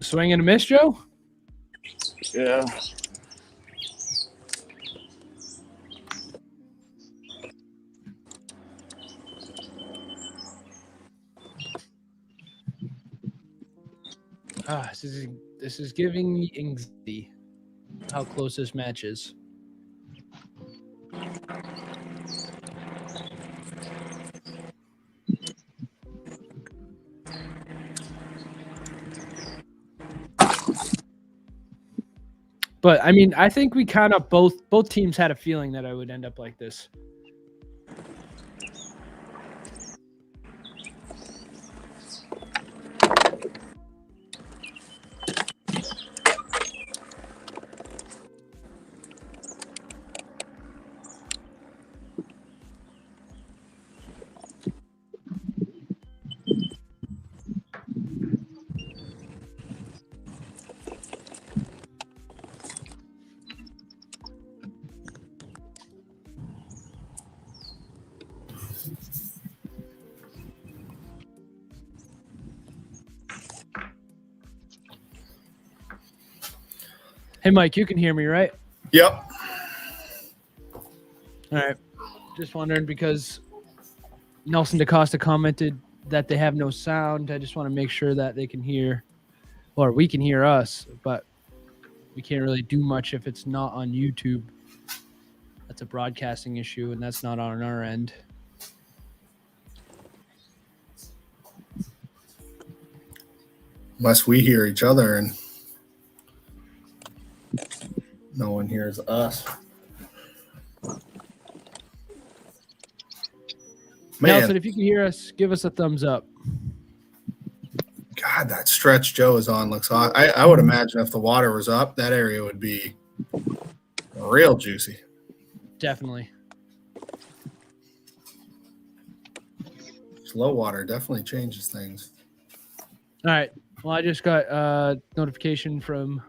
Swing and a miss, Joe? Yeah. This is giving me anxiety. How close this match is. But I mean, I think we kind of both teams had a feeling that I would end up like this. Hey, Mike, you can hear me, right? Yep. All right. Just wondering because Nelson DaCosta commented that they have no sound. I just want to make sure that they can hear, or we can hear us, but we can't really do much if it's not on YouTube. That's a broadcasting issue, and that's not on our end. Unless we hear each other and no one hears us. Man, Nelson, if you can hear us, give us a thumbs up. God, that stretch Joe is on looks hot. I would imagine if the water was up, that area would be real juicy. Definitely. Low water definitely changes things. All right. Well, I just got a notification from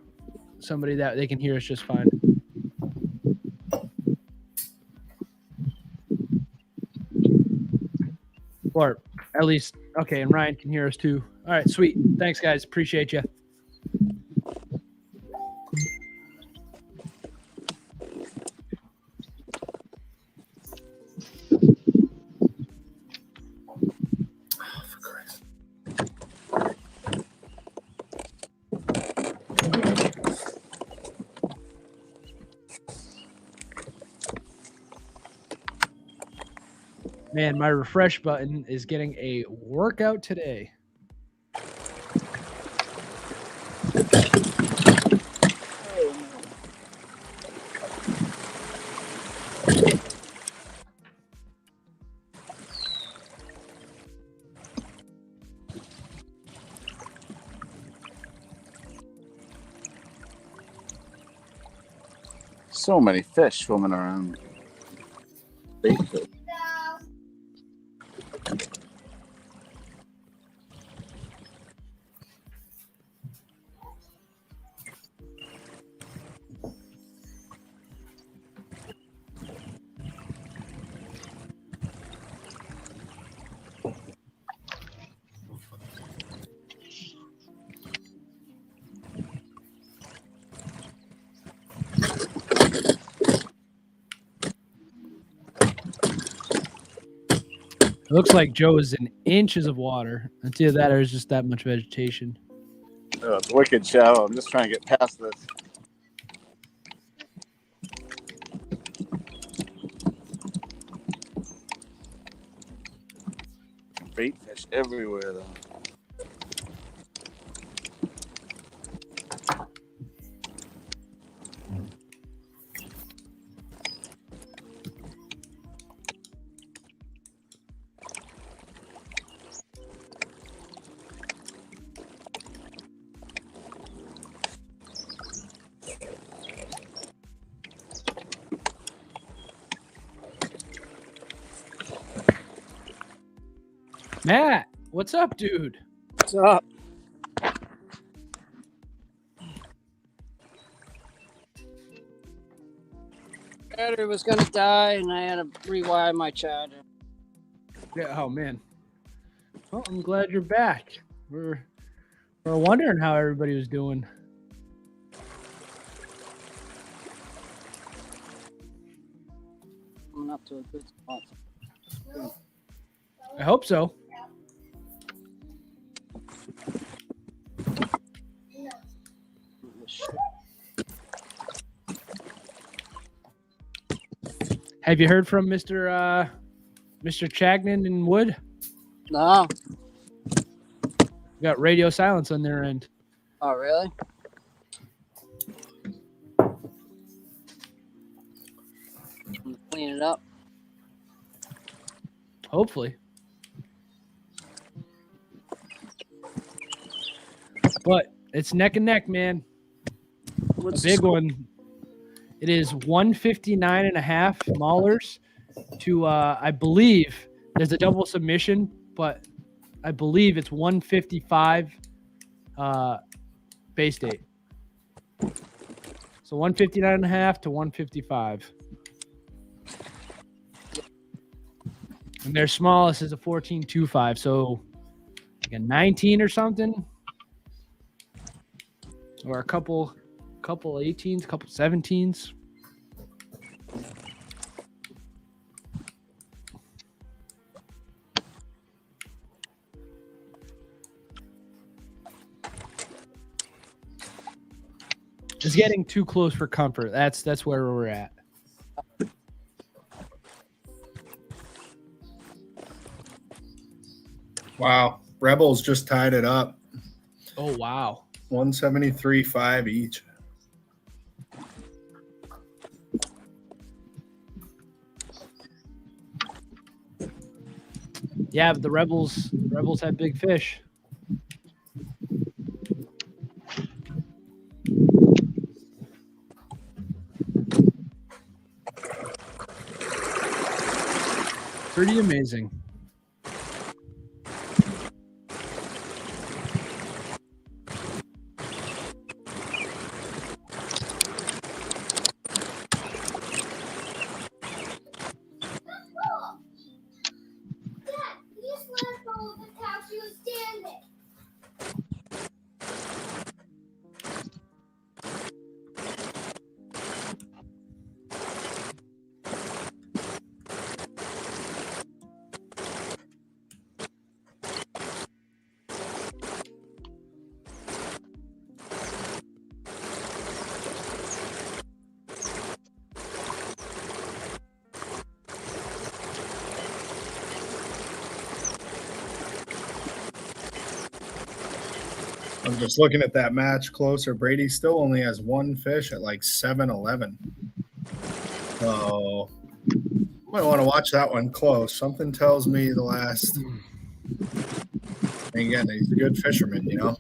somebody that they can hear us just fine. Or at least, okay, and Ryan can hear us too. All right, sweet. Thanks, guys. Appreciate you. Man, my refresh button is getting a workout today. So many fish swimming around. Bait fish. It looks like Joe is in inches of water. It's either that or it's just that much vegetation. Oh, it's wicked shallow. I'm just trying to get past this. Bait fish everywhere, though. Matt, what's up, dude? What's up? Battery was gonna die, and I had to rewire my charger. Yeah. Oh man. Well, I'm glad you're back. We're wondering how everybody was doing. Coming up to a good spot. I hope so. Have you heard from Mr. Chagnon and Wood? No. Got radio silence on their end. Oh, really? Clean it up. Hopefully. But it's neck and neck, man. A big one. It is 159.5 Maulers to, I believe, there's a double submission, but I believe it's 155 base date. So 159.5 to 155. And their smallest is a 14.25, so like a 19 or something. Or a couple 18s, couple 17s. Just getting too close for comfort. That's where we're at. Wow. Rebels just tied it up. Oh, wow. 173.5 each. Yeah, but the Rebels have big fish. Pretty amazing. I'm just looking at that match closer. Brady still only has one fish at like 7-11. So might want to watch that one close. Something tells me the last. And again, he's a good fisherman, you know.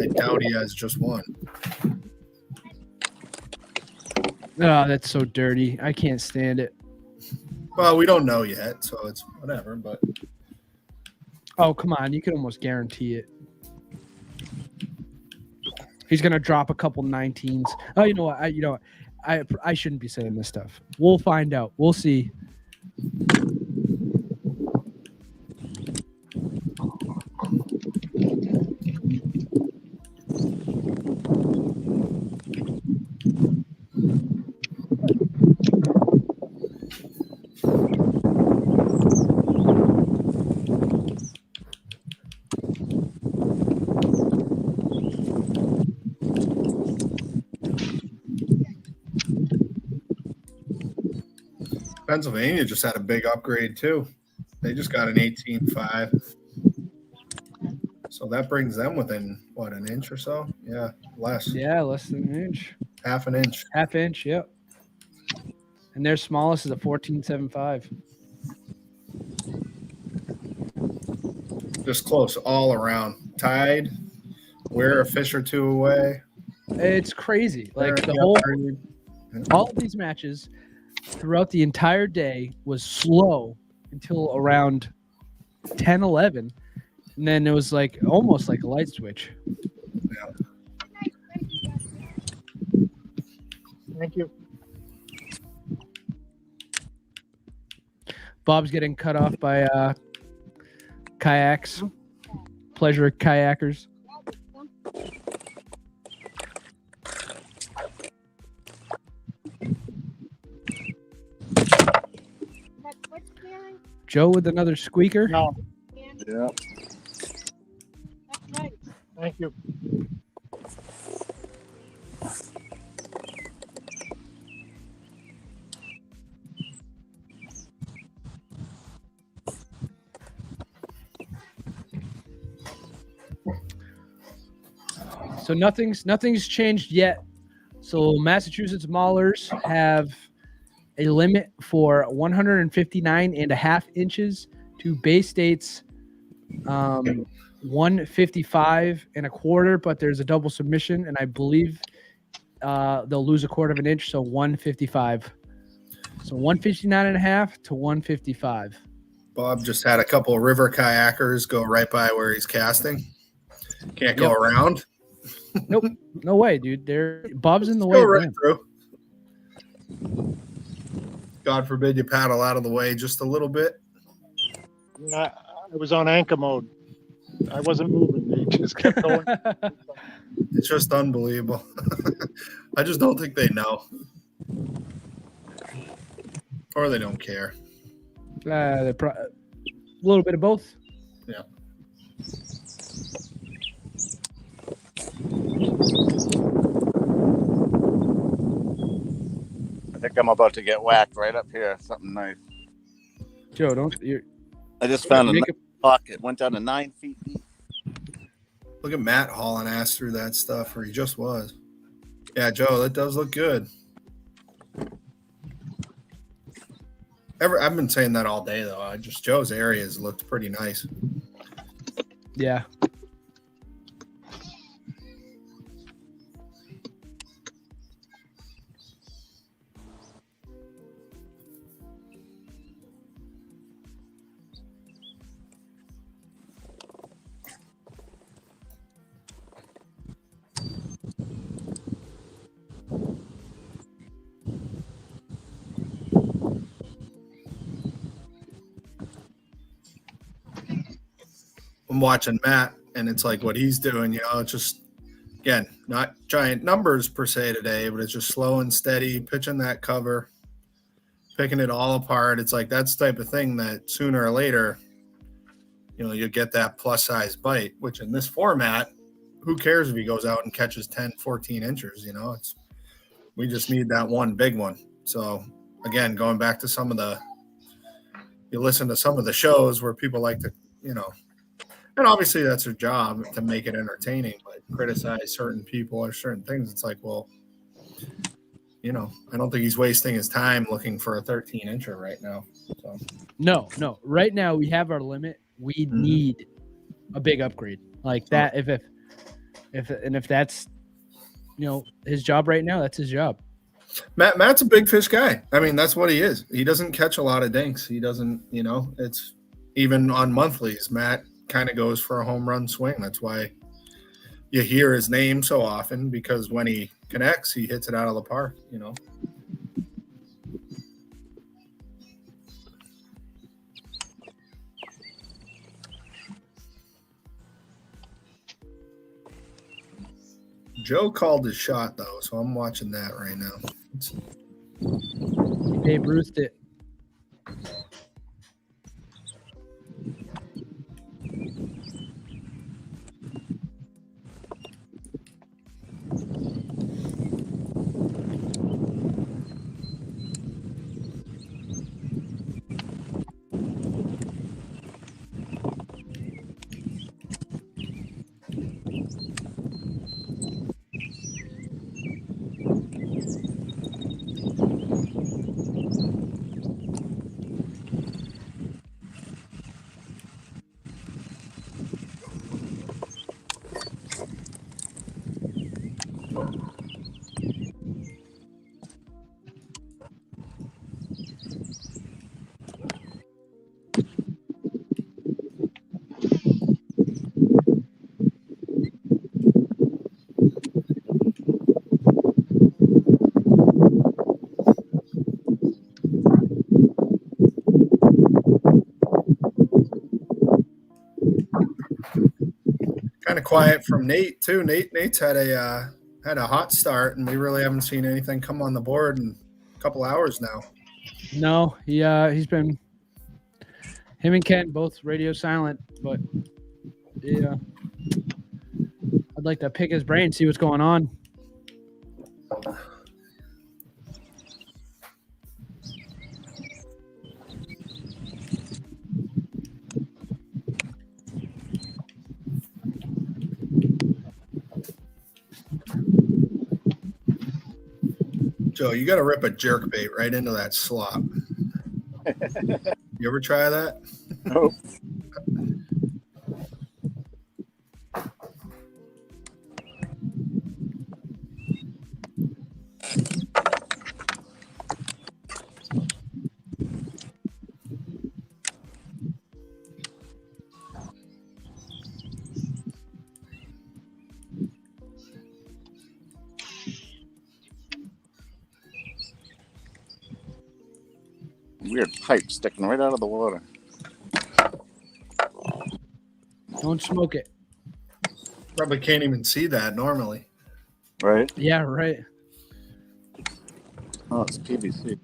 I doubt he has just one. Oh, that's so dirty. I can't stand it. Well, we don't know yet, so it's whatever. But oh, come on, you can almost guarantee it. He's gonna drop a couple 19s. Oh, you know what? I shouldn't be saying this stuff. We'll find out. We'll see. Pennsylvania just had a big upgrade too. They just got an 18.5. So that brings them within what, an inch or so? Yeah, less. Yeah, less than an inch. Half an inch. Half inch, yep. And their smallest is a 14.75. Just close all around. Tied. We're a fish or two away. It's crazy. Like They're the in whole, upgrade. all of these matches throughout the entire day was slow until around 10-11, and then it was like almost like a light switch. Yeah. Thank you. Bob's getting cut off by kayaks. pleasure kayakers. Joe with another squeaker. No. Yeah. Thank you. So nothing's changed yet. So Massachusetts Maulers have a limit for 159.5 inches to Bay State's 155.25, but there's a double submission, and I believe they'll lose a quarter of an inch, so 155. So 159.5 to 155. Bob just had a couple of river kayakers go right by where he's casting. Can't go around. Nope, no way, dude. Bob's in the way. Go right through. God forbid you paddle out of the way just a little bit. I was on anchor mode. I wasn't moving. They just kept going. It's just unbelievable. I just don't think they know. Or they don't care. A little bit of both. Yeah. I think I'm about to get whacked right up here. Something nice. Joe, don't. I just found a nice pocket. Went down to 9 feet deep. Look at Matt hauling ass through that stuff, or he just was. Yeah, Joe, that does look good. I've been saying that all day, though. Joe's areas looked pretty nice. Yeah. I'm watching Matt, and it's like what he's doing, it's just, again, not giant numbers per se today, but it's just slow and steady, pitching that cover, picking it all apart. It's like that's the type of thing that sooner or later, you'll get that plus size bite, which in this format, who cares if he goes out and catches 10, 14 inches, we just need that one big one. So again, going back to you listen to some of the shows where people like to, and obviously that's their job to make it entertaining, but criticize certain people or certain things. It's like, well, I don't think he's wasting his time looking for a 13-incher right now. So No. Right now we have our limit. We need a big upgrade like that. If that's, his job right now, that's his job. Matt's a big fish guy. I mean, that's what he is. He doesn't catch a lot of dinks. He doesn't, it's even on monthlies. Matt kind of goes for a home run swing. That's why you hear his name so often, because when he connects, he hits it out of the park, Joe called his shot, though, so I'm watching that right now. Babe Ruthed it. Kind of quiet from Nate too. Nate's had a hot start, and we really haven't seen anything come on the board in a couple hours now. No, he's been him and Ken both radio silent, but yeah, I'd like to pick his brain, see what's going on. Joe, you got to rip a jerk bait right into that slop. You ever try that? Nope. Weird pipe sticking right out of the water. Don't smoke it. Probably can't even see that normally. Right? Yeah, right. Oh, it's PVC.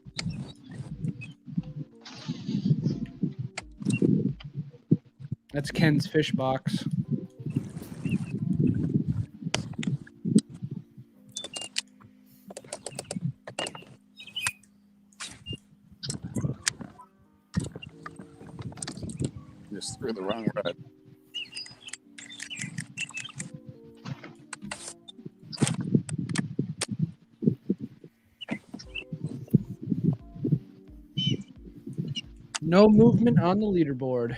That's Ken's fish box. Just threw the wrong red. No movement on the leaderboard.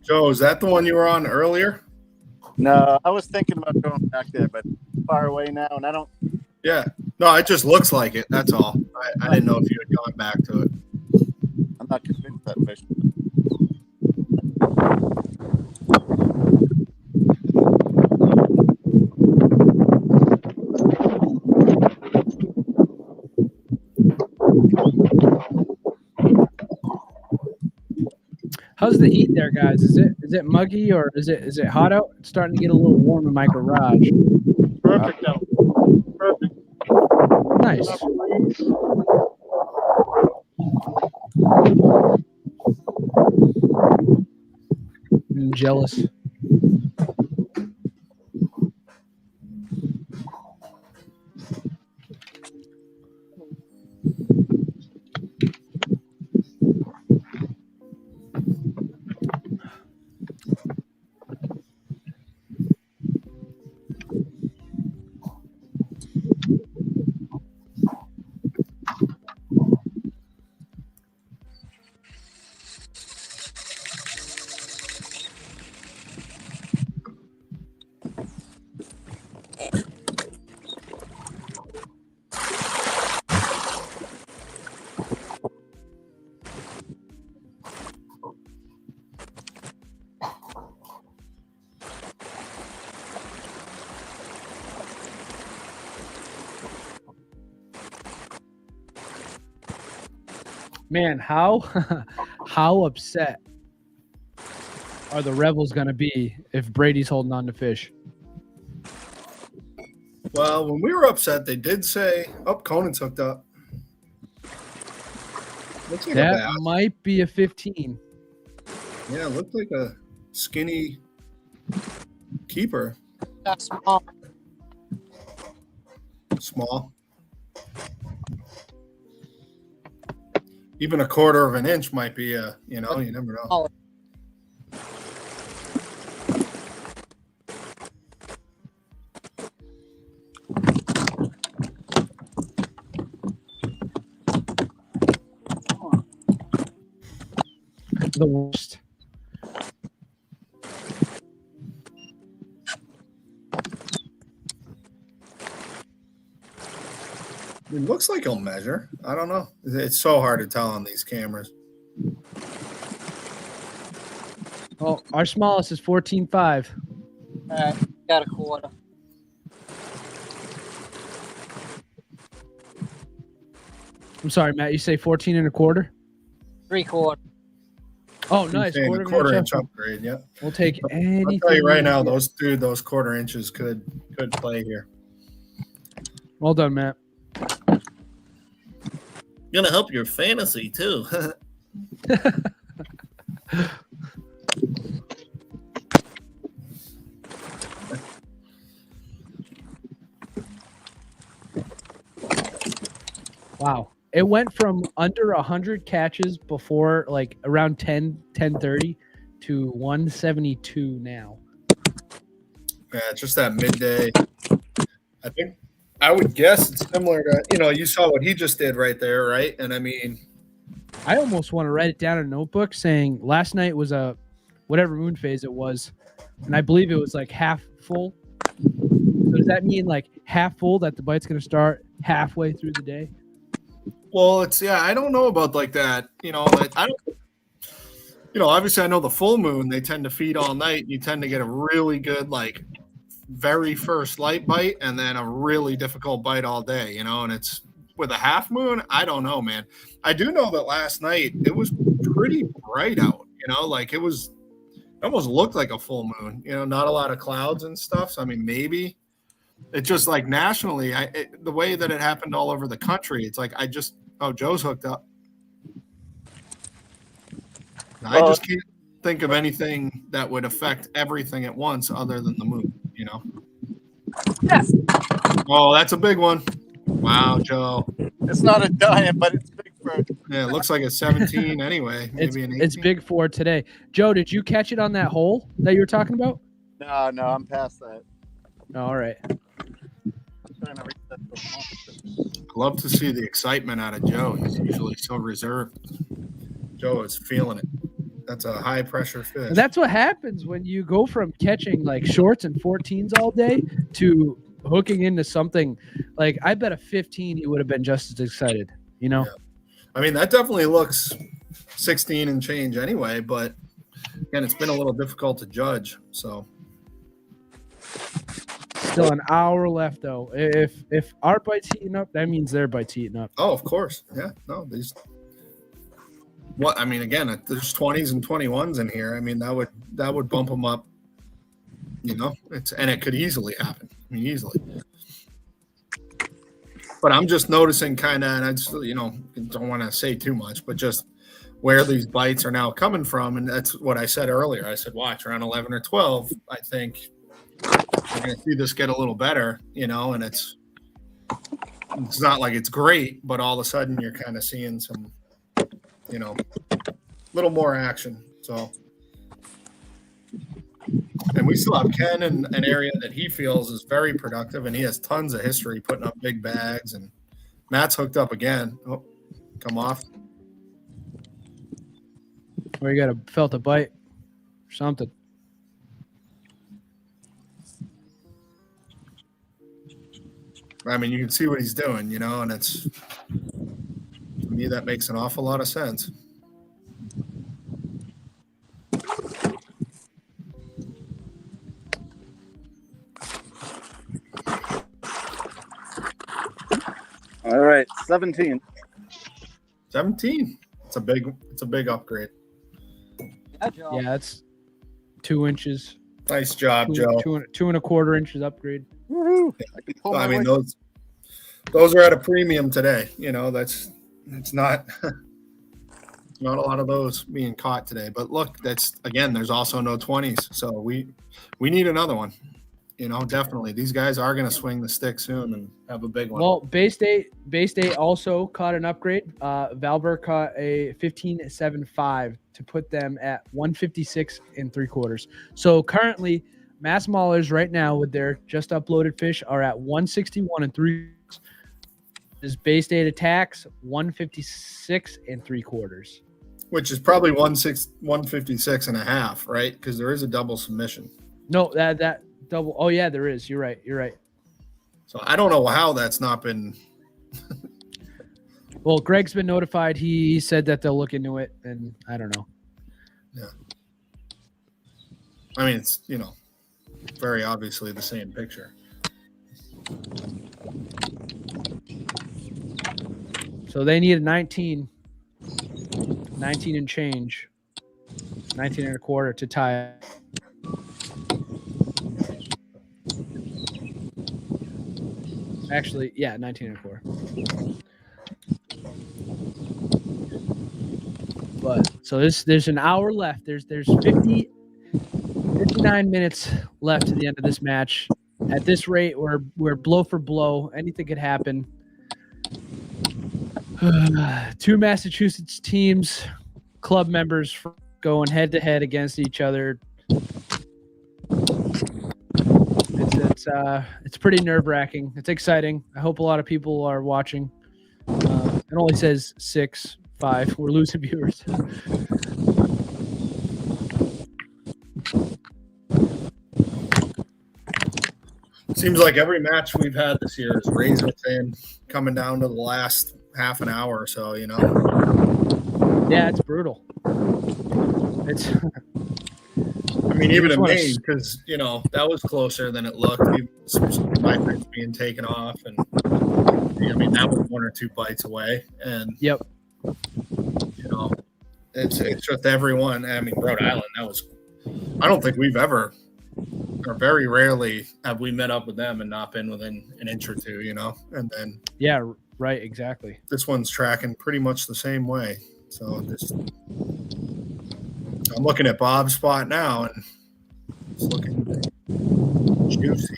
Joe, is that the one you were on earlier? No, I was thinking about going back there, but far away now, and I don't. Yeah. No, it just looks like it. That's all. I didn't know if you had gone back to it. I'm not convinced that fish. How's the heat there, guys? Is it muggy or is it hot out? It's starting to get a little warm in my garage. Perfect out. Perfect. Nice. I'm jealous. Man, how upset are the Rebels going to be if Brady's holding on to fish? Well, when we were upset, they did say, "Oh, Conan's hooked up." Looks like a That bass. might be a 15. Yeah, it looked like a skinny keeper. That's small. Small. Even a quarter of an inch might be a, you never know. The worst. It looks like he'll measure. I don't know. It's so hard to tell on these cameras. Oh, our smallest is 14.5. All right, got a quarter. I'm sorry, Matt. You say 14 and a quarter? 3/4. Oh, nice. Saying a quarter inch upgrade. Yeah. We'll take anything. I'll tell you right we now, can get. those quarter inches could play here. Well done, Matt. Gonna help your fantasy too. Wow. It went from under 100 catches before, like around 10:30 to 172 now. Yeah, just that midday. I think I would guess it's similar to, you saw what he just did right there, right? And I mean, I almost want to write it down in a notebook saying last night was a whatever moon phase it was, and I believe it was like half full. So does that mean like half full that the bite's going to start halfway through the day? well, I don't know about like that. I don't. Obviously, I know the full moon, they tend to feed all night. You tend to get a really good, like, very first light bite and then a really difficult bite all day, and it's with a half moon. I don't know, man. I do know that last night it was pretty bright out, like it almost looked like a full moon, not a lot of clouds and stuff. So, I mean, maybe it's just like nationally, the way that it happened all over the country, it's like Joe's hooked up. I just can't think of anything that would affect everything at once other than the moon, Yes. Oh, that's a big one. Wow, Joe. It's not a diet, but it's big for. Yeah, it looks like a 17 anyway. Maybe an 18. It's big for today. Joe, did you catch it on that hole that you were talking about? No, I'm past that. Oh, all right. I'm trying to reach that. Love to see the excitement out of Joe. He's usually so reserved. Joe is feeling it. That's a high pressure fish. And that's what happens when you go from catching like shorts and 14s all day to hooking into something like I bet a 15 he would have been just as excited, Yeah. I mean, that definitely looks 16 and change anyway, but again, it's been a little difficult to judge. So Still an hour left though. If our bite's heating up, that means their bite's heating up. Oh, of course. Yeah. No, I mean, again, there's 20s and 21s in here. I mean, that would bump them up. And it could easily happen. I mean, easily. But I'm just noticing kind of, and I just, don't want to say too much, but just where these bites are now coming from. And that's what I said earlier. I said, watch around 11 or 12. I think we're going to see this get a little better, and it's not like it's great, but all of a sudden you're kind of seeing some, little more action. So, and we still have Ken in an area that he feels is very productive, and he has tons of history putting up big bags. And Matt's hooked up again. Oh, come off. Or you felt a bite or something. I mean, you can see what he's doing, and it's, to me, that makes an awful lot of sense. All right, 17. 17. It's a big upgrade. Yeah, it's 2 inches. Nice job, Joe. 2.25 inches upgrade. Woohoo! I mean, those are at a premium today. It's not not a lot of those being caught today. But look, there's also no 20s, so we need another one. Definitely these guys are going to swing the stick soon and have a big one. Well, Bay State also caught an upgrade. Valber caught a 15.75 to put them at 156 3/4. So currently, Mass Maulers right now with their just uploaded fish are at 161 3/4. This Bay State Attacks 156 3/4. which is probably 156 and a half, right? Because there is a double submission. No, that double. Oh yeah, there is. You're right. So I don't know how that's not been. Well, Greg's been notified. He said that they'll look into it, and I don't know. Yeah. I mean, it's, very obviously the same picture. So they needed 19 and change, 19 and a quarter to tie. Actually, yeah, 19 and a quarter. But so there's an hour left. There's 59 minutes left to the end of this match. At this rate, we're blow for blow. Anything could happen. Two Massachusetts teams, club members going head to head against each other. It's pretty nerve-wracking. It's exciting. I hope a lot of people are watching. It only says 6-5. We're losing viewers. Seems like every match we've had this year is razor thin, coming down to the last half an hour or so. Yeah, it's brutal. It's. I mean, even in Maine, because that was closer than it looked. My fights being taken off, and I mean that was 1 or 2 bites away. And yep, it's just everyone. I mean, Rhode Island. That was. I don't think we've ever, or very rarely, have we met up with them and not been within an inch or two. And then. Yeah. Right. Exactly. This one's tracking pretty much the same way. So I'm looking at Bob's spot now, and it's looking juicy.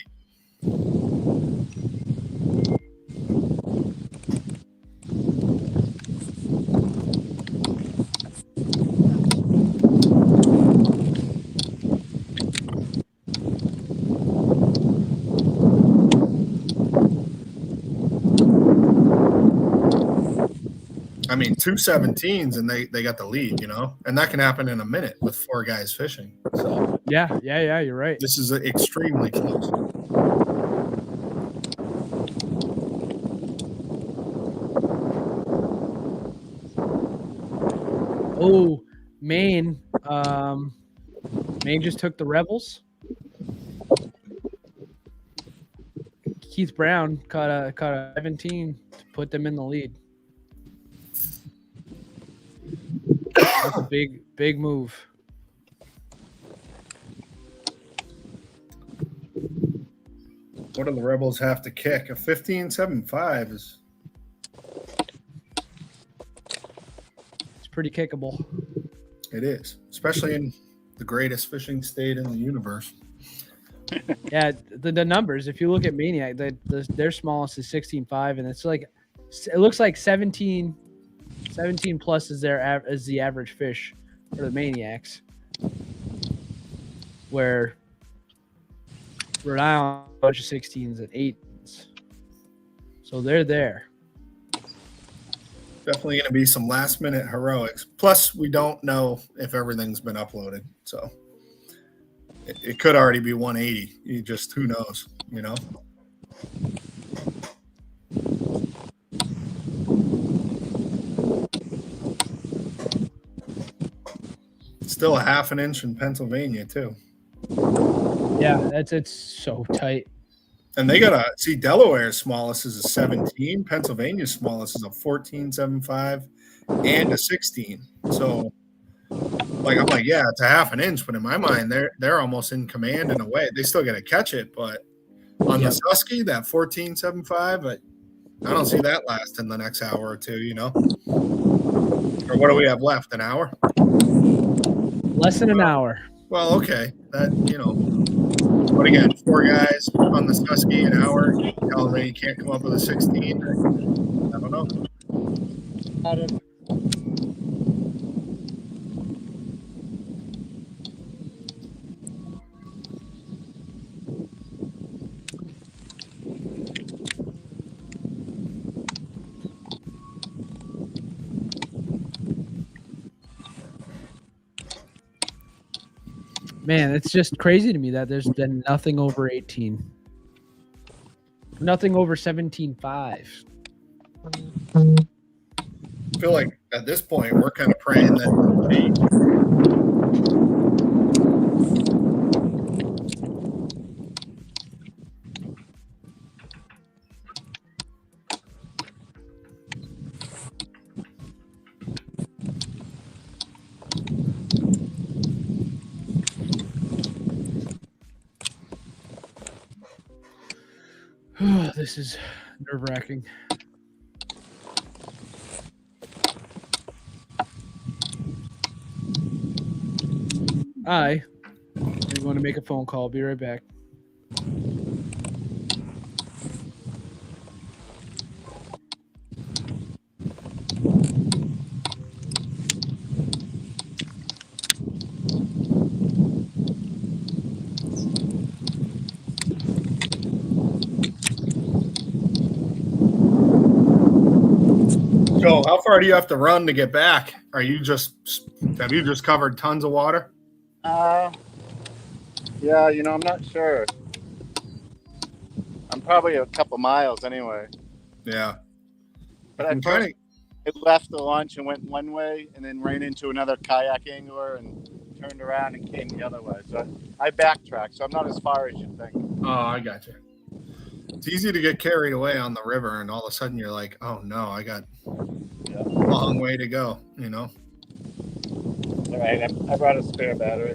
I mean, 2 17s and they got the lead, and that can happen in a minute with 4 guys fishing. So yeah, you're right. This is extremely close. Oh, Maine. Maine just took the Rebels. Keith Brown caught a 17 to put them in the lead. That's a big move. What do the Rebels have to kick? A 15-7-5 is. It's pretty kickable. It is, especially in the greatest fishing state in the universe. Yeah, the numbers. If you look at Maniac, their smallest is 16.5, and it's like it looks like 17 plus is the average fish for the Maniacs, where Rhode Island a bunch of 16s and 8s, so they're there. Definitely going to be some last minute heroics. Plus, we don't know if everything's been uploaded, so it could already be 180. Who knows, Still a half an inch in Pennsylvania too. Yeah, it's so tight. And they got Delaware's smallest is a 17. Pennsylvania's smallest is a 14.75 and a 16. So I'm like, yeah, it's a half an inch, but in my mind, they're almost in command in a way. They still got to catch it, but on the Susky, that 14.75, I don't see that lasting the next hour or two, Or what do we have left? An hour? Less than an hour. Well, okay. That, but again, 4 guys on the Susky, an hour. You tell me you can't come up with a 16. I don't know. Man, it's just crazy to me that there's been nothing over 18. Nothing over 17.5. I feel like at this point we're kind of praying that change. This is nerve-wracking. I'm going to make a phone call. Be right back. So, how far do you have to run to get back? Have you just covered tons of water? Yeah, I'm not sure. I'm probably a couple miles anyway. Yeah. But at first, it left the launch and went one way, and then ran into another kayak angler and turned around and came the other way. So I backtracked, so I'm not as far as you think. Oh, I got you. It's easy to get carried away on the river, and all of a sudden you're like, "Oh no, I got a long way to go." All right, I brought a spare battery.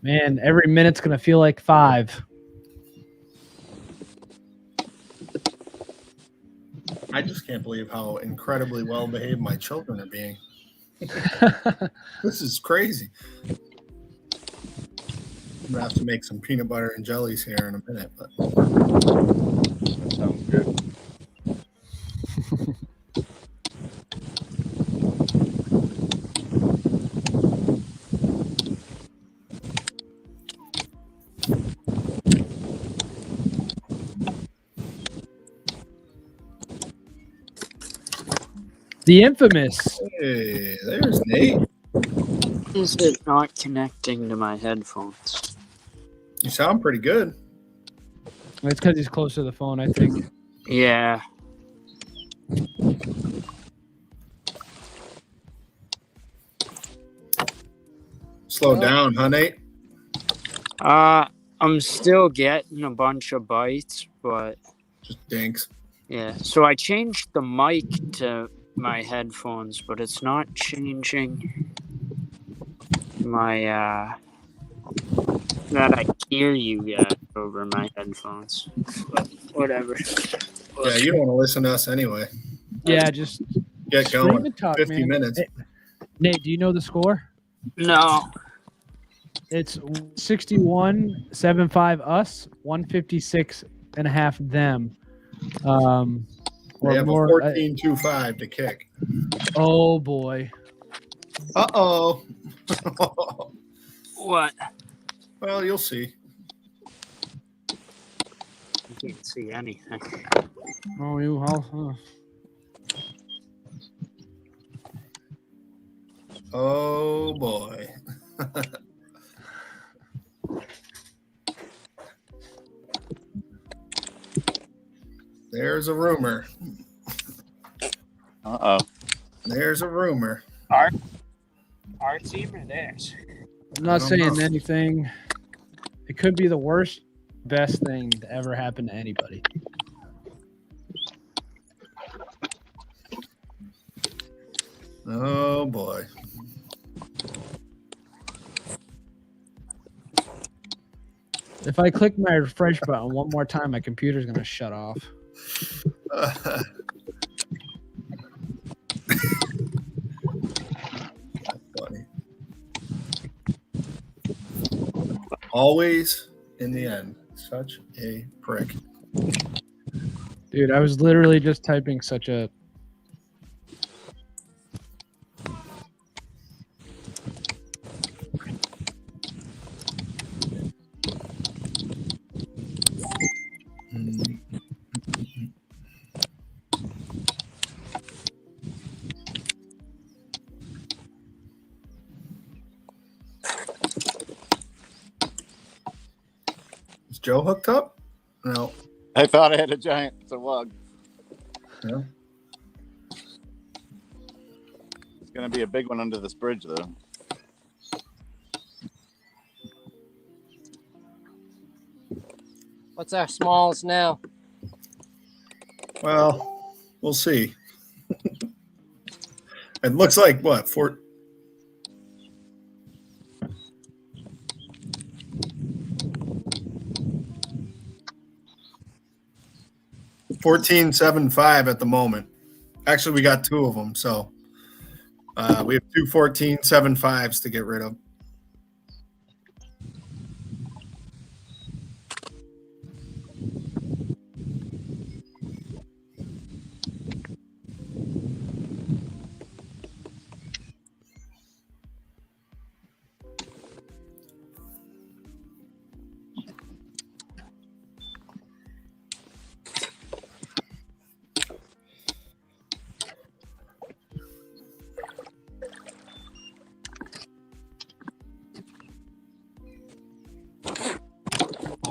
Man, every minute's going to feel like 5. I just can't believe how incredibly well behaved my children are being. This is crazy. I'm gonna have to make some peanut butter and jellies here in a minute, but that sounds good. The infamous. Hey, there's Nate. Is it not connecting to my headphones? You sound pretty good. It's because he's close to the phone, I think. Yeah. Slow down, huh, Nate? I'm still getting a bunch of bites, but just dinks. Yeah. So I changed the mic to my headphones, but it's not changing my that I hear you guys over my headphones. But whatever. Yeah, you don't want to listen to us anyway. Yeah, just get scream going. and talk, 50 man. minutes. Hey, Nate, do you know the score? No. It's 61-75 us, 156.5 them. They have more, a 14-2-5 to kick. Oh boy. Uh-oh. What? Well, you'll see. I can't see anything. Oh, you Oh boy. There's a rumor. Uh-oh. There's a rumor. Our team or theirs? I'm not I don't saying know. anything. It could be the worst, best thing to ever happen to anybody. Oh boy. If I click my refresh button one more time, my computer's going to shut off. Funny. Always in the end, such a prick. Dude, I was literally just typing such a... Is Joe hooked up? No. I thought I had a giant lug. Yeah. It's going to be a big one under this bridge, though. What's our smallest now? Well, we'll see. It looks like what? 14.75 at the moment. Actually, we got two of them, so we have two 14.75s to get rid of.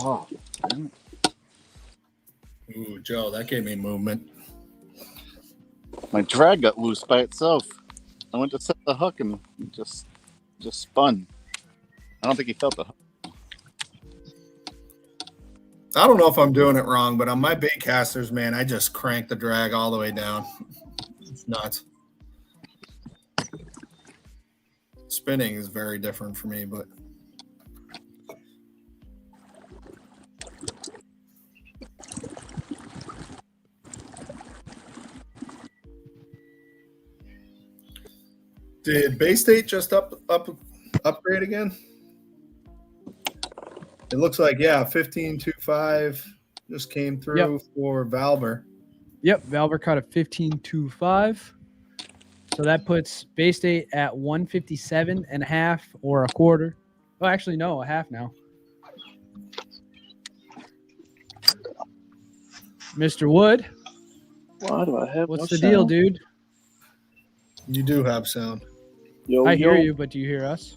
Oh. Ooh, Joe, that gave me movement. My drag got loose by itself. I went to set the hook and it just spun. I don't think he felt the hook. I don't know if I'm doing it wrong, but on my bait casters, man, I just crank the drag all the way down. It's nuts. Spinning is very different for me, but did Bay State just upgrade again? It looks like, yeah, 15.25 just came through for Valver. Yep, Valver caught a 15.25. So that puts Bay State at 157.5 or a quarter. Oh, actually, no, a half now. Mr. Wood. Why do I have What's no the deal, sound? dude? You do have sound. Yo, I hear yo. you, but do you hear us?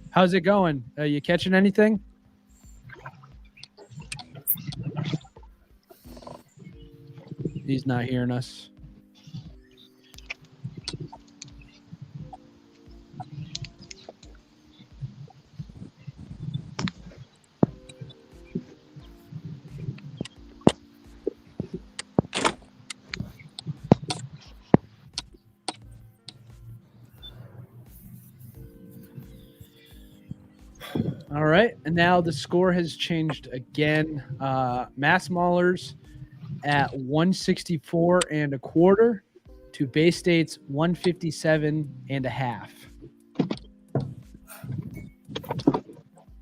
How's it going? Are you catching anything? He's not hearing us. All right, and now the score has changed again. Mass Maulers at 164 and a quarter to Bay State's 157.5.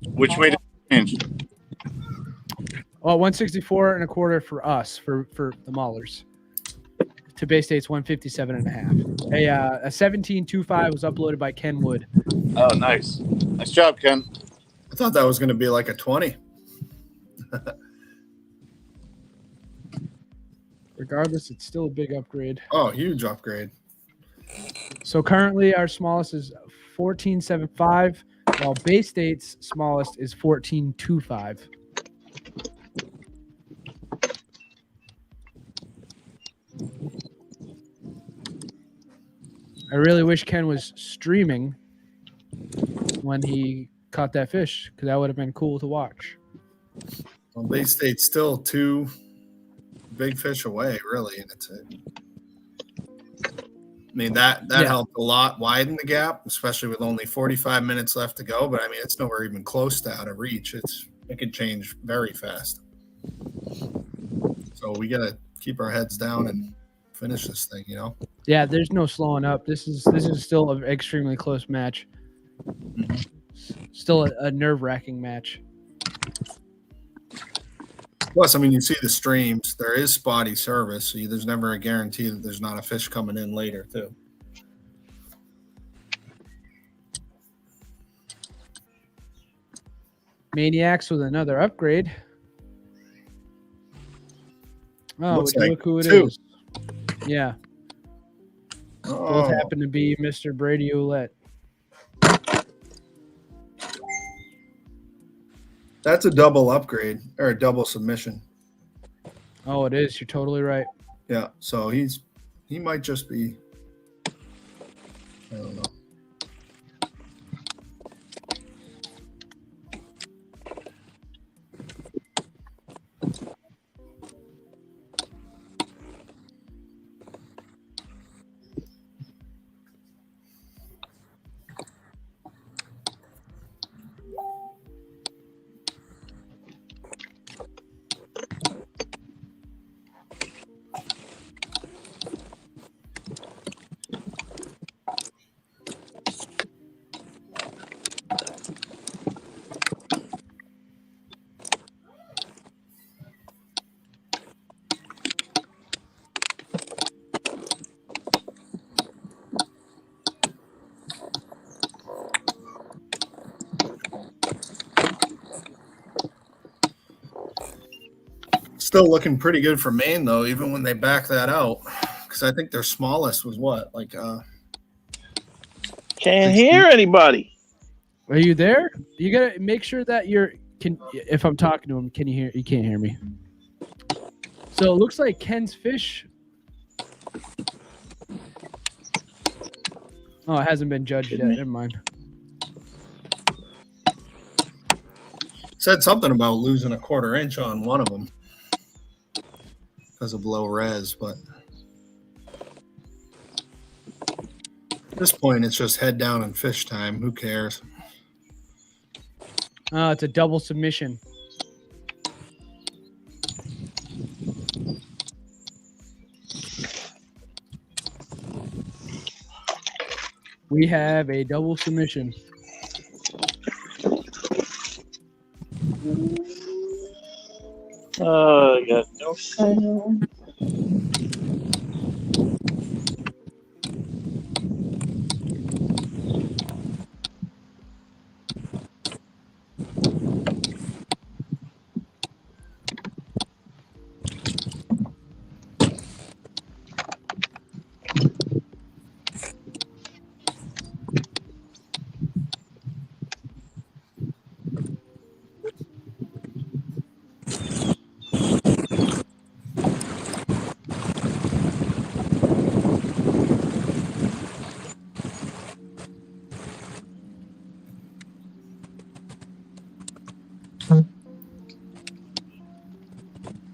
Which way did it change? Well, 164 and a quarter for us, for the Maulers, to Bay State's 157.5. A 17.25 was uploaded by Ken Wood. Oh, nice. Nice job, Ken. I thought that was going to be like a 20. Regardless, it's still a big upgrade. Oh, huge upgrade. So currently our smallest is 14.75, while Bay State's smallest is 14.25. I really wish Ken was streaming when he caught that fish, because that would have been cool to watch. Well, Bay State's still 2 big fish away, really, and it's I mean, that helped a lot widen the gap, especially with only 45 minutes left to go. But I mean, it's nowhere even close to out of reach. It could change very fast. So we gotta keep our heads down and finish this thing, you know. Yeah, there's no slowing up. This is still an extremely close match. Still a nerve-wracking match. Plus, I mean, you see the streams. There is spotty service, so there's never a guarantee that there's not a fish coming in later, too. Maniacs with another upgrade. Oh, Looks would you like look who it 2. is? Yeah. Both Oh, happen to be Mr. Brady Ouellette. that's a double upgrade or a double submission. Oh, it is. You're totally right. Yeah, so he might just be, I don't know. Still looking pretty good for Maine, though, even when they back that out. Because I think their smallest was what? Like, Can't hear anybody. Are you there? You gotta make sure that if I'm talking to him, can you hear? You can't hear me. So it looks like Ken's fish. Oh, it hasn't been judged yet. Never mind. said something about losing a 1/4 inch on one of them because of low res, but at this point, it's just head down and fish time. Who cares? Oh, it's a double submission. We have a double submission. I got no sound.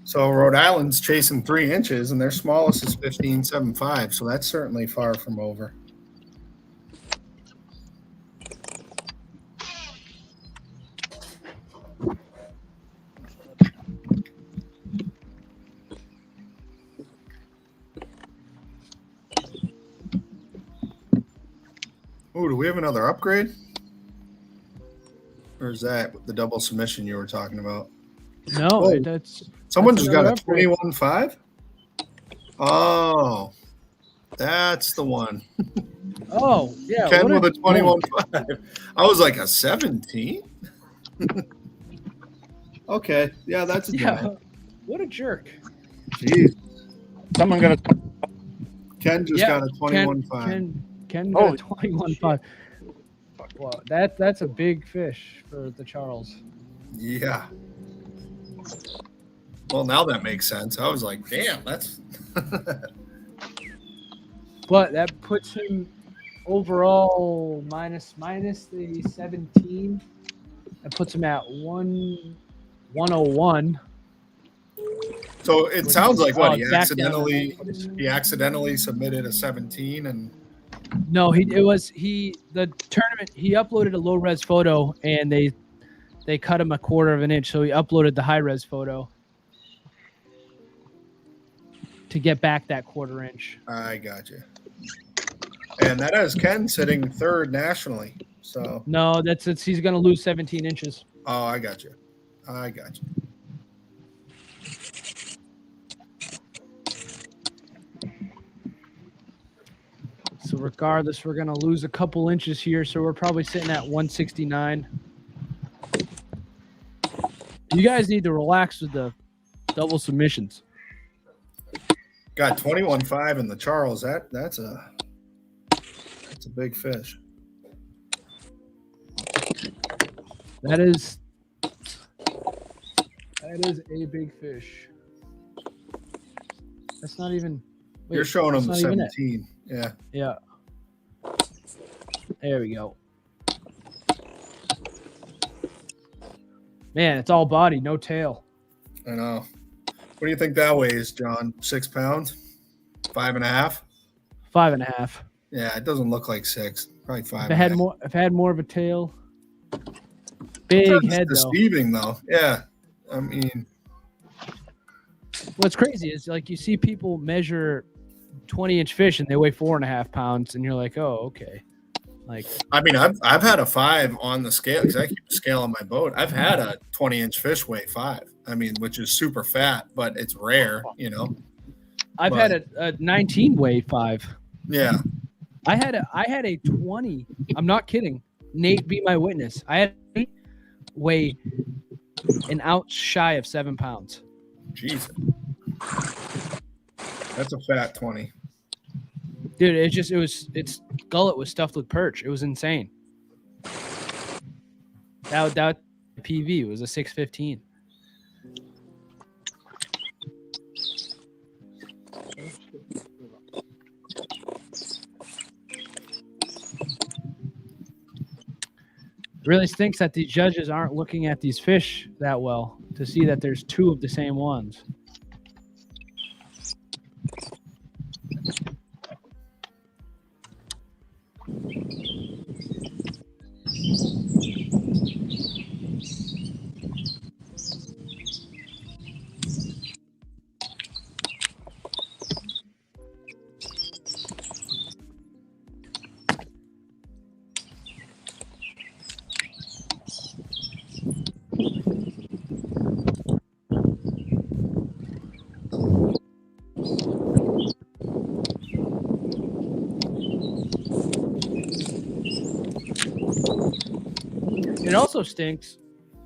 So Rhode Island's chasing 3 inches, and their smallest is 15.75. So that's certainly far from over. Oh, do we have another upgrade? Or is that the double submission you were talking about? No, Oh, that's someone that's just got a another upgrade. 21.5. Oh, that's the one. Oh, yeah. Ken what with a 21.5. I was like a 17. Okay, yeah, that's a Yeah. dime. What a jerk. Jeez, Someone got a. Ken just got a 21.5. Ken got a 21.5. Well, that's a big fish for the Charles. Yeah. Well, now that makes sense. I was like, damn, that's. But that puts him overall minus the 17. That puts him at 101. So it sounds like what it's back down to he accidentally submitted a 17 and No, the tournament he uploaded a low res photo and they cut him a quarter of an inch, so he uploaded the high res photo to get back that quarter inch. I got you. And that has Ken sitting third nationally. So no, he's gonna lose 17 inches. Oh, I got you. So regardless, we're going to lose a couple inches here. So we're probably sitting at 169. You guys need to relax with the double submissions. Got 21.5 in the Charles. That's a big fish. That is a big fish. That's not even. You're showing them the 17. Yeah. Yeah. There we go. Man, it's all body, no tail. I know. What do you think that weighs, John? 6 pounds? 5.5? 5.5. Yeah, it doesn't look like 6. Probably 5. If I had more of a tail. Big head, deceiving, though. Yeah. I mean, what's crazy is like you see people measure 20-inch fish and they weigh 4.5 pounds, and you're like, oh, okay. Like, I mean, I've had a 5 on the scale because I keep the scale on my boat. I've had a 20-inch fish weigh 5. I mean, which is super fat, but it's rare, you know. I've had a 19 weigh 5. Yeah. I had a 20. I'm not kidding. Nate, be my witness. I had a weigh an ounce shy of 7 pounds. Jesus. That's a fat 20. Dude, its gullet was stuffed with perch. It was insane. That PV was a 615. It really stinks that these judges aren't looking at these fish that well to see that there's 2 of the same ones. It also stinks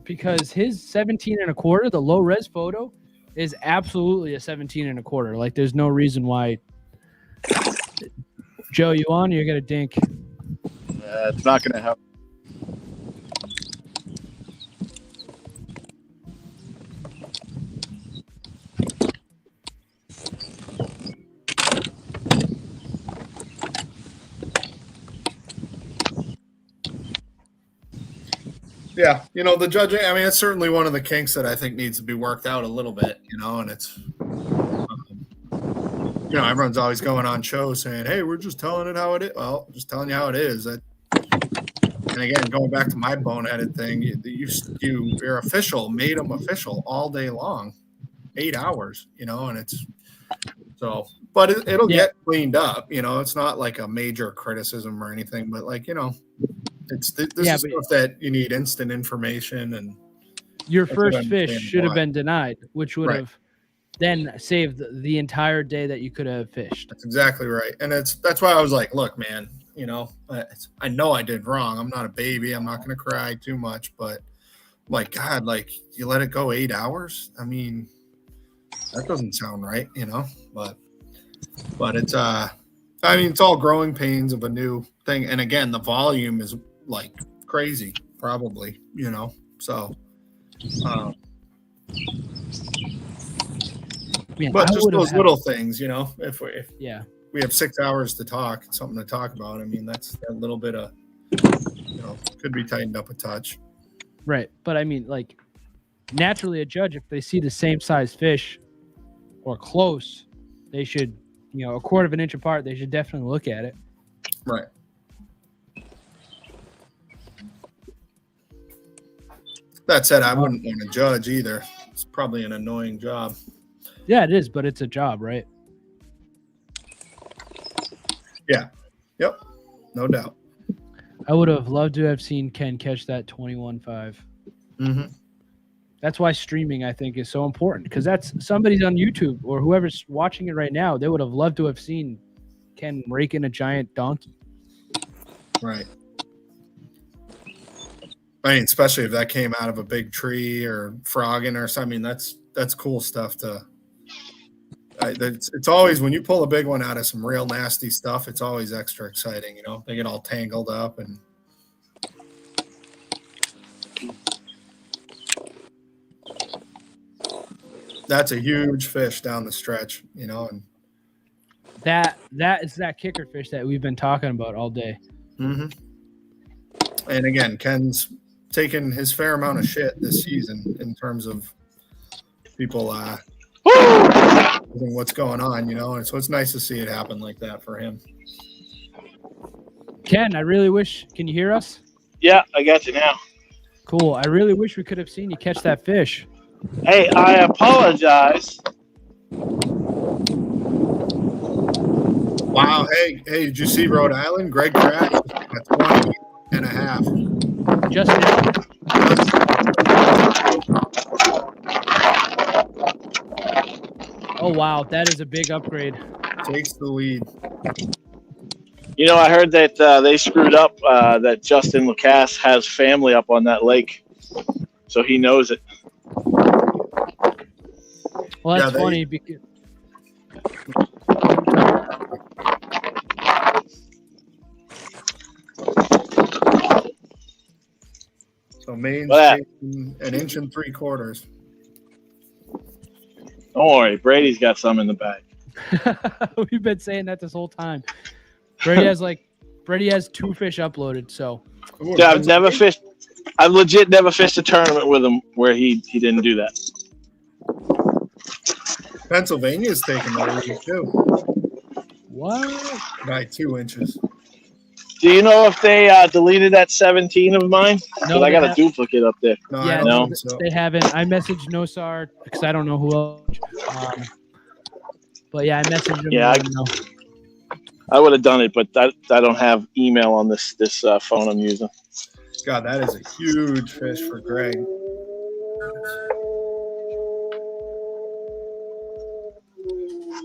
because his 17.25, the low res photo, is absolutely a 17.25. Like, there's no reason why. Joe, you on? You're gonna dink. It's not gonna help. Yeah, you know, the judging, I mean, it's certainly one of the kinks that I think needs to be worked out a little bit, you know, and it's, you know, everyone's always going on shows saying, hey, we're just telling it how it is. Well, I'm just telling you how it is. And again, going back to my boneheaded thing, your official made them official all day long, 8 hours, you know, and it's so, but it'll get cleaned up, you know, it's not like a major criticism or anything, but like, you know, this is stuff that you need instant information, and your first fish should have been denied, which would have then saved the entire day that you could have fished. That's exactly right, and that's why I was like, look, man, you know, I know I did wrong. I'm not a baby. I'm not going to cry too much, but like, God, like you let it go 8 hours. I mean, that doesn't sound right, you know. But it's I mean, it's all growing pains of a new thing, and again, the volume is like crazy, probably, you know. So, Man, but just those little things, you know. If we have 6 hours to talk, something to talk about. I mean, that's a little bit of, could be tightened up a touch. Right. But I mean, like, naturally, a judge, if they see the same size fish or close, they should, a quarter of an inch apart, they should definitely look at it. Right. That said, I wouldn't want to judge either. It's probably an annoying job. Yeah, it is, but it's a job, right? Yeah. Yep. No doubt. I would have loved to have seen Ken catch that 21.5. Mm-hmm. That's why streaming, I think, is so important, because that's somebody's on YouTube or whoever's watching it right now. They would have loved to have seen Ken rake in a giant donkey. Right. I mean, especially if that came out of a big tree or frogging or something. I mean, that's cool stuff to. It's always, when you pull a big one out of some real nasty stuff, it's always extra exciting. They get all tangled up and. That's a huge fish down the stretch, and that is that kicker fish that we've been talking about all day. Mm-hmm. And again, Ken's taken his fair amount of shit this season in terms of people what's going on, and so it's nice to see it happen like that for him. Ken, I really wish. Can you hear us? Yeah, I got you now. Cool. I really wish we could have seen you catch that fish. Hey, I apologize. Wow. Hey, did you see Rhode Island? Greg crashed at 20.5. Just now? Oh, wow. That is a big upgrade. Takes the lead. I heard that they screwed up, that Justin Lacasse has family up on that lake. So he knows it. Well, that's funny because so Maine's taking an inch and 3/4. Don't worry, Brady's got some in the bag. We've been saying that this whole time. Brady has 2 fish uploaded. So yeah, I've legit never fished a tournament with him where he didn't do that. Pennsylvania's taking the lead too. What? By 2 inches. Do you know if they deleted that 17 of mine? No, I got a duplicate up there. No, yeah, I don't think so. They haven't. I messaged Nosar because I don't know who else. But yeah, I messaged him. Yeah, I would have done it, but I don't have email on this phone I'm using. God, that is a huge fish for Greg.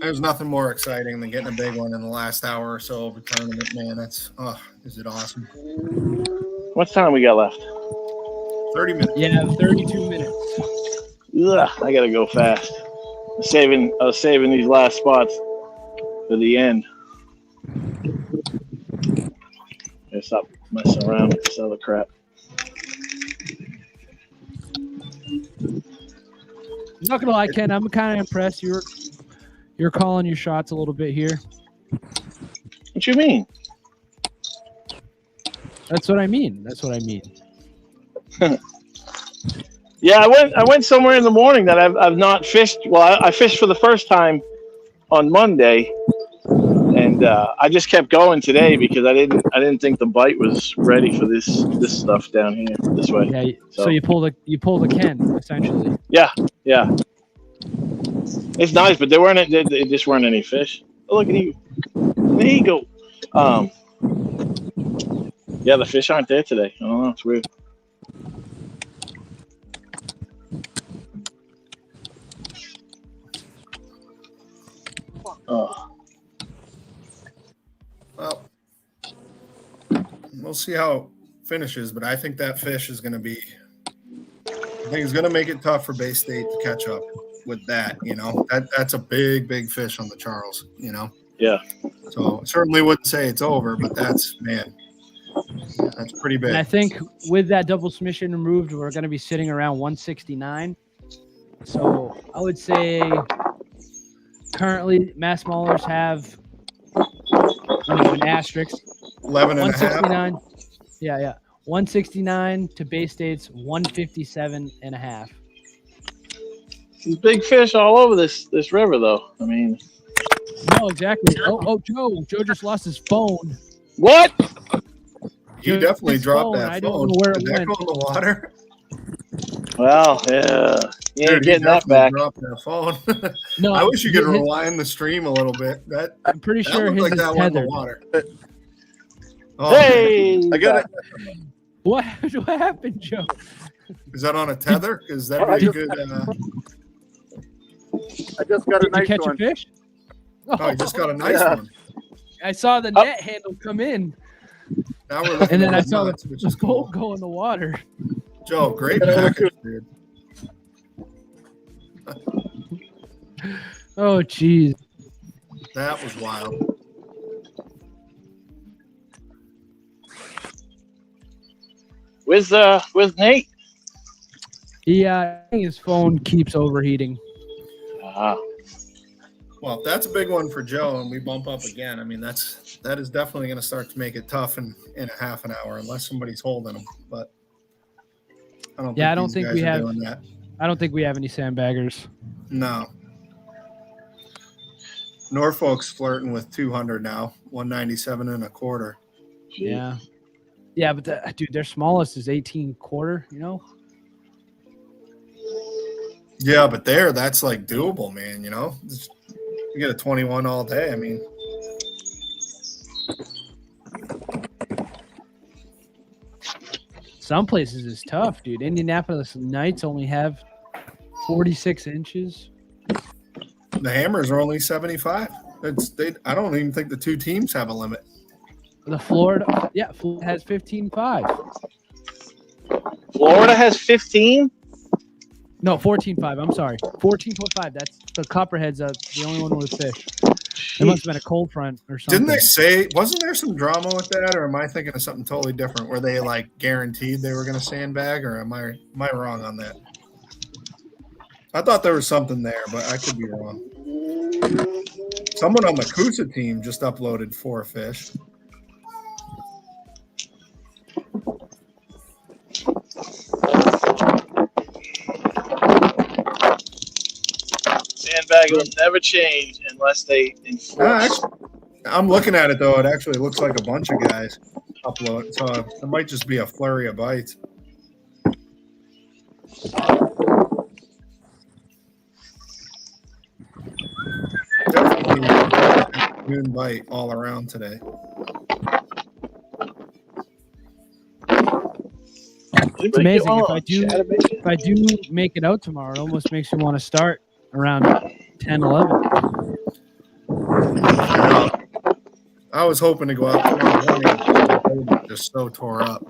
There's nothing more exciting than getting a big one in the last hour or so of a tournament, man. Is it awesome? What time we got left? 30 minutes. Yeah, 32 minutes. Ugh, I gotta go fast. I was saving these last spots for the end. Gotta stop messing around with this other crap. I'm not gonna lie, Ken. I'm kind of impressed. You're calling your shots a little bit here. What you mean? That's what I mean. Yeah, I went somewhere in the morning that I've not fished. Well, I fished for the first time on Monday, and I just kept going today because I didn't think the bite was ready for this stuff down here this way. Yeah. So you pulled a Ken essentially. Yeah. It's nice, but there just weren't any fish. Oh, look at you. There you go. Yeah, the fish aren't there today. I don't know. It's weird. Oh. Well, we'll see how it finishes, but I think that fish is going to be. I think it's going to make it tough for Bay State to catch up with that. That's a big fish on the Charles. Yeah. So certainly wouldn't say it's over, but that's pretty big. And I think with that double submission removed, we're going to be sitting around 169. So I would say currently Mass Maulers have an asterisk. 11 and a half. 169. Yeah. 169 to Bay State's 157 and a half. There's big fish all over this river, though. I mean, no, exactly. Oh, Joe just lost his phone. What? You definitely dropped phone. that I phone. don't know where Did it that went. go in the water? Well, yeah. You ain't Dude, he getting that definitely back. dropped that phone. No, I wish you could his- rewind the stream a little bit. I'm pretty that sure looked his like is that went in the tethered. water. Oh, Hey! I got it. What happened, Joe? is that on a tether? Because that'd be a good. I just got a Did you nice catch one. a fish? Oh, you just got a nice Yeah. one. I saw the net handle come in, Now we're looking and then at I the saw nuts, which the is cool. boat go in the water. Joe, great package, dude. Oh, jeez. That was wild. With Nate. Yeah, I think his phone keeps overheating. Well, if that's a big one for Joe, and we bump up again, I mean that is definitely going to start to make it tough in a half an hour, unless somebody's holding them. But I don't. Yeah, think I don't these think guys we are have. doing that. I don't think we have any sandbaggers. No. Norfolk's flirting with 200 now, 197 and a quarter. Yeah, but dude, their smallest is 18 quarter. You know. Yeah, but that's like doable, man. You know, you get a 21 all day. I mean, Some places is tough, dude. Indianapolis Knights only have 46 inches. the Hammers are only 75. I don't even think the two teams have a limit. The Florida has 15.5. Florida has 15? No, 14.5. I'm sorry. 14.5. That's the Copperheads, the only one with fish. It must have been a cold front or something. Didn't they say, wasn't there some drama with that, or am I thinking of something totally different where they like guaranteed they were going to sandbag, or am I wrong on that? I thought there was something there, but I could be wrong. Someone on the Coosa team just uploaded 4 fish. Sandbag will never change unless they enforce. I'm looking at it though. It actually looks like a bunch of guys upload, so it might just be a flurry of bites. Definitely noon bite all around today. It's amazing. If I do make it out tomorrow, it almost makes me want to start around 10, 11. I was hoping to go out tomorrow morning, but just so tore up.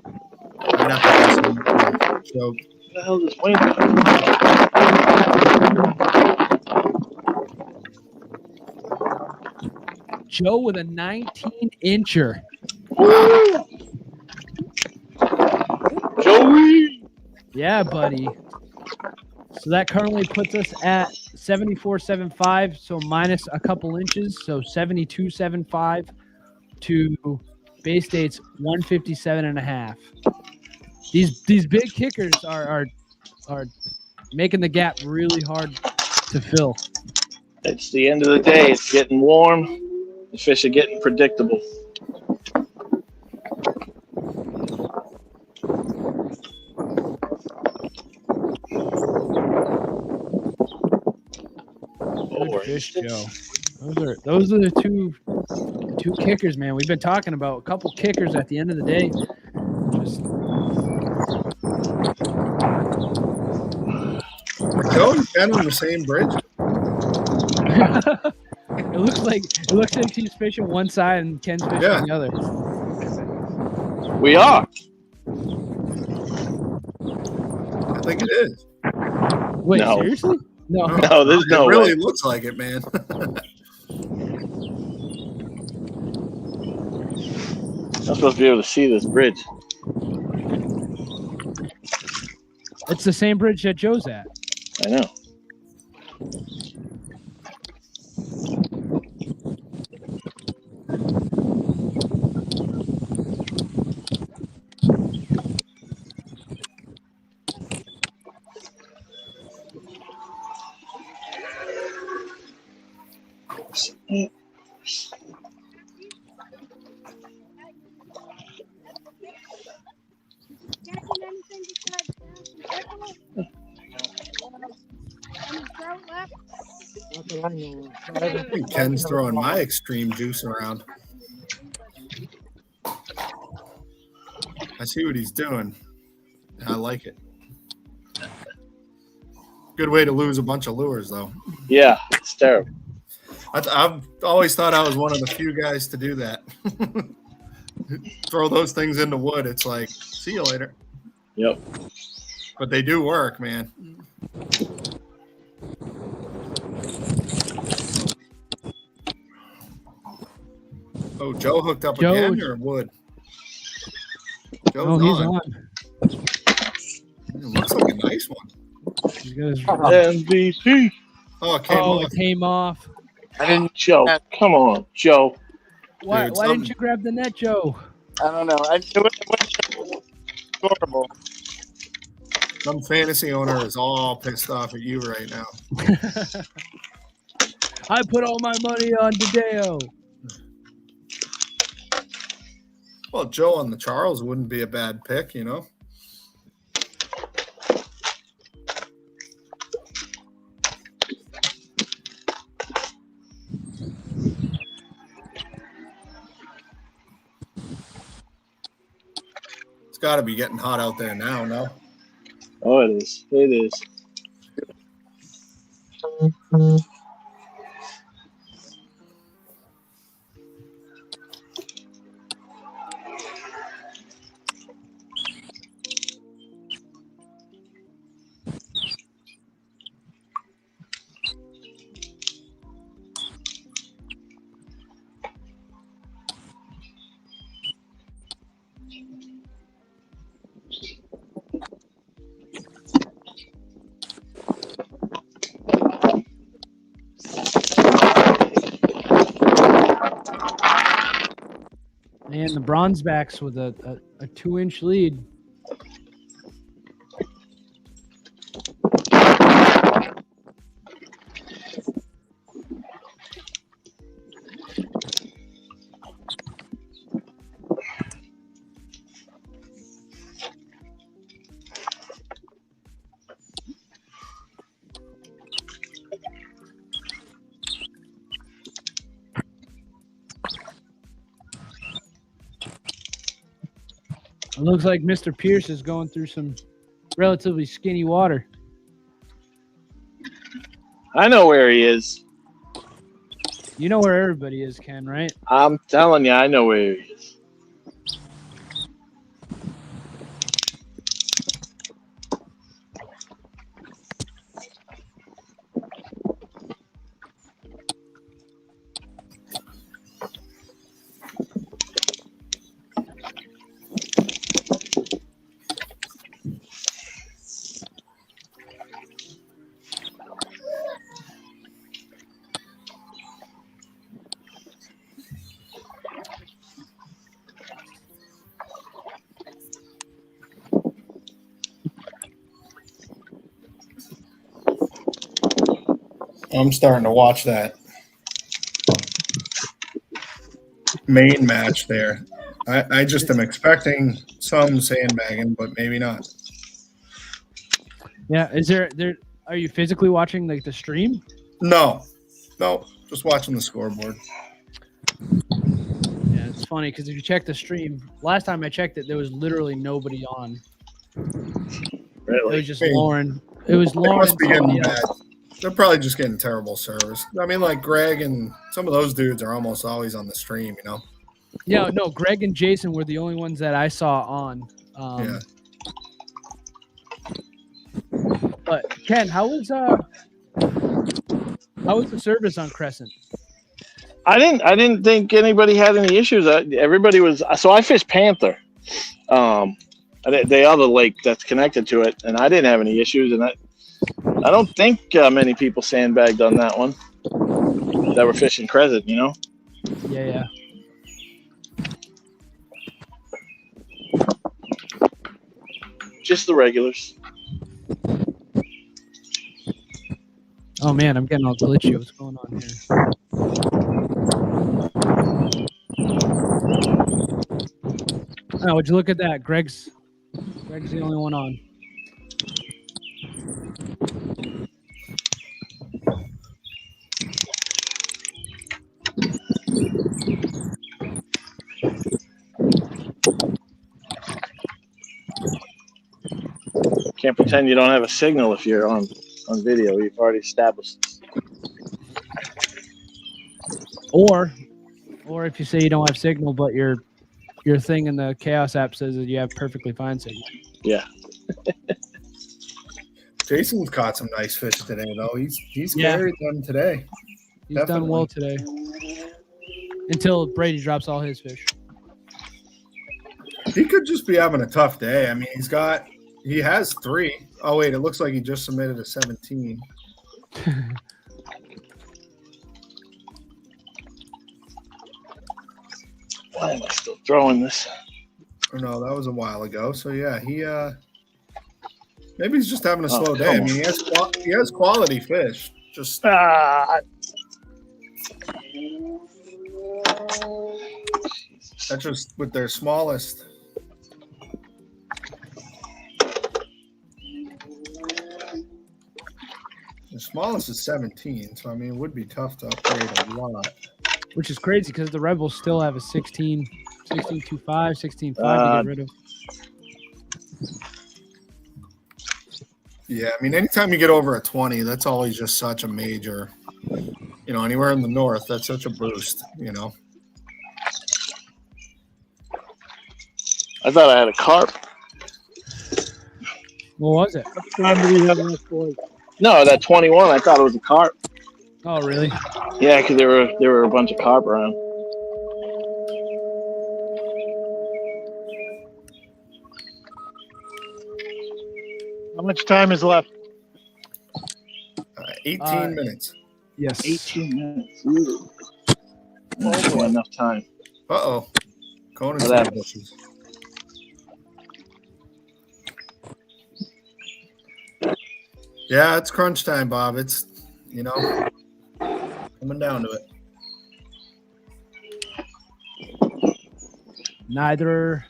I'd have to do some choke. What the hell is this wind? Joe with a 19-incher. Joey! Yeah, buddy. So that currently puts us at 74.75, so minus a couple inches, so 72.75 to Bay State's 157.5. These big kickers are making the gap really hard to fill. It's the end of the day. It's getting warm. The fish are getting predictable. Good fish, Joe. Those are the two kickers, man. We've been talking about a couple kickers at the end of the day. Are Joe and Ken on the same bridge? It looks like he's fishing one side and Ken's fishing the other. We are. I think it is. Wait, No. seriously? No. No, there's no It really way. looks like it, man. I'm supposed to be able to see this bridge. It's the same bridge that Joe's at. I know. I know. I think Ken's throwing my extreme juice around. I see what he's doing. I like it. Good way to lose a bunch of lures, though. Yeah, it's terrible. I've always thought I was one of the few guys to do that. Throw those things into wood. It's like, see you later. Yep. But they do work, man. Oh, Joe hooked up again or wood? Joe's he's on. on. It looks like a nice one. He's got his- MVP. Oh, it came Oh, off. it came off. I didn't. Joe, come on, Joe. Why, Dude, why didn't you grab the net, Joe? I don't know. It was adorable. Some fantasy owner is all pissed off at you right now. I put all my money on Dideo. Well, Joe on the Charles wouldn't be a bad pick, you know? It's got to be getting hot out there now, no? Oh, it is. It is. And the Bronzebacks with a 2-inch lead. It looks like Mr. Pierce is going through some relatively skinny water. I know where he is. You know where everybody is, Ken, right? I'm telling you, I know where he is. I'm starting to watch that main match there. I just am expecting some sandbagging, but maybe not. Yeah. Are you physically watching like the stream? No, just watching the scoreboard. Yeah, it's funny because if you check the stream, last time I checked it, there was literally nobody on. Really? It was just Lauren. It was They Lauren. must And be getting somebody bad. else. They're probably just getting terrible service. I mean, like Greg and some of those dudes are almost always on the stream, you know? Yeah, no, Greg and Jason were the only ones that I saw on. Yeah. But Ken, how was the service on Crescent? I didn't think anybody had any issues. Everybody was. So I fished Panther, the other lake that's connected to it, and I didn't have any issues. And I don't think many people sandbagged on that one that were fishing Crescent. You know. Yeah. Just the regulars. Oh man, I'm getting all glitchy. What's going on here? Oh, would you look at that? Greg's the only one on. Can't pretend you don't have a signal if you're on video. We've already established this. Or if you say you don't have signal, but your thing in the Chaos app says that you have perfectly fine signal. Yeah. Jason's caught some nice fish today, though. He's Yeah. carried them today. He's done well today. Until Brady drops all his fish. He could just be having a tough day. I mean, he has 3. Oh wait, it looks like he just submitted a 17. Why am I still throwing this? Oh, no, that was a while ago. So yeah, he maybe he's just having a slow day. come I mean, he has quality fish. Just that's just with their smallest. The smallest is 17, so I mean, it would be tough to upgrade a lot. Which is crazy because the Rebels still have a 16.25, 16.5 to get rid of. Yeah, I mean, anytime you get over a 20, that's always just such a major, anywhere in the north, that's such a boost, I thought I had a carp. What was it? What time do we have left, boys? No, that 21, I thought it was a carp. Oh, really? Yeah, because there were a bunch of carp around. How much time is left? 18 minutes. Yes. 18 minutes. Ooh. Not enough time. Uh-oh. Conan's What in the happened? bushes. Yeah, it's crunch time, Bob. It's, coming down to it. Neither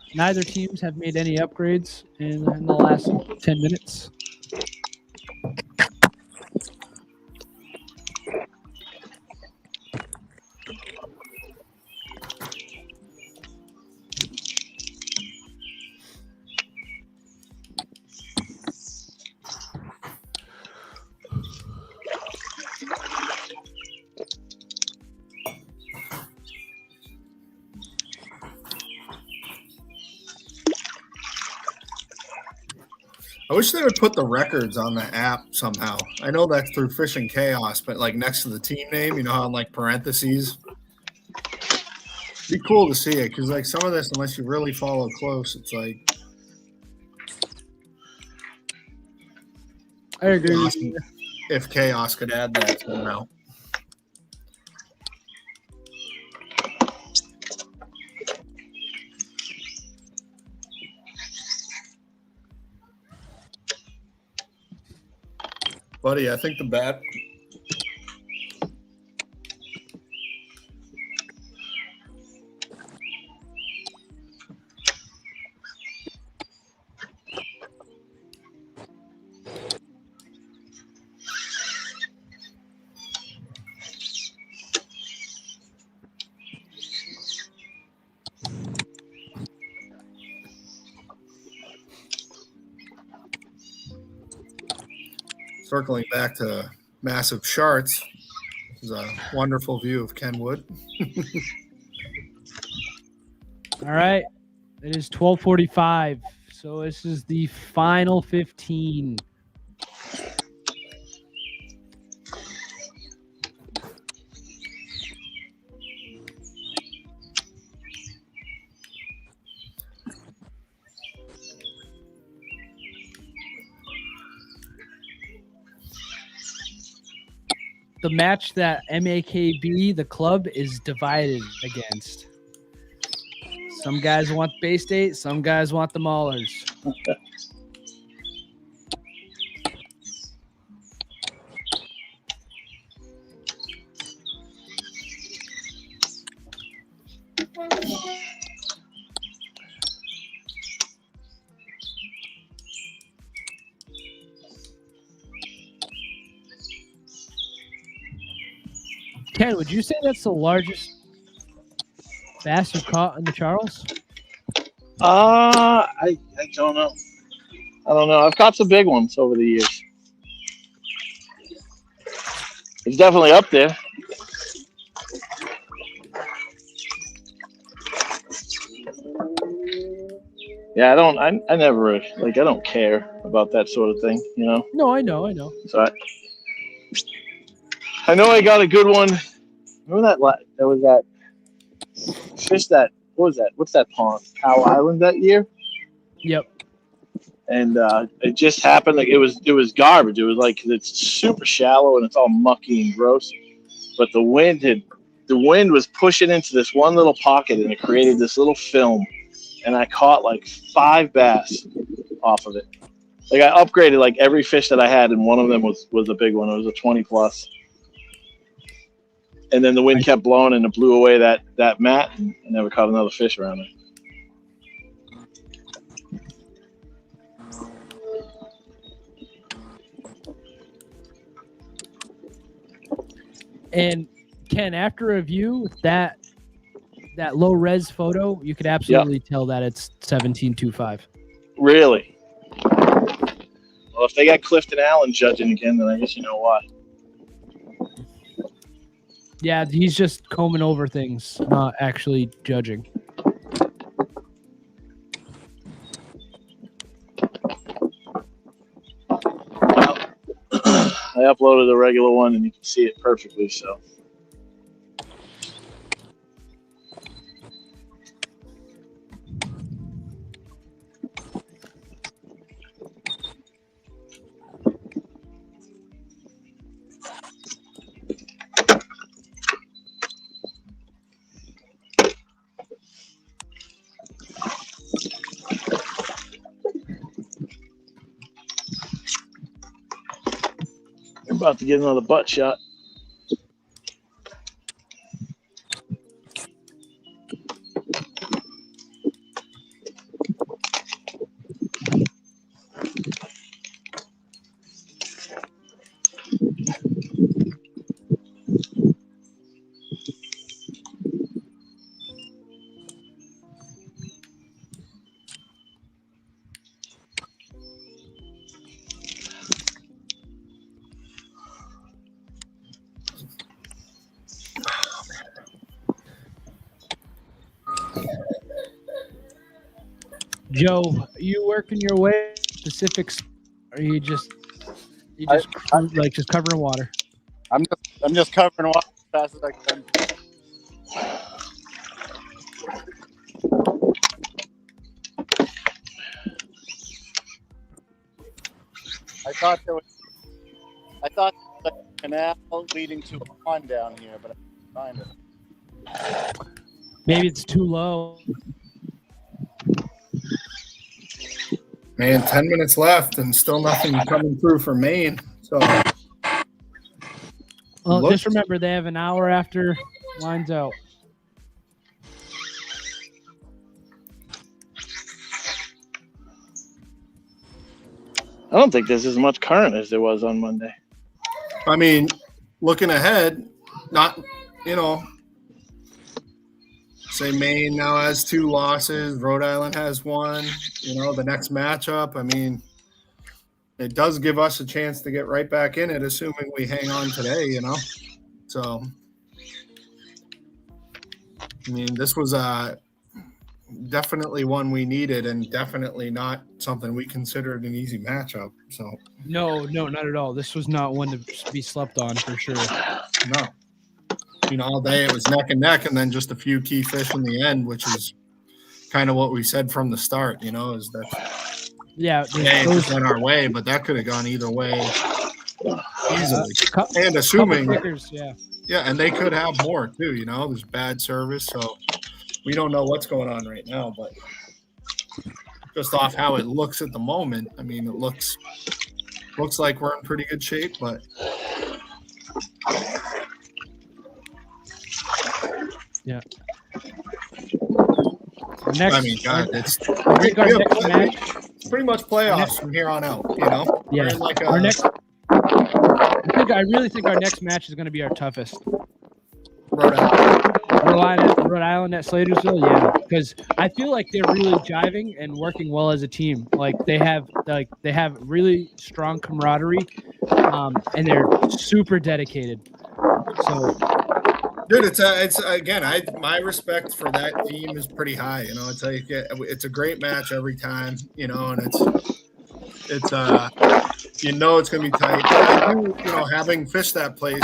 teams have made any upgrades in the last 10 minutes. I wish they would put the records on the app somehow. I know that's through Fishing Chaos, but like next to the team name, how in like parentheses. It'd be cool to see it because like some of this, unless you really follow close, it's like. I agree. Awesome if Chaos could add that somehow. Buddy, I think the bat. Circling back to massive sharks. This is a wonderful view of Kenwood. All right. It is 12:45. So this is the final 15. The match that MAKB, the club, is divided against. Some guys want Bay State, some guys want the Maulers. Ken, would you say that's the largest bass you've caught in the Charles? I don't know. I don't know. I've caught some big ones over the years. It's definitely up there. Yeah, I never, like, I don't care about that sort of thing, you know? No, I know. So I know I got a good one. Remember there was that fish what was that? What's that pond? Cow Island that year? Yep. And it just happened, like, it was garbage. It was like, it's super shallow and it's all mucky and gross. But the wind was pushing into this one little pocket and it created this little film. And I caught like 5 bass off of it. Like, I upgraded like every fish that I had, and one of them was a big one. It was a 20 plus. And then the wind kept blowing and it blew away that mat, and I never caught another fish around it. And Ken, after review, that low res photo, you could absolutely tell that it's 17.25. Really? Well, if they got Clifton Allen judging again, then I guess you know why. Yeah, he's just combing over things, not actually judging. I uploaded a regular one and you can see it perfectly, so. You're about to get another butt shot. Joe, are you working your way Pacifics? Or you just covering water? I'm just covering water as fast as I can. I thought there was a canal leading to a pond down here, but I can't find it. Maybe it's too low. Man, 10 minutes left and still nothing coming through for Maine. So, well, just remember they have an hour after lines out. I don't think there's as much current as there was on Monday. I mean, looking ahead, not, say Maine now has 2 losses. Rhode Island has 1. The next matchup, I mean, it does give us a chance to get right back in it, assuming we hang on today, So, I mean, this was definitely one we needed and definitely not something we considered an easy matchup. So No, not at all. This was not one to be slept on for sure. No. All day it was neck and neck, and then just a few key fish in the end, which is kind of what we said from the start, is that it just went our way, but that could have gone either way easily. And assuming, and they could have more too, there's bad service, so we don't know what's going on right now, but just off how it looks at the moment, I mean, it looks like we're in pretty good shape, but yeah. I mean, God, it's pretty much playoffs from here on out. Yeah. We're in like I really think our next match is going to be our toughest. Rhode Island at Slatersville, yeah. because I feel like they're really jiving and working well as a team. Like they have really strong camaraderie, and they're super dedicated. So, dude, it's again, my respect for that team is pretty high. You know, it's a great match every time. You know, and it's it's gonna be tight. I do, having fished that place,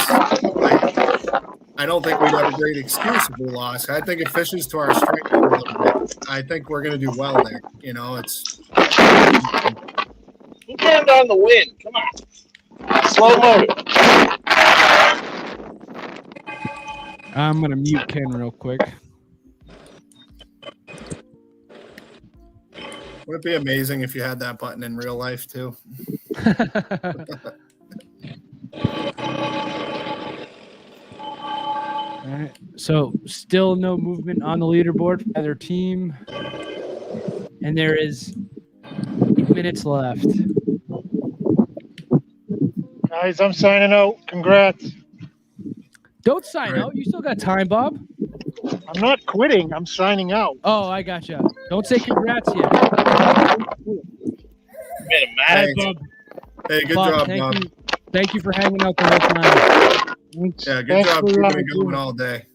I don't think we'd have a great excuse if we lost. I think it fishes to our strength a little bit. I think we're going to do well there. You know, it's. Who turned on the wind? Come on. Slow motor. I'm going to mute Ken real quick. Would it be amazing if you had that button in real life, too? All right. So still no movement on the leaderboard for either team. And there is 8 minutes left. Guys, I'm signing out. Congrats. Don't sign out. You still got time, Bob. I'm not quitting. I'm signing out. Oh, I gotcha. Don't say congrats yet. Hey, Bob. Hey, good job, Bob. Thank you for hanging out the whole time. Yeah, good job keeping it going all day.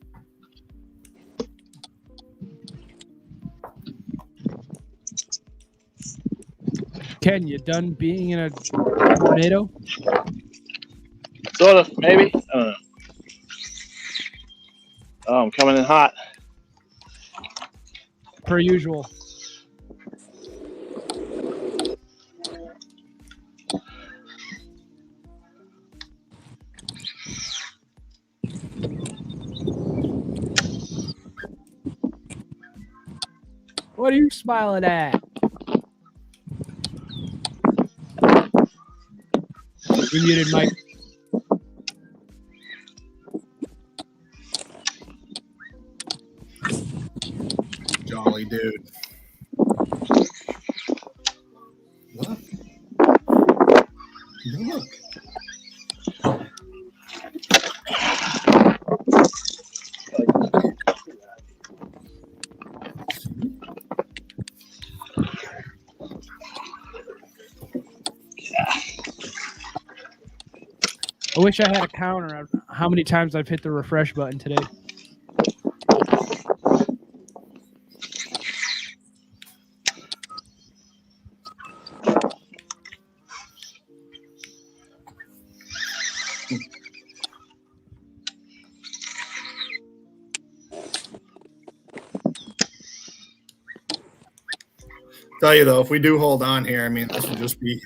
Ken, you done being in a tornado? Sort of, maybe. I don't know. Oh, I'm coming in hot. Per usual. What are you smiling at? You muted, Mike. Jolly dude. Look. Look. I wish I had a counter on how many times I've hit the refresh button today. Tell you though, if we do hold on here, I mean, this would just be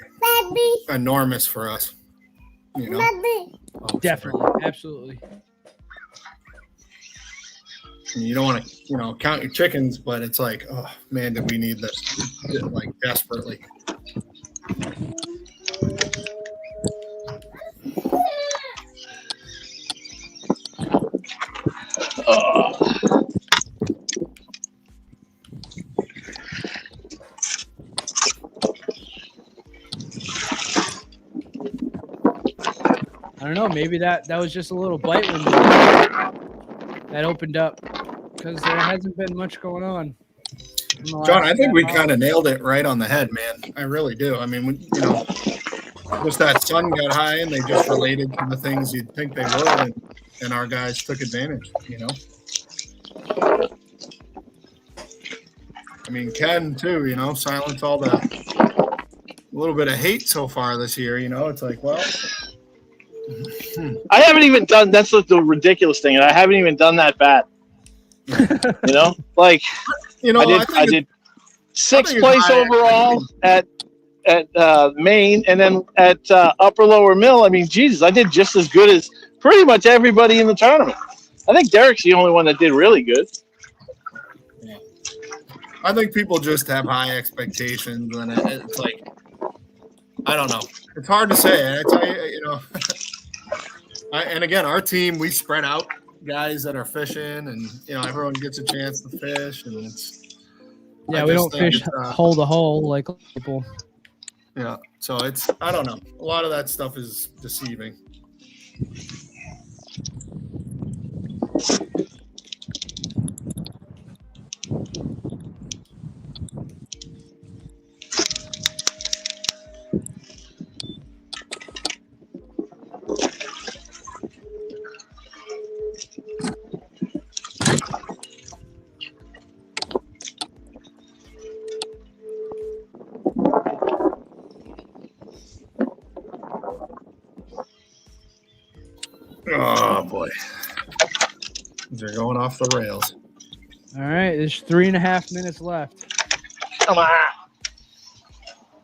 enormous for us. You know, Oh, definitely, absolutely. You don't want to, count your chickens, but it's like, oh man, did we need this like desperately? I don't know. Maybe that was just a little bite window that opened up because there hasn't been much going on. John, I think we kind of nailed it right on the head, man. I really do. I mean, just that sun got high and they just related to the things you'd think they would, and our guys took advantage, I mean, Ken, too, silence all the little bit of hate so far this year, it's like, well. I haven't even done, that's the ridiculous thing, and I haven't even done that bad. Like, I did sixth place overall at Maine, and then at Upper Lower Mill. I mean, Jesus, I did just as good as pretty much everybody in the tournament. I think Derek's the only one that did really good. I think people just have high expectations, and it's like, I don't know. It's hard to say. I tell you, and again, our team, we spread out guys that are fishing, and everyone gets a chance to fish, and it's. Yeah, we don't fish hole to hole like people. Yeah, so I don't know. A lot of that stuff is deceiving. Oh boy, they're going off the rails. All right, there's 3.5 minutes left. Come on.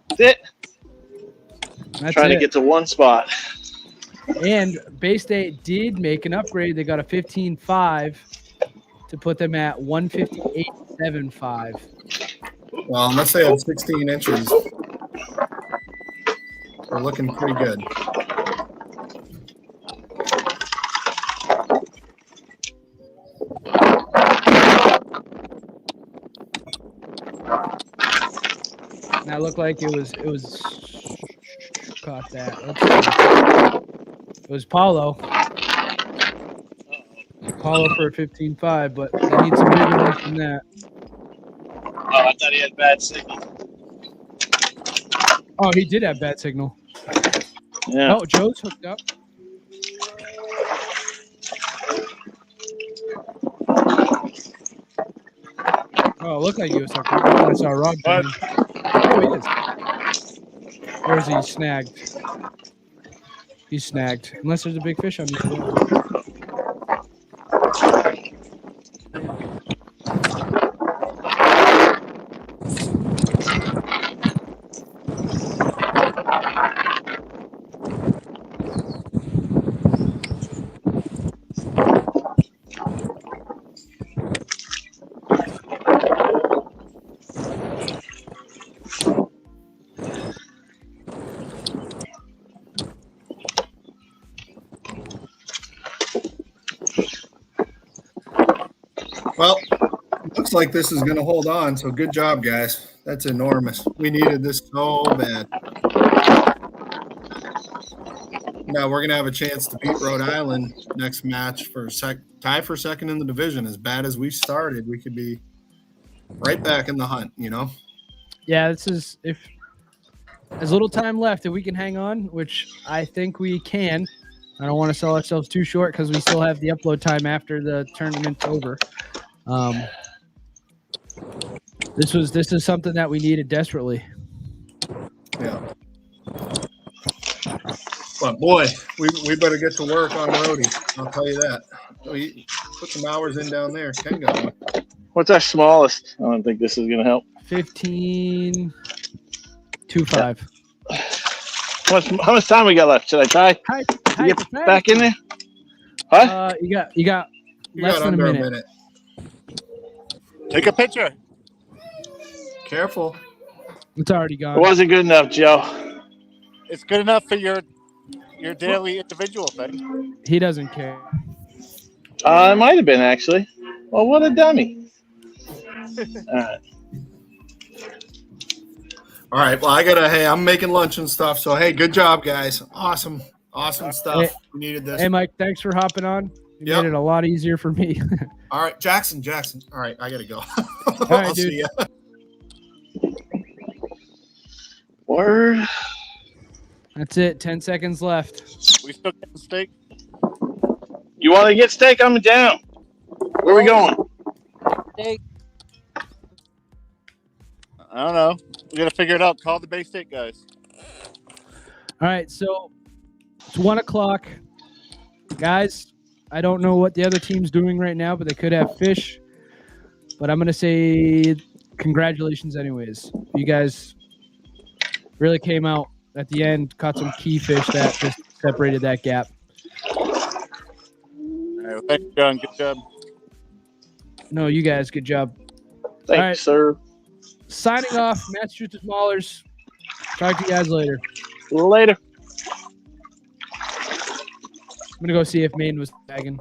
That's it. That's Trying it. to get to one spot. And Bay State did make an upgrade. They got a 15.5 to put them at 158.75. Well, unless they have 16 inches, they're looking pretty good. That looked like it was caught that. It was Paulo. Paulo for a 15.5, but they need some bigger ones than that. Oh, I thought he had bad signal. Oh, he did have bad signal. Yeah. Oh, Joe's hooked up. Oh, it looked like he was hooked up. I thought I saw Rob coming. Oh, he is. Or is he snagged? He's snagged. Unless there's a big fish on you today. Well, looks like this is going to hold on. So good job, guys. That's enormous. We needed this so bad. Now we're going to have a chance to beat Rhode Island next match for tie for second in the division. As bad as we started, we could be right back in the hunt, you know? Yeah, this is if there's little time left, if we can hang on, which I think we can. I don't want to sell ourselves too short because we still have the upload time after the tournament's over. This is something that we needed desperately. Yeah. But boy, we better get to work on Rhodey. I'll tell you that. We put some hours in down there. Ken got one. What's our smallest? I don't think this is going to help. 15.25. How much time we got left? Should I tie? Hi, get back in there? What? You got less than a minute. Take a picture. Careful. It's already gone. It wasn't good enough, Joe. It's good enough for your daily individual thing. He doesn't care. It might have been, actually. Well, what a dummy. All right. All right. Well, I'm making lunch and stuff. So, hey, good job, guys. Awesome stuff. Hey, we needed this. Hey, Mike, thanks for hopping on. You made it a lot easier for me. All right, Jackson. All right, I got to go. All right, I'll dude. see ya. Word. That's it. 10 seconds left. We still getting steak? You want to get steak? I'm down. Where are we going? Steak. I don't know. We got to figure it out. Call the Bay State guys. All right, so it's 1 o'clock. Guys, I don't know what the other team's doing right now, but they could have fish. But I'm going to say congratulations anyways. You guys really came out at the end, caught some key fish that just separated that gap. All right, well, thank you, John. Good job. No, you guys, good job. Thanks, sir. Signing off, Massachusetts Maulers. Talk to you guys later. Later. I'm going to go see if Maine was tagging.